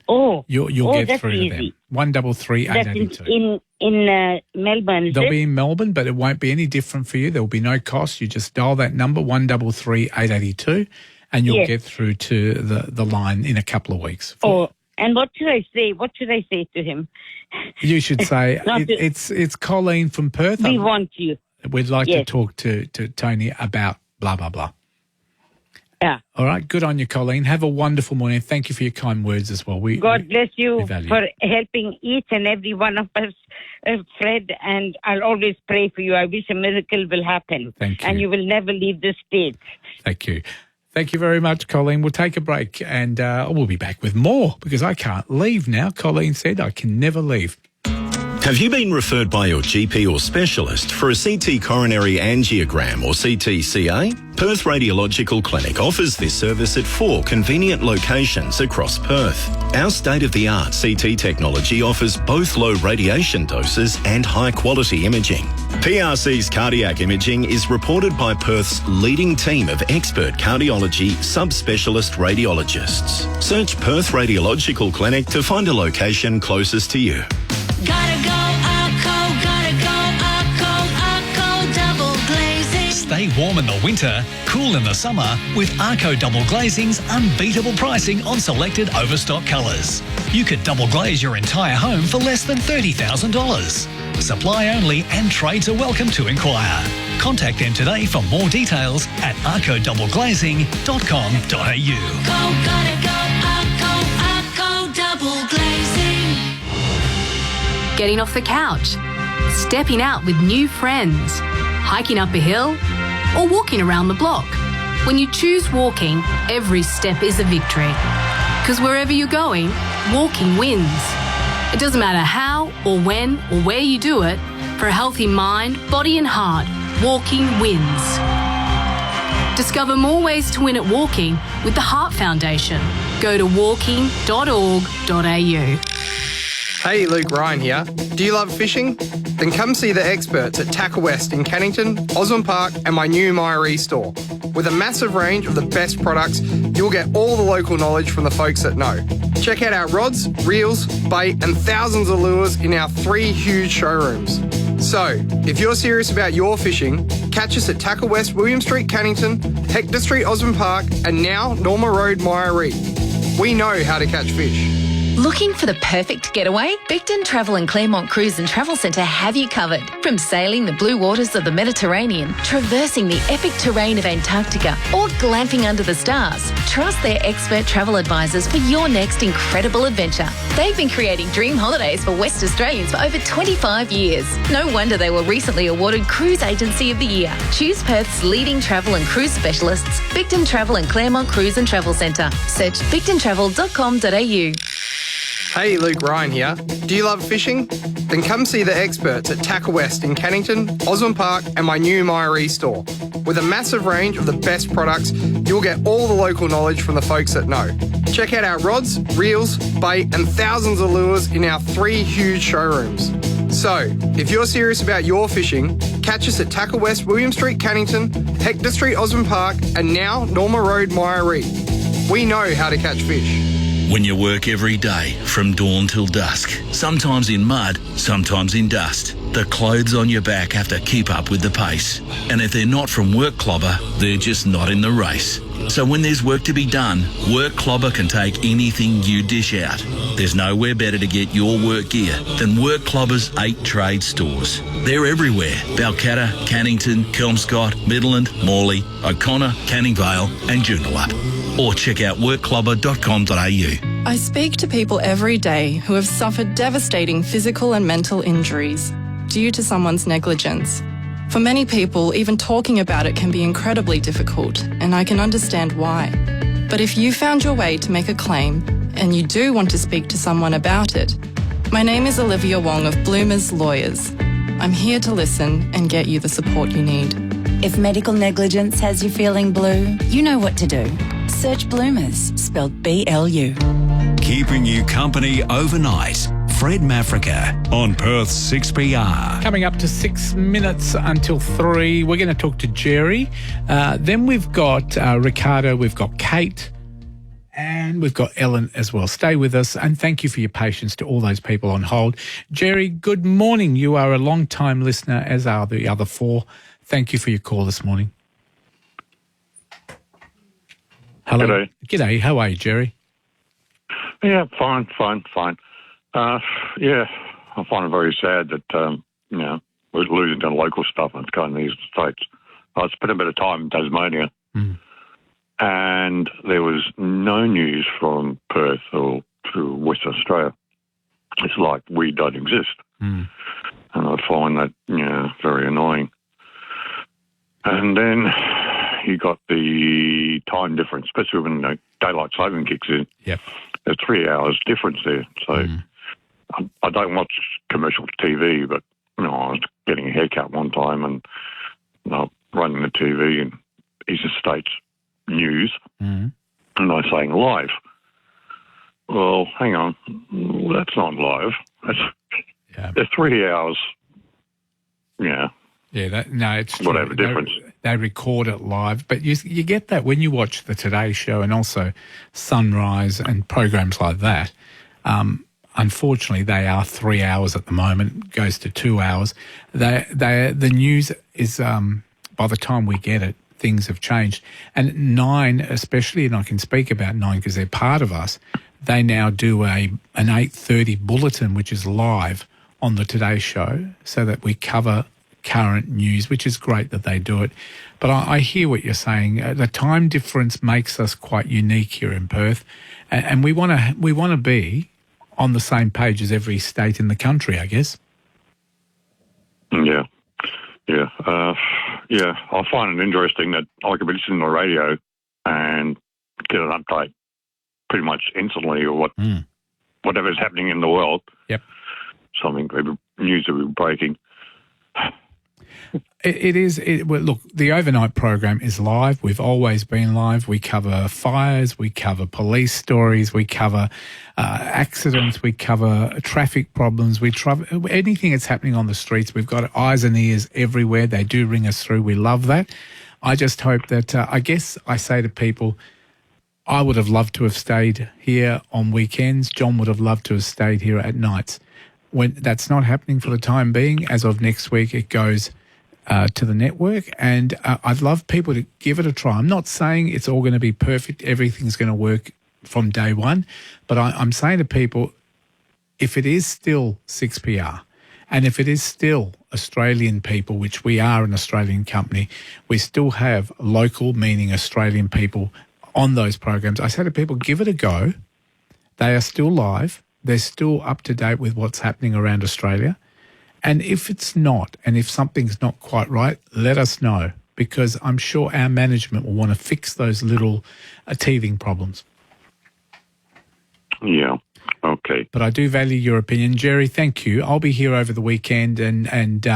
You'll get through to them. 133 882. That's in Melbourne. They'll be in Melbourne, but it won't be any different for you. There will be no cost. You just dial that number 133 882, and you'll get through to the line in a couple of weeks. And what should I say? What should I say to him? You should say it's Colleen from Perth. We want you. We'd like to talk to Tony about blah blah blah. Yeah. All right. Good on you, Colleen. Have a wonderful morning. Thank you for your kind words as well. God bless you value for helping each and every one of us, Fred, and I'll always pray for you. I wish a miracle will happen. Thank you. And you will never leave the state. Thank you. Thank you very much, Colleen. We'll take a break and we'll be back with more because I can't leave now. Colleen said I can never leave. Have you been referred by your GP or specialist for a CT coronary angiogram or CTCA? Perth Radiological Clinic offers this service at 4 convenient locations across Perth. Our state-of-the-art CT technology offers both low radiation doses and high-quality imaging. PRC's cardiac imaging is reported by Perth's leading team of expert cardiology subspecialist radiologists. Search Perth Radiological Clinic to find a location closest to you. Gotta go Arco double glazing. Stay warm in the winter, cool in the summer with Arco Double Glazing's unbeatable pricing on selected overstock colours. You could double glaze your entire home for less than $30,000. Supply only and trades are welcome to inquire. Contact them today for more details at arcodoubleglazing.com.au. Gotta go Arco double glazing. Getting off the couch, stepping out with new friends, hiking up a hill, or walking around the block. When you choose walking, every step is a victory. Because wherever you're going, walking wins. It doesn't matter how or when or where you do it, for a healthy mind, body and heart, walking wins. Discover more ways to win at walking with the Heart Foundation. Go to walking.org.au. Hey, Luke Ryan here. Do you love fishing? Then come see the experts at Tackle West in Cannington, Osborne Park and my new Myrie store. With a massive range of the best products, you'll get all the local knowledge from the folks that know. Check out our rods, reels, bait and thousands of lures in our 3 huge showrooms. So, if you're serious about your fishing, catch us at Tackle West, William Street, Cannington, Hector Street, Osborne Park and now Norma Road, Myrie. We know how to catch fish. Looking for the perfect getaway? Bigton Travel and Claremont Cruise and Travel Centre have you covered. From sailing the blue waters of the Mediterranean, traversing the epic terrain of Antarctica, or glamping under the stars, trust their expert travel advisors for your next incredible adventure. They've been creating dream holidays for West Australians for over 25 years. No wonder they were recently awarded Cruise Agency of the Year. Choose Perth's leading travel and cruise specialists, Bigton Travel and Claremont Cruise and Travel Centre. Search bigtontravel.com.au. Hey, Luke Ryan here. Do you love fishing? Then come see the experts at Tackle West in Cannington, Osborne Park and my new Myrie store. With a massive range of the best products, you'll get all the local knowledge from the folks that know. Check out our rods, reels, bait and thousands of lures in our 3 huge showrooms. So, if you're serious about your fishing, catch us at Tackle West, William Street, Cannington, Hector Street, Osborne Park and now Norma Road, Myrie. We know how to catch fish. When you work every day, from dawn till dusk, sometimes in mud, sometimes in dust, the clothes on your back have to keep up with the pace. And if they're not from Work Clobber, they're just not in the race. So when there's work to be done, Work Clobber can take anything you dish out. There's nowhere better to get your work gear than Work Clobber's 8 trade stores. They're everywhere: Balcatta, Cannington, Kelmscott, Midland, Morley, O'Connor, Canning Vale and Joondalup. Or check out workclobber.com.au. I speak to people every day who have suffered devastating physical and mental injuries due to someone's negligence. For many people, even talking about it can be incredibly difficult, and I can understand why. But if you found your way to make a claim, and you do want to speak to someone about it, my name is Olivia Wong of Bloomers Lawyers. I'm here to listen and get you the support you need. If medical negligence has you feeling blue, you know what to do. Search Bloomers, spelled B-L-U. Keeping you company overnight. Fred Mafrica on Perth 6PR. Coming up to 6 minutes until 3, we're going to talk to Jerry. Then we've got Ricardo, we've got Kate, and we've got Ellen as well. Stay with us, and thank you for your patience to all those people on hold. Jerry, good morning. You are a long-time listener, as are the other 4. Thank you for your call this morning. Hello. G'day. G'day. How are you, Jerry? Yeah, fine. Yeah, I find it very sad that, we're losing to local stuff and it's going to these states. I spent a bit of time in Tasmania, and and there was no news from Perth or to Western Australia. It's like we don't exist. Mm. And I find that, very annoying. And then you got the time difference, especially when daylight saving kicks in. Yep. There's 3 hours difference there. So I don't watch commercial TV, but, I was getting a haircut one time and running the TV and Eastern States News, and they're saying live. Well, hang on. Well, that's not live. They're 3 hours. Yeah. Yeah, it's true. Whatever difference. They record it live, but you get that when you watch the Today Show and also Sunrise and programs like that. Unfortunately, they are 3 hours at the moment. Goes to 2 hours. The news is by the time we get it, things have changed. And 9, especially, and I can speak about 9 because they're part of us. They now do an 8:30 bulletin, which is live on the Today Show, so that we cover current news, which is great that they do it. But I hear what you're saying. The time difference makes us quite unique here in Perth, and we want to be on the same page as every state in the country, I guess. Yeah. I find it interesting that I could be listening to the radio and get an update pretty much instantly or whatever's happening in the world. Yep. News that we're breaking. It is. Well, look, the overnight program is live. We've always been live. We cover fires. We cover police stories. We cover accidents. We cover traffic problems. We cover anything that's happening on the streets. We've got eyes and ears everywhere. They do ring us through. We love that. I just hope that, I guess I say to people, I would have loved to have stayed here on weekends. John would have loved to have stayed here at nights. When that's not happening for the time being, as of next week, it goes to the network, and I'd love people to give it a try. I'm not saying it's all going to be perfect, everything's going to work from day one, but I'm saying to people, if it is still 6PR, and if it is still Australian people, which we are an Australian company, we still have local, meaning Australian people on those programs. I say to people, give it a go. They are still live. They're still up to date with what's happening around Australia. And if it's not, and if something's not quite right, let us know, because I'm sure our management will want to fix those little teething problems. Yeah, okay. But I do value your opinion. Jerry, thank you. I'll be here over the weekend, and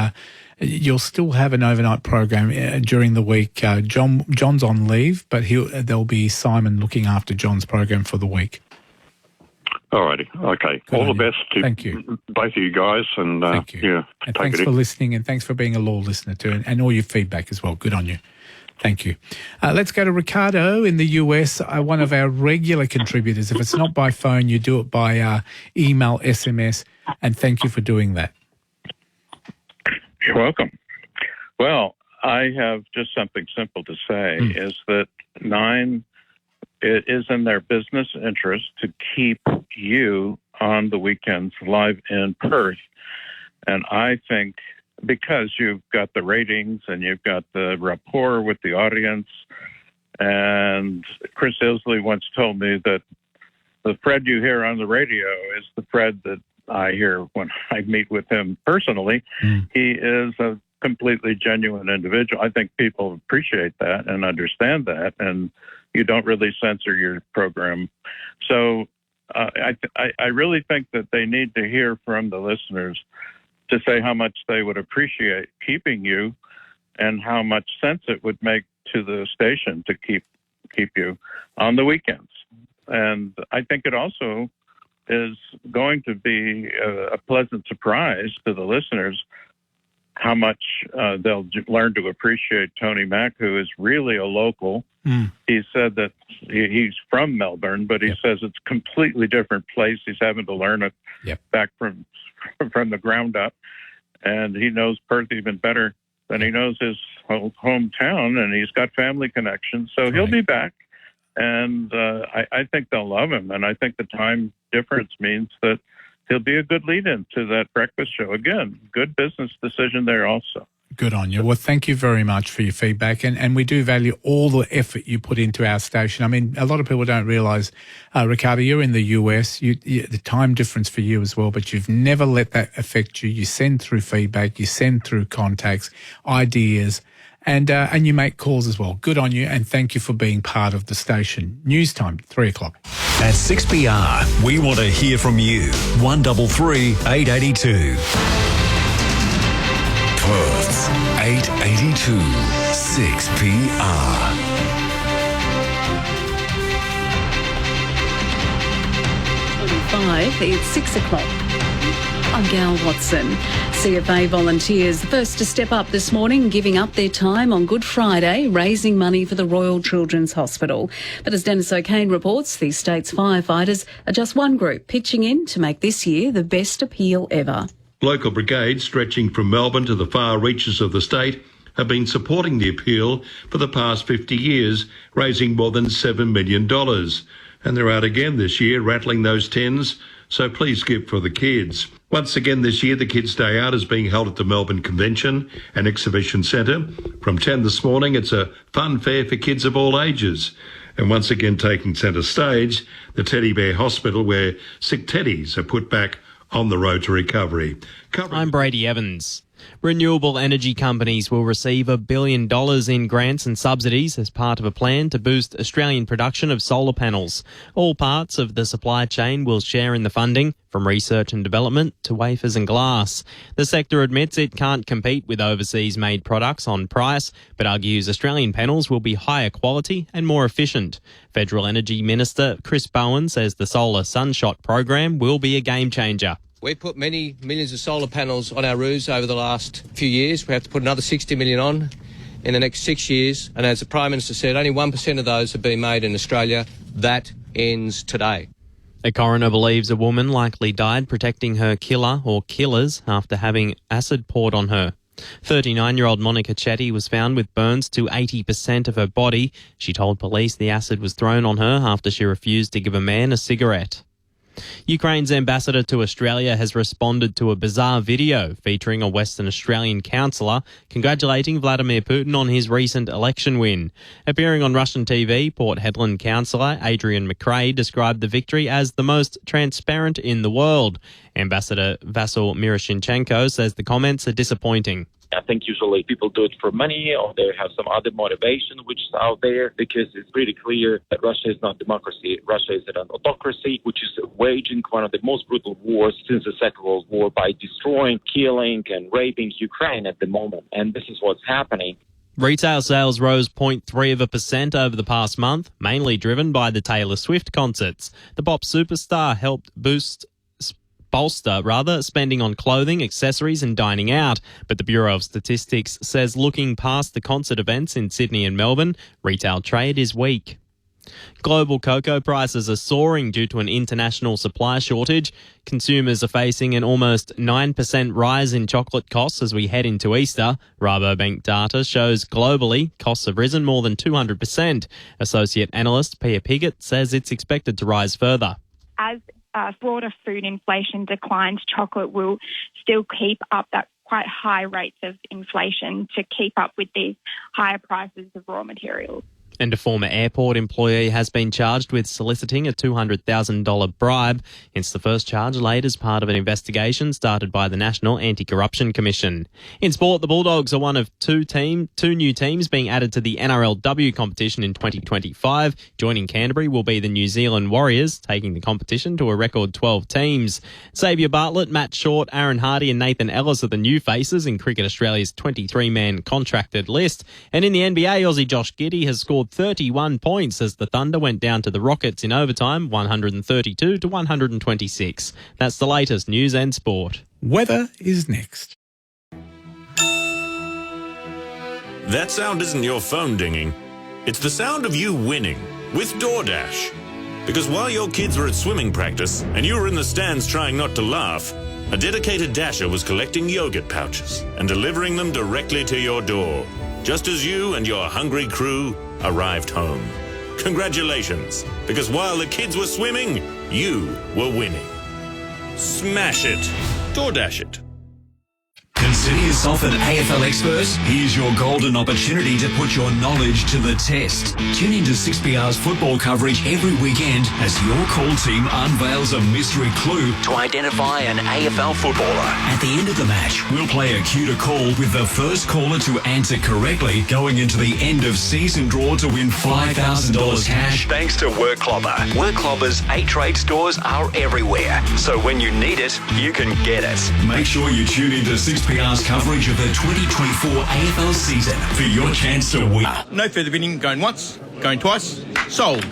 you'll still have an overnight program during the week. John's on leave, but there'll be Simon looking after John's program for the week. All righty. Okay. Good all the you. best to Thank you. both of you guys. And thank you. Yeah, and take thanks it for in. listening, and thanks for being a loyal listener too, and all your feedback as well. Good on you. Thank you. Let's go to Ricardo in the US, one of our regular contributors. If it's not by phone, you do it by email, SMS, and thank you for doing that. You're welcome. Well, I have just something simple to say, is that 9, it is in their business interest to keep you on the weekends live in Perth. And I think because you've got the ratings and you've got the rapport with the audience, and Chris Isley once told me that the Fred you hear on the radio is the Fred that I hear when I meet with him personally. He is a completely genuine individual. I think people appreciate that and understand that, and you don't really censor your program. So I really think that they need to hear from the listeners to say how much they would appreciate keeping you and how much sense it would make to the station to keep you on the weekends. And I think it also is going to be a pleasant surprise to the listeners how much they'll learn to appreciate Tony Mack, who is really a local. He said that he's from Melbourne, but he says it's a completely different place. He's having to learn it back from the ground up. And he knows Perth even better than he knows his hometown, and he's got family connections. So he'll be back, and I think they'll love him. And I think the time difference means that he'll be a good lead-in to that breakfast show. Again, good business decision there also. Good on you. Well, thank you very much for your feedback. And we do value all the effort you put into our station. I mean, a lot of people don't realise, Ricardo, you're in the US, the time difference for you as well, but you've never let that affect you. You send through feedback, you send through contacts, ideas, and you make calls as well. Good on you, and thank you for being part of the station. News time, 3 o'clock. At 6PR, we want to hear from you. 133 882. Perth's 882 6PR. 5, it's 6 o'clock. I'm Gal Watson. CFA volunteers, the first to step up this morning, giving up their time on Good Friday, raising money for the Royal Children's Hospital. But as Dennis O'Kane reports, the state's firefighters are just one group pitching in to make this year the best appeal ever. Local brigades stretching from Melbourne to the far reaches of the state have been supporting the appeal for the past 50 years, raising more than $7 million. And they're out again this year, rattling those tens, so please give for the kids. Once again this year, the Kids' Day Out is being held at the Melbourne Convention and Exhibition Centre. From 10 this morning, it's a fun fair for kids of all ages. And once again taking centre stage, the Teddy Bear Hospital, where sick teddies are put back on the road to recovery. I'm Brady Evans. Renewable energy companies will receive $1 billion in grants and subsidies as part of a plan to boost Australian production of solar panels. All parts of the supply chain will share in the funding, from research and development to wafers and glass. The sector admits it can't compete with overseas-made products on price, but argues Australian panels will be higher quality and more efficient. Federal Energy Minister Chris Bowen says the Solar Sunshot program will be a game-changer. We put many millions of solar panels on our roofs over the last few years. We have to put another 60 million on in the next 6 years. And as the Prime Minister said, only 1% of those have been made in Australia. That ends today. A coroner believes a woman likely died protecting her killer or killers after having acid poured on her. 39-year-old Monica Chetty was found with burns to 80% of her body. She told police the acid was thrown on her after she refused to give a man a cigarette. Ukraine's ambassador to Australia has responded to a bizarre video featuring a Western Australian councillor congratulating Vladimir Putin on his recent election win. Appearing on Russian TV, Port Hedland councillor Adrian McRae described the victory as the most transparent in the world. Ambassador Vasyl Miroshnichenko says the comments are disappointing. I think usually people do it for money or they have some other motivation which is out there, because it's pretty clear that Russia is not democracy. Russia is an autocracy which is waging one of the most brutal wars since the Second World War by destroying, killing and raping Ukraine at the moment. And this is what's happening. Retail sales rose 0.3% over the past month, mainly driven by the Taylor Swift concerts. The pop superstar helped bolster spending on clothing, accessories and dining out. But the Bureau of Statistics says looking past the concert events in Sydney and Melbourne, retail trade is weak. Global cocoa prices are soaring due to an international supply shortage. Consumers are facing an almost 9% rise in chocolate costs as we head into Easter. Rabobank data shows globally costs have risen more than 200%. Associate analyst Pia Piggott says it's expected to rise further. As broader food inflation declines, chocolate will still keep up that quite high rates of inflation to keep up with these higher prices of raw materials. And a former airport employee has been charged with soliciting a $200,000 bribe. It's the first charge laid as part of an investigation started by the National Anti-Corruption Commission. In sport, the Bulldogs are one of two new teams being added to the NRLW competition in 2025. Joining Canterbury will be the New Zealand Warriors, taking the competition to a record 12 teams. Xavier Bartlett, Matt Short, Aaron Hardy and Nathan Ellis are the new faces in Cricket Australia's 23-man contracted list. And in the NBA, Aussie Josh Giddey has scored 31 points as the Thunder went down to the Rockets in overtime, 132 to 126. That's the latest news and sport. Weather is next. That sound isn't your phone dinging. It's the sound of you winning with DoorDash. Because while your kids were at swimming practice and you were in the stands trying not to laugh, a dedicated Dasher was collecting yogurt pouches and delivering them directly to your door, just as you and your hungry crew arrived home. Congratulations, because while the kids were swimming, you were winning. Smash it. DoorDash it. City of Salford AFL experts, here's your golden opportunity to put your knowledge to the test. Tune into 6PR's football coverage every weekend as your call team unveils a mystery clue to identify an AFL footballer. At the end of the match, we'll play a cue to call with the first caller to answer correctly going into the end of season draw to win $5,000 cash thanks to WorkClopper. WorkClopper's 8 trade stores are everywhere, so when you need it, you can get it. Make sure you tune into 6PR's coverage of the 2024 AFL season for your chance to win. No further bidding, going once, going twice, sold.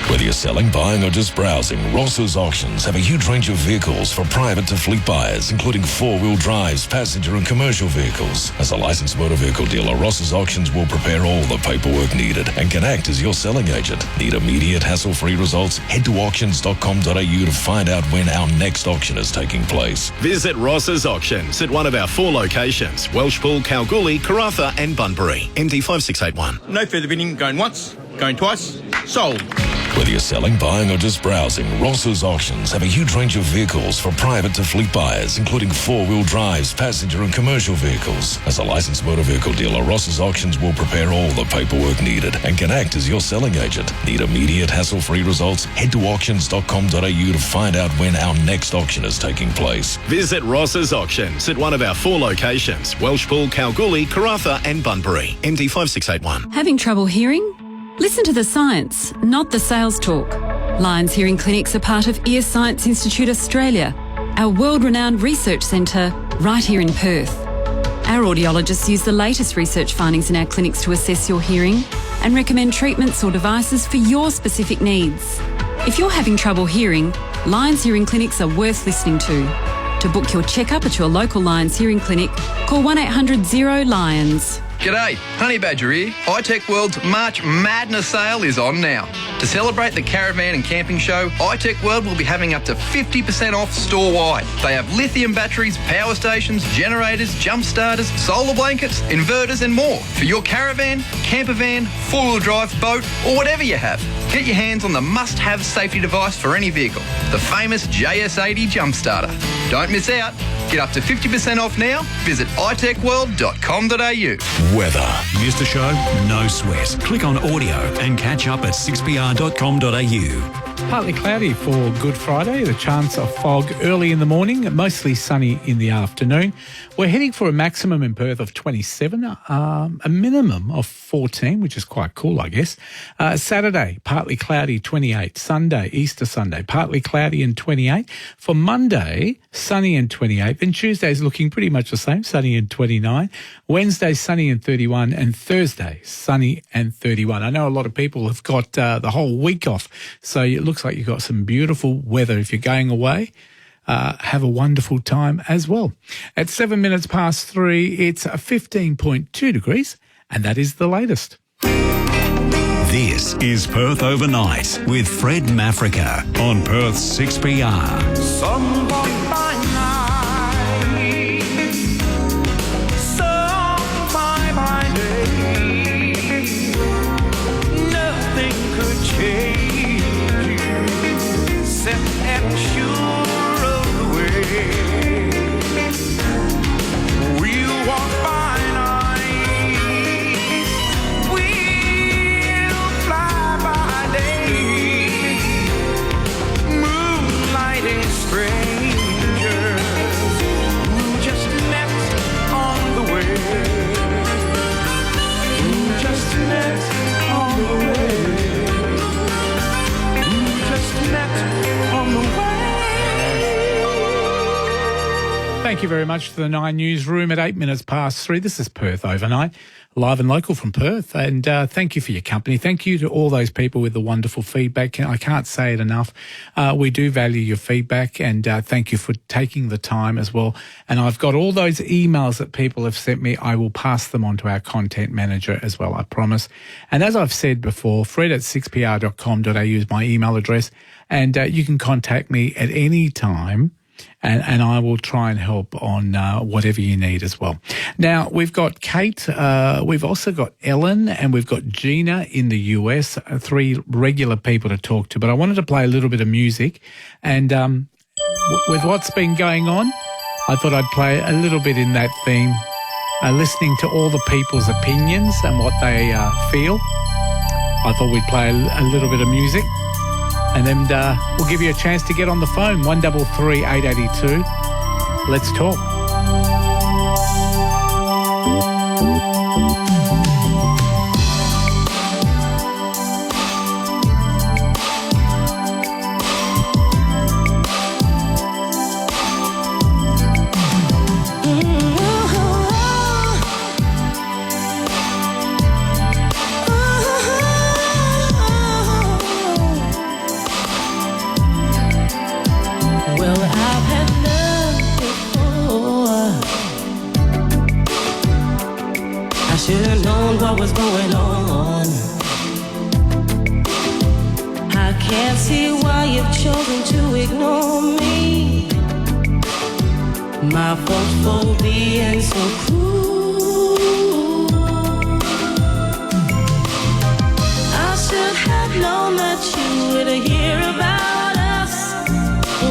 Whether you're selling, buying or just browsing, Ross's Auctions have a huge range of vehicles for private to fleet buyers, including 4-wheel drives, passenger and commercial vehicles. As a licensed motor vehicle dealer, Ross's Auctions will prepare all the paperwork needed and can act as your selling agent. Need immediate hassle-free results? Head to auctions.com.au to find out when our next auction is taking place. Visit Ross's Auctions at one of our 4 locations, Welshpool, Kalgoorlie, Karratha and Bunbury. MD5681. No further bidding, going once, going twice, sold. Whether you're selling, buying or just browsing, Ross's Auctions have a huge range of vehicles for private to fleet buyers, including 4-wheel drives, passenger and commercial vehicles. As a licensed motor vehicle dealer, Ross's Auctions will prepare all the paperwork needed and can act as your selling agent. Need immediate hassle-free results? Head to auctions.com.au to find out when our next auction is taking place. Visit Ross's Auctions at one of our 4 locations, Welshpool, Kalgoorlie, Karratha and Bunbury. MD5681. Having trouble hearing? Listen to the science, not the sales talk. Lions Hearing Clinics are part of Ear Science Institute Australia, our world-renowned research centre right here in Perth. Our audiologists use the latest research findings in our clinics to assess your hearing and recommend treatments or devices for your specific needs. If you're having trouble hearing, Lions Hearing Clinics are worth listening to. To book your checkup at your local Lions Hearing Clinic, call 1-800-0-LIONS. G'day, Honey Badger here. iTech World's March Madness sale is on now. To celebrate the caravan and camping show, iTech World will be having up to 50% off store-wide. They have lithium batteries, power stations, generators, jump starters, solar blankets, inverters and more for your caravan, camper van, four-wheel drive, boat or whatever you have. Get your hands on the must-have safety device for any vehicle, the famous JS80 jump starter. Don't miss out. Get up to 50% off now. Visit itechworld.com.au. Weather. Missed a show? No sweat. Click on audio and catch up at 6pr.com.au. Partly cloudy for Good Friday, the chance of fog early in the morning, mostly sunny in the afternoon. We're heading for a maximum in Perth of 27, a minimum of 14, which is quite cool, I guess. Saturday, partly cloudy, 28. Sunday, Easter Sunday, partly cloudy and 28. For Monday, sunny and 28. Then Tuesday's looking pretty much the same, sunny and 29. Wednesday, sunny and 31. And Thursday, sunny and 31. I know a lot of people have got the whole week off, so it looks like you've got some beautiful weather if you're going away. Have a wonderful time as well. At 7 minutes past 3, it's 15.2 degrees, and that is the latest. This is Perth Overnight with Fred Mafrica on Perth's 6PR. Someone by night, someone by day, nothing could change you except I'm sure of the way. We'll walk by night, we'll fly by day, moonlighting strangers who just met on the way, who just met on the way, who just met on the way. Thank you very much to the 9 Newsroom at 8 minutes past 3. This is Perth Overnight, live and local from Perth. And thank you for your company. Thank you to all those people with the wonderful feedback. I can't say it enough. We do value your feedback, and thank you for taking the time as well. And I've got all those emails that people have sent me. I will pass them on to our content manager as well, I promise. And as I've said before, fred at 6pr.com.au is my email address. And you can contact me at any time. And I will try and help on whatever you need as well. Now, we've got Kate, we've also got Ellen, and we've got Gina in the US, 3 regular people to talk to. But I wanted to play a little bit of music. And with what's been going on, I thought I'd play a little bit in that theme, listening to all the people's opinions and what they feel. I thought we'd play a little bit of music, and then we'll give you a chance to get on the phone, 133 882. Let's talk. Should've known what was going on. I can't see why you've chosen to ignore me. My fault for being so cruel. I should have known that you would hear about us.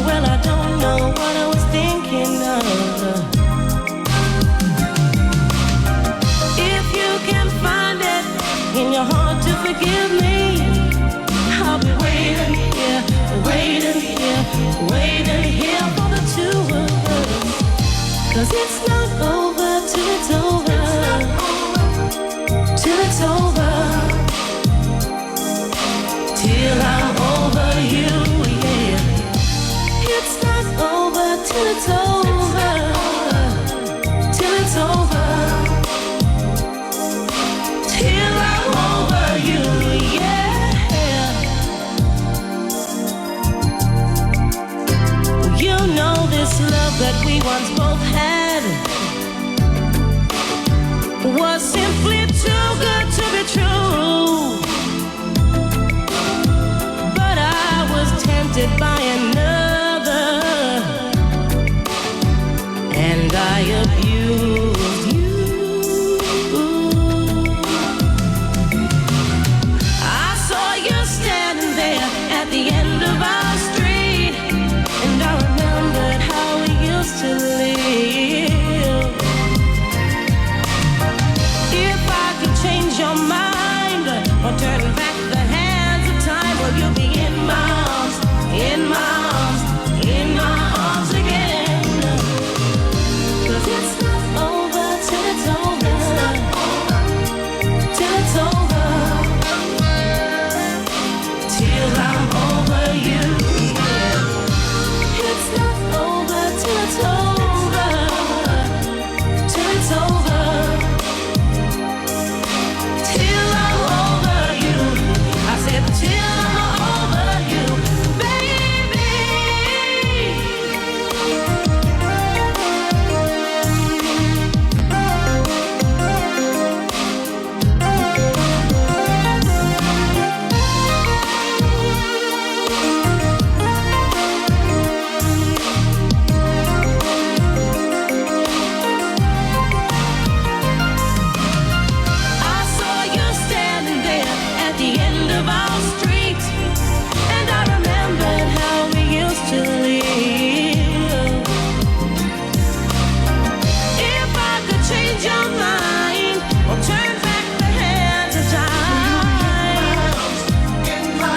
Well, I don't know what I was thinking of. In your heart to forgive me, I'll be waiting here for the two of us. 'Cause it's not over till it's over, till it's over, till I'm over you, yeah. It's not over till it's over, till it's over. Love that we once both had was simply too good to be true. But I was tempted by another, and I abused you. I saw you standing there at the end of our street, and I remembered how we used to live. If I could change your mind or turn back the hands of time, will you be in my arms, in my arms, in my arms again? 'Cause it's not over till it's over, till it's over, till I'm over you. It's not over till it's over, till it's over, till I'm over you. I said till I'm over you, baby. I saw you standing there at the end of our street, and I remembered how we used to live. If I could change your mind or turn back the hands of time,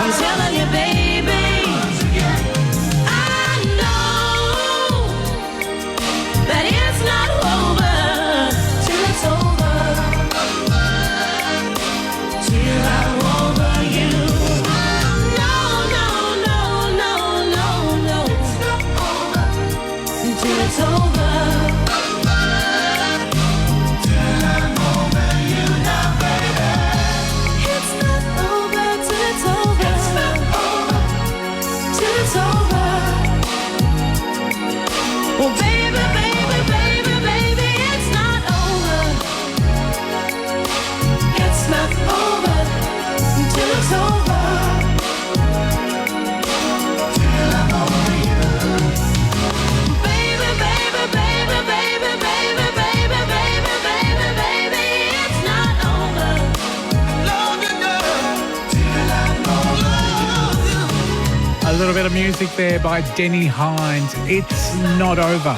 I'm telling you, baby, I know that it's not over till it's over, till I'm over you. No, no, no, no, no, no. It's not over till it's over, till I'm over you now, baby. It's not over till it's over. It's not over till it's over. Well, baby, baby, baby, baby, it's not over. It's not over till it's over, till I'm over you. Baby, baby, baby, baby, baby, baby, baby, baby, baby, it's not over. Long enough till I'm over you. A little bit of music there by Denny Hines. It's not over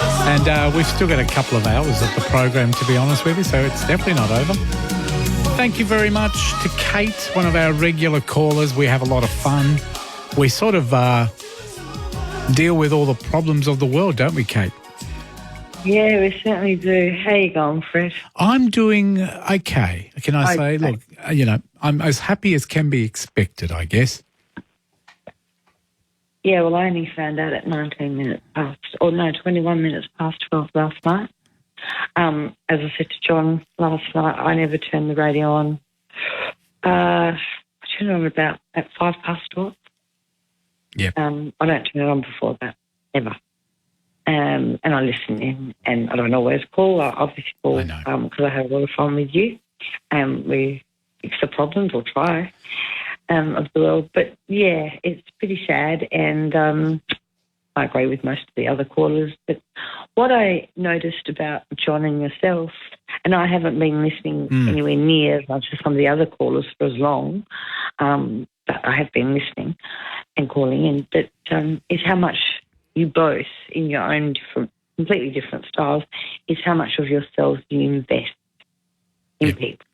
And we've still got a couple of hours of the program, to be honest with you, so it's definitely not over. Thank you very much to Kate, one of our regular callers. We have a lot of fun. We sort of deal with all the problems of the world, don't we, Kate? Yeah, we certainly do. How you going, Fred? I'm doing okay. Can I say, look, I'm as happy as can be expected, I guess. Yeah, well, I only found out at 21 minutes past 12 last night. As I said to John last night, I never turned the radio on. I turned it on about at 12:05. Yeah. I don't turn it on before that, ever. And I listen in, and I don't always call. I obviously call because I have a lot of fun with you. We fix the problems, or try, of the world. But, yeah, it's pretty sad, and I agree with most of the other callers. But what I noticed about John and yourself, and I haven't been listening anywhere near as much as some of the other callers for as long, but I have been listening and calling in, but is how much you both, in your own completely different styles, is how much of yourselves you invest in people.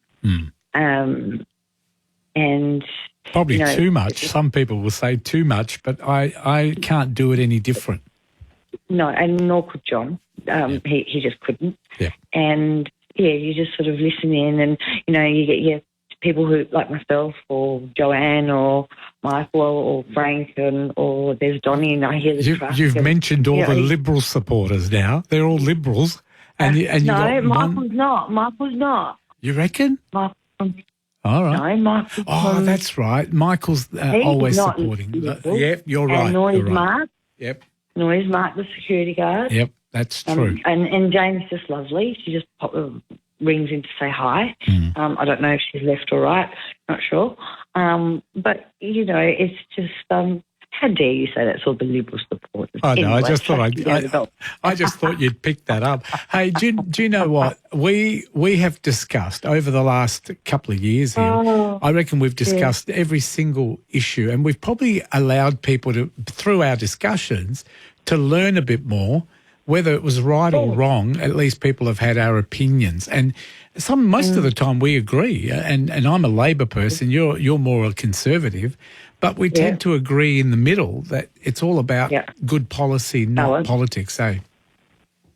And probably too much. Some people will say too much, but I can't do it any different. No, and nor could John. He just couldn't. Yeah. And, you just sort of listen in, and, you get your people who, like myself or Joanne or Michael or Frank or there's Donnie, and I hear the truck. You've mentioned all the Liberal supporters now. They're all Liberals. And you got Michael's not. Michael's not. You reckon? Michael's all right. No, Michael's that's right. Michael's always supporting. Yep, you're right. And Noise you're right. Mark. Yep. Noise Mark, the security guard. Yep, that's true. And Jane's just lovely. She just rings in to say hi. I don't know if she's left or right. Not sure. But, it's just, how dare you say that's all the Liberal supporters? I know. Anyway, I just thought you'd pick that up. Hey, do you know what we have discussed over the last couple of years here? I reckon we've discussed every single issue, and we've probably allowed people to, through our discussions, to learn a bit more. Whether it was right or wrong, at least people have had our opinions, and most of the time we agree. And I'm a Labor person, you're more a Conservative, but we tend to agree in the middle that it's all about good policy, not politics.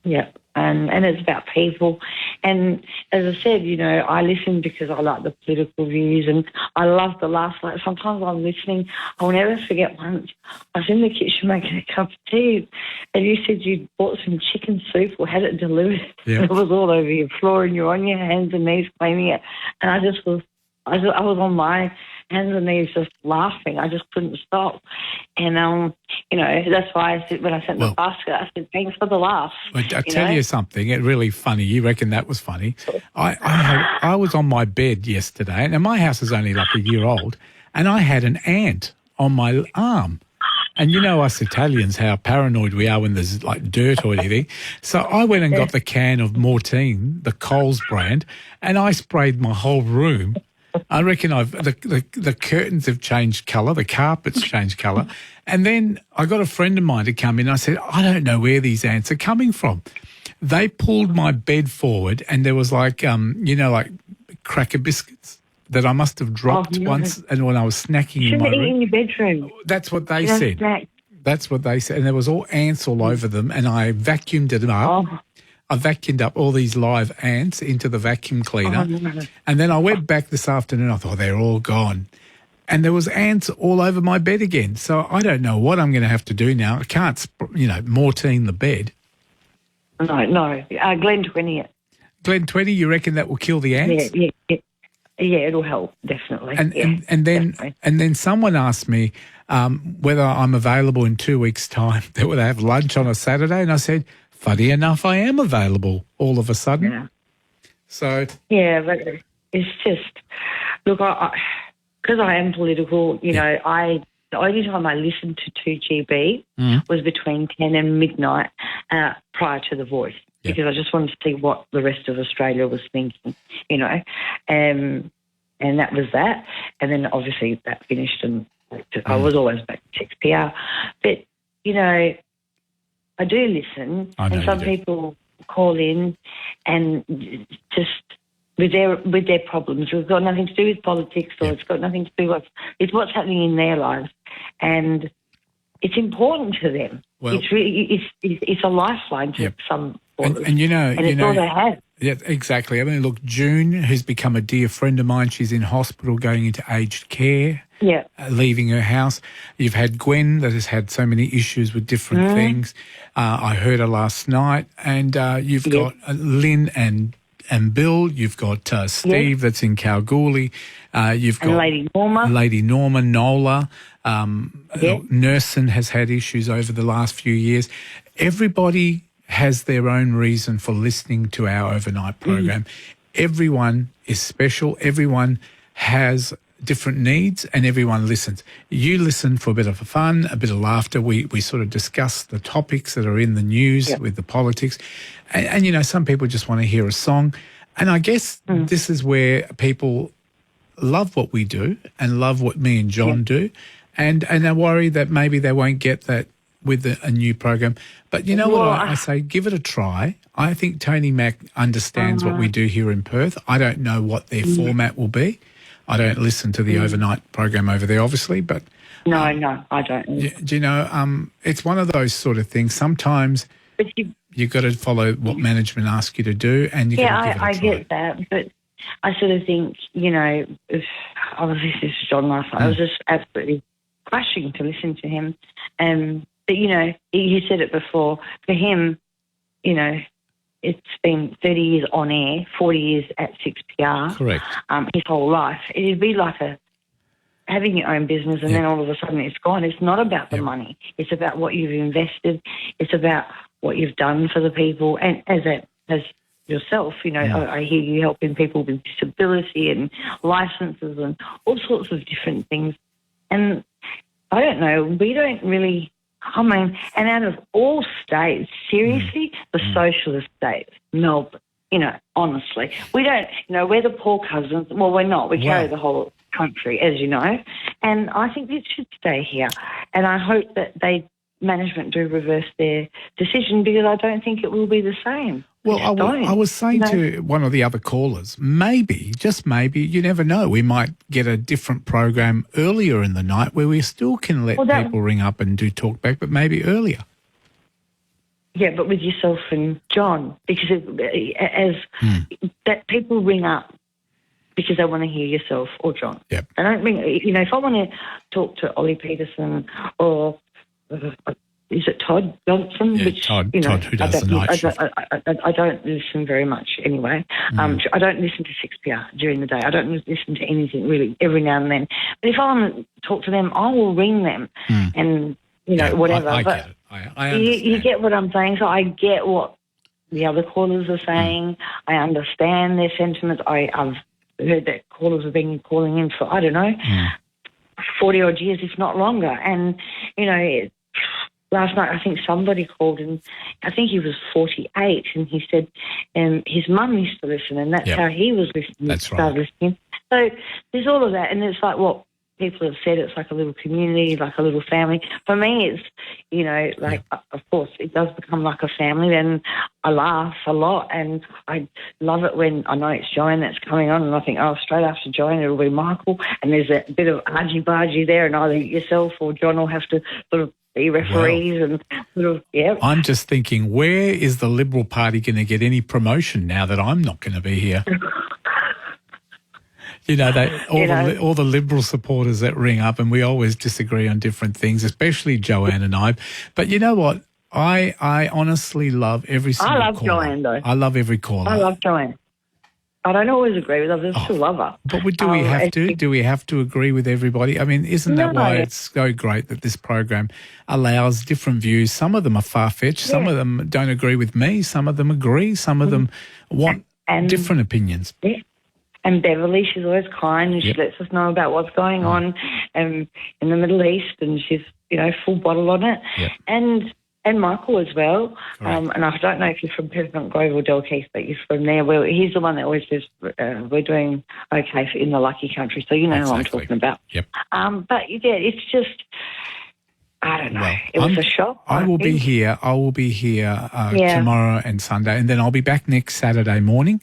Yeah, and it's about people. And as I said, I listen because I like the political views, and I love the last night. Sometimes I'm listening. I'll never forget once I was in the kitchen making a cup of tea, and you said you bought some chicken soup or had it delivered. Yeah. It was all over your floor, and you're on your hands and knees cleaning it. And I was on my hands and knees just laughing. I just couldn't stop. And, that's why I said, when I sent the basket, I said, thanks for the laugh. I tell you something, it's really funny. You reckon that was funny. I was on my bed yesterday, and my house is only like a year old, and I had an ant on my arm. And you know us Italians, how paranoid we are when there's like dirt or anything. So I went and got the can of Mortine, the Coles brand, and I sprayed my whole room. I reckon the curtains have changed colour, the carpet's changed colour. And then I got a friend of mine to come in. I said, I don't know where these ants are coming from. They pulled my bed forward, and there was like cracker biscuits that I must have dropped once, and when I was snacking in my room. In your bedroom. That's what they said. That's what they said. And there was all ants all over them, and I vacuumed them up. I vacuumed up all these live ants into the vacuum cleaner. And then I went back this afternoon. I thought, they're all gone. And there was ants all over my bed again. So I don't know what I'm going to have to do now. I can't, Mortine the bed. No. Glen 20 it. Glen 20, you reckon that will kill the ants? Yeah, it'll help, definitely. And then someone asked me whether I'm available in 2 weeks' time. They would have lunch on a Saturday, and I said, funny enough, I am available all of a sudden. Yeah. So but it's just look, because I am political. The only time I listened to 2GB was between 10 and midnight prior to The Voice. Because I just wanted to see what the rest of Australia was thinking, and that was that. And then obviously that finished, and I was always back to 6PR. But, I do listen, I know and some you do. people call in and just with their problems. It's got nothing to do with politics, or it's got nothing to do with what's happening in their lives, and it's important to them. Well- It's really it's a lifeline to some callers, And it's all they have. Yeah, exactly. I mean, look, June, who's become a dear friend of mine, she's in hospital going into aged care. Yeah. Leaving her house. You've had Gwen that has had so many issues with different things. I heard her last night. And you've got Lynn and Bill. You've got Steve that's in Kalgoorlie. You've got Lady Norma. Nola. Look, Nursing has had issues over the last few years. Everybody has their own reason for listening to our overnight program. Everyone is special. Everyone has different needs, and everyone listens. You listen for a bit of fun, a bit of laughter. We sort of discuss the topics that are in the news with the politics. And, you know, some people just want to hear a song. And I guess this is where people love what we do and love what me and John do. And they worry that maybe they won't get that with a new program. But you know what I say? Give it a try. I think Tony Mack understands what we do here in Perth. I don't know what their format will be. I don't listen to the overnight program over there, obviously, but... No, I don't. Do you know, it's one of those sort of things. Sometimes you've got to follow what management asks you to do, and you got to give it a try. I get that, but I sort of think, you know, if I was listening to John last night, I was just absolutely crushing to listen to him. But, you know, you said it before, for him, you know, it's been 30 years on air, 40 years at 6PR. Correct. His whole life. It'd be like having your own business and then all of a sudden it's gone. It's not about the money. It's about what you've invested. It's about what you've done for the people. And as yourself, you know, I hear you helping people with disability and licenses and all sorts of different things. And I don't know, we don't really... I mean, and out of all states, seriously, the socialist states, Melbourne, you know, honestly, we don't, you know, we're the poor cousins. Well, we're not. We carry the whole country, as you know. And I think it should stay here. And I hope that management do reverse their decision, because I don't think it will be the same. Well, I was saying to one of the other callers, maybe, just maybe, you never know, we might get a different program earlier in the night where we still can let people ring up and do talkback, but maybe earlier. Yeah, but with yourself and John, because that people ring up because they want to hear yourself or John. Yep. They don't ring, you know, if I want to talk to Ollie Peterson or... is it Todd Johnson? Yeah, Todd, who does the night shift. I don't listen very much anyway. I don't listen to 6PR during the day. I don't listen to anything really every now and then. But if I want to talk to them, I will ring them and, you know, whatever. I but get it. I understand. You get what I'm saying. So I get what the other callers are saying. I understand their sentiments. I've heard that callers have been calling in for, I don't know, 40-odd years, if not longer. And, you know, last night I think somebody called and I think he was 48 and he said his mum used to listen and that's how he was listening. That's right. Listening. So there's all of that, and it's like what people have said, it's like a little community, like a little family. For me, it's, you know, like, of course, it does become like a family, and I laugh a lot, and I love it when I know it's Joanne that's coming on, and I think, oh, straight after Joanne, it'll be Michael, and there's a bit of argy-bargy there, and either yourself or John will have to sort of be referees and sort of, I'm just thinking, where is the Liberal Party going to get any promotion now that I'm not going to be here? You know, all the Liberal supporters that ring up, and we always disagree on different things, especially Joanne and I. But you know what? I honestly love every single caller. I love Joanne, though. I love every caller. I love Joanne. I don't always agree with her, but I still love her. But do we have to? Do we have to agree with everybody? I mean, isn't that why it's so great that this program allows different views? Some of them are far-fetched. Some of them don't agree with me. Some of them agree. Some of them want different opinions. Yeah. And Beverly, she's always kind, and she lets us know about what's going on in the Middle East, and she's, you know, full bottle on it. Yep. And Michael as well. And I don't know if you're from Pheasant Grove or Dalkeith, but you're from there. Well, he's the one that always says we're doing okay in the lucky country, so you know who I'm talking about. Yep. But, yeah, it's just... I don't know. Well, it was a shock. I will be think. here. I will be here Yeah. tomorrow and Sunday, and then I'll be back next Saturday morning,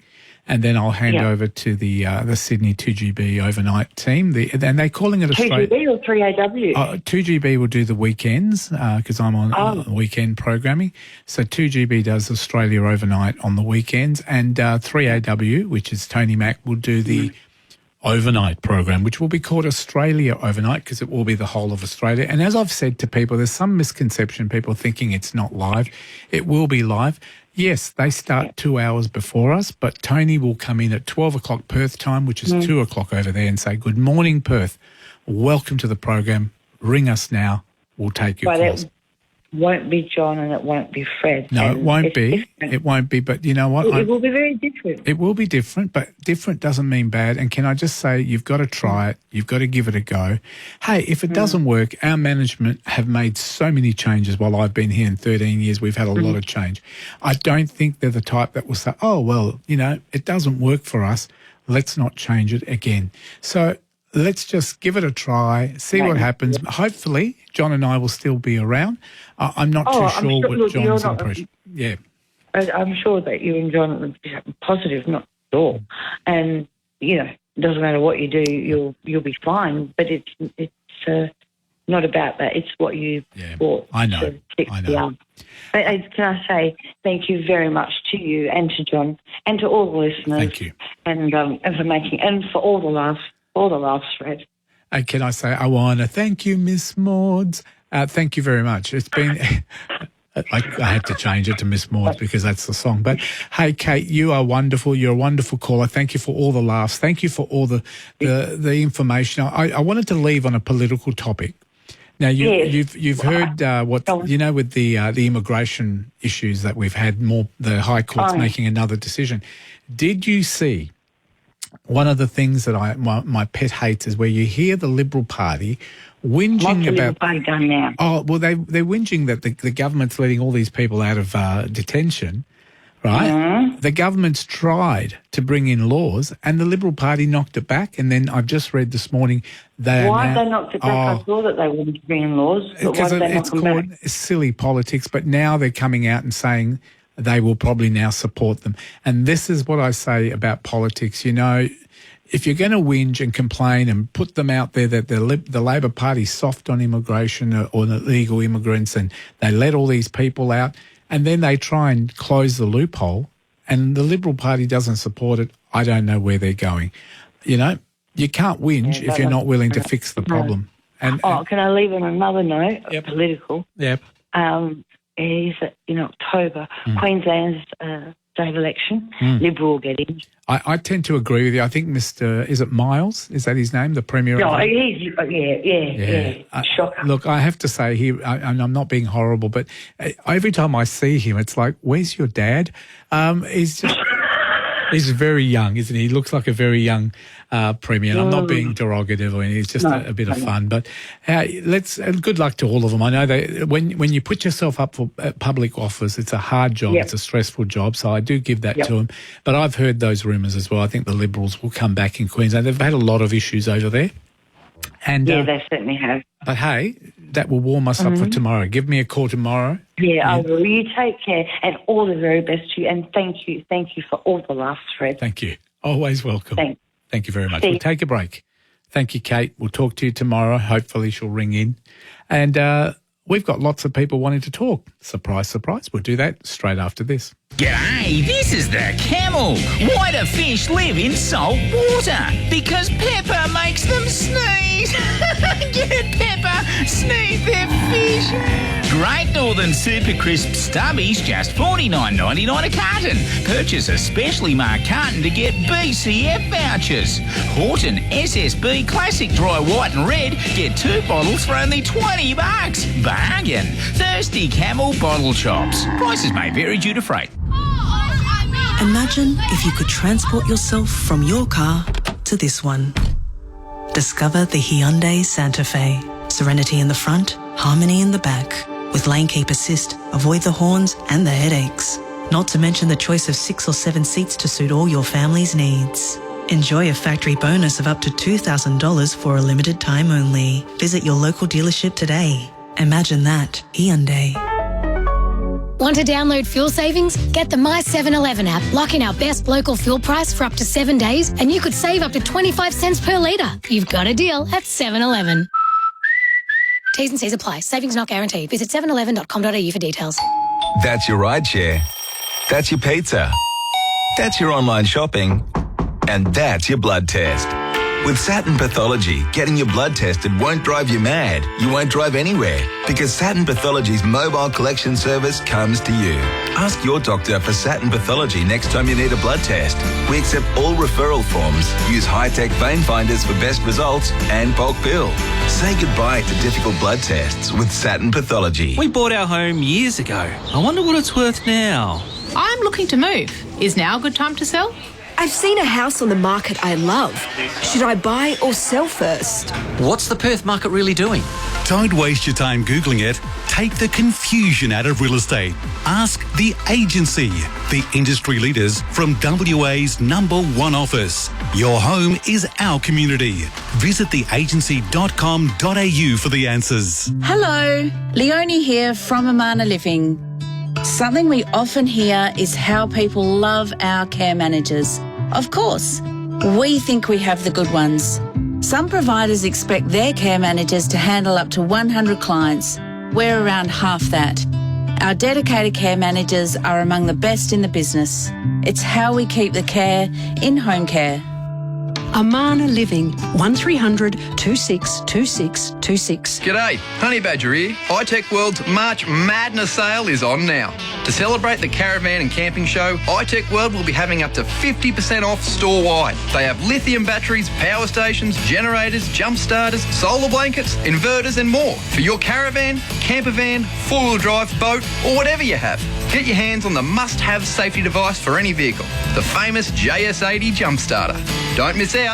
and then I'll hand Yeah. over to the Sydney 2GB overnight team. And they're calling it Australia. 2GB or 3AW? 2GB will do the weekends because I'm on weekend programming. So 2GB does Australia overnight on the weekends, and 3AW, which is Tony Mack, will do the overnight program, which will be called Australia Overnight because it will be the whole of Australia. And as I've said to people, there's some misconception, people thinking it's not live. It will be live. Yes, they start 2 hours before us, but Tony will come in at 12 o'clock Perth time, which is 2 o'clock over there, and say, good morning, Perth. Welcome to the program. Ring us now. We'll take your calls. It won't be John and it won't be Fred. No, and it won't it's be. different. It won't be. But you know what? It will be very different. It will be different, but different doesn't mean bad. And can I just say, you've got to try it. You've got to give it a go. Hey, if it doesn't work, our management have made so many changes while I've been here in 13 years. We've had a lot of change. I don't think they're the type that will say, oh, well, you know, it doesn't work for us. Let's not change it again. So let's just give it a try, see what happens. Hopefully, John and I will still be around. I'm not too sure what John's impression. Yeah. I'm sure that you and John would be positive, not sure. And, you know, it doesn't matter what you do, you'll be fine. But it's not about that. It's what you bought. I know. To fix the arm. Can I say thank you very much to you and to John and to all the listeners. Thank you. And for making, and for all the laughs, Fred. And can I say, I want to thank you, Miss Maud's. Thank you very much. It's been... I had to change it to Miss Maud because that's the song. But, hey, Kate, you are wonderful. You're a wonderful caller. Thank you for all the laughs. Thank you for all the information. I wanted to leave on a political topic. Now, you've heard what, you know, with the immigration issues that we've had, the High Court's making another decision. Did you see one of the things that my pet hates is where you hear the Liberal Party whinging What's the about... Liberal Party done now? Oh, well, they're whinging that the government's letting all these people out of detention, right? Mm-hmm. The government's tried to bring in laws and the Liberal Party knocked it back. And then I've just read this morning why have they knocked it back? I saw that they wanted to bring in laws, but why did they knock them back? It's silly politics, but now they're coming out and saying they will probably now support them. And this is what I say about politics. You know, if you're going to whinge and complain and put them out there that the Labor Party's soft on immigration or illegal immigrants and they let all these people out and then they try and close the loophole and the Liberal Party doesn't support it, I don't know where they're going. You know, you can't whinge if you're not willing to fix the problem. And can I leave on another note, political? Yep. Is in October, Queensland's state election, Liberal will get in. I tend to agree with you. I think is it Miles? Is that his name, the Premier? No, yeah. Shocker. Look, I have to say here, and I'm not being horrible, but every time I see him, it's like, where's your dad? He's very young, isn't he? He looks like a very young Premier. And I'm not being derogative or anything. It's just a bit of fun. But good luck to all of them. I know that when you put yourself up for public office, it's a hard job. It's a stressful job. So I do give that to them. But I've heard those rumours as well. I think the Liberals will come back in Queensland. They've had a lot of issues over there. And they certainly have. But hey, that will warm us up for tomorrow. Give me a call tomorrow. Yeah, I will. You take care and all the very best to you. And thank you for all the laughs, Fred. Thank you. Always welcome. Thank you very much. See. We'll take a break. Thank you, Kate. We'll talk to you tomorrow. Hopefully she'll ring in. And we've got lots of people wanting to talk. Surprise, surprise. We'll do that straight after this. G'day, this is the camel. Why do fish live in salt water? Because pepper makes them sneeze. Get pepper, sneeze their fish. Great Northern Super Crisp Stubbies, just $49.99 a carton. Purchase a specially marked carton to get BCF vouchers. Horton SSB Classic Dry White and Red, get 2 bottles for only $20. Bargain. Thirsty Camel Bottle Chops. Prices may vary due to freight. Imagine if you could transport yourself from your car to this one. Discover the Hyundai Santa Fe. Serenity in the front, harmony in the back. With Lane Keep Assist, avoid the horns and the headaches. Not to mention the choice of 6 or 7 seats to suit all your family's needs. Enjoy a factory bonus of up to $2,000 for a limited time only. Visit your local dealership today. Imagine that. Hyundai. Want to download fuel savings? Get the My 7-Eleven app, lock in our best local fuel price for up to 7 days, and you could save up to 25 cents per litre. You've got a deal at 7-Eleven. T's and C's apply. Savings not guaranteed. Visit 711.com.au for details. That's your rideshare. That's your pizza. That's your online shopping. And that's your blood test. With Saturn Pathology, getting your blood tested won't drive you mad. You won't drive anywhere because Saturn Pathology's mobile collection service comes to you. Ask your doctor for Saturn Pathology next time you need a blood test. We accept all referral forms, use high-tech vein finders for best results, and bulk bill. Say goodbye to difficult blood tests with Saturn Pathology. We bought our home years ago. I wonder what it's worth now. I'm looking to move. Is now a good time to sell? I've seen a house on the market I love. Should I buy or sell first? What's the Perth market really doing? Don't waste your time Googling it. Take the confusion out of real estate. Ask The Agency, the industry leaders from WA's #1 office. Your home is our community. Visit theagency.com.au for the answers. Hello, Leonie here from Amana Living. Something we often hear is how people love our care managers. Of course, we think we have the good ones. Some providers expect their care managers to handle up to 100 clients. We're around half that. Our dedicated care managers are among the best in the business. It's how we keep the care in home care. Amana Living, 1300 262626. G'day, Honey Badger here. iTech World's March Madness sale is on now. To celebrate the caravan and camping show, iTech World will be having up to 50% off store-wide. They have lithium batteries, power stations, generators, jump starters, solar blankets, inverters and more for your caravan, camper van, four-wheel drive, boat or whatever you have. Get your hands on the must-have safety device for any vehicle, the famous JS80 jump starter. Don't miss out.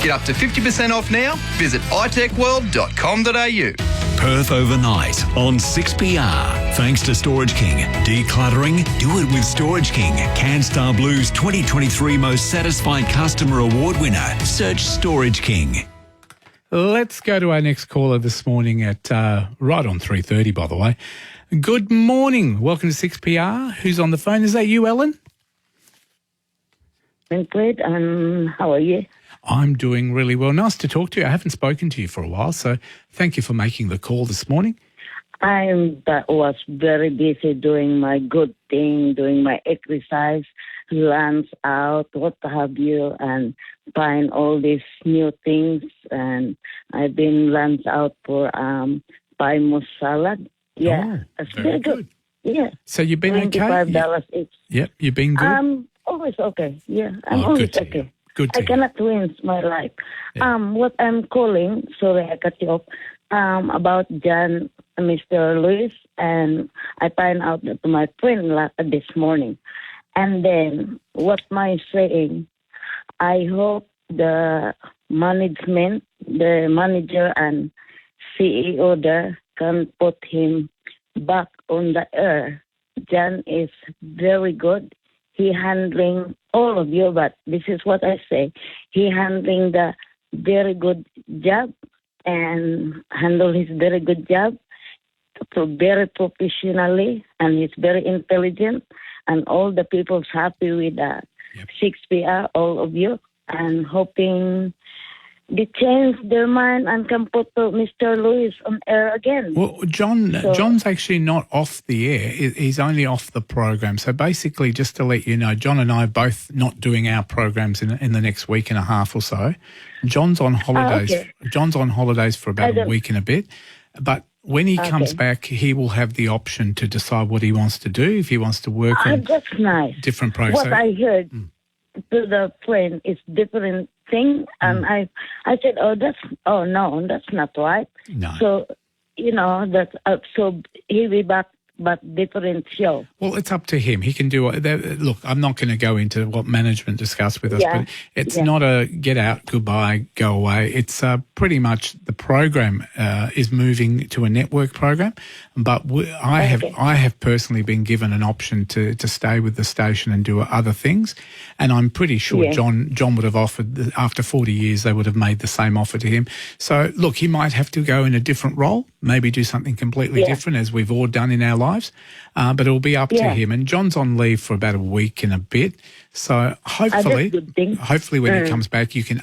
Get up to 50% off now. Visit itechworld.com.au. Perth overnight on 6PR. Thanks to Storage King. Decluttering? Do it with Storage King. CanStar Blues 2023 Most Satisfied Customer Award winner. Search Storage King. Let's go to our next caller this morning at right on 3:30, by the way. Good morning. Welcome to 6PR. Who's on the phone? Is that you, Ellen? I'm good. How are you? I'm doing really well. Nice to talk to you. I haven't spoken to you for a while, so thank you for making the call this morning. I was very busy doing my good thing, doing my exercise, lunch out, what have you, and buying all these new things. And I've been lunch out for buy moose salad. Yeah, it's very good. Yeah. So you've been okay? $25 each. Yep, you've been good? Always okay. Yeah, I'm always okay. Good I cannot win my life. What I'm calling, sorry I cut you off, about John, Mr. Lewis, and I find out that my friend this morning. And then what am I saying? I hope the management, the manager and CEO there can put him back on the air. John is very good. He handling all of you, but this is what I say. He handling the very good job and handle his very good job very professionally, and he's very intelligent, and all the people's happy with 6PR, all of you, and hoping they change their mind and can put Mr. Lewis on air again. Well, John's actually not off the air. He's only off the program. So basically, just to let you know, John and I are both not doing our programs in the next week and a half or so. John's on holidays. Okay. John's on holidays for about a week and a bit. But when he comes back, he will have the option to decide what he wants to do, if he wants to work on that's nice. different programs. What I heard to the friend is different thing, and I said, no, that's not right. No. So, that so he'll be back but different show. Well, it's up to him. He can do it. Look, I'm not going to go into what management discussed with us, but it's not a get out, goodbye, go away. It's pretty much the program is moving to a network program, but I have personally been given an option to stay with the station and do other things, and I'm pretty sure John would have offered, after 40 years, they would have made the same offer to him. So, look, he might have to go in a different role, maybe do something completely different, as we've all done in our lives, but it'll be up to him. And John's on leave for about a week and a bit, so hopefully when he comes back, you can,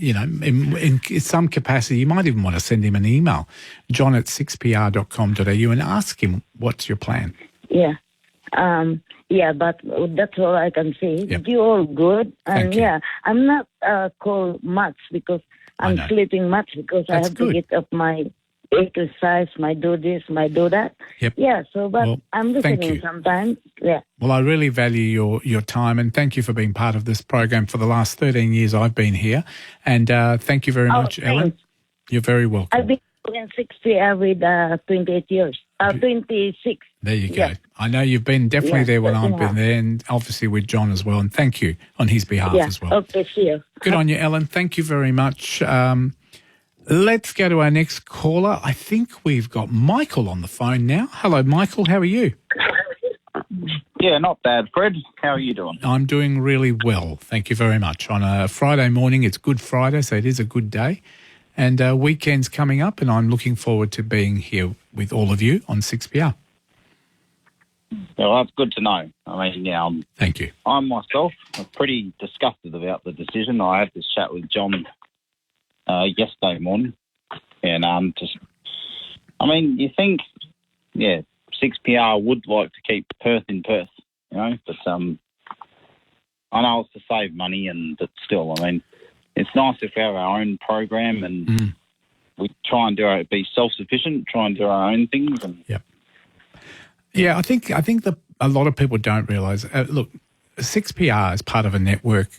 in some capacity, you might even want to send him an email, john@6pr.com.au, and ask him, what's your plan? Yeah. But that's all I can say. Yep. You're all good. And Thank you. I'm not called much because I'm sleeping much because I have to get up my exercise, my do this, my do that. Yep. Yeah, so, but I'm thank listening you. sometimes. Yeah. Well, I really value your time, and thank you for being part of this program for the last 13 years I've been here. And thank you very much, Ellen. You're very welcome. I've been doing 6PR with 28 years. 26. There you go. I know you've been definitely there when I've been there, and obviously with John as well. And thank you on his behalf as well. Okay, see you. Good on you, Ellen. Thank you very much. Let's go to our next caller. I think we've got Michael on the phone now. Hello, Michael. How are you? Yeah, not bad, Fred. How are you doing? I'm doing really well. Thank you very much. On a Friday morning, it's Good Friday, so it is a good day. And weekend's coming up, and I'm looking forward to being here with all of you on 6PR. Well, that's good to know. I mean, thank you. I myself am pretty disgusted about the decision. I had this chat with John yesterday morning, and you think, 6PR would like to keep Perth in Perth, but I know it's to save money, but still, it's nice if we have our own program and we try and be self-sufficient, try and do our own things. And Yeah, I think that a lot of people don't realise. Look, 6PR is part of a network,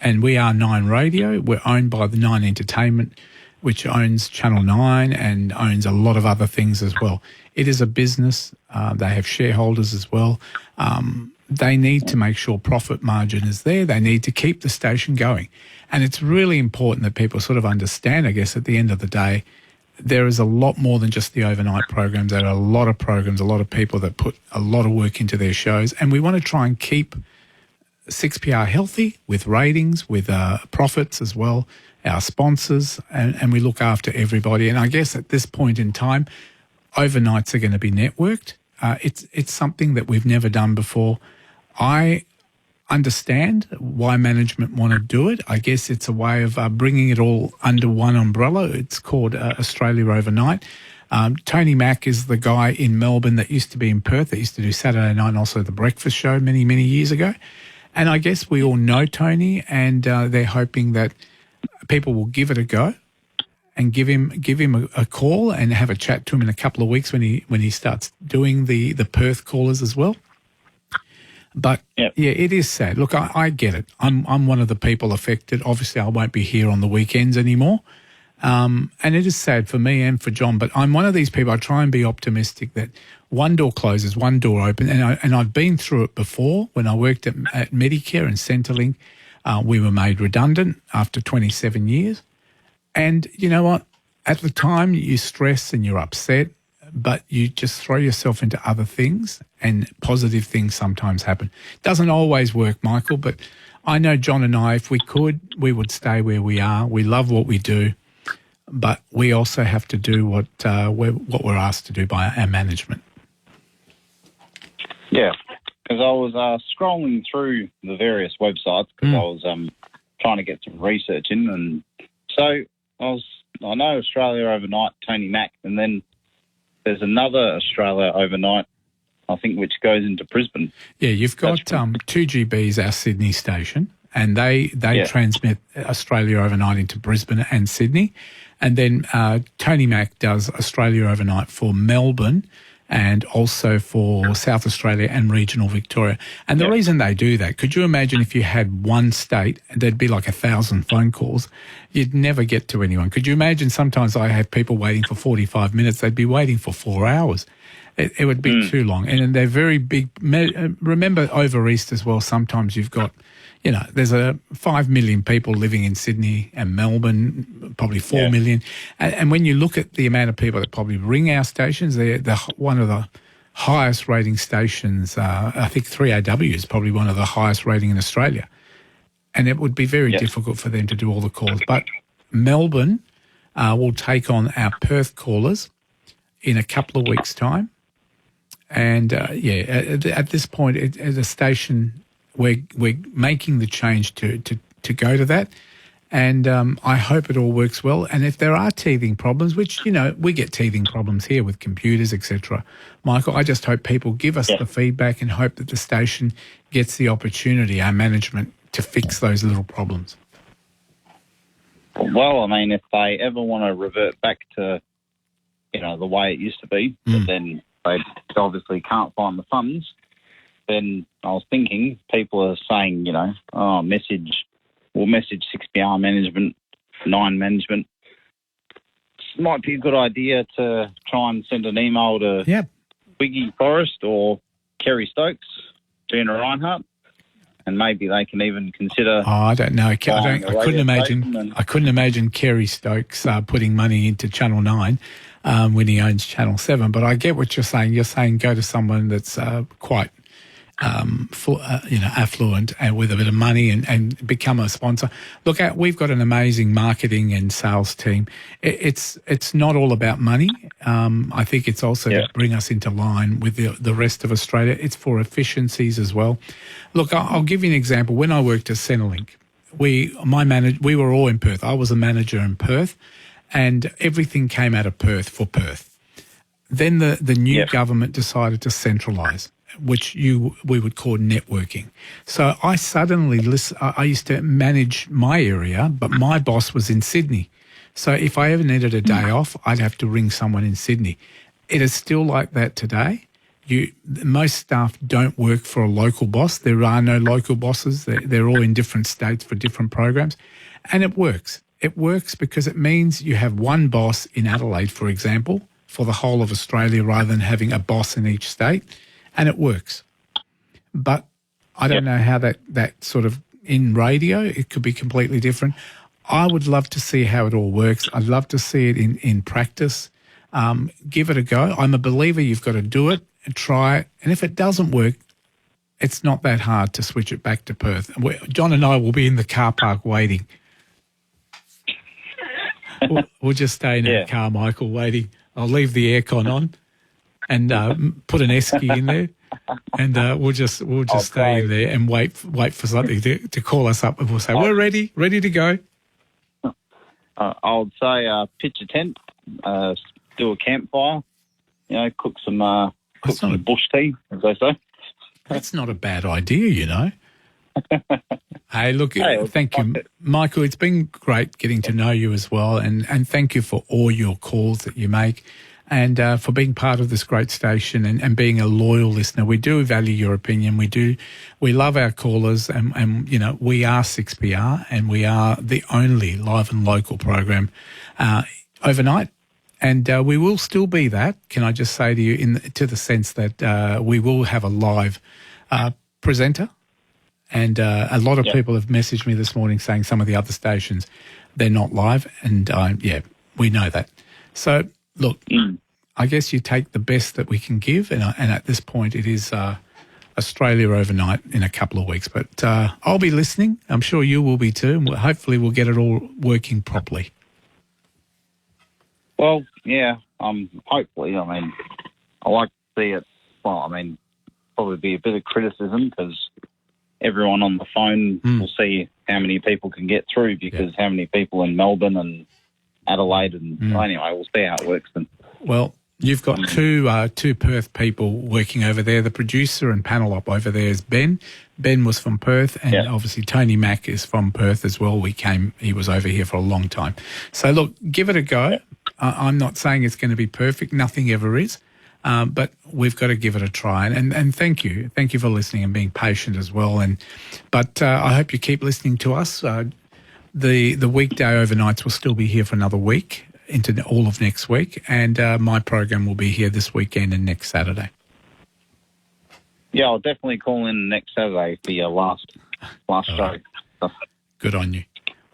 and we are 9 Radio. We're owned by the 9 Entertainment, which owns Channel 9 and owns a lot of other things as well. It is a business. They have shareholders as well. They need to make sure profit margin is there. They need to keep the station going. And it's really important that people sort of understand, I guess, at the end of the day, there is a lot more than just the overnight programs. There are a lot of programs, a lot of people that put a lot of work into their shows. And we want to try and keep 6PR healthy with ratings, with profits as well, our sponsors, and we look after everybody. And I guess at this point in time, overnights are going to be networked. It's something that we've never done before. I understand why management want to do it. I guess it's a way of bringing it all under one umbrella. It's called Australia Overnight. Tony Mack is the guy in Melbourne that used to be in Perth, that used to do Saturday night and also the breakfast show many, many years ago. And I guess we all know Tony, and they're hoping that people will give it a go and give him a call and have a chat to him in a couple of weeks when he starts doing the Perth callers as well. But it is sad. Look, I get it. I'm one of the people affected. Obviously, I won't be here on the weekends anymore. And it is sad for me and for John, but I'm one of these people, I try and be optimistic that one door closes, one door opens, and I've been through it before. When I worked at Medicare and Centrelink, we were made redundant after 27 years. And you know what? At the time, you stress and you're upset, but you just throw yourself into other things, and positive things sometimes happen. Doesn't always work, Michael, but I know John and I, if we could, we would stay where we are. We love what we do, but we also have to do what we're asked to do by our management. Yeah, because I was scrolling through the various websites because I was trying to get some research in, and so I know Australia Overnight, Tony Mack, and then there's another Australia Overnight, I think, which goes into Brisbane. Yeah, you've got 2GB's our Sydney station, and they transmit Australia Overnight into Brisbane and Sydney. And then Tony Mack does Australia Overnight for Melbourne and also for South Australia and regional Victoria. And the reason they do that, could you imagine if you had one state, there'd be like 1,000 phone calls. You'd never get to anyone. Could you imagine sometimes I have people waiting for 45 minutes, they'd be waiting for 4 hours. It would be too long. And they're very big. Remember over East as well, sometimes you've got, there's 5 million people living in Sydney and Melbourne, probably 4 million. And when you look at the amount of people that probably ring our stations, they're one of the highest rating stations. I think 3AW is probably one of the highest rating in Australia. And it would be very difficult for them to do all the calls. But Melbourne will take on our Perth callers in a couple of weeks' time. And, at this point, at a station, we're making the change to go to that. And I hope it all works well. And if there are teething problems, which, we get teething problems here with computers, etc., Michael, I just hope people give us the feedback and hope that the station gets the opportunity, our management, to fix those little problems. Well, I mean, if they ever want to revert back to, the way it used to be, but then they obviously can't find the funds, then I was thinking people are saying, we'll message 6PR management, 9 management. It might be a good idea to try and send an email to Wiggy Forrest or Kerry Stokes, Gina Reinhardt, and maybe they can even consider. Oh, I don't know. I couldn't imagine Kerry Stokes putting money into Channel 9 when he owns Channel 7. But I get what you're saying. You're saying go to someone that's quite affluent and with a bit of money and become a sponsor. Look, we've got an amazing marketing and sales team. It's not all about money. I think it's also to bring us into line with the rest of Australia. It's for efficiencies as well. Look, I'll give you an example. When I worked at Centrelink, we were all in Perth. I was a manager in Perth, and everything came out of Perth for Perth. Then the new government decided to centralise, which we would call networking. So I suddenly I used to manage my area, but my boss was in Sydney. So if I ever needed a day off, I'd have to ring someone in Sydney. It is still like that today. Most staff don't work for a local boss. There are no local bosses. They're all in different states for different programs. And it works. It works because it means you have one boss in Adelaide, for example, for the whole of Australia rather than having a boss in each state. And it works. But I don't know how that sort of in radio, it could be completely different. I would love to see how it all works. I'd love to see it in practice. Give it a go. I'm a believer you've got to do it and try it. And if it doesn't work, it's not that hard to switch it back to Perth. John and I will be in the car park waiting. We'll just stay in the car, Michael, waiting. I'll leave the aircon on and put an esky in there, and we'll just stay in there and wait for something to call us up, and we'll say we're ready to go. I would say pitch a tent, do a campfire, cook some bush tea, as they say. That's not a bad idea, Hey, look, thank you, Michael. It's been great getting to know you as well, and thank you for all your calls that you make. And for being part of this great station and being a loyal listener. We do value your opinion. We love our callers, and we are 6PR, and we are the only live and local program overnight. And we will still be that. Can I just say to you, to the sense that we will have a live presenter. And a lot of people have messaged me this morning saying some of the other stations, they're not live. And we know that. So, look, I guess you take the best that we can give. And at this point, it is Australia overnight in a couple of weeks. But I'll be listening. I'm sure you will be too. And hopefully we'll get it all working properly. Well, yeah, hopefully. I mean, I like to see it, probably be a bit of criticism because everyone on the phone will see how many people can get through because how many people in Melbourne and Adelaide and anyway, we'll see how it works then. Well, you've got two Perth people working over there. The producer and panel op over there is Ben. Ben was from Perth, and obviously Tony Mack is from Perth as well. He was over here for a long time. So look, give it a go. I'm not saying it's going to be perfect. Nothing ever is. But we've got to give it a try. And thank you. Thank you for listening and being patient as well. But I hope you keep listening to us. The weekday overnights will still be here for another week. into all of next week, and my program will be here this weekend and next Saturday. Yeah, I'll definitely call in next Saturday for your last show. Good on you.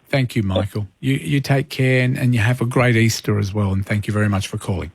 Thank you, Michael. You take care, and you have a great Easter as well, and thank you very much for calling.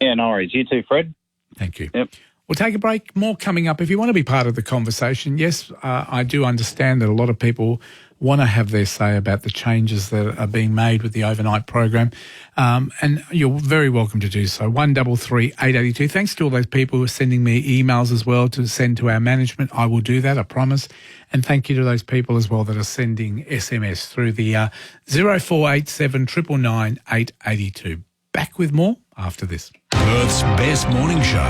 Yeah, no worries. You too, Fred. Thank you. Yep. We'll take a break. More coming up. If you want to be part of the conversation, yes, I do understand that a lot of people want to have their say about the changes that are being made with the overnight program, and you're very welcome to do so. 133 882. Thanks to all those people who are sending me emails as well to send to our management. I will do that, I promise. And thank you to those people as well that are sending SMS through the 0487 999 882. Back with more after this. Perth's best morning show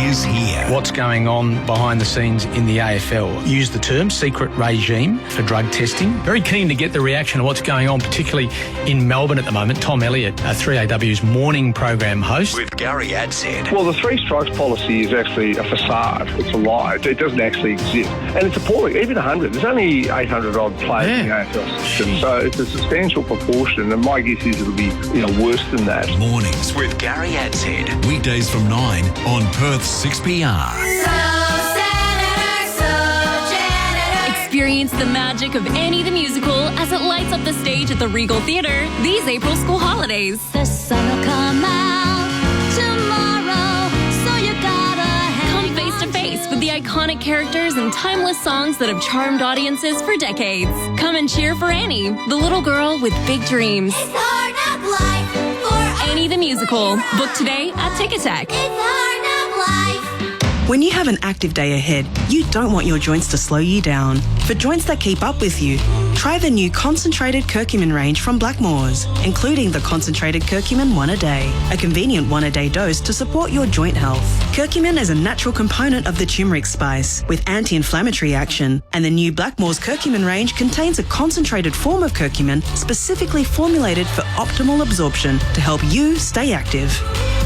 is here. What's going on behind the scenes in the AFL? Use the term secret regime for drug testing. Very keen to get the reaction of what's going on, particularly in Melbourne at the moment. Tom Elliott, 3AW's morning program host. With Gary Adshead. Well, the three strikes policy is actually a facade. It's a lie. It doesn't actually exist. And it's appalling. Even 100. There's only 800 odd players in the AFL system. So it's a substantial proportion. And my guess is it'll be worse than that. Mornings with Gary Adshead. Weekdays from 9 on Perth's 6PR. Experience the magic of Annie the Musical as it lights up the stage at the Regal Theatre these April school holidays. The sun will come out tomorrow, so you gotta come face to face with the iconic characters and timeless songs that have charmed audiences for decades. Come and cheer for Annie, the little girl with big dreams. It's hard enough life for Annie the Musical. Book today at Ticket Attack. When you have an active day ahead, you don't want your joints to slow you down. For joints that keep up with you, try the new concentrated curcumin range from Blackmores, including the concentrated curcumin 1 a day, a convenient 1 a day dose to support your joint health. Curcumin is a natural component of the turmeric spice with anti-inflammatory action, and the new Blackmores curcumin range contains a concentrated form of curcumin specifically formulated for optimal absorption to help you stay active.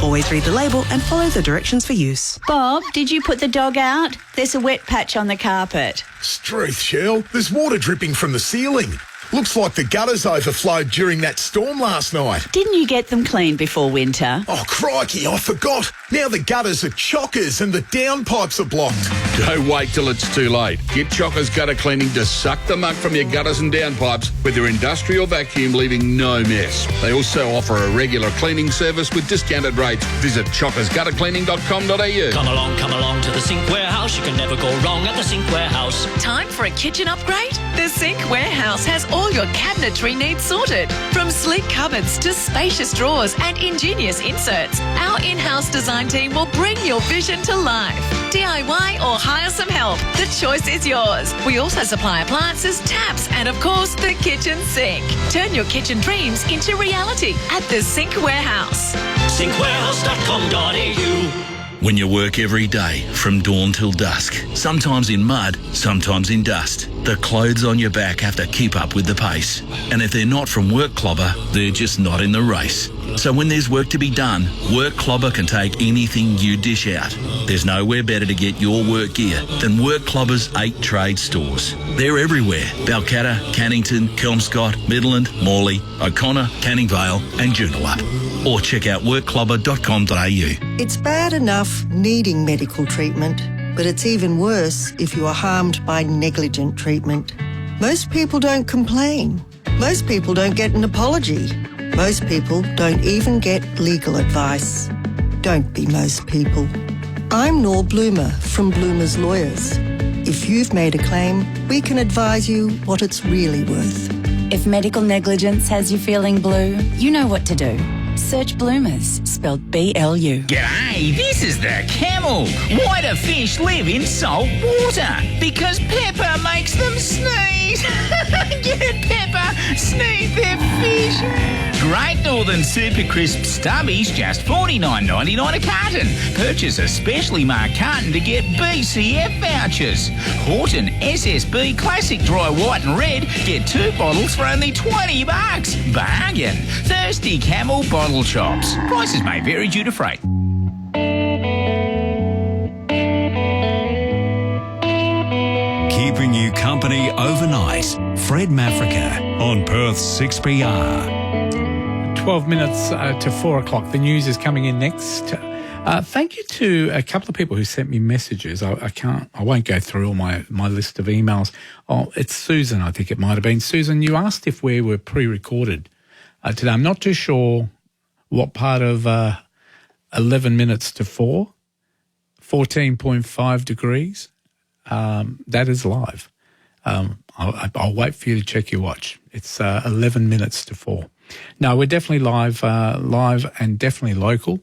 Always read the label and follow the directions for use. Bob, did you put the dog out? There's a wet patch on the carpet. Struth, Shell. There's water dripping from the ceiling. Looks like the gutters overflowed during that storm last night. Didn't you get them cleaned before winter? Oh, crikey, I forgot. Now the gutters are chockers and the downpipes are blocked. Don't wait till it's too late. Get Chockers Gutter Cleaning to suck the muck from your gutters and downpipes with their industrial vacuum, leaving no mess. They also offer a regular cleaning service with discounted rates. Visit chockersguttercleaning.com.au. Come along to the Sink Warehouse. You can never go wrong at the Sink Warehouse. Time for a kitchen upgrade? The Sink Warehouse has all your cabinetry needs sorted. From sleek cupboards to spacious drawers and ingenious inserts, our in-house design team will bring your vision to life. DIY or hire some help, the choice is yours. We also supply appliances, taps, and of course, the kitchen sink. Turn your kitchen dreams into reality at the Sink Warehouse. Sinkwarehouse.com.au. When you work every day from dawn till dusk, sometimes in mud, sometimes in dust, the clothes on your back have to keep up with the pace. And if they're not from Work Clobber, they're just not in the race. So when there's work to be done, Work Clobber can take anything you dish out. There's nowhere better to get your work gear than Work Clobber's 8 trade stores. They're everywhere: Balcatta, Cannington, Kelmscott, Midland, Morley, O'Connor, Canning Vale and Joondalup. Or check out workclobber.com.au. It's bad enough needing medical treatment, but it's even worse if you are harmed by negligent treatment. Most people don't complain. Most people don't get an apology. Most people don't even get legal advice. Don't be most people. I'm Nor Bloomer from Bloomer's Lawyers. If you've made a claim, we can advise you what it's really worth. If medical negligence has you feeling blue, you know what to do. Search Bloomers, spelled B-L-U. G'day, this is the camel. Why do fish live in salt water? Because pepper makes them sneeze. Get pepper, sneeze their fish. Great Northern Super Crisp Stubbies, just $49.99 a carton. Purchase a specially marked carton to get BCF vouchers. Horton SSB Classic Dry White and Red, get 2 bottles for only $20. Bargain. Thirsty Camel Bottle Shops. Prices may vary due to freight. Keeping you company overnight. Fred Mafrica on Perth's 6PR. 12 minutes to 4 o'clock. The news is coming in next. Thank you to a couple of people who sent me messages. I won't go through all my list of emails. Oh, it's Susan, I think it might have been. Susan, you asked if we were pre-recorded today. I'm not too sure what part of 11 minutes to 4, 14.5 degrees. That is live. I'll wait for you to check your watch. It's 11 minutes to 4. No, we're definitely live and definitely local.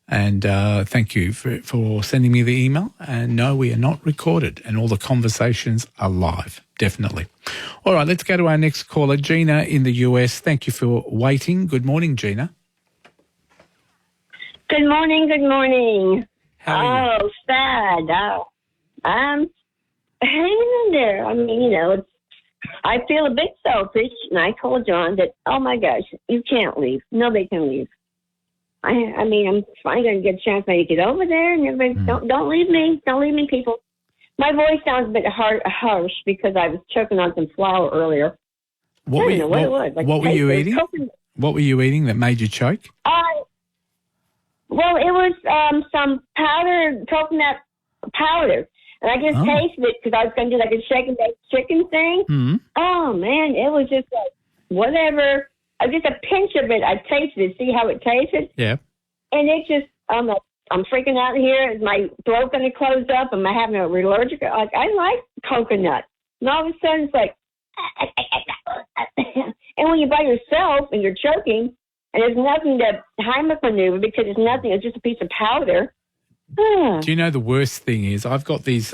And thank you for sending me the email. And no, we are not recorded, and all the conversations are live, definitely. All right, let's go to our next caller, Gina in the US. Thank you for waiting. Good morning, Gina. Good morning, good morning. How are you? Oh, sad. I'm hanging in there. I mean, you know, I feel a bit selfish, and I told John that, oh, my gosh, you can't leave. Nobody can leave. I mean, I'm finally going to get a chance maybe to get over there, and everybody, don't leave me. Don't leave me, people. My voice sounds a bit harsh because I was choking on some flour earlier. I don't know what it was. Like, what were you eating? What were you eating that made you choke? Well, it was some powdered coconut powder. And I just tasted it because I was going to do like a shake and bake chicken thing. Mm-hmm. Oh, man, it was just like whatever. Just a pinch of it. I tasted it, see how it tasted. Yeah. And it just, I'm freaking out here. Is my throat going to close up? Am I having a allergic? Like, I like coconut. And all of a sudden it's like, and when you're by yourself and you're choking, and there's nothing to Heimlich maneuver because it's nothing, it's just a piece of powder. Do you know the worst thing is I've got these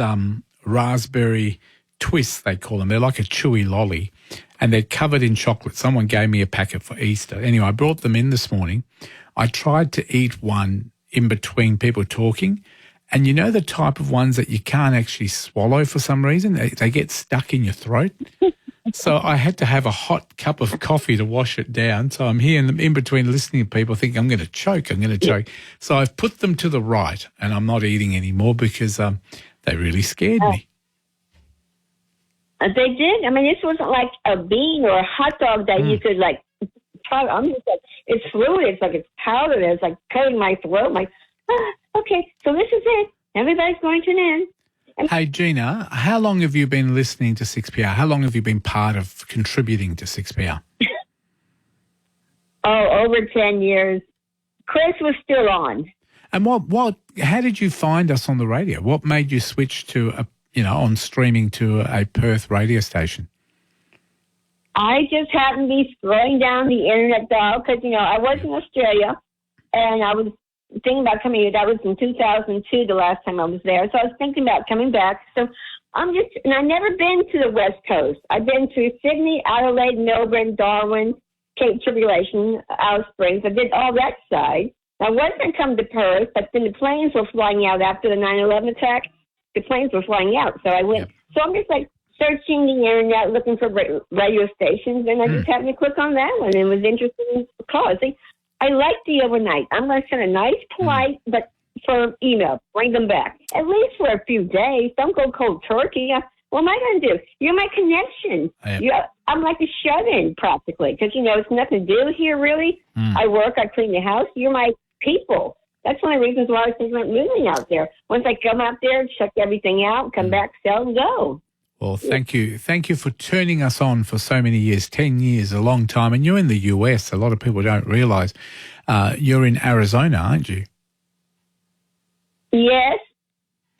raspberry twists, they call them. They're like a chewy lolly, and they're covered in chocolate. Someone gave me a packet for Easter. Anyway, I brought them in this morning. I tried to eat one in between people talking, and you know the type of ones that you can't actually swallow for some reason? They get stuck in your throat. So I had to have a hot cup of coffee to wash it down. So I'm here in between listening to people thinking, I'm going to choke. So I've put them to the right, and I'm not eating anymore because they really scared me. They did. I mean, this wasn't like a bean or a hot dog that you could like try. I'm just like, it's fluid. It's like it's powder. It's like coating my throat. I'm like, okay, so this is it. Everybody's going to end. Hey, Gina, how long have you been listening to 6PR? How long have you been part of contributing to 6PR? Over 10 years. Chris was still on. And how did you find us on the radio? What made you switch to, on streaming to a Perth radio station? I just happened to be scrolling down the internet dial because, I was in Australia and I was thinking about coming here. That was in 2002, the last time I was there. So I was thinking about coming back. So and I've never been to the West Coast. I've been to Sydney, Adelaide, Melbourne, Darwin, Cape Tribulation, Alice Springs. I did all that side. I was going to come to Perth, but then the planes were flying out after the 9/11 attack. The planes were flying out. So I went. Yep. So I'm just like searching the internet, looking for radio stations, and I just happened to click on that one and was interested in the call. See, I like the overnight. I'm going to send a nice, polite, but for email, bring them back. At least for a few days. Don't go cold turkey. What am I going to do? You're my connection. I'm like a shut-in practically because, it's nothing to do here really. I work, I clean the house. You're my people. That's one of the reasons why I was thinking about moving out there. Once I come out there, check everything out, come back, sell, and go. Well, thank you. Thank you for turning us on for so many years, 10 years, a long time. And you're in the US. A lot of people don't realise you're in Arizona, aren't you? Yes.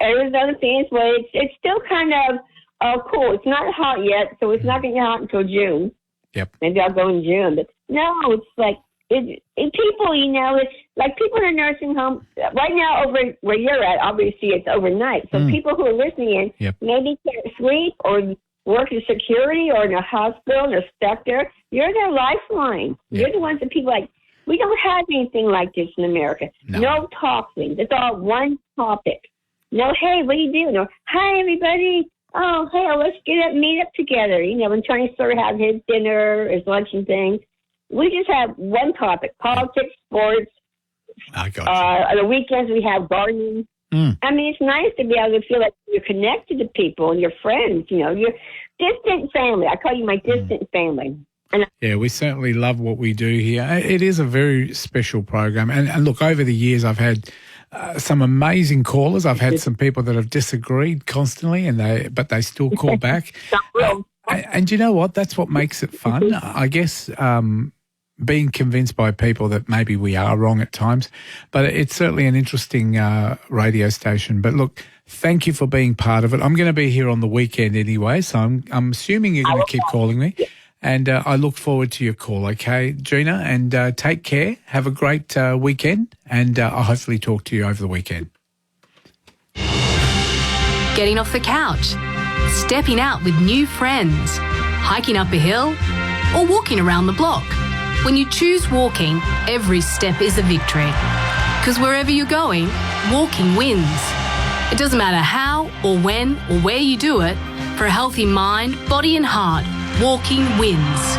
Arizona, Phoenix. Well, it's still kind of cool. It's not hot yet, so it's not going to get hot until June. Yep. Maybe I'll go in June. But no, it's like people, it's like people in a nursing home. Right now, over where you're at, obviously it's overnight. So people who are listening in maybe can't sleep or work in security or in a hospital and they're stuck there. You're their lifeline. Yep. You're the ones that people like. We don't have anything like this in America. No talking. It's all one topic. No, hey, what do you do? No, hi, everybody. Oh, hey, let's meet up together. When Tony sort of has his dinner, his lunch and things. We just have one topic, politics, sports. I got on the weekends, we have gardening. I mean, it's nice to be able to feel like you're connected to people and your friends, your distant family. I call you my distant family. Yeah, we certainly love what we do here. It is a very special program. And look, over the years, I've had some amazing callers. I've had some people that have disagreed constantly, but they still call back. And you know what? That's what makes it fun. I guess being convinced by people that maybe we are wrong at times. But it's certainly an interesting radio station. But look, thank you for being part of it. I'm going to be here on the weekend anyway, so I'm assuming you're going to keep calling me. And I look forward to your call, okay, Gina? And take care. Have a great weekend, and I'll hopefully talk to you over the weekend. Getting off the couch, stepping out with new friends, hiking up a hill, or walking around the block. When you choose walking, every step is a victory. Because wherever you're going, walking wins. It doesn't matter how or when or where you do it, for a healthy mind, body and heart, walking wins.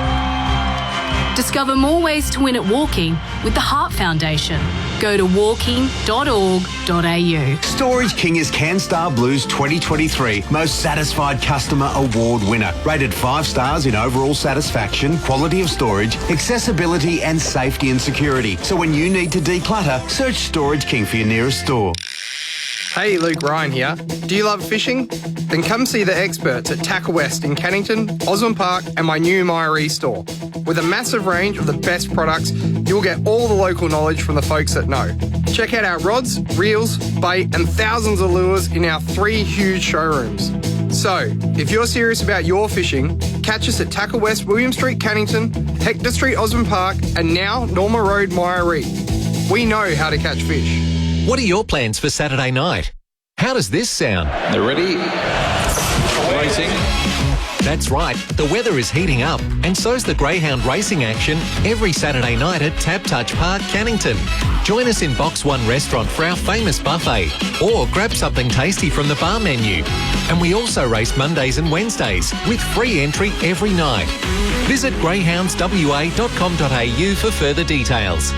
Discover more ways to win at walking with the Heart Foundation. Go to walking.org.au. Storage King is CanStar Blues 2023 Most Satisfied Customer Award winner. Rated 5 stars in overall satisfaction, quality of storage, accessibility and safety and security. So when you need to declutter, search Storage King for your nearest store. Hey, Luke Ryan here. Do you love fishing? Then come see the experts at Tackle West in Cannington, Osborne Park and my new Myrie store. With a massive range of the best products, you'll get all the local knowledge from the folks that know. Check out our rods, reels, bait and thousands of lures in our 3 huge showrooms. So, if you're serious about your fishing, catch us at Tackle West, William Street, Cannington, Hector Street, Osborne Park and now Norma Road, Myrie. We know how to catch fish. What are your plans for Saturday night? How does this sound? They're ready. Racing. That's right, the weather is heating up and so's the Greyhound racing action every Saturday night at Tap Touch Park, Cannington. Join us in Box 1 restaurant for our famous buffet or grab something tasty from the bar menu. And we also race Mondays and Wednesdays with free entry every night. Visit greyhoundswa.com.au for further details.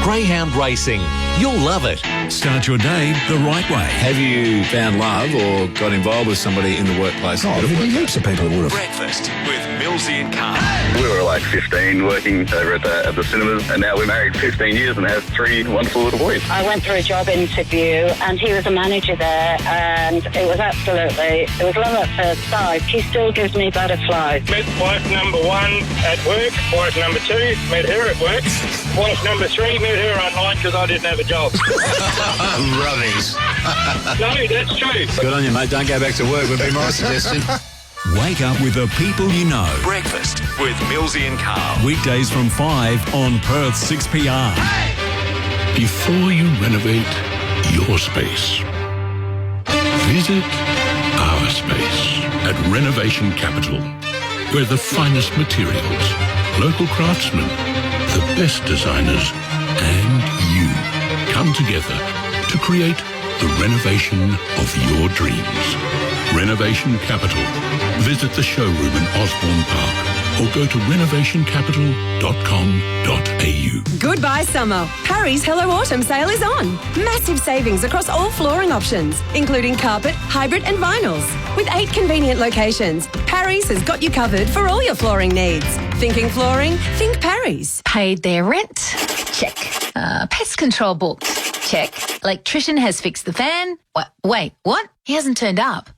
Greyhound Racing. You'll love it. Start your day the right way. Have you found love or got involved with somebody in the workplace? Oh, there'd be heaps of people that would have. Breakfast with Millsy and Carl. We were like 15 working over at the cinemas, and now we're married 15 years and have 3 wonderful little boys. I went for a job interview and he was a manager there, and it was love at first sight. He still gives me butterflies. Met wife number 1 at work, wife number 2, met her at work, wife number 3, met her online because I didn't have a job. Rubbish. No, that's true. Good on you, mate. Don't go back to work would be my suggestion. Wake up with the people you know. Breakfast with Millsy and Carl. Weekdays from 5 on Perth 6PR. Before you renovate your space, visit our space at Renovation Capital, where the finest materials, local craftsmen, the best designers, and you come together to create the renovation of your dreams. Renovation Capital. Visit the showroom in Osborne Park or go to renovationcapital.com.au. Goodbye summer. Parry's Hello Autumn sale is on. Massive savings across all flooring options, including carpet, hybrid and vinyls. With 8 convenient locations, Parry's has got you covered for all your flooring needs. Thinking flooring? Think Parry's. Paid their rent? Check. Pest control booked? Check. Electrician has fixed the fan? Wait, what? He hasn't turned up.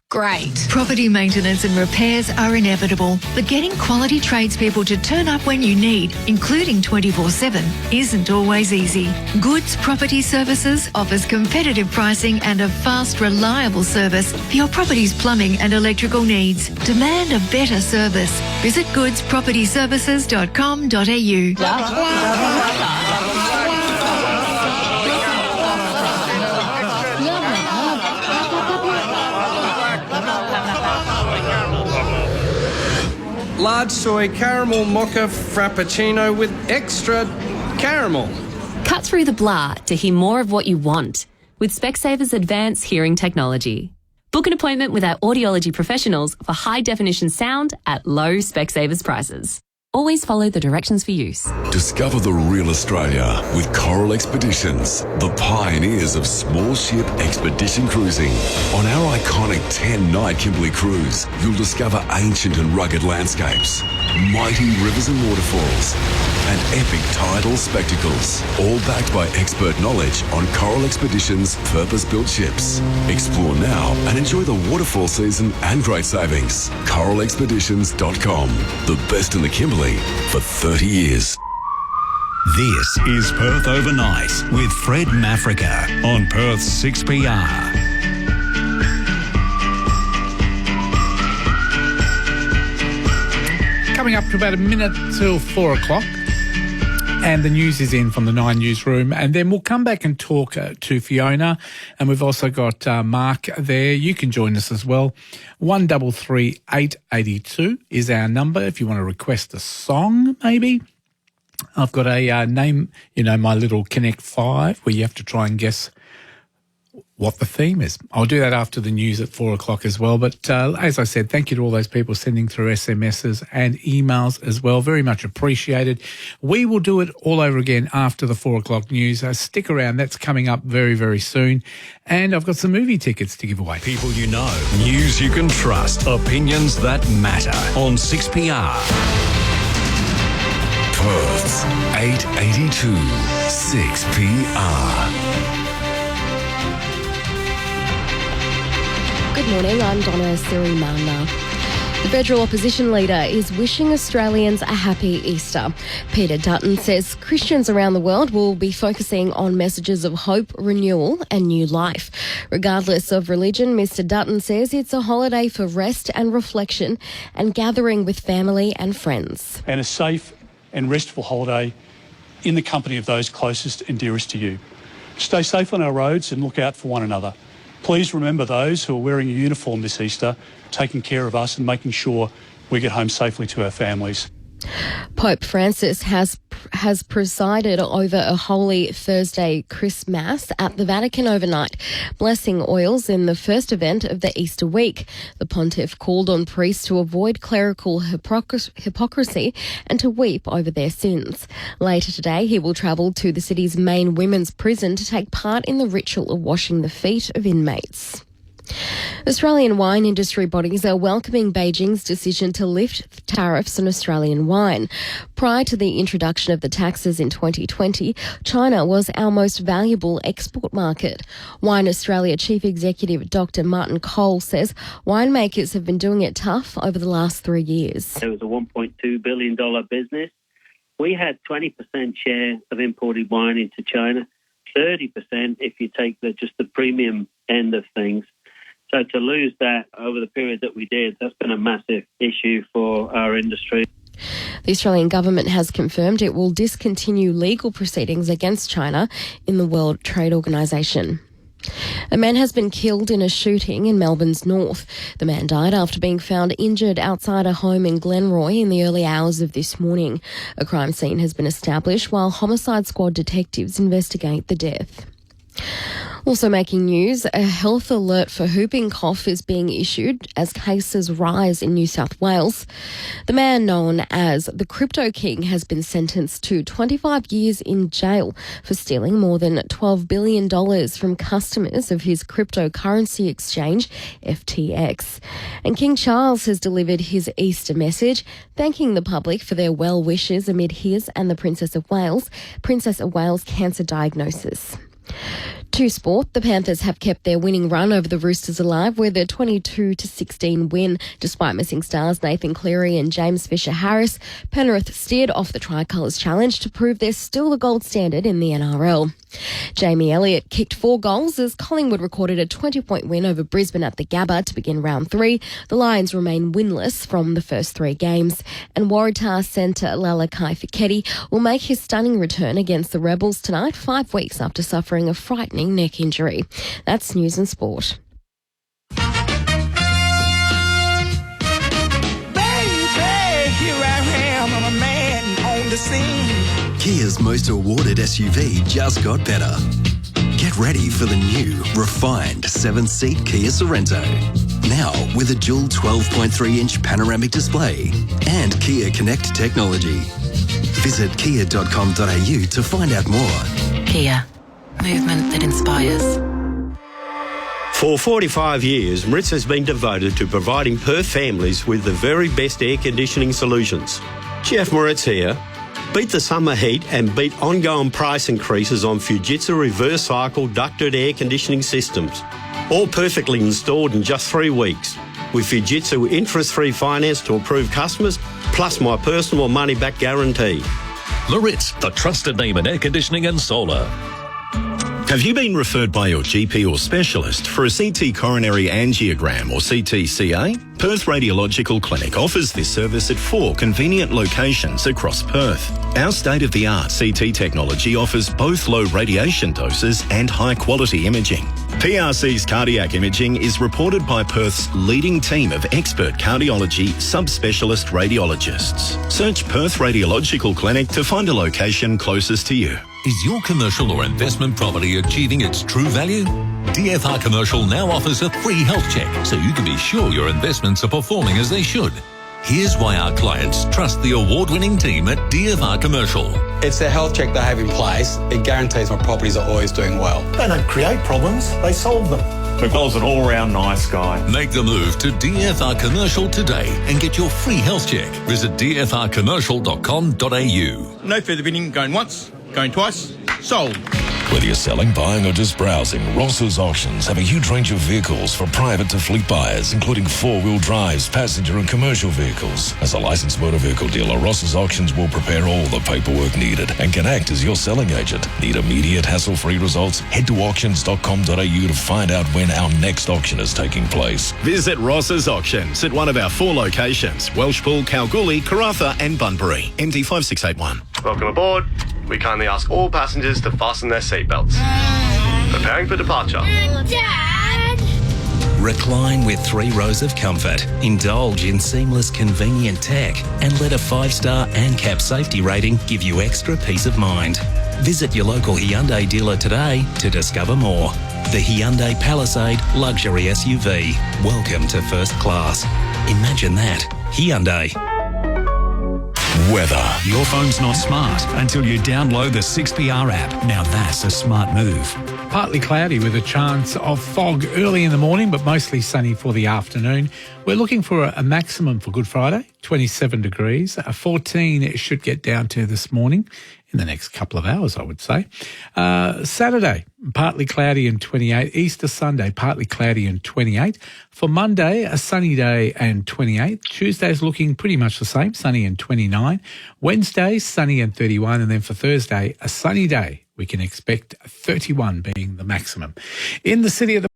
Great. Property maintenance and repairs are inevitable, but getting quality tradespeople to turn up when you need, including 24/7, isn't always easy. Goods Property Services offers competitive pricing and a fast, reliable service for your property's plumbing and electrical needs. Demand a better service. Visit goodspropertyservices.com.au. Large soy caramel mocha frappuccino with extra caramel. Cut through the blah to hear more of what you want with Specsavers Advanced Hearing Technology. Book an appointment with our audiology professionals for high-definition sound at low Specsavers prices. Always follow the directions for use. Discover the real Australia with Coral Expeditions, the pioneers of small ship expedition cruising. On our iconic 10-night Kimberley cruise, you'll discover ancient and rugged landscapes, mighty rivers and waterfalls, and epic tidal spectacles, all backed by expert knowledge on Coral Expeditions' purpose-built ships. Explore now and enjoy the waterfall season and great savings. CoralExpeditions.com, the best in the Kimberley for 30 years. This is Perth Overnight with Fred Mafrica on Perth's 6PR. Coming up to about a minute till 4 o'clock. And the news is in from the 9 newsroom. And then we'll come back and talk to Fiona. And we've also got Mark there. You can join us as well. 133 882 is our number if you want to request a song, maybe. I've got a name, my little Connect 5 where you have to try and guess what the theme is. I'll do that after the news at 4 o'clock as well. But as I said, thank you to all those people sending through SMSs and emails as well. Very much appreciated. We will do it all over again after the 4 o'clock news. Stick around. That's coming up very, very soon. And I've got some movie tickets to give away. People you know, news you can trust, opinions that matter on 6PR. Perth's 882 6PR. Good morning, I'm Donna Sirimana. The federal opposition leader is wishing Australians a happy Easter. Peter Dutton says Christians around the world will be focusing on messages of hope, renewal and new life. Regardless of religion, Mr Dutton says it's a holiday for rest and reflection and gathering with family and friends. And a safe and restful holiday in the company of those closest and dearest to you. Stay safe on our roads and look out for one another. Please remember those who are wearing a uniform this Easter, taking care of us and making sure we get home safely to our families. Pope Francis has presided over a Holy Thursday Christmas at the Vatican overnight, blessing oils in the first event of the Easter week. The pontiff called on priests to avoid clerical hypocrisy and to weep over their sins. Later today, he will travel to the city's main women's prison to take part in the ritual of washing the feet of inmates. Australian wine industry bodies are welcoming Beijing's decision to lift tariffs on Australian wine. Prior to the introduction of the taxes in 2020, China was our most valuable export market. Wine Australia Chief Executive Dr. Martin Cole says winemakers have been doing it tough over the last 3 years. It was a $1.2 billion business. We had 20% share of imported wine into China, 30% if you take just the premium end of things. So to lose that over the period that we did, that's been a massive issue for our industry. The Australian government has confirmed it will discontinue legal proceedings against China in the World Trade Organization. A man has been killed in a shooting in Melbourne's north. The man died after being found injured outside a home in Glenroy in the early hours of this morning. A crime scene has been established while Homicide Squad detectives investigate the death. Also making news, a health alert for whooping cough is being issued as cases rise in New South Wales. The man known as the Crypto King has been sentenced to 25 years in jail for stealing more than $12 billion from customers of his cryptocurrency exchange, FTX. And King Charles has delivered his Easter message, thanking the public for their well wishes amid his and the Princess of Wales cancer diagnosis. To sport, the Panthers have kept their winning run over the Roosters alive with a 22-16 win. Despite missing stars Nathan Cleary and James Fisher-Harris, Penrith steered off the Tricolours challenge to prove they're still the gold standard in the NRL. Jamie Elliott kicked 4 goals as Collingwood recorded a 20-point win over Brisbane at the Gabba to begin round 3. The Lions remain winless from the first 3 games. And Waratah centre Lalakai Feketi will make his stunning return against the Rebels tonight, 5 weeks after suffering a frightening neck injury. That's news and sport. Baby, here I am, I'm a man on the scene. Kia's most awarded SUV just got better. Get ready for the new, refined 7-seat Kia Sorrento. Now with a dual 12.3-inch panoramic display and Kia Connect technology. Visit kia.com.au to find out more. Kia. Movement that inspires. For 45 years, Maritz has been devoted to providing Perth families with the very best air conditioning solutions. Jeff Moritz here. Beat the summer heat and beat ongoing price increases on Fujitsu reverse cycle ducted air conditioning systems. All perfectly installed in just 3 weeks. With Fujitsu interest-free finance to approved customers, plus my personal money-back guarantee. Moritz, the trusted name in air conditioning and solar. Have you been referred by your GP or specialist for a CT coronary angiogram or CTCA? Perth Radiological Clinic offers this service at 4 convenient locations across Perth. Our state-of-the-art CT technology offers both low radiation doses and high-quality imaging. PRC's cardiac imaging is reported by Perth's leading team of expert cardiology subspecialist radiologists. Search Perth Radiological Clinic to find a location closest to you. Is your commercial or investment property achieving its true value? DFR Commercial now offers a free health check so you can be sure your investments are performing as they should. Here's why our clients trust the award-winning team at DFR Commercial. It's the health check they have in place. It guarantees my properties are always doing well. They don't create problems, they solve them. McDonald's an all-round nice guy. Make the move to DFR Commercial today and get your free health check. Visit dfrcommercial.com.au. No further bidding, going once, going twice, sold. Whether you're selling, buying or just browsing, Ross's Auctions have a huge range of vehicles for private to fleet buyers, including 4-wheel drives, passenger and commercial vehicles. As a licensed motor vehicle dealer, Ross's Auctions will prepare all the paperwork needed and can act as your selling agent. Need immediate hassle-free results? Head to auctions.com.au to find out when our next auction is taking place. Visit Ross's Auctions at one of our 4 locations, Welshpool, Kalgoorlie, Karratha and Bunbury. MD 5681. Welcome aboard. We kindly ask all passengers to fasten their seatbelts. Preparing for departure. Dad! Recline with 3 rows of comfort. Indulge in seamless, convenient tech. And let a 5-star ANCAP safety rating give you extra peace of mind. Visit your local Hyundai dealer today to discover more. The Hyundai Palisade Luxury SUV. Welcome to first class. Imagine that. Hyundai. Weather. Your phone's not smart until you download the 6PR app. Now that's a smart move. Partly cloudy with a chance of fog early in the morning, but mostly sunny for the afternoon. We're looking for a maximum for Good Friday, 27 degrees. 14 it should get down to this morning in the next couple of hours, I would say. Saturday, partly cloudy and 28. Easter Sunday, partly cloudy and 28. For Monday, a sunny day and 28. Tuesday's looking pretty much the same, sunny and 29. Wednesday, sunny and 31. And then for Thursday, a sunny day. We can expect 31 being the maximum. In the city of the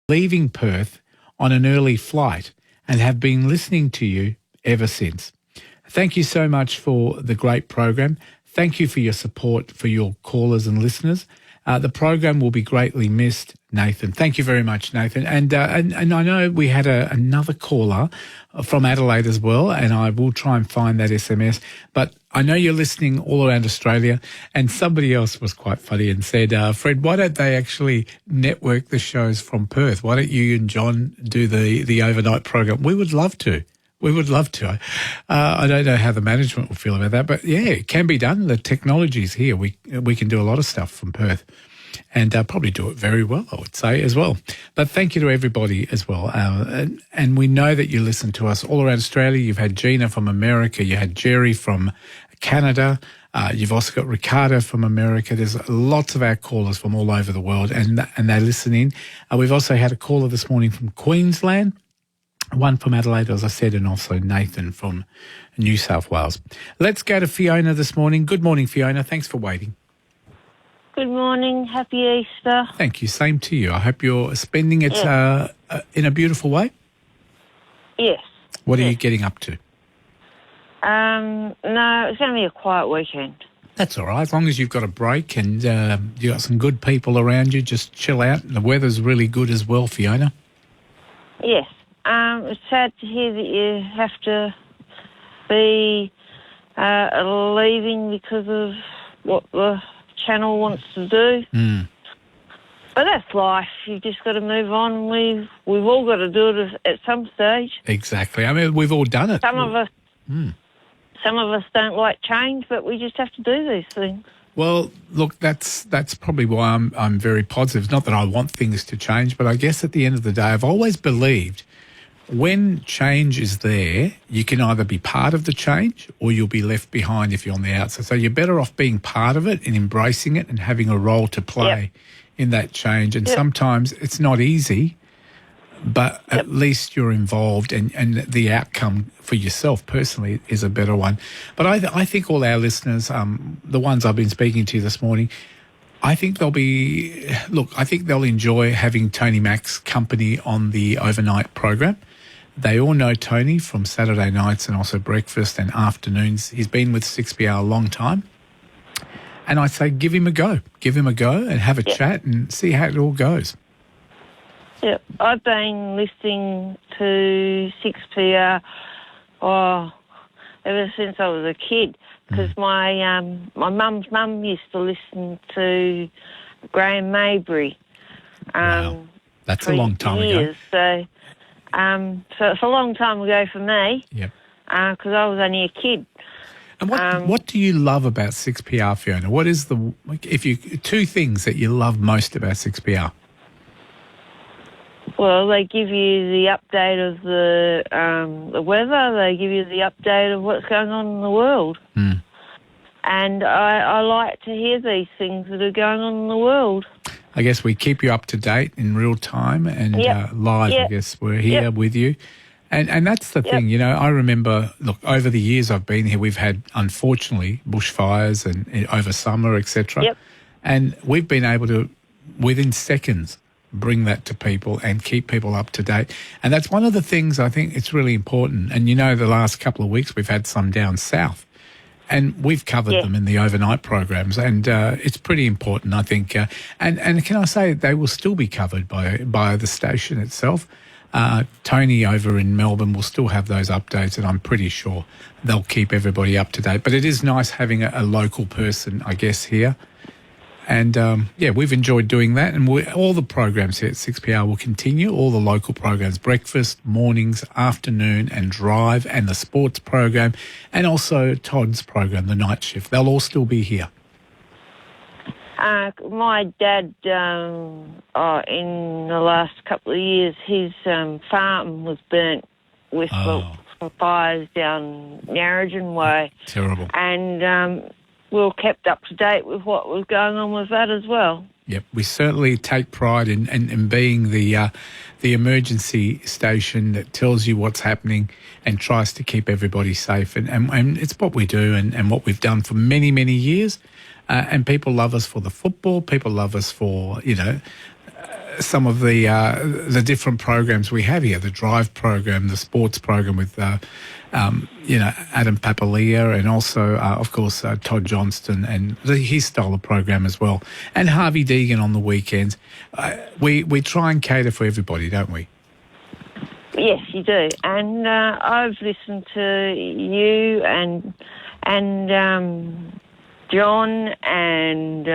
leaving Perth on an early flight and have been listening to you ever since. Thank you so much for the great program. Thank you for your support for your callers and listeners. The program will be greatly missed, Nathan. Thank you very much, Nathan. And I know we had another caller from Adelaide as well, and I will try and find that SMS. But I know you're listening all around Australia, and somebody else was quite funny and said, Fred, why don't they actually network the shows from Perth? Why don't you and John do the overnight program? We would love to. We would love to. I don't know how the management will feel about that, but yeah, it can be done. The technology's here. We can do a lot of stuff from Perth. And probably do it very well, I would say, as well. But thank you to everybody as well. And we know that you listen to us all around Australia. You've had Gina from America. You had Jerry from Canada. You've also got Ricardo from America. There's lots of our callers from all over the world, and they listen in. We've also had a caller this morning from Queensland, one from Adelaide, as I said, and also Nathan from New South Wales. Let's go to Fiona this morning. Good morning, Fiona. Thanks for waiting. Good morning. Happy Easter. Thank you. Same to you. I hope you're spending it in a beautiful way. Yes. What are you getting up to? No, it's going to be a quiet weekend. That's all right. As long as you've got a break and you've got some good people around you, just chill out. The weather's really good as well, Fiona. Yes. It's sad to hear that you have to be leaving because of what the channel wants to do. But that's life. You've just got to move on. We've all got to do it at some stage. Exactly. I mean, we've all done it. Some of us don't like change, but we just have to do these things. Well, look, that's probably why I'm very positive. Not that I want things to change, but I guess at the end of the day, I've always believed when change is there, you can either be part of the change or you'll be left behind if you're on the outside. So you're better off being part of it and embracing it and having a role to play in that change. And sometimes it's not easy, but at least you're involved and the outcome for yourself personally is a better one. But I think all our listeners, the ones I've been speaking to this morning, I think they'll enjoy having Tony Mack's company on the overnight program. They all know Tony from Saturday nights and also breakfast and afternoons. He's been with 6PR a long time. And I say give him a go. Give him a go and have a chat and see how it all goes. Yeah, I've been listening to 6PR ever since I was a kid because my mum's mum used to listen to Graham Mabry. Wow. That's a long time ago. So it's a long time ago for me. Yep. Because I was only a kid. And what do you love about 6PR, Fiona? What is two things that you love most about 6PR? Well, they give you the update of the weather. They give you the update of what's going on in the world. And I like to hear these things that are going on in the world. I guess we keep you up to date in real time and live. I guess we're here with you. And that's the thing, you know, I remember, look, over the years I've been here, we've had, unfortunately, bushfires and over summer, etc. And we've been able to, within seconds, bring that to people and keep people up to date. And that's one of the things I think it's really important. And, you know, the last couple of weeks we've had some down south. And we've covered them in the overnight programs, and it's pretty important, I think. And can I say they will still be covered by the station itself. Tony over in Melbourne will still have those updates, and I'm pretty sure they'll keep everybody up to date. But it is nice having a local person, I guess, here. And, we've enjoyed doing that. And all the programs here at 6PR will continue, all the local programs, breakfast, mornings, afternoon and drive, and the sports program, and also Todd's program, the night shift. They'll all still be here. My dad, in the last couple of years, his farm was burnt with fires down Narrogin Way. Terrible. And we were kept up to date with what was going on with that as well. Yep, we certainly take pride in being the emergency station that tells you what's happening and tries to keep everybody safe. And it's what we do and what we've done for many, many years. And people love us for the football. People love us for, you know, some of the different programs we have here, the drive program, the sports program with, Adam Papalia and also, of course, Todd Johnston and his style of program as well. And Harvey Deegan on the weekends. We try and cater for everybody, don't we? Yes, you do. And I've listened to you and and John and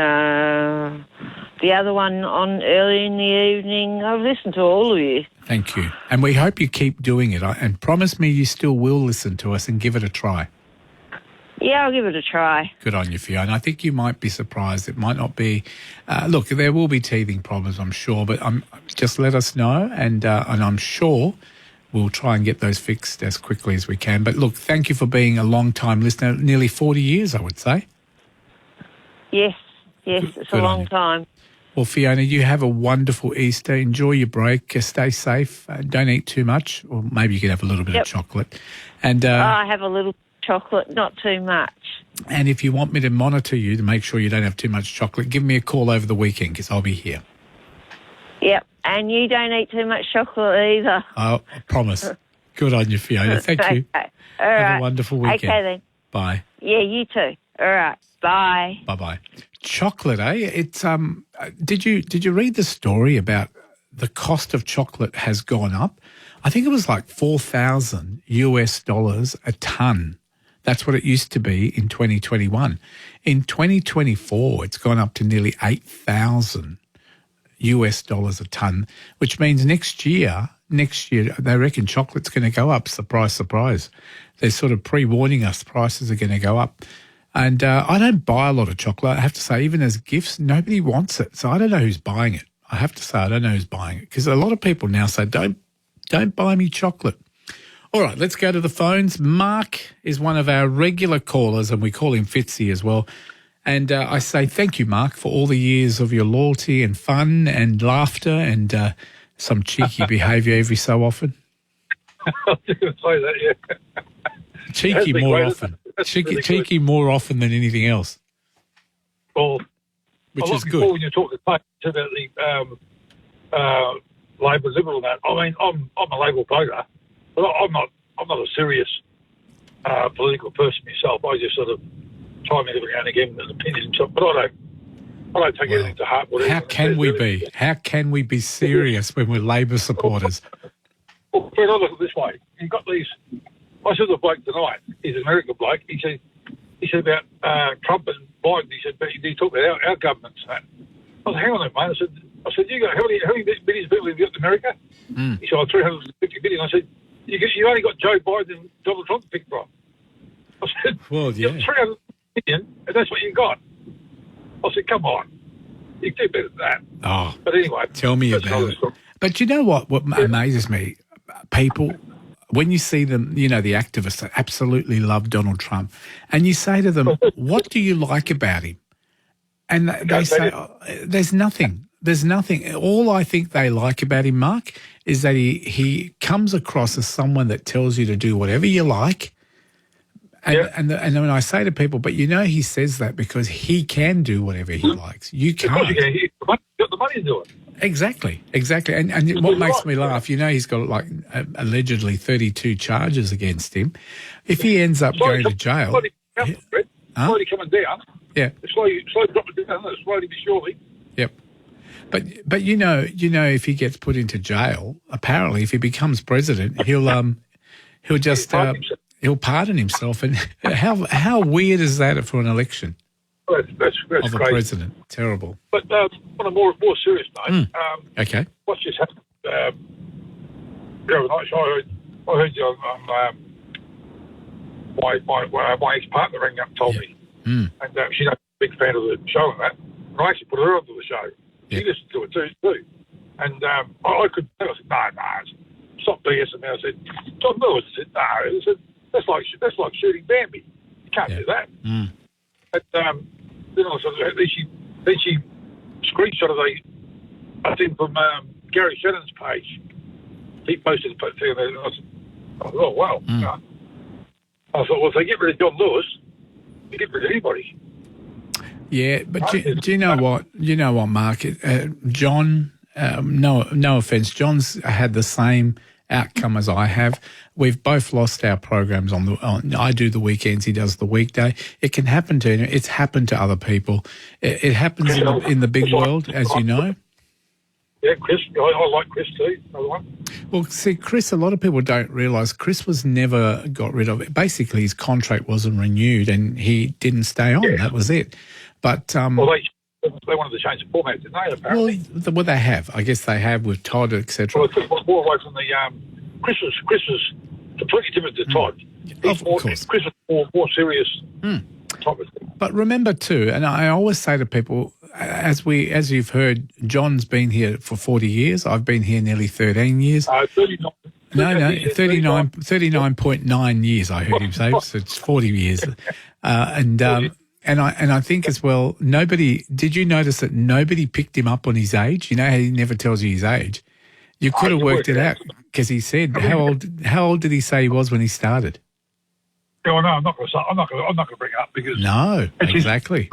the other one on early in the evening. I've listened to all of you. Thank you. And we hope you keep doing it. And promise me you still will listen to us and give it a try. Yeah, I'll give it a try. Good on you, Fiona. I think you might be surprised. It might not be. Look, there will be teething problems, I'm sure, but just let us know, and I'm sure we'll try and get those fixed as quickly as we can. But look, thank you for being a long-time listener, nearly 40 years, I would say. Yes, it's a long time. Well, Fiona, you have a wonderful Easter. Enjoy your break. Stay safe. Don't eat too much, or maybe you could have a little bit of chocolate. And I have a little chocolate, not too much. And if you want me to monitor you to make sure you don't have too much chocolate, give me a call over the weekend because I'll be here. Yep, and you don't eat too much chocolate either. I promise. Good on you, Fiona. Thank you. Okay. All have right. a wonderful weekend. Okay, then. Bye. Yeah, you too. All right. Bye. Bye-bye. Chocolate, eh? It's did you read the story about the cost of chocolate has gone up? I think it was like $4,000 a ton. That's what it used to be in 2021. In 2024, it's gone up to nearly $8,000 a ton, which means next year they reckon chocolate's going to go up. Surprise, surprise. They're sort of pre-warning us prices are going to go up. And I don't buy a lot of chocolate. I have to say, even as gifts, nobody wants it. So I don't know who's buying it. I have to say, I don't know who's buying it because a lot of people now say, don't buy me chocolate. All right, let's go to the phones. Mark is one of our regular callers, and we call him Fitzy as well. And I say thank you, Mark, for all the years of your loyalty and fun and laughter and some cheeky behaviour every so often. I was going to say that, yeah. Cheeky more often. Cheeky more often than anything else. Well, which is good. Before when you talk about the Labor Liberal and that, I mean, I'm a Labor voter, but I'm not a serious political person myself. I just sort of chime in every now and again with an opinion, but I don't take anything to heart. How can we be? How can we be serious when we're Labor supporters? Well, Fred, I look at it this way. You've got these. I saw the bloke tonight. He's an American bloke. He said about Trump and Biden. He said, but he talked about our governments. I said, hang on a minute, mate. I said, you got how many millions of people have you got in America? He said, 350 million. I said, you only got Joe Biden and Donald Trump to pick from. I said, well, yeah, 300 million, and that's what you got. I said, come on, you can do better than that. Oh, but anyway, tell me about it. But you know what amazes me? People, when you see them, you know, the activists that absolutely love Donald Trump, and you say to them, what do you like about him? And they say, there's nothing. There's nothing. All I think they like about him, Mark, is that he comes across as someone that tells you to do whatever you like. And when I say to people, but you know he says that because he can do whatever he likes. You can't. You've got the money to do it. Exactly. And what makes me laugh, you know, he's got like allegedly 32 charges against him. If he ends up going to jail... Slowly coming down. Yeah. Slowly dropping down, slowly but surely. Yep. But you know, if he gets put into jail, apparently if he becomes president, he'll pardon himself. And how weird is that for an election? That's of a crazy. president. Terrible. But on a more serious note, okay. What's just happened the other night? So I heard you on my ex-partner rang up and told me, and she's a big fan of the show and that. And I actually put her onto the show. She listened to it too. And I could tell. I said, no, stop BSing me. I said, John Lewis. I said, no. I said, that's like shooting Bambi. You can't do that. But then I sort of, then she screenshotted a thing from Gary Shannon's page. He posted a thing there, and I said, oh wow. I thought, well, if they get rid of John Lewis, they get rid of anybody. Yeah, but do you know what? You know what, Mark? John, no offence, John's had the same outcome as I have. We've both lost our programs I do the weekends, he does the weekday. It can happen to him. It's happened to other people. It happens in the big world, as you know. Yeah, Chris. I like Chris too, another one. Well, see, Chris, a lot of people don't realise Chris was never got rid of it. Basically, his contract wasn't renewed and he didn't stay on. Yeah. That was it. But well, they wanted to change the format, didn't they, apparently? Well, they have. I guess they have with Todd, etc. Well, it took more away from the Chris was completely different to Todd. Of course. Chris was more serious. But remember too, and I always say to people, as you've heard, John's been here for 40 years. I've been here nearly 13 years. 39. No, 39.9 years. I heard him say. So it's 40 years, and I think as well. Did you notice that nobody picked him up on his age? You know how he never tells you his age. You could have worked it out because he said how old did he say he was when he started? Oh no, I'm not going to bring it up because exactly.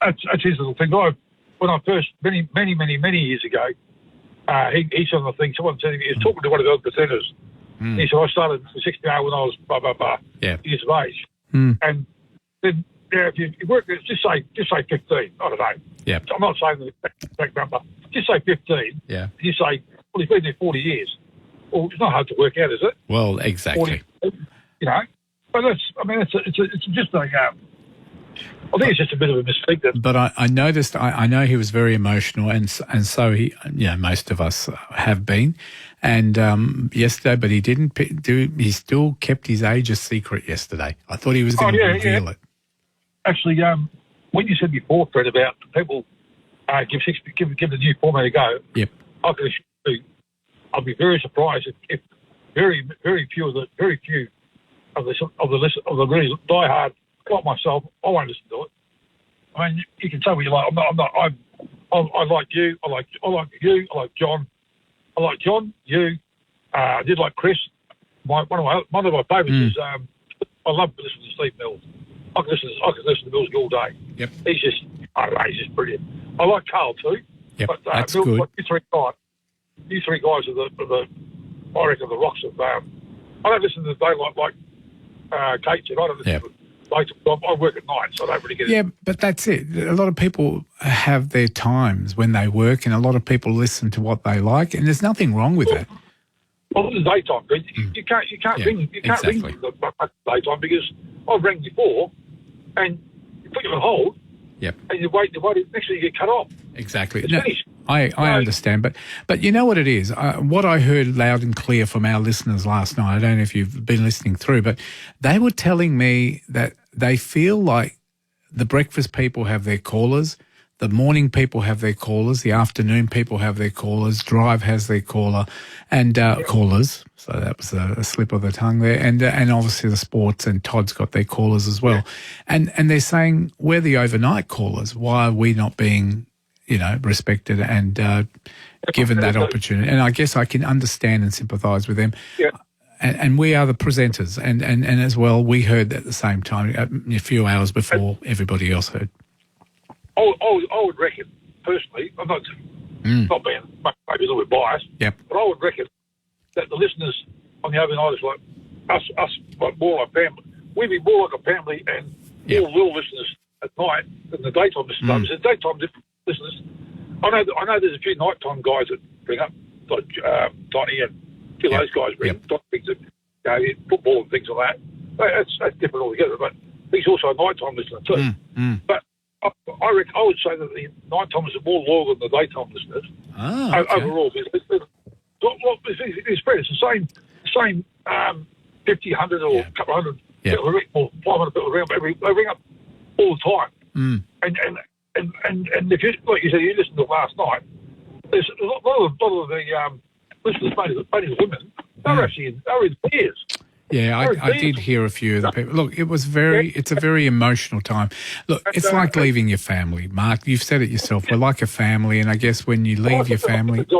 That's his little thing. When I first many years ago, he said on the thing. Someone said he was talking to one of the other presenters. He said I started in 68 when I was blah blah blah years of age, and then if you work, just say 15. I don't know. Yeah, I'm not saying the exact number. Just say 15. Yeah. You say, well, he's been there 40 years. Well, it's not hard to work out, is it? Well, exactly. 40, you know. But it's just a. I think it's just a bit of a mistake. But I noticed. I know he was very emotional, and so he, most of us have been. And yesterday, but he didn't do. He still kept his age a secret yesterday. I thought he was going to reveal it. Actually, when you said before, Fred, about people give the new format a go. Yep. I can assure you, I'd be very surprised if very few of the really diehard like myself, I won't listen to it. I mean, you can say what you like. I like you. I like you. I like John. I like John. You. I did like Chris. One of my favourites is I love listening to Steve Mills. I can listen to Mills all day. Yep. He's just brilliant. I like Carl too. Yep. But that's Mills, good. like, you three guys are I reckon the rocks of. I don't listen to the daylight like Kate said. I don't listen to it. I work at night, so I don't really get it. Yeah, but that's it. A lot of people have their times when they work, and a lot of people listen to what they like, and there's nothing wrong with that. Well, in the daytime, but you can't ring the daytime because I've rang before, and you put you on hold. Yep. And you wait. Next thing you get cut off. Exactly. It's finished. I understand, but you know what it is? What I heard loud and clear from our listeners last night, I don't know if you've been listening through, but they were telling me that they feel like the breakfast people have their callers, the morning people have their callers, the afternoon people have their callers, Drive has their caller, and callers. So that was a slip of the tongue there, and obviously the sports and Todd's got their callers as well, and they're saying we're the overnight callers. Why are we not being respected and given that opportunity? And I guess I can understand and sympathise with them. Yeah. And we are the presenters, and as well, we heard at the same time, a few hours before everybody else heard. I would reckon, personally, I'm not being maybe a little bit biased, but I would reckon that the listeners on the overnighters, like us, like more like family, we'd be more like a family and more little listeners at night than the daytime listeners. The daytime listeners, I know there's a few nighttime guys that bring up, like Donnie and a few of those guys bring up things that, football and things like that. That's different altogether, but he's also a nighttime listener too. But I reckon I would say that the night-timers are more loyal than the daytime listeners overall. It's spread. It's the same 50, 100 or a couple hundred people, or 500 people around. They ring up all the time. And if you, like you said, you listened to it last night, there's a lot of the listeners, mainly the women, they're in tears. Yeah, I did hear a few of the people. Look, it's a very emotional time. Look, it's like leaving your family, Mark. You've said it yourself. We're like a family, and I guess when you leave your family... That's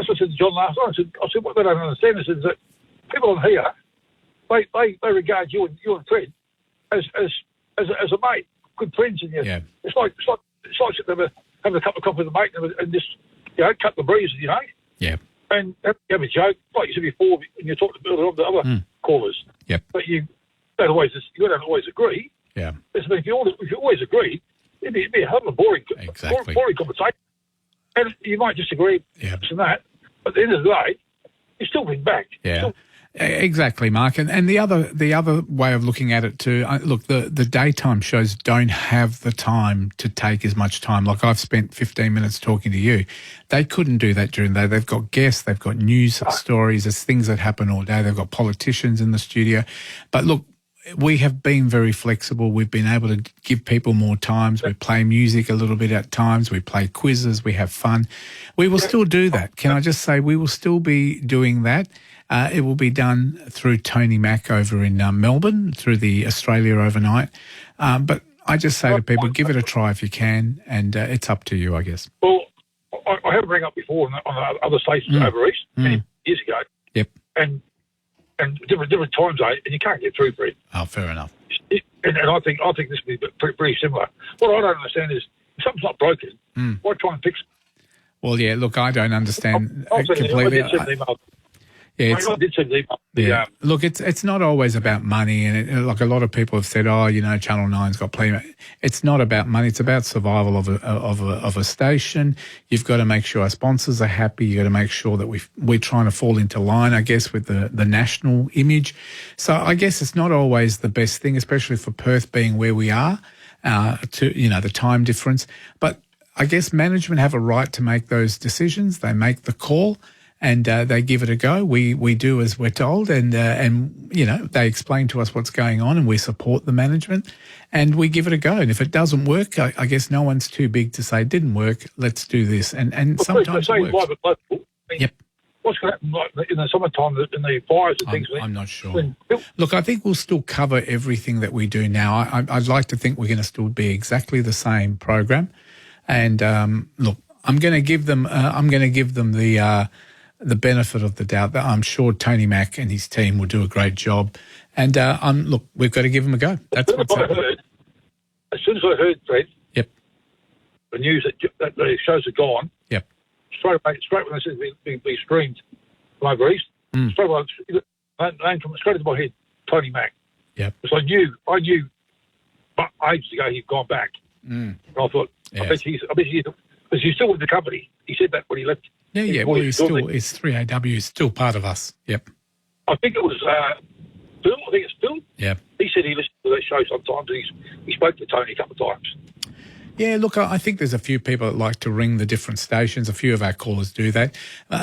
what I said to John last night. I said, what they don't understand is that people on here, they regard you and Fred as a mate, good friends, and it's like sitting there having a cup of coffee with a mate and just cut the breeze, Yeah. And have a joke, like you said before, when you talked to the other callers. Yep. But you don't always agree. Yeah. If you always agree, it'd be a hell of a boring conversation. And you might disagree, this and that. But at the end of the day, you still bring back. Yeah. Exactly, Mark. And the other way of looking at it too, look, the daytime shows don't have the time to take as much time. Like I've spent 15 minutes talking to you. They couldn't do that during the day. They've got guests, they've got news stories, there's things that happen all day. They've got politicians in the studio. But look, we have been very flexible. We've been able to give people more times. We play music a little bit at times. We play quizzes. We have fun. We will still do that. Can I just say we will still be doing that? It will be done through Tony Mack over in Melbourne, through the Australia Overnight. But I just say to people, give it a try if you can, and it's up to you, I guess. Well, I have rang up before on other stations over east many years ago. Yep. And different time zone, and you can't get through, Brett. Oh, fair enough. And I think this will be pretty similar. What I don't understand is if something's not broken, why try and fix it? Well, yeah, look, I don't understand completely. Yeah, I did send an email. Yeah. Look, it's not always about money, and like a lot of people have said, Channel 9's got plenty. It's not about money. It's about survival of a station. You've got to make sure our sponsors are happy. You've got to make sure that we're trying to fall into line, I guess, with the national image. So I guess it's not always the best thing, especially for Perth being where we are, the time difference. But I guess management have a right to make those decisions. They make the call. And they give it a go. We do as we're told, and they explain to us what's going on, and we support the management, and we give it a go. And if it doesn't work, I guess no one's too big to say it didn't work. Let's do this, and sometimes it works. Yep. What's going to happen in the summertime in the fires and things? I'm not sure. Look, I think we'll still cover everything that we do now. I'd like to think we're going to still be exactly the same program, and look, I'm going to give them the benefit of the doubt. That I'm sure Tony Mack and his team will do a great job. And look, we've got to give them a go. That's what's happening. As soon as I heard, Fred, the news that the shows are gone, straight when they said be streamed from over east, straight away, name from straight into my head, Tony Mack. Yep. Because I knew ages ago he'd gone back. And I thought, I bet he's because he's still with the company. He said that when he left. Yeah. Well, it's 3AW is still part of us. Yep. I think it was Phil. I think it's Phil. Yeah. He said he listened to that show sometimes. He spoke to Tony a couple of times. Yeah, look, I think there's a few people that like to ring the different stations. A few of our callers do that.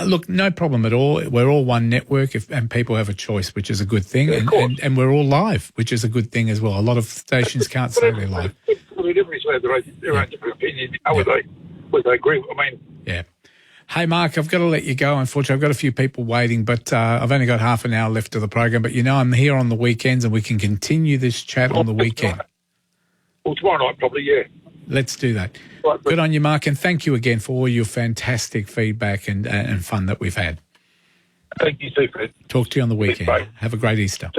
Look, no problem at all. We're all one network and people have a choice, which is a good thing. Yeah, and we're all live, which is a good thing as well. A lot of stations can't say they're live. Everybody's have their own different opinion. How would they agree? I mean... Yeah. Hey, Mark, I've got to let you go. Unfortunately, I've got a few people waiting, but I've only got half an hour left of the program. But, I'm here on the weekends and we can continue this chat on the weekend. Well, tomorrow night probably, yeah. Let's do that. Right, good on you, Mark, and thank you again for all your fantastic feedback and fun that we've had. Thank you too, Fred. Talk to you on the weekend. Have a great Easter.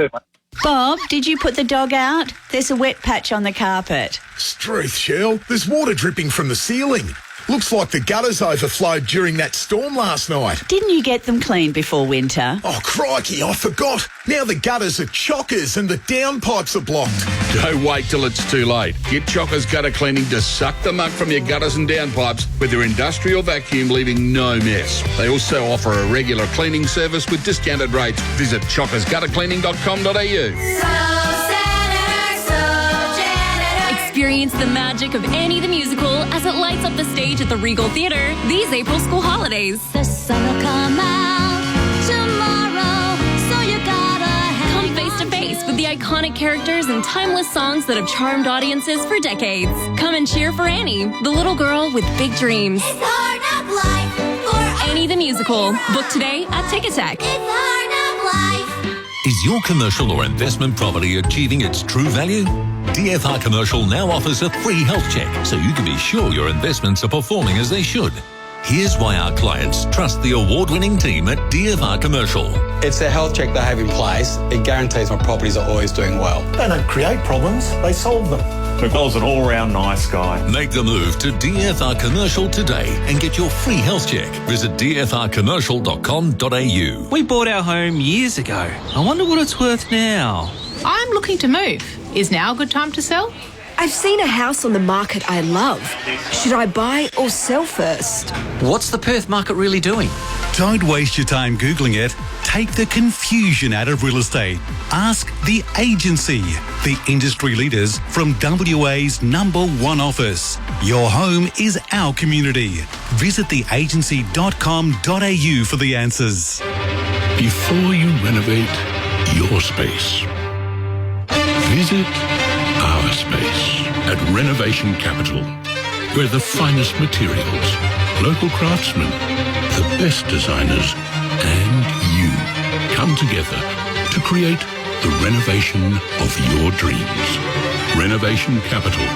Bob, did you put the dog out? There's a wet patch on the carpet. Struth, Shell. There's water dripping from the ceiling. Looks like the gutters overflowed during that storm last night. Didn't you get them cleaned before winter? Oh, crikey, I forgot. Now the gutters are chockers and the downpipes are blocked. Don't wait till it's too late. Get Chockers Gutter Cleaning to suck the muck from your gutters and downpipes with their industrial vacuum, leaving no mess. They also offer a regular cleaning service with discounted rates. Visit chockersguttercleaning.com.au. Experience the magic of Annie the Musical as it lights up the stage at the Regal Theatre these April school holidays. The sun will come out tomorrow, so you gotta come face to face with the iconic characters and timeless songs that have charmed audiences for decades. Come and cheer for Annie, the little girl with big dreams. It's hard enough life for Annie the Musical. Book today at Ticket Tech. It's hard enough life. Is your commercial or investment property achieving its true value? DFR Commercial now offers a free health check so you can be sure your investments are performing as they should. Here's why our clients trust the award-winning team at DFR Commercial. It's a health check they have in place. It guarantees my properties are always doing well. They don't create problems, they solve them. McDonald's an all-round nice guy. Make the move to DFR Commercial today and get your free health check. Visit dfrcommercial.com.au. We bought our home years ago. I wonder what it's worth now. I'm looking to move. Is now a good time to sell? I've seen a house on the market I love. Should I buy or sell first? What's the Perth market really doing? Don't waste your time Googling it. Take the confusion out of real estate. Ask The Agency, the industry leaders from WA's #1 office. Your home is our community. Visit theagency.com.au for the answers. Before you renovate your space, visit our space at Renovation Capital, where the finest materials, local craftsmen, the best designers, and you come together to create the renovation of your dreams. Renovation Capital.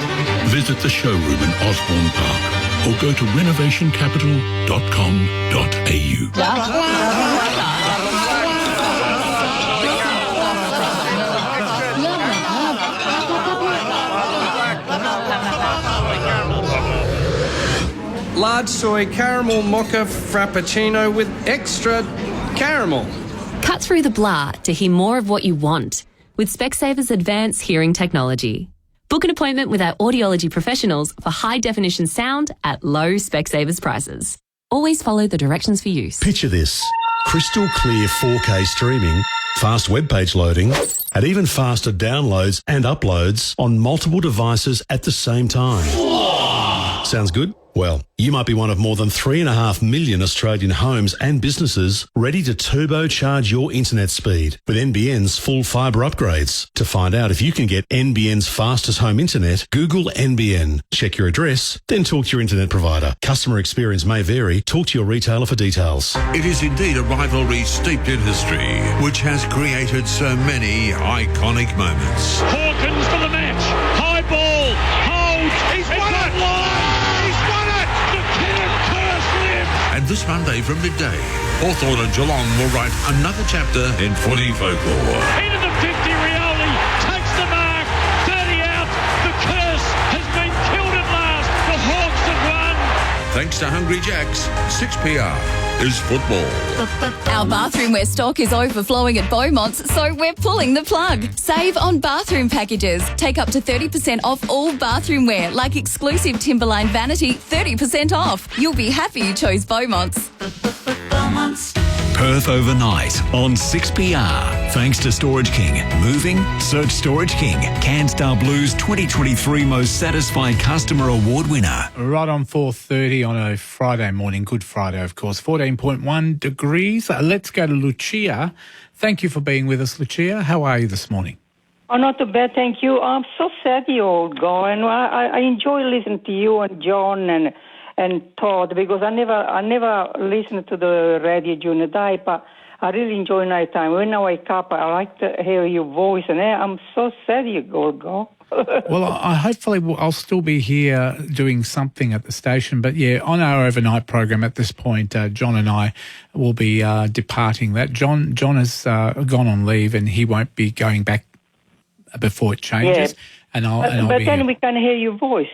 Visit the showroom in Osborne Park or go to renovationcapital.com.au. Large soy caramel mocha frappuccino with extra caramel. Cut through the blah to hear more of what you want with Specsavers Advanced Hearing Technology. Book an appointment with our audiology professionals for high-definition sound at low Specsavers prices. Always follow the directions for use. Picture this. Crystal clear 4K streaming, fast web page loading, and even faster downloads and uploads on multiple devices at the same time. Sounds good? Well, you might be one of more than 3.5 million Australian homes and businesses ready to turbocharge your internet speed with NBN's full fibre upgrades. To find out if you can get NBN's fastest home internet, Google NBN. Check your address, then talk to your internet provider. Customer experience may vary. Talk to your retailer for details. It is indeed a rivalry steeped in history, which has created so many iconic moments. Hawkins for the match. High ball. Hold. He's won it. He's won it. The King of Curse lives. And this Monday from midday, Hawthorn and Geelong will write another chapter in footy folklore. Into the 50, Rioli takes the mark. 30 out. The curse has been killed at last. The Hawks have won. Thanks to Hungry Jacks, 6PR is football. Our bathroomware stock is overflowing at Beaumont's, so we're pulling the plug. Save on bathroom packages. Take up to 30% off all bathroomware, like exclusive Timberline Vanity, 30% off. You'll be happy you chose Beaumont's. Perth overnight on 6PR. Thanks to Storage King. Moving? Search Storage King. CanStar Blues 2023 Most Satisfied Customer Award winner. Right on 4:30 on a Friday morning. Good Friday, of course. 14.1 degrees. Let's go to Lucia. Thank you for being with us, Lucia. How are you this morning? Oh, not too bad, thank you. I'm so sad you all go, and I enjoy listening to you and John and Todd, because I never listen to the radio during the day, but I really enjoy night time. When I wake up, I like to hear your voice, and I'm so sad you all go. Well, I'll still be here doing something at the station, but yeah, on our overnight program at this point, John and I will be departing that. John has gone on leave, and he won't be going back before it changes. Yeah. But then we can hear your voice.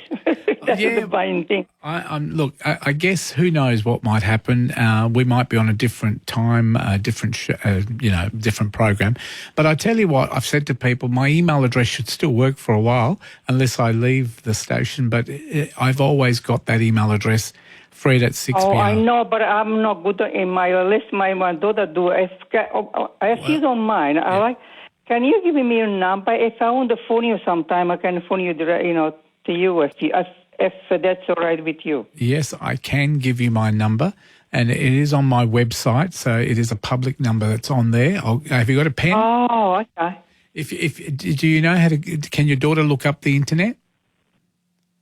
That's the main thing. Look, I guess who knows what might happen. We might be on a different time, different program. But I tell you what, I've said to people, my email address should still work for a while unless I leave the station. But I've always got that email address, Fred at 6 p.m. Oh, I know, but I'm not good in my list. My daughter do. If you don't mind, I like. Can you give me your number? If I want to phone you sometime, I can phone you, to you if that's all right with you. Yes, I can give you my number, and it is on my website, so it is a public number that's on there. Have you got a pen? Oh, okay. Do you know how to? Can your daughter look up the internet?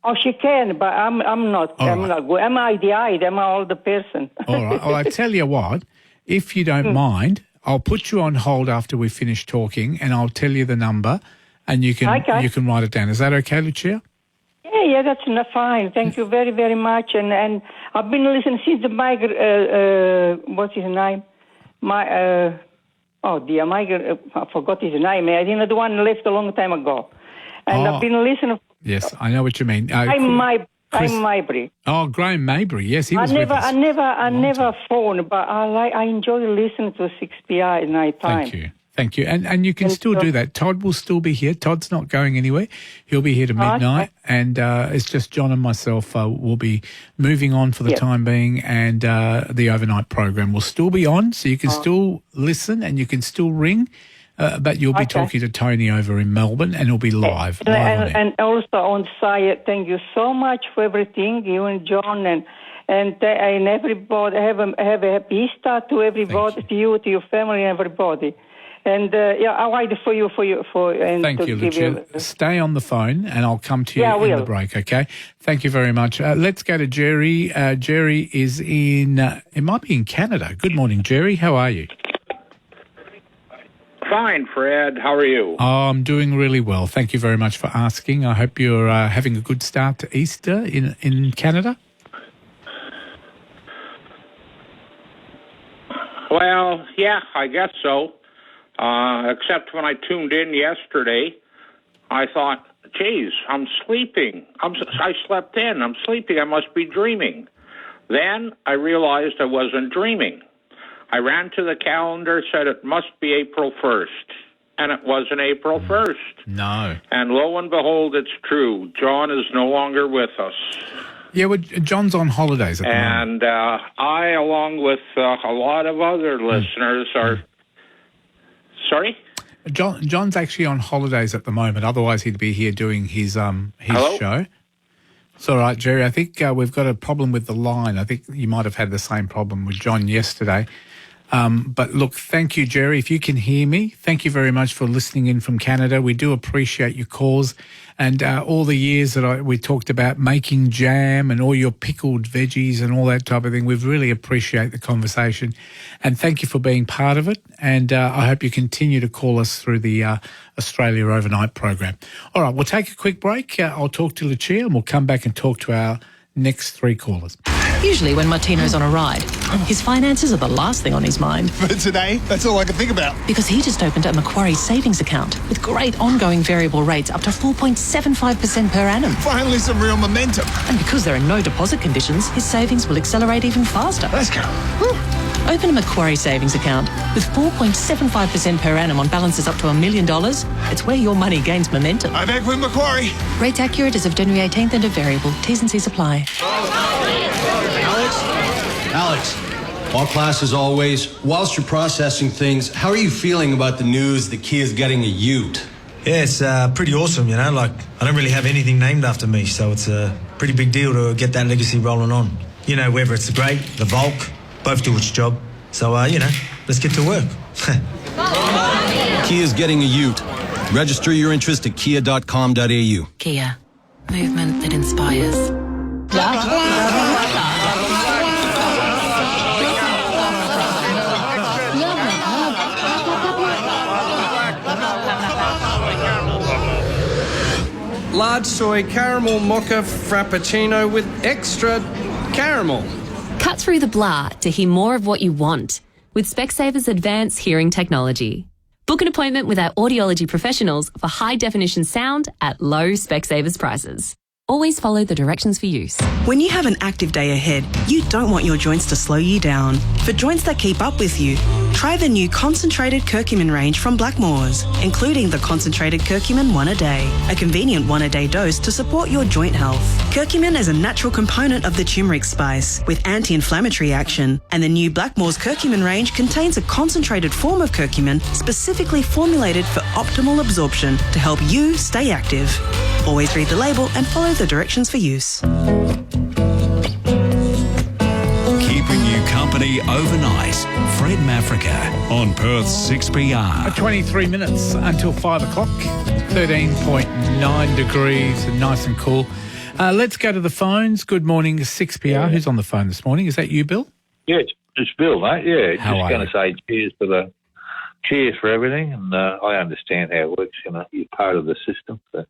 Oh, she can, but I'm not. All I'm right. not good. I'm IDI. I'm an older person. All right. Well, I tell you what, if you don't mind, I'll put you on hold after we finish talking, and I'll tell you the number, and you can write it down. Is that okay, Lucia? Yeah, that's fine. Thank you very, very much. And I've been listening since the what's his name? I forgot his name. I didn't know the one left a long time ago. And I've been listening. Yes, I know what you mean. I'm Mabry. Oh, Graham Mabry. Yes, he was with us. I never phone, but I enjoy listening to 6PR at night time. Thank you. And you can still do that. Todd will still be here. Todd's not going anywhere. He'll be here to midnight. And it's just John and myself will be moving on for the time being, and the overnight program will still be on, so you can still listen and you can still ring, but you'll be talking to Tony over in Melbourne, and it'll be live. And also on site, thank you so much for everything, you and John, and everybody. Have a happy Easter to everybody, to you, to your family, everybody. And I'll wait for you. Thank you, Lucia. Stay on the phone, and I'll come to you in the break. Okay. Thank you very much. Let's go to Jerry. Jerry is in. It might be in Canada. Good morning, Jerry. How are you? Fine, Fred. How are you? Oh, I'm doing really well. Thank you very much for asking. I hope you're having a good start to Easter in Canada. Well, yeah, I guess so. Except when I tuned in yesterday, I thought, geez, I'm sleeping. I slept in. I'm sleeping. I must be dreaming. Then I realized I wasn't dreaming. I ran to the calendar, said it must be April 1st, and it wasn't April 1st. No. And lo and behold, it's true. John is no longer with us. Yeah, well, John's on holidays at the moment. And I, along with a lot of other listeners, are... Sorry? John's actually on holidays at the moment. Otherwise, he'd be here doing his show. It's all right, Jerry. I think we've got a problem with the line. I think you might have had the same problem with John yesterday. But look, thank you, Jerry. If you can hear me, thank you very much for listening in from Canada. We do appreciate your calls and all the years that we talked about making jam and all your pickled veggies and all that type of thing. We really appreciate the conversation, and thank you for being part of it. And I hope you continue to call us through the Australia Overnight program. All right, we'll take a quick break. I'll talk to Lucia, and we'll come back and talk to our next three callers. Usually when Martino's on a ride, his finances are the last thing on his mind. But today, that's all I can think about. Because he just opened a Macquarie savings account with great ongoing variable rates up to 4.75% per annum. Finally some real momentum. And because there are no deposit conditions, his savings will accelerate even faster. Let's go. Woo. Open a Macquarie savings account with 4.75% per annum on balances up to $1 million. It's where your money gains momentum. I'm back with Macquarie. Rates accurate as of January 18th and are variable. T's and C's apply. Alex, all class as always. Whilst you're processing things, how are you feeling about the news that Kia's getting a ute? Yeah, it's pretty awesome, you know. Like, I don't really have anything named after me, so it's a pretty big deal to get that legacy rolling on. You know, whether it's the Great, the Volk, both do its job. So, let's get to work. Kia's getting a ute. Register your interest at kia.com.au. Kia. Movement that inspires. Large soy caramel mocha frappuccino with extra caramel. Cut through the blah to hear more of what you want with Specsavers Advanced Hearing Technology. Book an appointment with our audiology professionals for high-definition sound at low Specsavers prices. Always follow the directions for use. When you have an active day ahead, you don't want your joints to slow you down. For joints that keep up with you, try the new concentrated curcumin range from Blackmores, including the concentrated curcumin 1 a day, a convenient 1 a day dose to support your joint health. Curcumin is a natural component of the turmeric spice with anti-inflammatory action, and the new Blackmores curcumin range contains a concentrated form of curcumin specifically formulated for optimal absorption to help you stay active. Always read the label and follow the directions for use. Keeping you company overnight. Fred Mafrica on Perth 6PR. 23 minutes until 5 o'clock. 13.9 degrees and nice and cool. Let's go to the phones. Good morning, 6PR. Who's on the phone this morning? Is that you, Bill? Yeah, it's Bill, mate. Yeah, How just are going to say cheers for everything, and I understand how it works. You know, you're part of the system. So.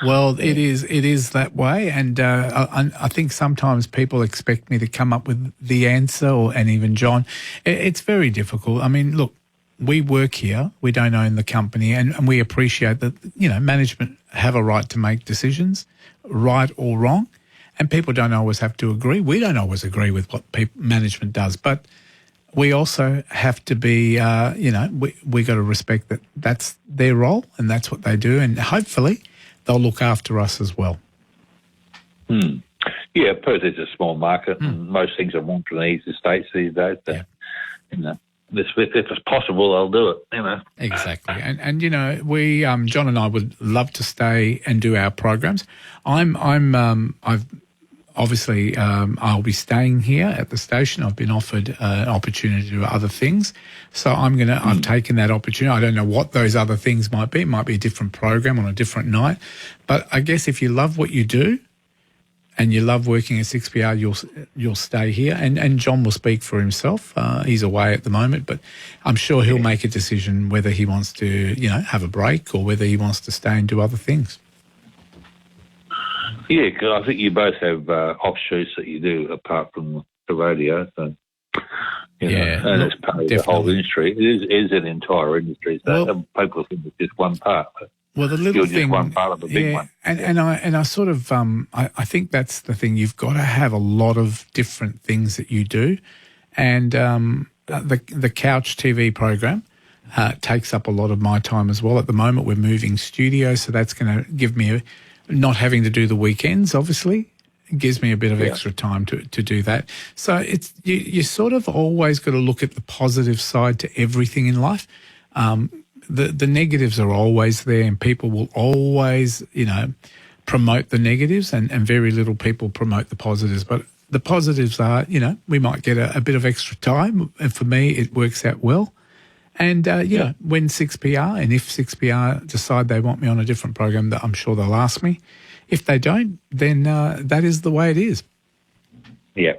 Well, it is that way, and I think sometimes people expect me to come up with the answer, and even John. It's very difficult. I mean, look, we work here, we don't own the company, and we appreciate that, management have a right to make decisions, right or wrong, and people don't always have to agree. We don't always agree with what management does, but we also have to be, we got to respect that that's their role and that's what they do, and hopefully they'll look after us as well. Yeah, Perth is a small market, and most things are wanted in the eastern states these days. So, if it's possible, they'll do it. Exactly, and we John and I would love to stay and do our programs. I'll be staying here at the station. I've been offered an opportunity to do other things, so I've taken that opportunity. I don't know what those other things might be. It might be a different program on a different night, but I guess if you love what you do, and you love working at 6PR, you'll stay here. And John will speak for himself. He's away at the moment, but I'm sure he'll make a decision whether he wants to, have a break or whether he wants to stay and do other things. Yeah, because I think you both have offshoots that you do apart from the radio. So, and it's part of the whole industry. It is an entire industry. So people think it's just one part. Well, the little thing, just one part of the big one. And I sort of, I think that's the thing. You've got to have a lot of different things that you do, and the Couch TV program takes up a lot of my time as well. At the moment, we're moving studios, so that's going to give me not having to do the weekends. Obviously, it gives me a bit of extra time to do that. So it's you sort of always got to look at the positive side to everything in life. The negatives are always there, and people will always, promote the negatives, and very little people promote the positives. But the positives are, we might get a bit of extra time, and for me, it works out well. And, when 6PR, and if 6PR decide they want me on a different program, I'm sure they'll ask me. If they don't, then that is the way it is. Yeah.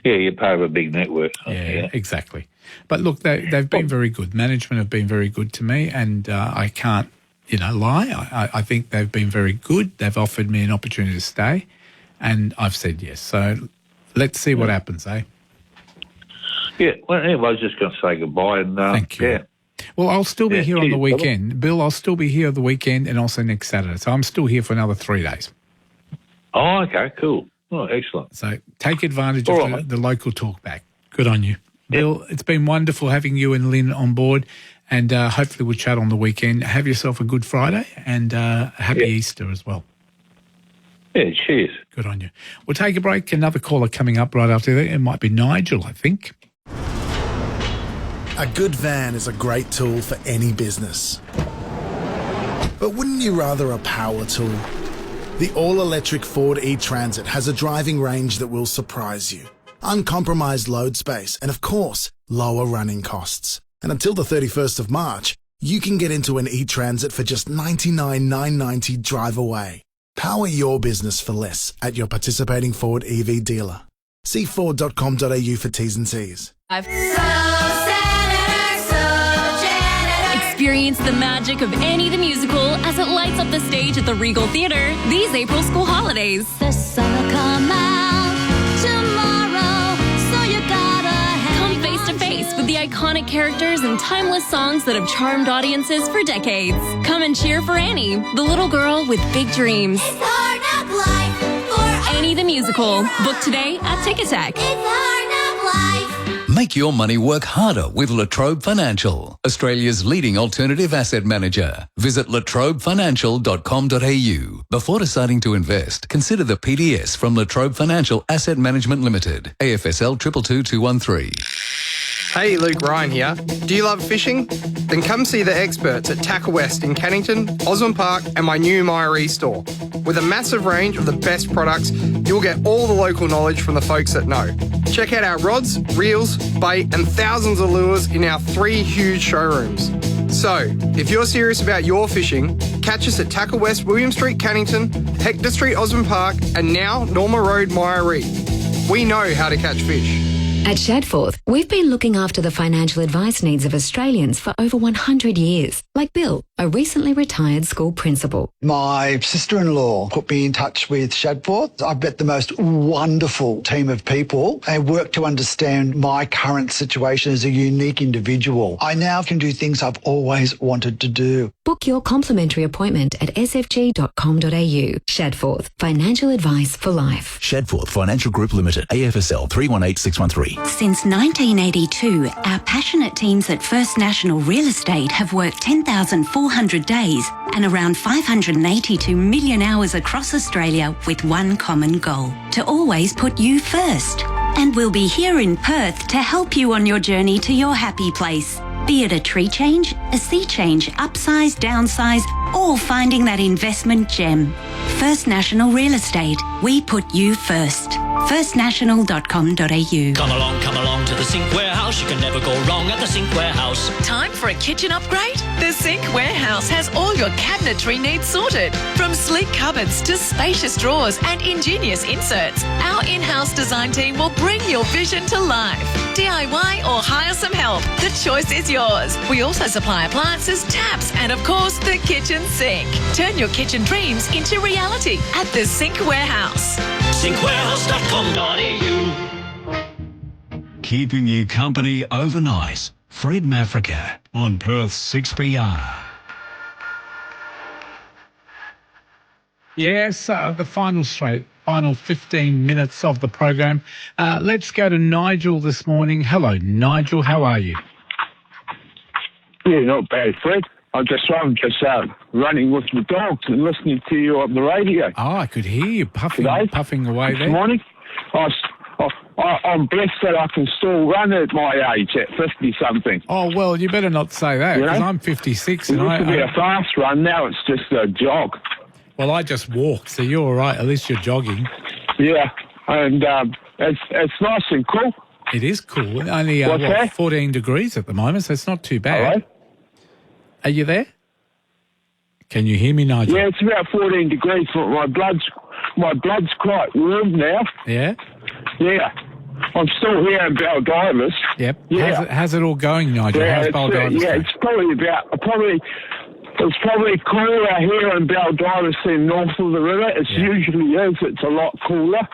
Yeah, you're part of a big network. Yeah, exactly. But look, they've been very good. Management have been very good to me, and I can't, lie. I think they've been very good. They've offered me an opportunity to stay, and I've said yes. So let's see what happens, eh? Yeah, well, I was just going to say goodbye. And, thank you. Yeah. Well, I'll still be here on the weekend. Bill, I'll still be here the weekend and also next Saturday. So I'm still here for another 3 days. Oh, okay, cool. Oh, excellent. So take advantage of the local talkback. Good on you. Bill, it's been wonderful having you and Lynn on board, and hopefully we'll chat on the weekend. Have yourself a good Friday, and happy Easter as well. Yeah, cheers. Good on you. We'll take a break. Another caller coming up right after that. It might be Nigel, I think. A good van is a great tool for any business. But wouldn't you rather a power tool? The all-electric Ford e-Transit has a driving range that will surprise you. Uncompromised load space, and of course, lower running costs. And until the 31st of March, you can get into an e-Transit for just $99,990 drive away. Power your business for less at your participating Ford EV dealer. See Ford.com.au for T's and C's. Experience the magic of Annie the Musical as it lights up the stage at the Regal Theatre these April school holidays. The sun will come out tomorrow, so you gotta come face to face with the iconic characters and timeless songs that have charmed audiences for decades. Come and cheer for Annie, the little girl with big dreams. It's hard knock life for Annie the Musical. Book today at Tic Tac. It's hard knock life. Make your money work harder with Latrobe Financial, Australia's leading alternative asset manager. Visit latrobefinancial.com.au. Before deciding to invest, consider the PDS from Latrobe Financial Asset Management Limited, AFSL 222213. Hey, Luke Ryan here. Do you love fishing? Then come see the experts at Tackle West in Cannington, Osborne Park and my new Myrie store. With a massive range of the best products, you'll get all the local knowledge from the folks that know. Check out our rods, reels, bait and thousands of lures in our 3 huge showrooms. So, if you're serious about your fishing, catch us at Tackle West, William Street, Cannington, Hector Street, Osborne Park and now Norma Road, Myrie. We know how to catch fish. At Shadforth, we've been looking after the financial advice needs of Australians for over 100 years. Like Bill, a recently retired school principal. My sister-in-law put me in touch with Shadforth. I've met the most wonderful team of people and worked to understand my current situation as a unique individual. I now can do things I've always wanted to do. Book your complimentary appointment at sfg.com.au. Shadforth, financial advice for life. Shadforth Financial Group Limited, AFSL 318613. Since 1982, our passionate teams at First National Real Estate have worked 10,400 days and around 582 million hours across Australia with one common goal: to always put you first. And we'll be here in Perth to help you on your journey to your happy place. Be it a tree change, a sea change, upsize, downsize, or finding that investment gem. First National Real Estate. We put you first. firstnational.com.au. Come along to the Sink Warehouse. You can never go wrong at the Sink Warehouse. Time for a kitchen upgrade? The Sink Warehouse has all your cabinetry needs sorted. From sleek cupboards to spacious drawers and ingenious inserts, our in-house design team will bring your vision to life. DIY or hire some help. The choice is yours. We also supply appliances, taps, and of course, the kitchen sink. Turn your kitchen dreams into reality at the Sink Warehouse. Sinkwarehouse.com.au. Keeping you company overnight. Fred Mafrica on Perth 6PR. Yes, the final 15 minutes of the program. Let's go to Nigel this morning. Hello, Nigel. How are you? Yeah, not bad, Fred. I'm just running with my dogs and listening to you on the radio. Oh, I could hear you puffing away there. This morning. I'm blessed that I can still run at my age, at 50-something. Oh, well, you better not say that, because I'm 56. It used to be a fast run, now it's just a jog. Well, I just walk, so you're all right. At least you're jogging. Yeah, and it's nice and cool. It is cool. Only 14 degrees at the moment, so it's not too bad. Hello? Are you there? Can you hear me, Nigel? Yeah, it's about 14 degrees. But my blood's quite warm now. Yeah? Yeah. I'm still here in Baldivis. Yep. Yeah. How's it all going, Nigel? How's Baldivis? It's probably cooler here in Baldivis than north of the river. It usually is. It's a lot cooler.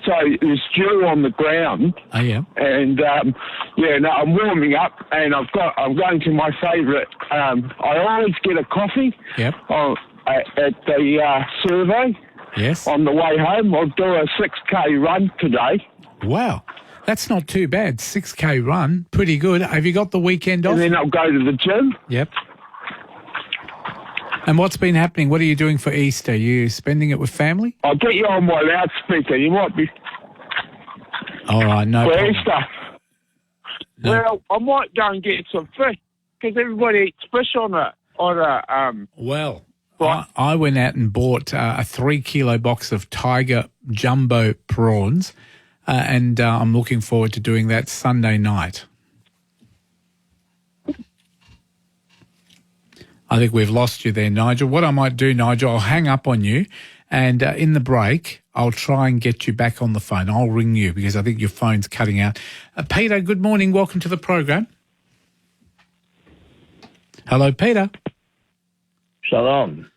So there's dew on the ground. Oh, yeah. And, I'm warming up, and I'm going to my favourite. I always get a coffee. Yep. At the survey. Yes. On the way home, I'll do a 6K run today. Wow. That's not too bad. 6K run. Pretty good. Have you got the weekend off? And then I'll go to the gym. Yep. And what's been happening? What are you doing for Easter? Are you spending it with family? I'll get you on my loudspeaker. You might be... All right, no for problem. Easter. No. Well, I might go and get some fish, because everybody eats fish on a Well, I went out and bought a 3-kilo box of Tiger jumbo prawns, and I'm looking forward to doing that Sunday night. I think we've lost you there, Nigel. What I might do, Nigel, I'll hang up on you, and in the break, I'll try and get you back on the phone. I'll ring you because I think your phone's cutting out. Peter, good morning. Welcome to the program. Hello, Peter. Shalom.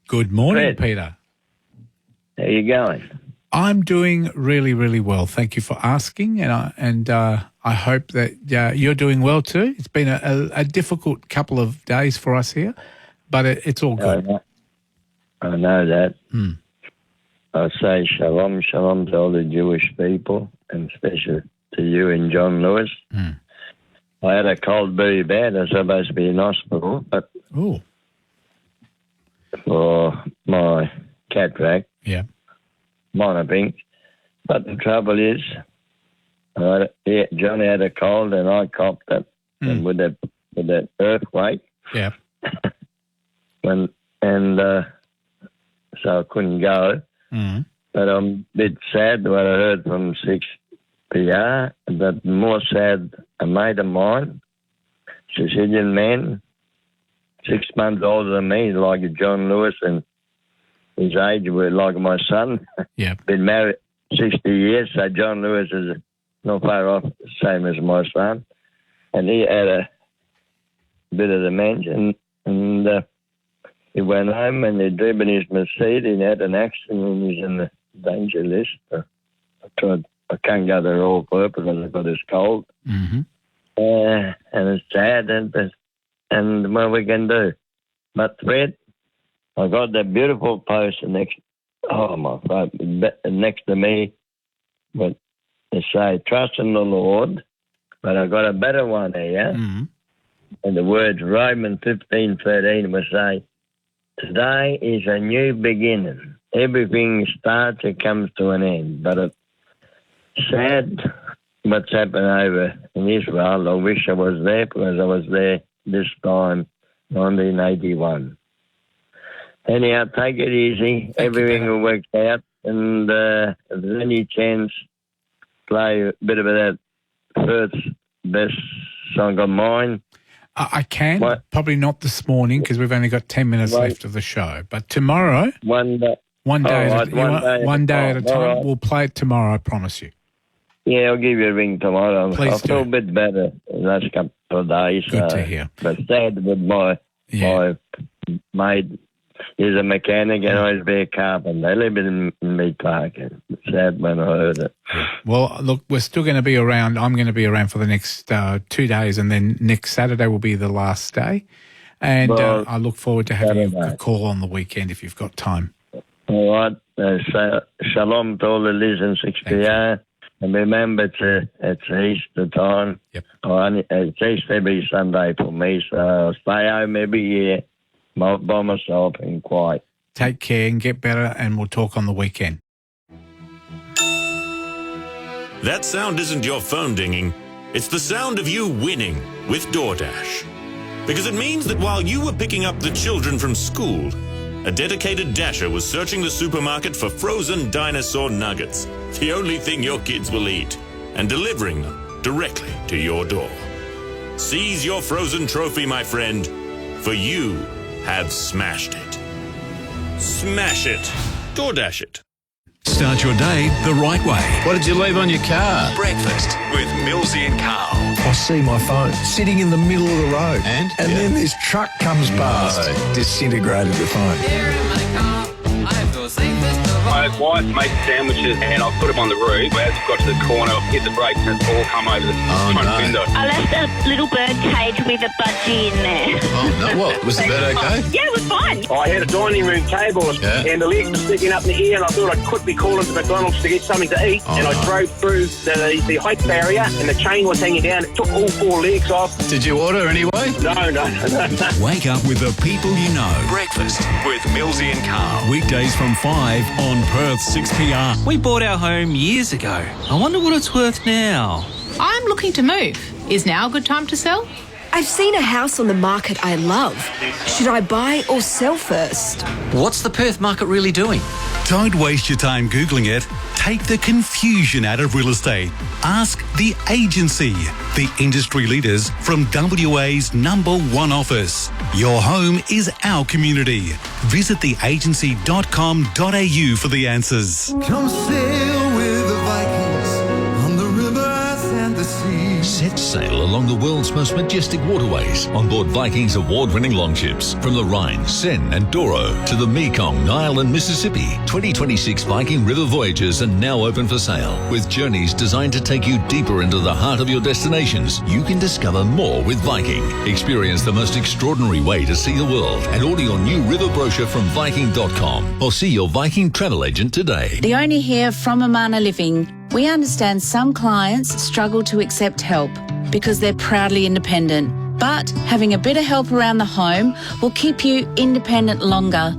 Good morning, Fred. Peter. How you going? I'm doing really, really well. Thank you for asking, and I hope that you're doing well too. It's been a difficult couple of days for us here, but it's all good. I know that. Hmm. I say shalom, shalom to all the Jewish people, and especially to you and John Lewis. Hmm. I had a cold very bad. I was supposed to be in hospital, but for my cataract, monitoring. But the trouble is, Johnny had a cold and I copped it, and with that earthquake. Yeah. So I couldn't go. Mm. But I'm a bit sad what I heard from 6PR, but more sad, a mate of mine, Sicilian man, 6 months older than me, like John Lewis, and his age were like my son. Yeah. Been married 60 years, so John Lewis is not far off the same as my son. And he had a bit of dementia, and And he went home and he'd driven his Mercedes and had an accident and he's in the danger list. I can't go there all purpose because I've got this cold. Mm-hmm. And it's sad, and what we can do. But Fred, I got that beautiful poster next to me, but they say, trust in the Lord, but I got a better one here. Mm-hmm. And the words Romans 15:13 will say, today is a new beginning. Everything starts and comes to an end. But it's sad what's happened over in Israel. I wish I was there because I was there this time, 1981. Anyhow, take it easy. Everything will work out. And if there's any chance, play a bit of that first best song of mine. I can, probably not this morning because we've only got 10 minutes left of the show. But tomorrow, one day at a time, right. We'll play it tomorrow, I promise you. Yeah, I'll give you a ring tomorrow. Please I feel a bit better the last couple of days. Good to hear. But sad with my mate. He's a mechanic and I was a carpenter. They live in Meat Park. It's sad when I heard it. Well, look, we're still going to be around. I'm going to be around for the next 2 days, and then next Saturday will be the last day. And I look forward to having a call on the weekend if you've got time. All right. Shalom to all the listeners, 6PR. And remember, it's Easter time. Yep. It's Easter every Sunday for me, so I'll stay home every year by myself and quiet. Take care and get better, and we'll talk on the weekend. That sound isn't your phone dinging. It's the sound of you winning with DoorDash. Because it means that while you were picking up the children from school, a dedicated Dasher was searching the supermarket for frozen dinosaur nuggets, the only thing your kids will eat, and delivering them directly to your door. Seize your frozen trophy, my friend, for you have smashed it. Smash it. DoorDash it. Start your day the right way. What did you leave on your car? Breakfast with Millsy and Carl. I see my phone sitting in the middle of the road. And then this truck comes past. Disintegrated the phone. My wife made sandwiches and I put them on the roof. As I got to the corner, I hit the brakes and it's all come over the front window. I left a little bird cage with a budgie in there. Oh, no. What? Was the bird okay? Yeah, it was fine. I had a dining room table and the legs were sticking up in the air and I thought I'd quickly call into McDonald's to get something to eat. I drove through the height barrier and the chain was hanging down. It took all four legs off. Did you order anyway? No. Wake up with the people you know. Breakfast with Millsy and Carl. Weekdays from 5 on Perth's 6PR. We bought our home years ago. I wonder what it's worth now. I'm looking to move. Is now a good time to sell? I've seen a house on the market I love. Should I buy or sell first? What's the Perth market really doing? Don't waste your time Googling it. Take the confusion out of real estate. Ask The Agency, the industry leaders from WA's #1 office. Your home is our community. Visit theagency.com.au for the answers. Come sail with the Vikings on the rivers and the sea. Set sail along the world's most majestic waterways on board Viking's award-winning longships. From the Rhine, Seine and Douro to the Mekong, Nile and Mississippi, 2026 Viking River voyages are now open for sale. With journeys designed to take you deeper into the heart of your destinations, you can discover more with Viking. Experience the most extraordinary way to see the world and order your new river brochure from Viking.com or see your Viking travel agent today. Leonie here from Amana Living. We understand some clients struggle to accept help because they're proudly independent. But having a bit of help around the home will keep you independent longer.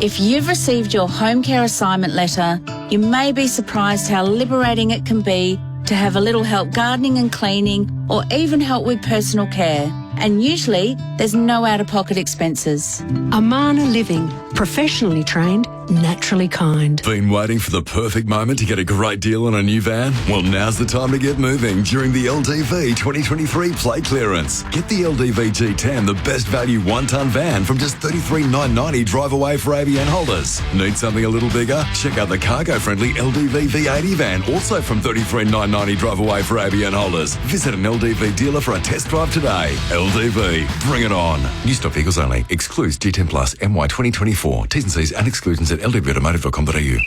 If you've received your home care assignment letter, you may be surprised how liberating it can be to have a little help gardening and cleaning or even help with personal care. And usually there's no out-of-pocket expenses. Amana Living, professionally trained, naturally kind. Been waiting for the perfect moment to get a great deal on a new van? Well, now's the time to get moving during the LDV 2023 plate clearance. Get the LDV G10, the best value 1-tonne van from just $33,990 drive away for ABN holders. Need something a little bigger? Check out the cargo-friendly LDV V80 van, also from $33,990 drive away for ABN holders. Visit an LDV dealer for a test drive today. LDV, bring it on. New stock vehicles only. Excludes G10 Plus MY 2024. T's and C's and exclusions at ldvautomotive.com.au.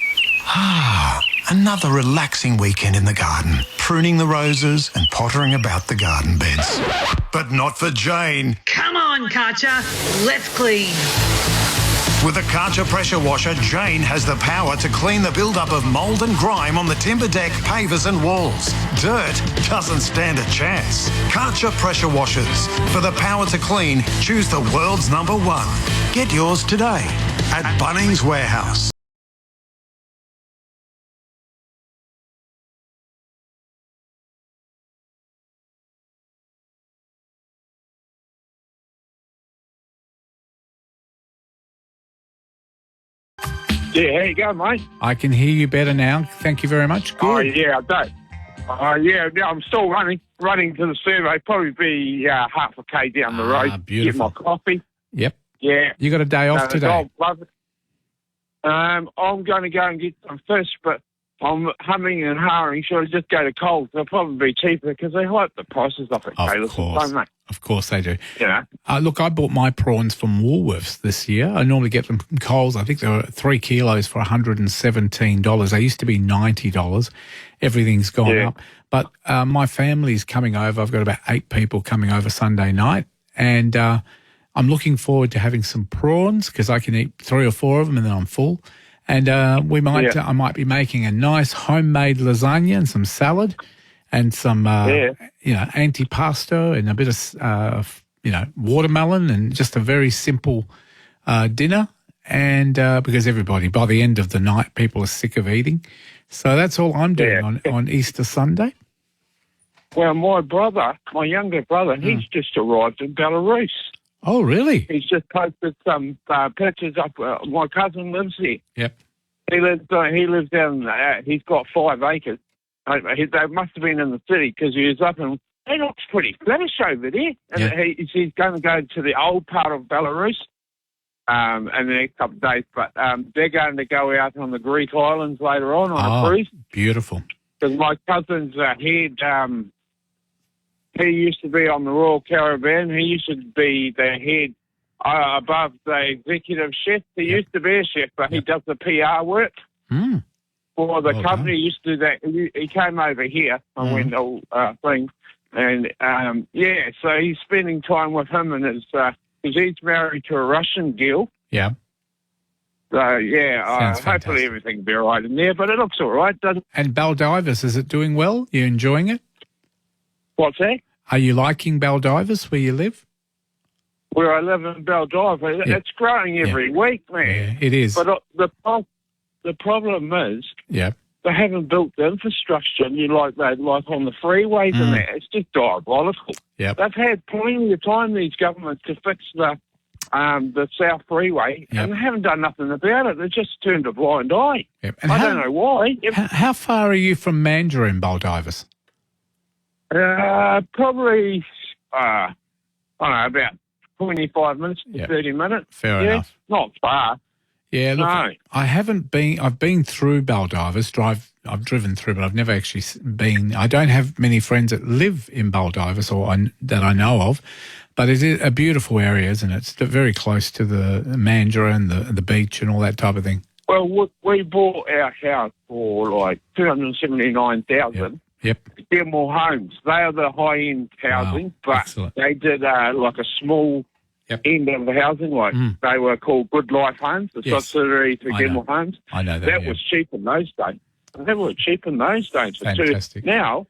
Ah, another relaxing weekend in the garden, pruning the roses and pottering about the garden beds. But not for Jane. Come on, Karcher, let's clean. With a Karcher pressure washer, Jane has the power to clean the build-up of mould and grime on the timber deck, pavers and walls. Dirt doesn't stand a chance. Karcher pressure washers. For the power to clean, choose the world's #1. Get yours today at Bunnings Warehouse. Yeah, how you going, mate? I can hear you better now. Thank you very much. Good. Oh, yeah, I don't. Yeah, I'm still running to the survey. Probably be half a K down the road. Beautiful. Get my coffee. Yep. Yeah. You got a day off today? Dog love it. I'm going to go and get some fish, but I'm humming and hawing. Should I just go to Coles? They'll probably be cheaper because they hike the prices up at Taylor's, don't they? Of course they do. Yeah. Look, I bought my prawns from Woolworths this year. I normally get them from Coles. I think they were 3 kilos for $117. They used to be $90. Everything's gone up. But my family's coming over. I've got about 8 people coming over Sunday night. And I'm looking forward to having some prawns because I can eat 3 or 4 of them and then I'm full. And I might be making a nice homemade lasagna and some salad and some, antipasto and a bit of, watermelon and just a very simple dinner. And because everybody, by the end of the night, people are sick of eating. So that's all I'm doing on Easter Sunday. Well, my younger brother, he's just arrived in Belarus. Oh, really? He's just posted some pictures up. My cousin lives there. Yep. He lives down. He's got 5 acres. They must have been in the city because he was up and it looks pretty flash over there. And he's going to go to the old part of Belarus in the next couple of days. But they're going to go out on the Greek islands later on a cruise. Beautiful. Because my cousin's head. He used to be on the Royal Caribbean. He used to be the head above the executive chef. He used to be a chef, but he does the PR work for the company. He used to do that. He came over here and went all thing. And, so he's spending time with him and his, because he's married to a Russian girl. Yeah. So, hopefully everything will be all right in there, but it looks all right, doesn't it? And Baldivis, is it doing well? You enjoying it? What's that? Are you liking Baldivis where you live? Where I live in Baldivis, it's growing every week, man. Yeah, it is. But the problem is they haven't built the infrastructure like on the freeways and that. It's just diabolical. Yep. They've had plenty of time, these governments, to fix the South Freeway, and they haven't done nothing about it. They've just turned a blind eye. Yep. And I don't know why. How far are you from Mandurah in Baldivis? Probably, I don't know, about 25 minutes to 30 minutes. Fair enough. Not far. Yeah, look, No. I haven't been. I've been through Baldivis. I've driven through, but I've never actually been. I don't have many friends that live in Baldivis that I know of, but it is a beautiful area, isn't it? It's very close to the Mandurah and the beach and all that type of thing. Well, we bought our house for like $279,000. Yep. Gilmore Homes. They are the high-end housing, but they did like a small end of the housing. They were called Good Life Homes, the subsidiary to Gilmore Homes. I know that. That was cheap in those days. They were cheap in those days. Fantastic. Now,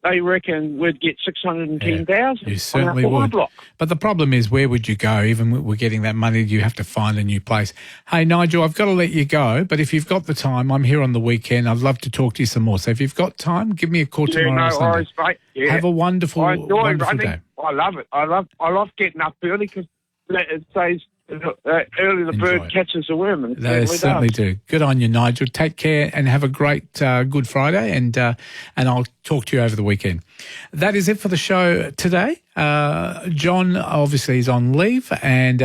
they reckon we'd get $610,000. You certainly would. Block. But the problem is, where would you go? Even with getting that money, you have to find a new place. Hey, Nigel, I've got to let you go, but if you've got the time, I'm here on the weekend. I'd love to talk to you some more. So if you've got time, give me a call tomorrow. No worries, mate. Yeah. Have a wonderful, I enjoy wonderful running. day. I love it. I love getting up early because it says Early the bird catches the worm. And They certainly do. Good on you, Nigel. Take care and have a great Good Friday, and I'll talk to you over the weekend. That is it for the show today. John obviously is on leave, and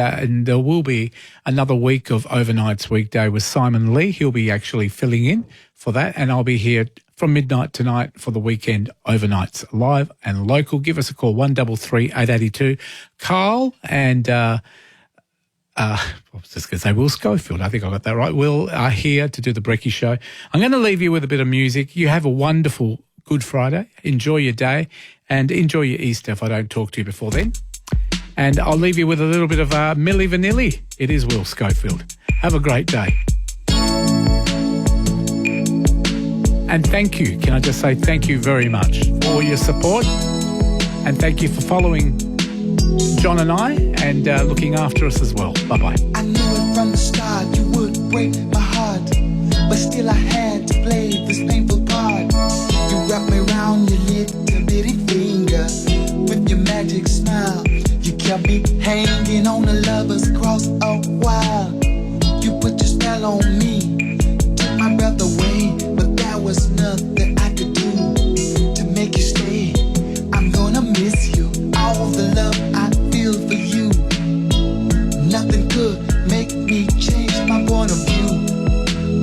there will be another week of Overnights weekday with Simon Lee. He'll be actually filling in for that, and I'll be here from midnight tonight for the weekend Overnights live and local. Give us a call, 133 882. Carl and I was just going to say Will Schofield. I think I got that right. Will are here to do the Brekkie Show. I'm going to leave you with a bit of music. You have a wonderful Good Friday. Enjoy your day and enjoy your Easter if I don't talk to you before then. And I'll leave you with a little bit of Milli Vanilli. It is Will Schofield. Have a great day. And thank you. Can I just say thank you very much for your support. And thank you for following John and I, and looking after us as well. Bye-bye. I knew it from the start, you would break my heart, but still I had to play this painful part. You wrapped me around your little bitty finger with your magic smile. You kept me hanging on a lover's cross a while. You put your spell on me, took my breath away, but there was nothing I could do to make you stay. I'm gonna miss you, all the love I feel for you. Nothing could make me change my point of view.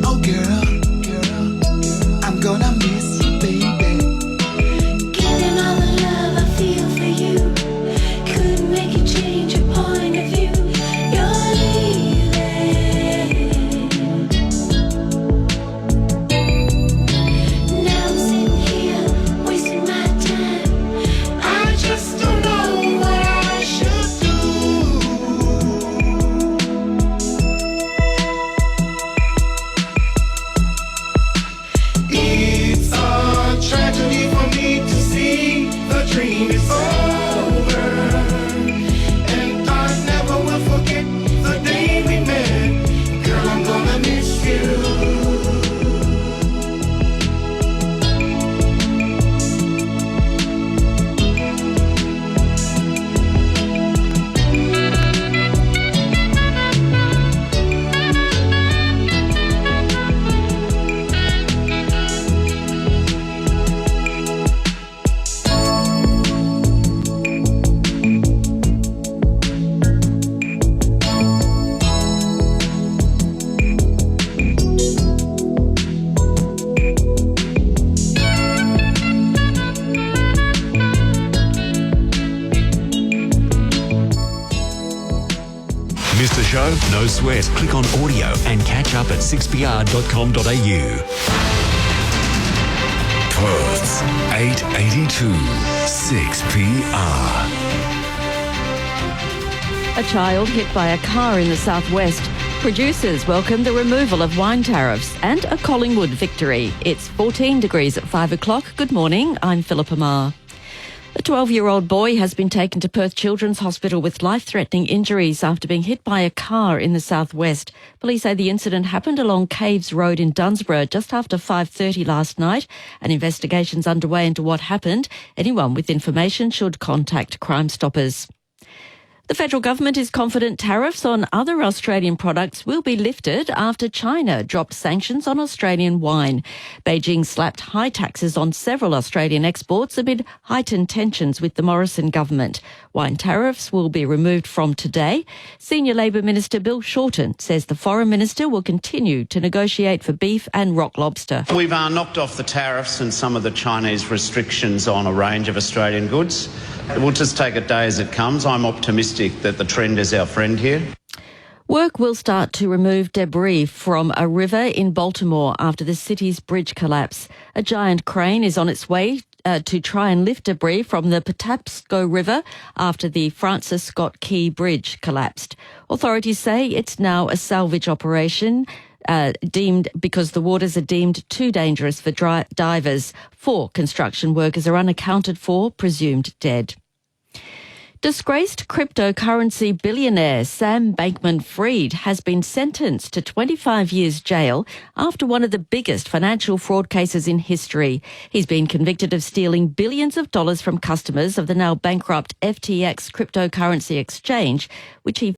Oh girl, I'm gonna miss you, baby. Giving all the love I feel for you could make you change your point of view. You're leaving. Now I'm sitting here wasting my time. I just don't know what I should do. It's a tragedy for me to see the dream is over, and I never will forget the day we met. Girl, I'm gonna miss you. Missed a show? No sweat. Click on audio and catch up at 6pr.com.au. Perth's 882 6PR. A child hit by a car in the southwest. Producers welcome the removal of wine tariffs and a Collingwood victory. It's 14 degrees at 5 o'clock. Good morning, I'm Philippa Marr. A 12-year-old boy has been taken to Perth Children's Hospital with life-threatening injuries after being hit by a car in the southwest. Police say the incident happened along Caves Road in Dunsborough just after 5:30 last night. An investigation's underway into what happened. Anyone with information should contact Crime Stoppers. The federal government is confident tariffs on other Australian products will be lifted after China dropped sanctions on Australian wine. Beijing slapped high taxes on several Australian exports amid heightened tensions with the Morrison government. Wine tariffs will be removed from today. Senior Labor Minister Bill Shorten says the Foreign Minister will continue to negotiate for beef and rock lobster. We've knocked off the tariffs and some of the Chinese restrictions on a range of Australian goods. We'll just take it day as it comes. I'm optimistic that the trend is our friend here. Work will start to remove debris from a river in Baltimore after the city's bridge collapse. A giant crane is on its way to try and lift debris from the Patapsco River after the Francis Scott Key Bridge collapsed. Authorities say it's now a salvage operation deemed because the waters are deemed too dangerous for divers. 4 construction workers are unaccounted for, presumed dead. Disgraced cryptocurrency billionaire Sam Bankman-Fried has been sentenced to 25 years jail after one of the biggest financial fraud cases in history. He's been convicted of stealing billions of dollars from customers of the now bankrupt FTX cryptocurrency exchange, which he